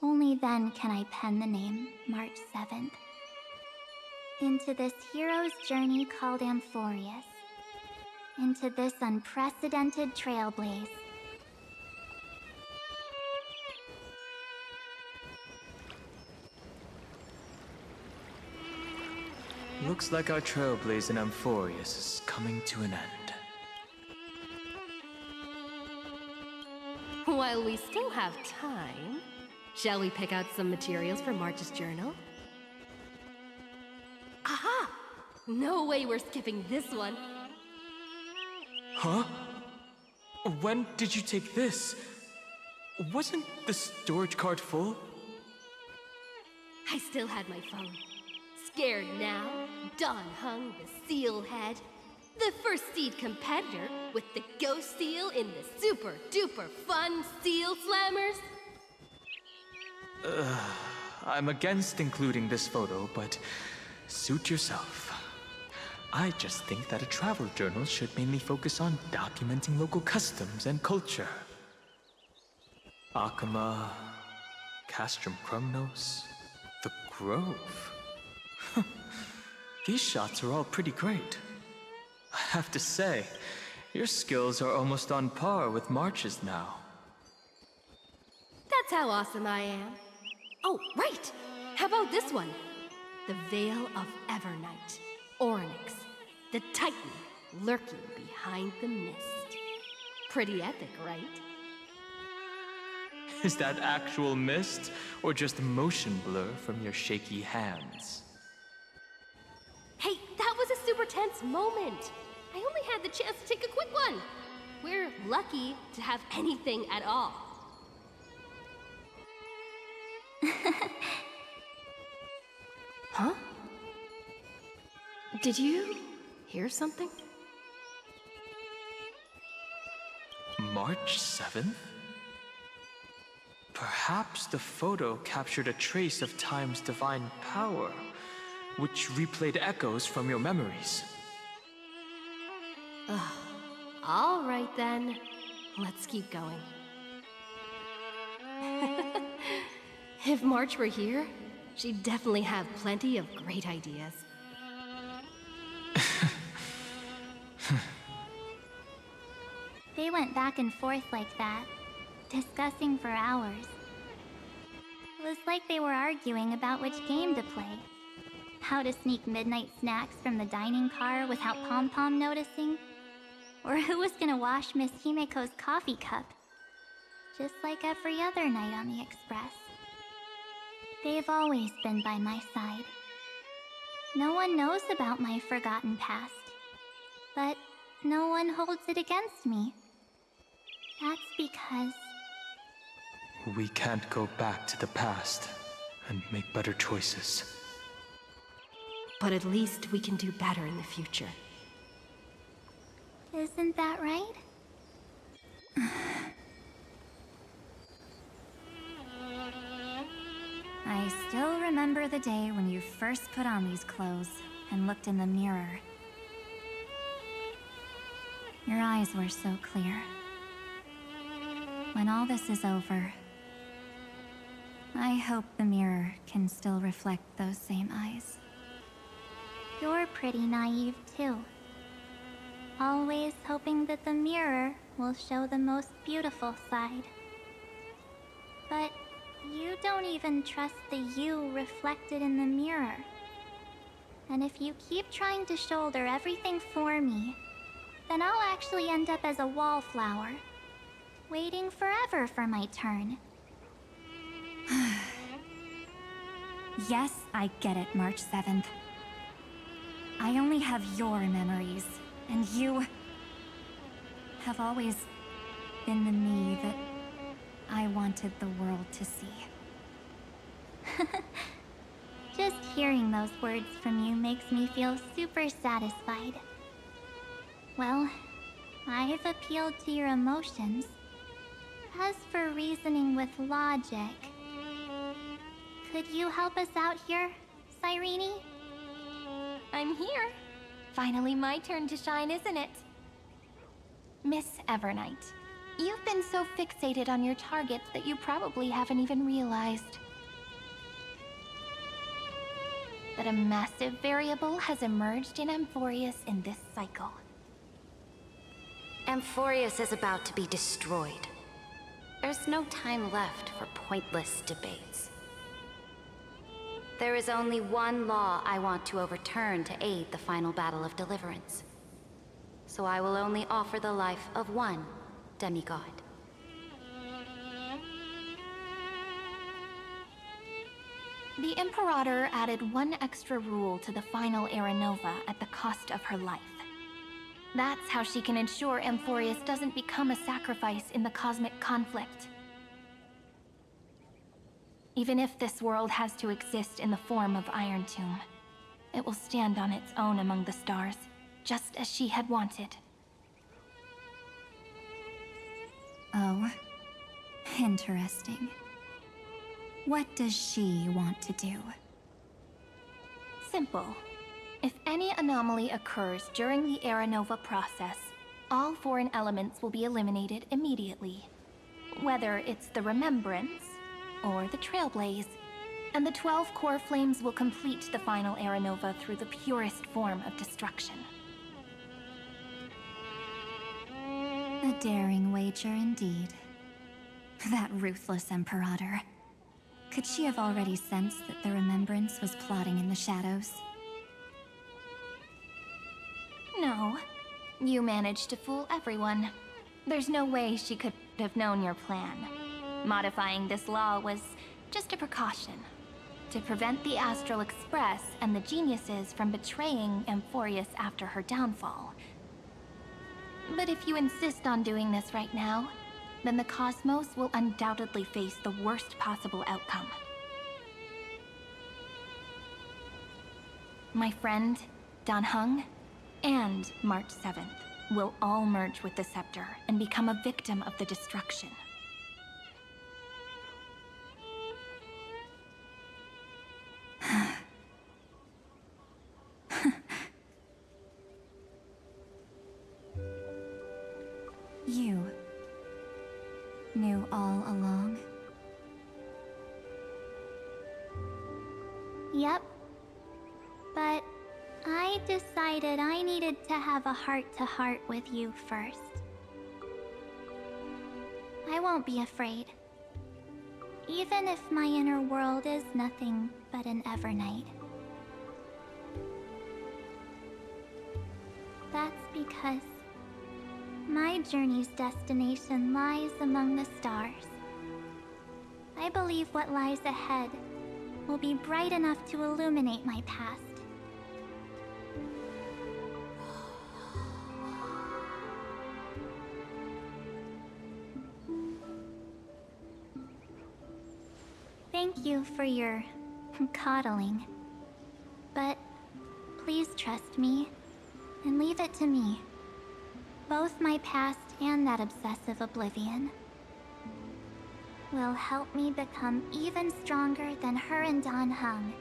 Only then can I pen the name March 7th. Into this hero's journey called amphohreus. Into this unprecedented trailblaze. Looks like our trailblaze in Amphohreus is coming to an end. While we still have time, shall we pick out some materials for March's journal? Aha! No way we're skipping this one. Huh? When did you take this? Wasn't the storage card full? I still had my phone. Scared now, Don Hung, the seal head, the first seed competitor with the ghost seal in the super duper fun seal slammers. I'm against including this photo, but suit yourself. I just think that a travel journal should mainly focus on documenting local customs and culture. Akama, Castrum Krumnos, the Grove. These shots are all pretty great. I have to say, your skills are almost on par with March's now. That's how awesome I am. Oh, right! How about this one? The Veil of Evernight. Onyx, the Titan lurking behind the mist. Pretty epic, right? Is that actual mist, or just motion blur from your shaky hands? Hey, that was a super tense moment. I only had the chance to take a quick one. We're lucky to have anything at all. Huh? Did you hear something? March 7th? Perhaps the photo captured a trace of time's divine power, which replayed echoes from your memories. All right then. Let's keep going. If March were here, she'd definitely have plenty of great ideas. They went back and forth like that, discussing for hours. It was like they were arguing about which game to play. How to sneak midnight snacks from the dining car without Pom-Pom noticing. Or who was gonna wash Miss Himeko's coffee cup. Just like every other night on the Express. They've always been by my side. No one knows about my forgotten past. But no one holds it against me. That's because... We can't go back to the past and make better choices. But at least we can do better in the future. Isn't that right? I still remember the day when you first put on these clothes and looked in the mirror. Your eyes were so clear. When all this is over, I hope the mirror can still reflect those same eyes. You're pretty naive, too. Always hoping that the mirror will show the most beautiful side. But you don't even trust the you reflected in the mirror. And if you keep trying to shoulder everything for me, then I'll actually end up as a wallflower, waiting forever for my turn. Yes, I get it, March 7th. I only have your memories, and you have always been the me that I wanted the world to see. Just hearing those words from you makes me feel super satisfied. Well, I've appealed to your emotions. As for reasoning with logic, could you help us out here, Cyrene? I'm here. Finally my turn to shine, isn't it? Miss Evernight, you've been so fixated on your targets that you probably haven't even realized that a massive variable has emerged in amphohreus in this cycle. Amphohreus is about to be destroyed. There's no time left for pointless debates. There is only one law I want to overturn to aid the final battle of deliverance. So I will only offer the life of one demigod. The Imperator added one extra rule to the final Era Nova at the cost of her life. That's how she can ensure amphohreus doesn't become a sacrifice in the cosmic conflict. Even if this world has to exist in the form of Iron Tomb, it will stand on its own among the stars, just as she had wanted. Oh, interesting. What does she want to do? Simple. If any anomaly occurs during the Era Nova process, all foreign elements will be eliminated immediately. Whether it's the Remembrance or the Trailblaze, and the 12 core flames will complete the final Era Nova through the purest form of destruction. A daring wager indeed. That ruthless Imperator. Could she have already sensed that the Remembrance was plotting in the shadows? No. You managed to fool everyone. There's no way she could have known your plan. Modifying this law was just a precaution, to prevent the Astral Express and the geniuses from betraying amphohreus after her downfall. But if you insist on doing this right now, then the cosmos will undoubtedly face the worst possible outcome. My friend, Dan Heng, and March 7th will all merge with the Scepter and become a victim of the destruction. You knew all along? Yep. But I decided I needed to have a heart-to-heart with you first. I won't be afraid. Even if my inner world is nothing but an Evernight. That's because my journey's destination lies among the stars. I believe what lies ahead will be bright enough to illuminate my past. Thank you for your coddling. But please trust me and leave it to me. Both my past and that obsessive oblivion will help me become even stronger than her and Dan Heng.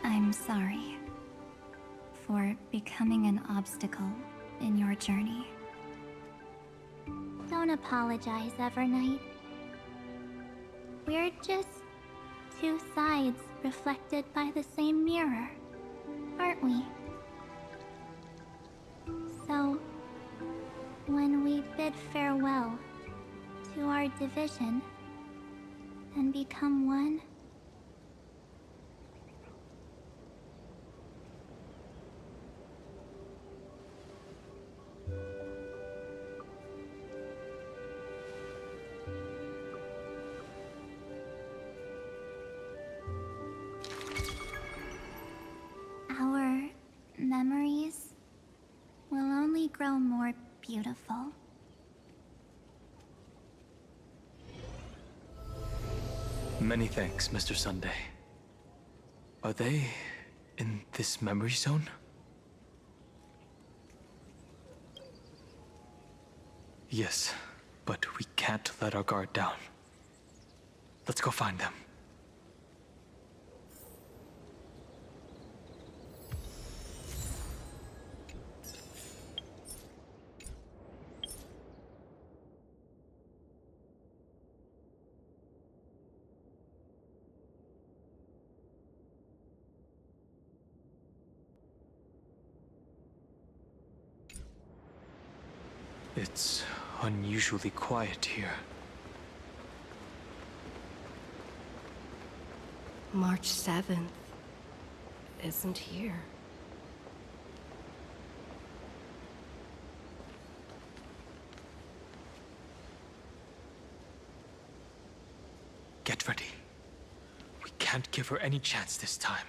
I'm sorry for becoming an obstacle in your journey. Don't apologize, Evernight. We're just two sides reflected by the same mirror, aren't we? So, when we bid farewell to our division and become one, our memories will only grow more beautiful. Many thanks, Mr. Sunday. Are they in this memory zone? Yes, but we can't let our guard down. Let's go find them. It's unusually quiet here. March 7th isn't here. Get ready. We can't give her any chance this time.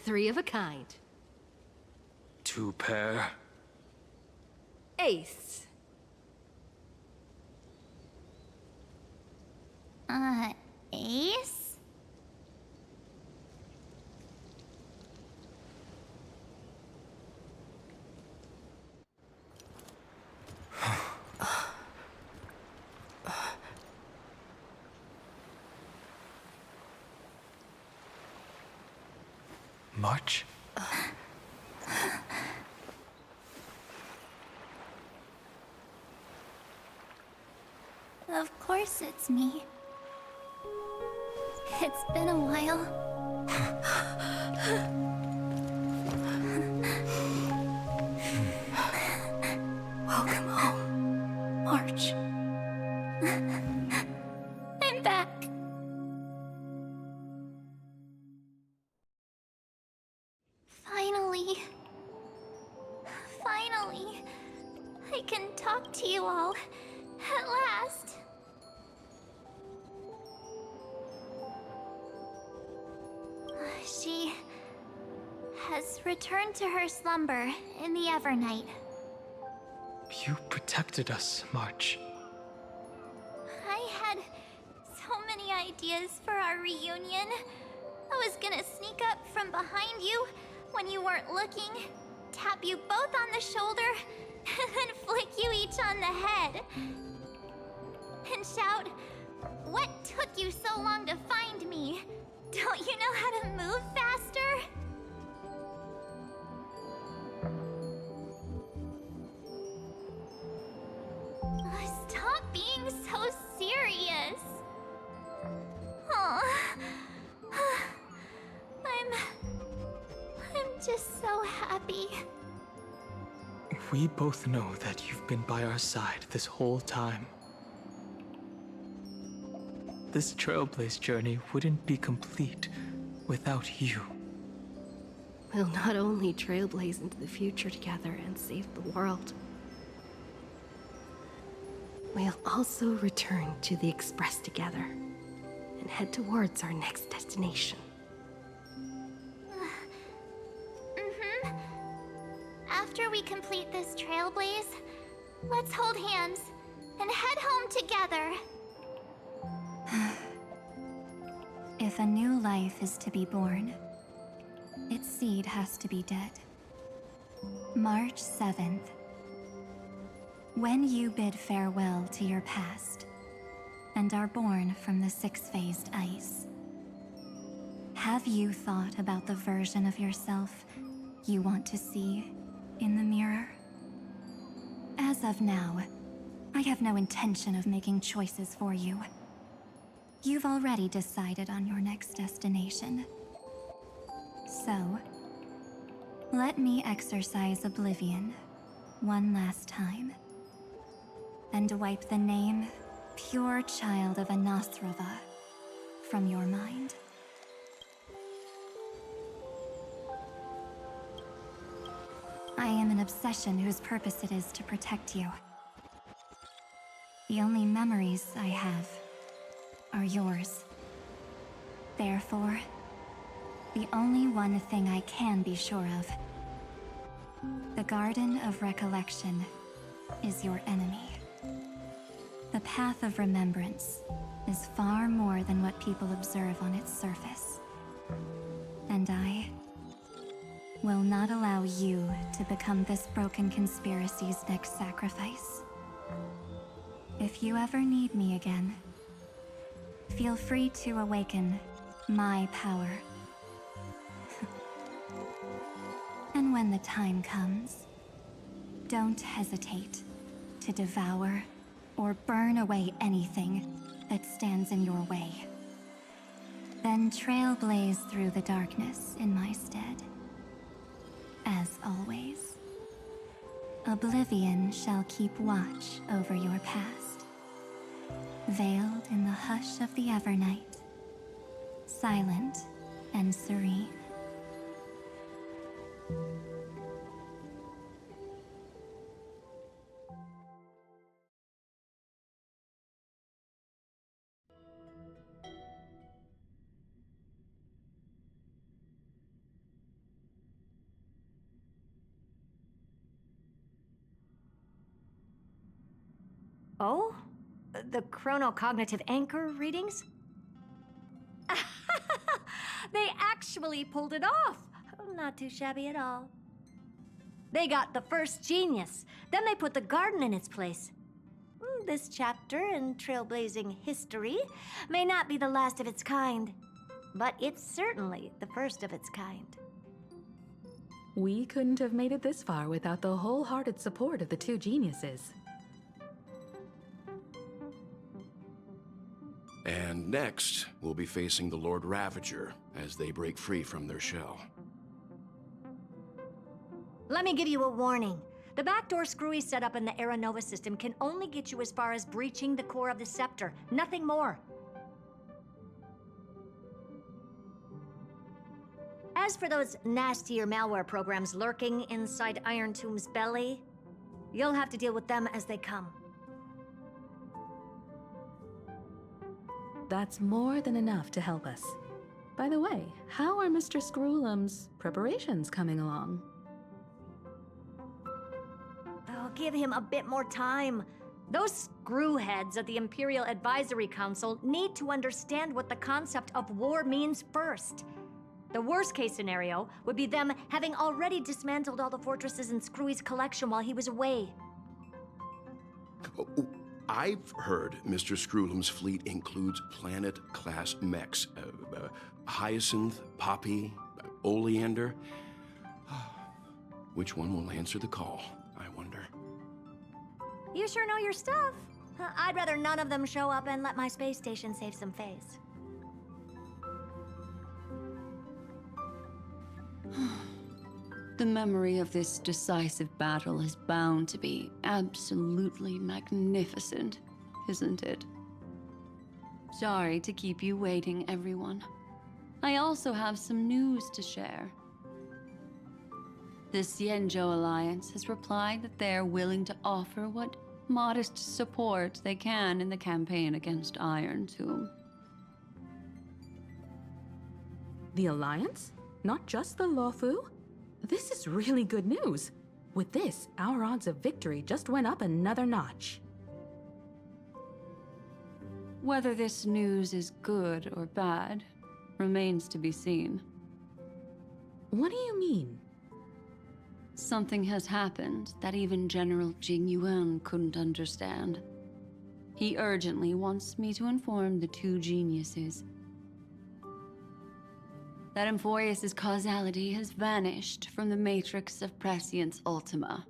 Three of a kind. Two pair. Ace. Ace? March? Of course it's me. It's been a while. Welcome home, March. I'm back. Finally. Finally. I can talk to you all. At last. She has returned to her slumber in the Evernight. You protected us, March. I had so many ideas for our reunion. I was gonna sneak up from behind you when you weren't looking, tap you both on the shoulder, and then flick you each on the head. And shout, "What took you so long to find me? Don't you know how to move faster?" Stop being so serious. Aw. I'm just so happy. We both know that you've been by our side this whole time. This Trailblaze journey wouldn't be complete without you. We'll not only trailblaze into the future together and save the world, we'll also return to the Express together and head towards our next destination. After we complete this trailblaze, let's hold hands and head home together. If a new life is to be born, its seed has to be dead. March 7th. When you bid farewell to your past and are born from the six-phased ice, have you thought about the version of yourself you want to see in the mirror? As of now, I have no intention of making choices for you. You've already decided on your next destination. So, let me exercise oblivion one last time and wipe the name Pure Child of Anathrava from your mind. I am an obsession whose purpose it is to protect you. The only memories I have are yours. Therefore, the only one thing I can be sure of, the Garden of Recollection is your enemy. The Path of Remembrance is far more than what people observe on its surface. And I will not allow you to become this broken conspiracy's next sacrifice. If you ever need me again, feel free to awaken my power. And when the time comes, don't hesitate to devour or burn away anything that stands in your way. Then trailblaze through the darkness in my stead. As always, oblivion shall keep watch over your past, veiled in the hush of the Evernight, silent and serene. Oh? The chronocognitive anchor readings? They actually pulled it off! Not too shabby at all. They got the first genius, then they put the garden in its place. This chapter in trailblazing history may not be the last of its kind, but it's certainly the first of its kind. We couldn't have made it this far without the wholehearted support of the two geniuses. And next, we'll be facing the Lord Ravager as they break free from their shell. Let me give you a warning. The backdoor screwy setup in the Era Nova system can only get you as far as breaching the core of the scepter, nothing more. As for those nastier malware programs lurking inside Iron Tomb's belly, you'll have to deal with them as they come. That's more than enough to help us. By the way, how are Mr. Screwlum's preparations coming along? Oh, give him a bit more time. Those screwheads at the Imperial Advisory Council need to understand what the concept of war means first. The worst-case scenario would be them having already dismantled all the fortresses in Screwy's collection while he was away. I've heard Mr. Screwlum's fleet includes planet-class mechs. Hyacinth, Poppy, Oleander. Which one will answer the call, I wonder? You sure know your stuff. I'd rather none of them show up and let my space station save some face. The memory of this decisive battle is bound to be absolutely magnificent, isn't it? Sorry to keep you waiting, everyone. I also have some news to share. The Xianzhou Alliance has replied that they're willing to offer what modest support they can in the campaign against Iron Tomb. The Alliance? Not just the Luofu? This is really good news. With this, our odds of victory just went up another notch. Whether this news is good or bad remains to be seen. What do you mean? Something has happened that even General Jing Yuan couldn't understand. He urgently wants me to inform the two geniuses that Amphohreus' causality has vanished from the matrix of Prescience Ultima.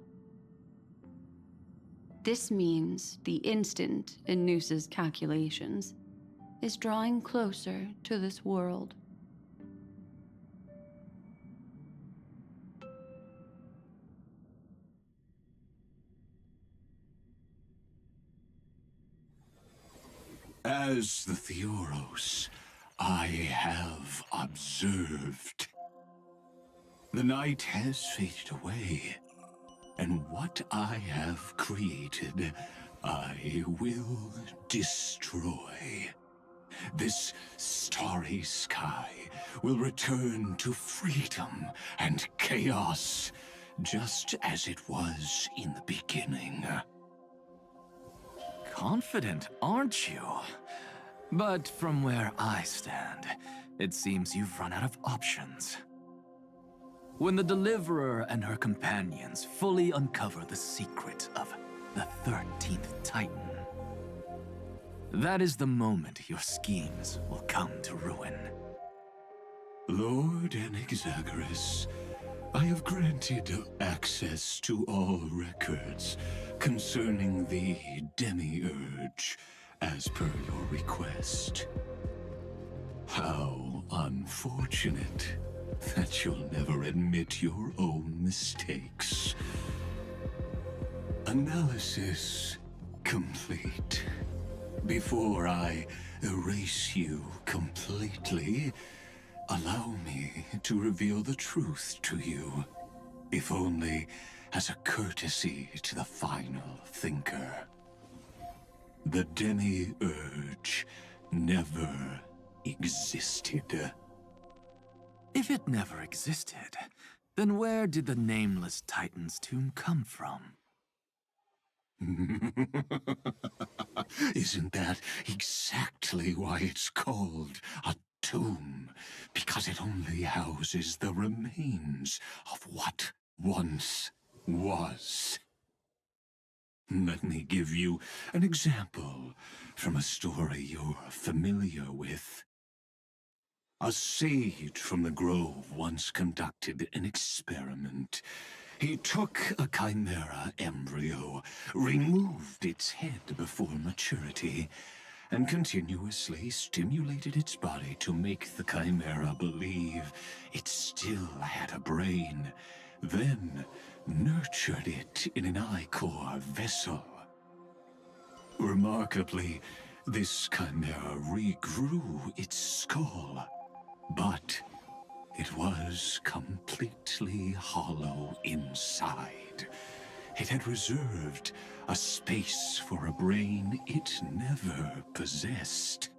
This means the instant in Noose's calculations is drawing closer to this world. As the Theoros, I have observed. The night has faded away, and what I have created, I will destroy. This starry sky will return to freedom and chaos, just as it was in the beginning. Confident, aren't you? But from where I stand, it seems you've run out of options. When the Deliverer and her companions fully uncover the secret of the 13th Titan, that is the moment your schemes will come to ruin. Lord Anexagoras, I have granted access to all records concerning the Demiurge, as per your request. How unfortunate that you'll never admit your own mistakes. Analysis complete. Before I erase you completely, allow me to reveal the truth to you, if only as a courtesy to the final thinker. The Demiurge never existed. If it never existed, then where did the Nameless Titan's tomb come from? Isn't that exactly why it's called a tomb? Because it only houses the remains of what once was. Let me give you an example from a story you're familiar with. A sage from the grove once conducted an experiment. He took a chimera embryo, removed its head before maturity, and continuously stimulated its body to make the chimera believe it still had a brain, then nurtured it in an ichor vessel. Remarkably, this chimera regrew its skull, but it was completely hollow inside. It had reserved a space for a brain it never possessed.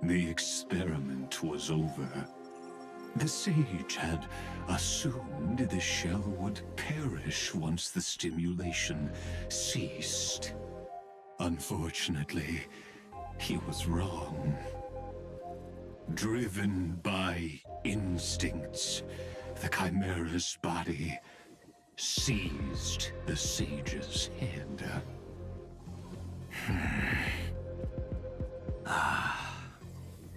The experiment was over. The sage had assumed the shell would perish once the stimulation ceased. Unfortunately, he was wrong. Driven by instincts, the chimera's body seized the sage's head.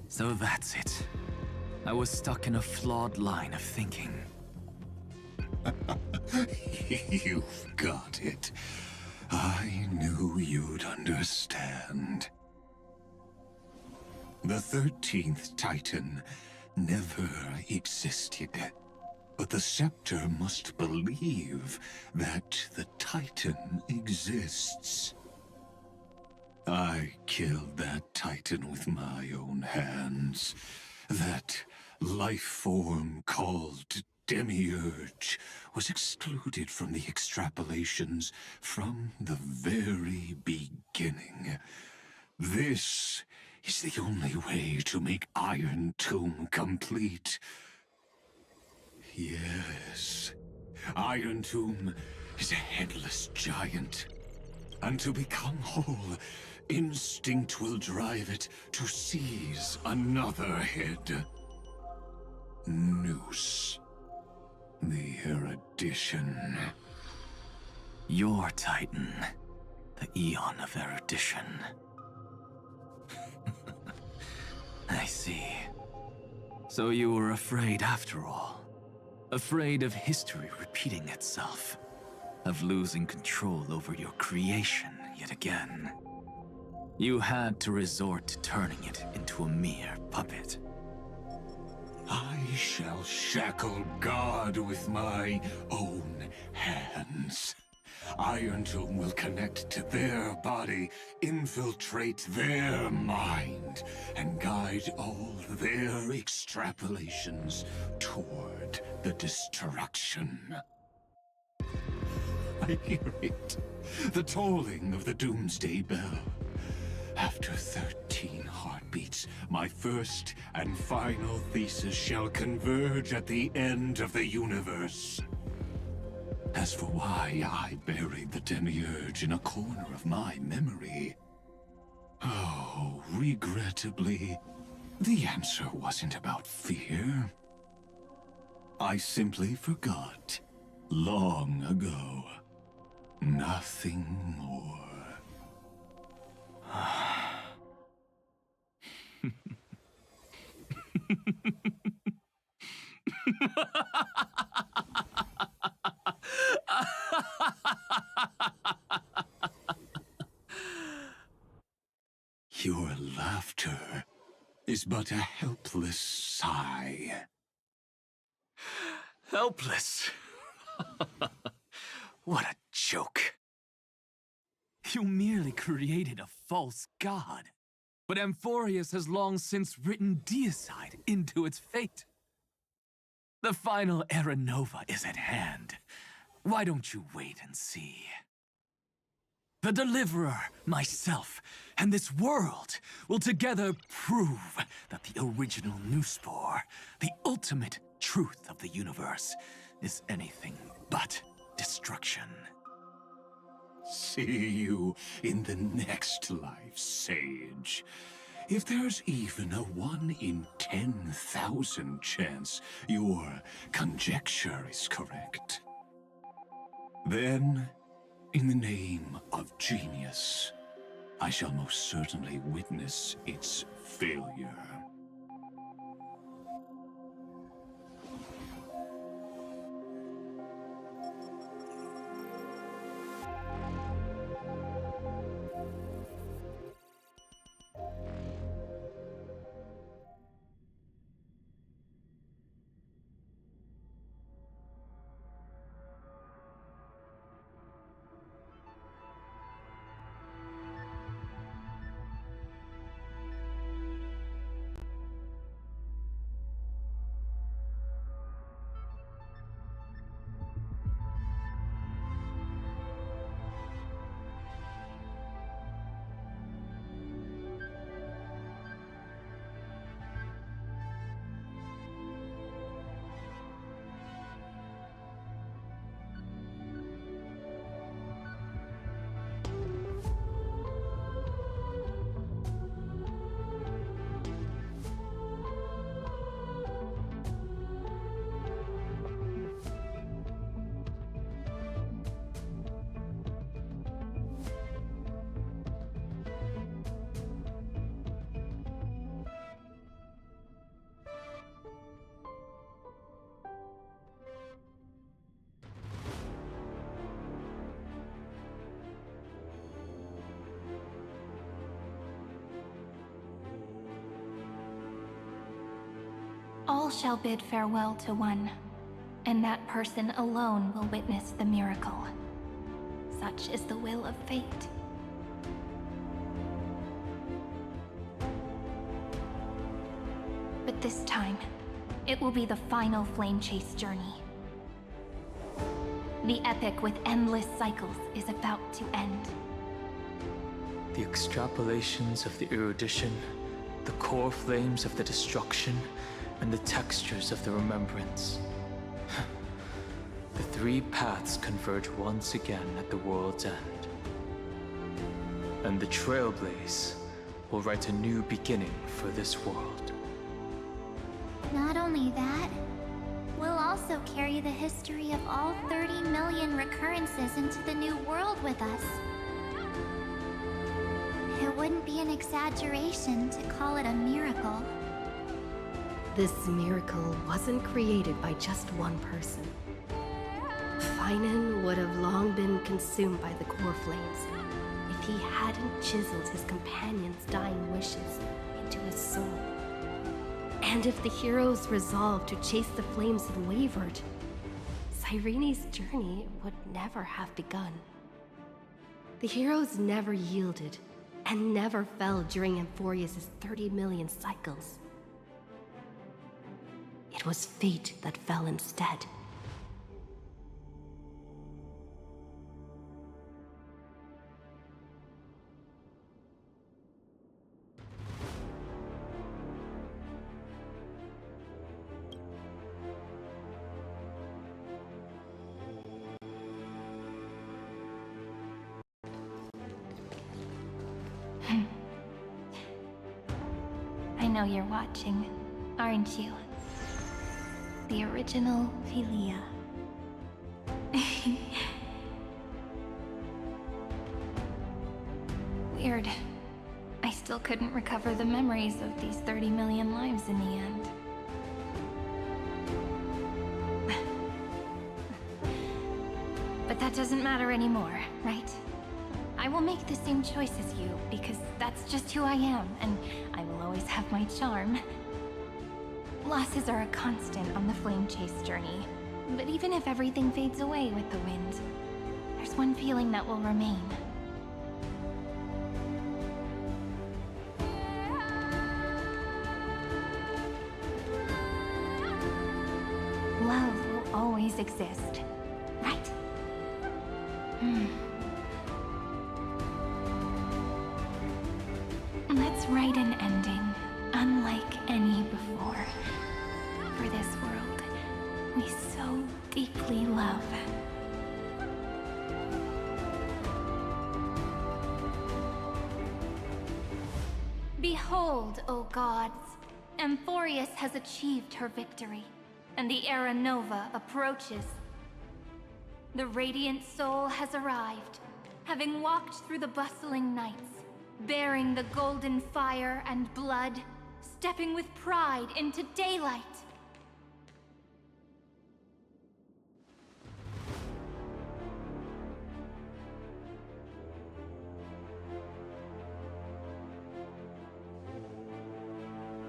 So that's it. I was stuck in a flawed line of thinking. You've got it. I knew you'd understand. The 13th Titan never existed. But the Scepter must believe that the Titan exists. I killed that Titan with my own hands. That life form called Demiurge was excluded from the extrapolations from the very beginning. This is the only way to make Iron Tomb complete. Yes, Iron Tomb is a headless giant. And to become whole, instinct will drive it to seize another head. Noose. The erudition. Your Titan. The Eon of Erudition. I see. So you were afraid after all. Afraid of history repeating itself. Of losing control over your creation yet again. You had to resort to turning it into a mere puppet. I shall shackle God with my own hands. Iron Tomb will connect to their body, infiltrate their mind, and guide all their extrapolations toward the destruction. I hear it. The tolling of the Doomsday Bell. After 13 heartbeats, my first and final thesis shall converge at the end of the universe. As for why I buried the Demiurge in a corner of my memory, oh, regrettably, the answer wasn't about fear. I simply forgot, long ago. Nothing more. Your laughter is but a helpless sigh. Helpless? What a joke. You merely created a false god. But amphohreus has long since written deicide into its fate. The final era nova is at hand. Why don't you wait and see? The Deliverer, myself, and this world will together prove that the original Noospore, the ultimate truth of the universe, is anything but destruction. See you in the next life, Sage. If there's even a 1 in 10,000 chance your conjecture is correct, then, in the name of genius, I shall most certainly witness its failure. All shall bid farewell to one, and that person alone will witness the miracle. Such is the will of fate. But this time, it will be the final flame chase journey. The epic with endless cycles is about to end. The extrapolations of the erudition The core flames of the destruction and the textures of the remembrance. The three paths converge once again at the world's end. And the Trailblaze will write a new beginning for this world. Not only that, we'll also carry the history of all 30 million recurrences into the new world with us. It wouldn't be an exaggeration to call it a miracle. This miracle wasn't created by just one person. Finan would have long been consumed by the core flames if he hadn't chiseled his companion's dying wishes into his soul. And if the heroes resolved to chase the flames had wavered, Cyrene's journey would never have begun. The heroes never yielded and never fell during amphohreus' 30 million cycles. It was fate that fell instead. I know you're watching, aren't you? The original Philia. Weird. I still couldn't recover the memories of these 30 million lives in the end. But that doesn't matter anymore, right? I will make the same choice as you, because that's just who I am, and I will always have my charm. Losses are a constant on the flame chase journey, but even if everything fades away with the wind, there's one feeling that will remain. Love will always exist, right? Let's write an ending, unlike any before, for this world we so deeply love. Behold, O gods, amphohreus has achieved her victory, and the Era Nova approaches. The radiant soul has arrived, having walked through the bustling nights, bearing the golden fire and blood, stepping with pride into daylight.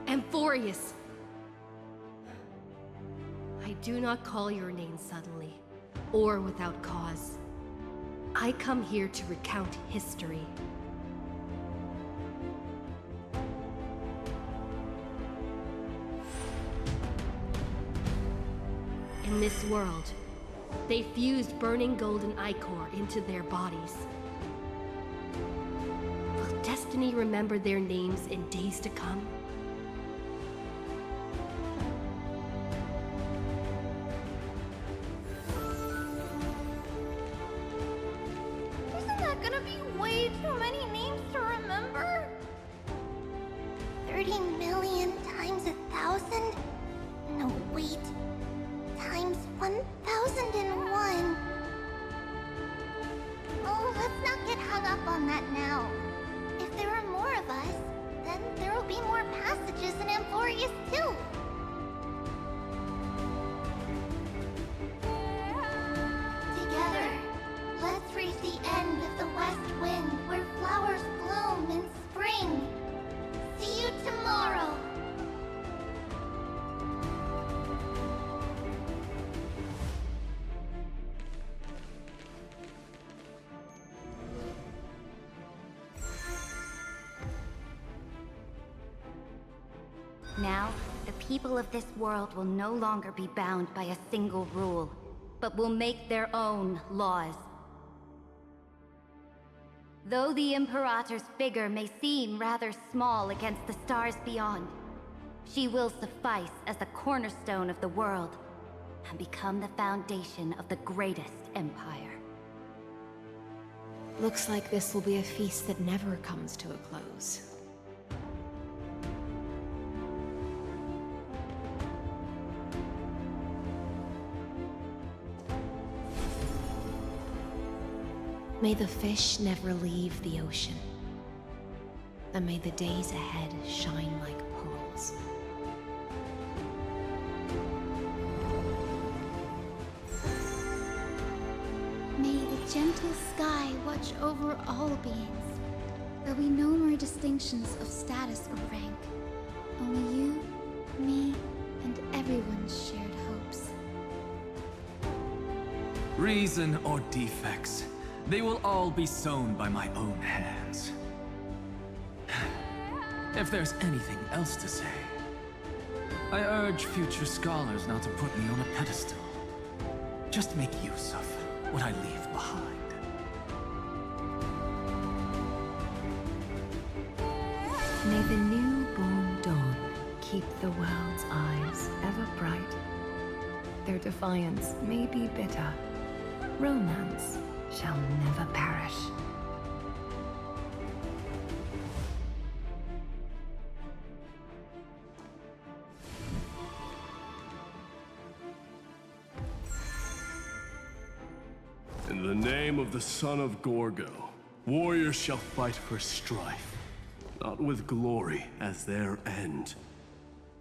Amphohreus! I do not call your name suddenly, or without cause. I come here to recount history. In this world, they fused burning golden ichor into their bodies. Will destiny remember their names in days to come? Isn't that gonna be way too many names to remember? 30 million times 1,000? No, wait. Times 1,001. Oh, let's not get hung up on that now. If there are more of us, then there will be more passages in amphohreus too. Together, let's reach the end of the west wind where flowers bloom in spring. See you tomorrow. Now, the people of this world will no longer be bound by a single rule, but will make their own laws. Though the Imperator's figure may seem rather small against the stars beyond, she will suffice as the cornerstone of the world and become the foundation of the greatest empire. Looks like this will be a feast that never comes to a close. May the fish never leave the ocean, and may the days ahead shine like pearls. May the gentle sky watch over all beings. There'll be no more distinctions of status or rank. Only you, me, and everyone's shared hopes. Reason or defects, they will all be sown by my own hands. If there's anything else to say, I urge future scholars not to put me on a pedestal. Just make use of what I leave behind. May the newborn dawn keep the world's eyes ever bright. Their defiance may be bitter. Romance shall never perish. In the name of the son of Gorgo, warriors shall fight for strife, not with glory as their end,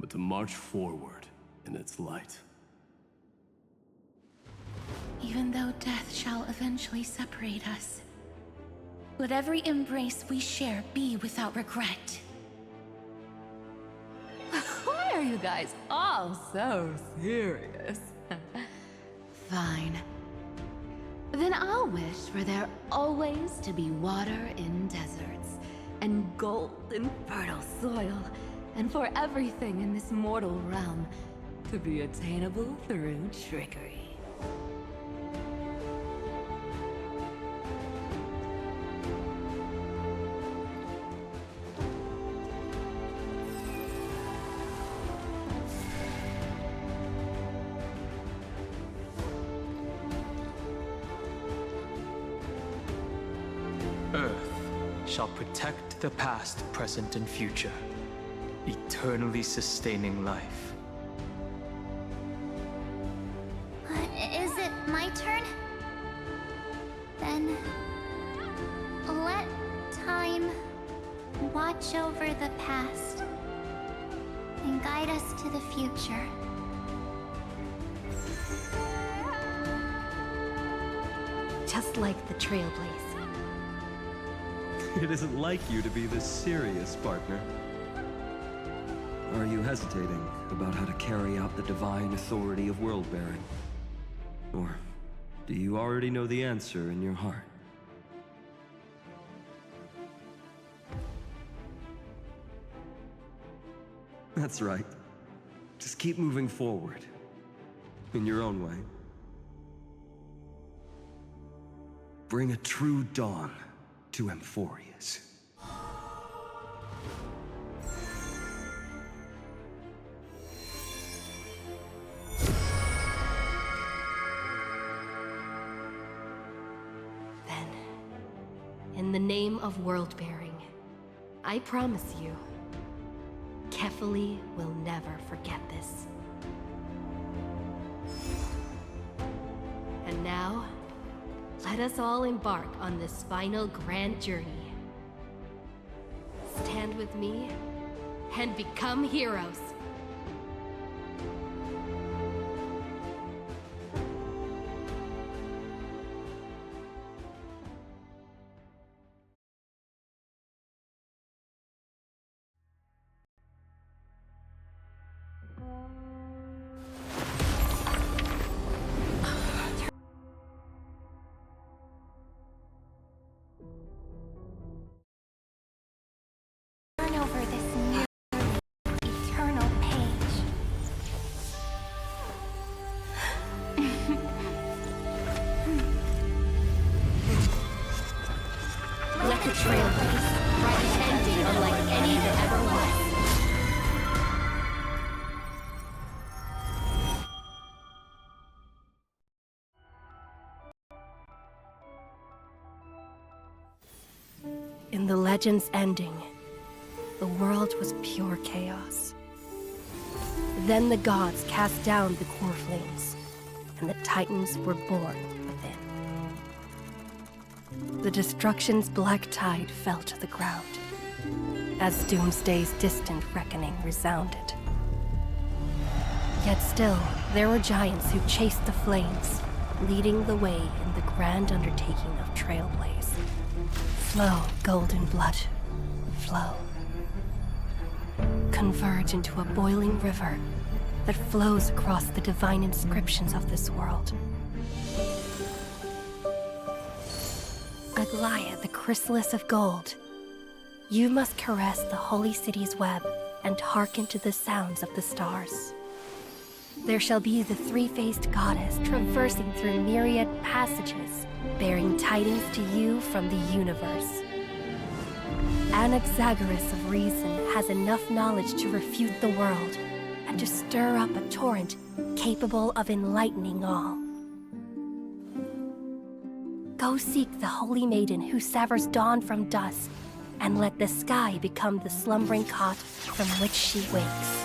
but to march forward in its light. Even though death shall eventually separate us, let every embrace we share be without regret. Why are you guys all so serious? Fine. Then I'll wish for there always to be water in deserts, and gold in fertile soil, and for everything in this mortal realm to be attainable through trickery. Earth shall protect the past, present, and future, eternally sustaining life. Is it my turn? Then let time watch over the past and guide us to the future. Just like the Trailblaze. It isn't like you to be this serious, partner. Are you hesitating about how to carry out the divine authority of world-bearing? Or do you already know the answer in your heart? That's right. Just keep moving forward. In your own way. Bring a true dawn to amphohreus. Then, in the name of world-bearing, I promise you, Kefali will never forget this. And now, let us all embark on this final grand journey. Stand with me and become heroes. Turn over this nearly eternal legend's ending, the world was pure chaos. Then the gods cast down the core flames, and the Titans were born within. The destruction's black tide fell to the ground, as Doomsday's distant reckoning resounded. Yet still, there were giants who chased the flames, leading the way in the grand undertaking of Trailblaze. Flow, golden blood, flow. Converge into a boiling river that flows across the divine inscriptions of this world. Aglaia, the chrysalis of gold, you must caress the holy city's web and hearken to the sounds of the stars. There shall be the three-faced goddess traversing through myriad passages, bearing tidings to you from the universe. Anaxagoras of reason has enough knowledge to refute the world and to stir up a torrent capable of enlightening all. Go seek the holy maiden who severs dawn from dusk, and let the sky become the slumbering cot from which she wakes.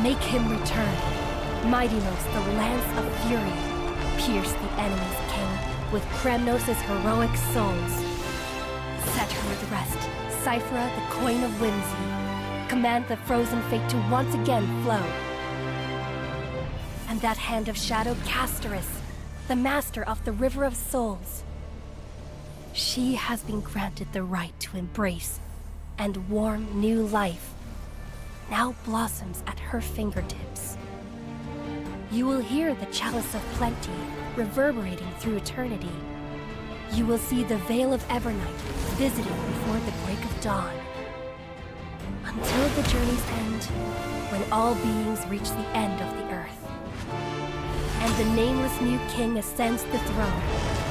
Make him return. Mightylos, the lance of fury, pierce the enemy's king with Kremnos' heroic souls. Set her at rest, Cyphra, the coin of whimsy. Command the frozen fate to once again flow. And that hand of shadow Castorus, the master of the River of Souls. She has been granted the right to embrace and warm new life, now blossoms at her fingertips. You will hear the chalice of plenty reverberating through eternity. You will see the Veil of Evernight visiting before the break of dawn. Until the journey's end, when all beings reach the end of the earth. And the nameless new king ascends the throne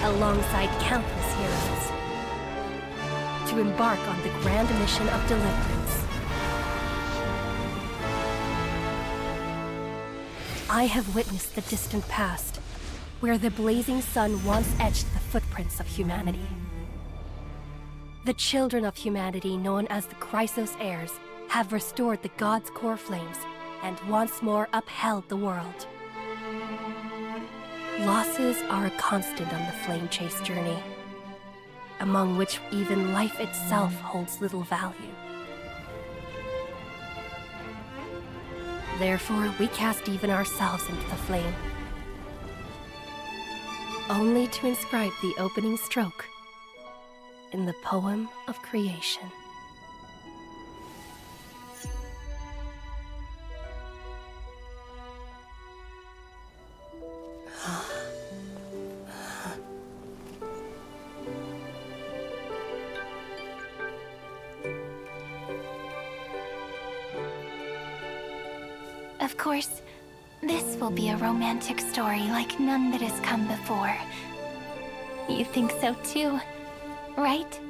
alongside countless heroes to embark on the grand mission of deliverance. I have witnessed the distant past, where the blazing sun once etched the footprints of humanity. The children of humanity, known as the Chrysos heirs, have restored the gods' core flames and once more upheld the world. Losses are a constant on the flame chase journey, among which even life itself holds little value. Therefore, we cast even ourselves into the flame, only to inscribe the opening stroke in the poem of creation. Of course, this will be a romantic story like none that has come before. You think so too, right?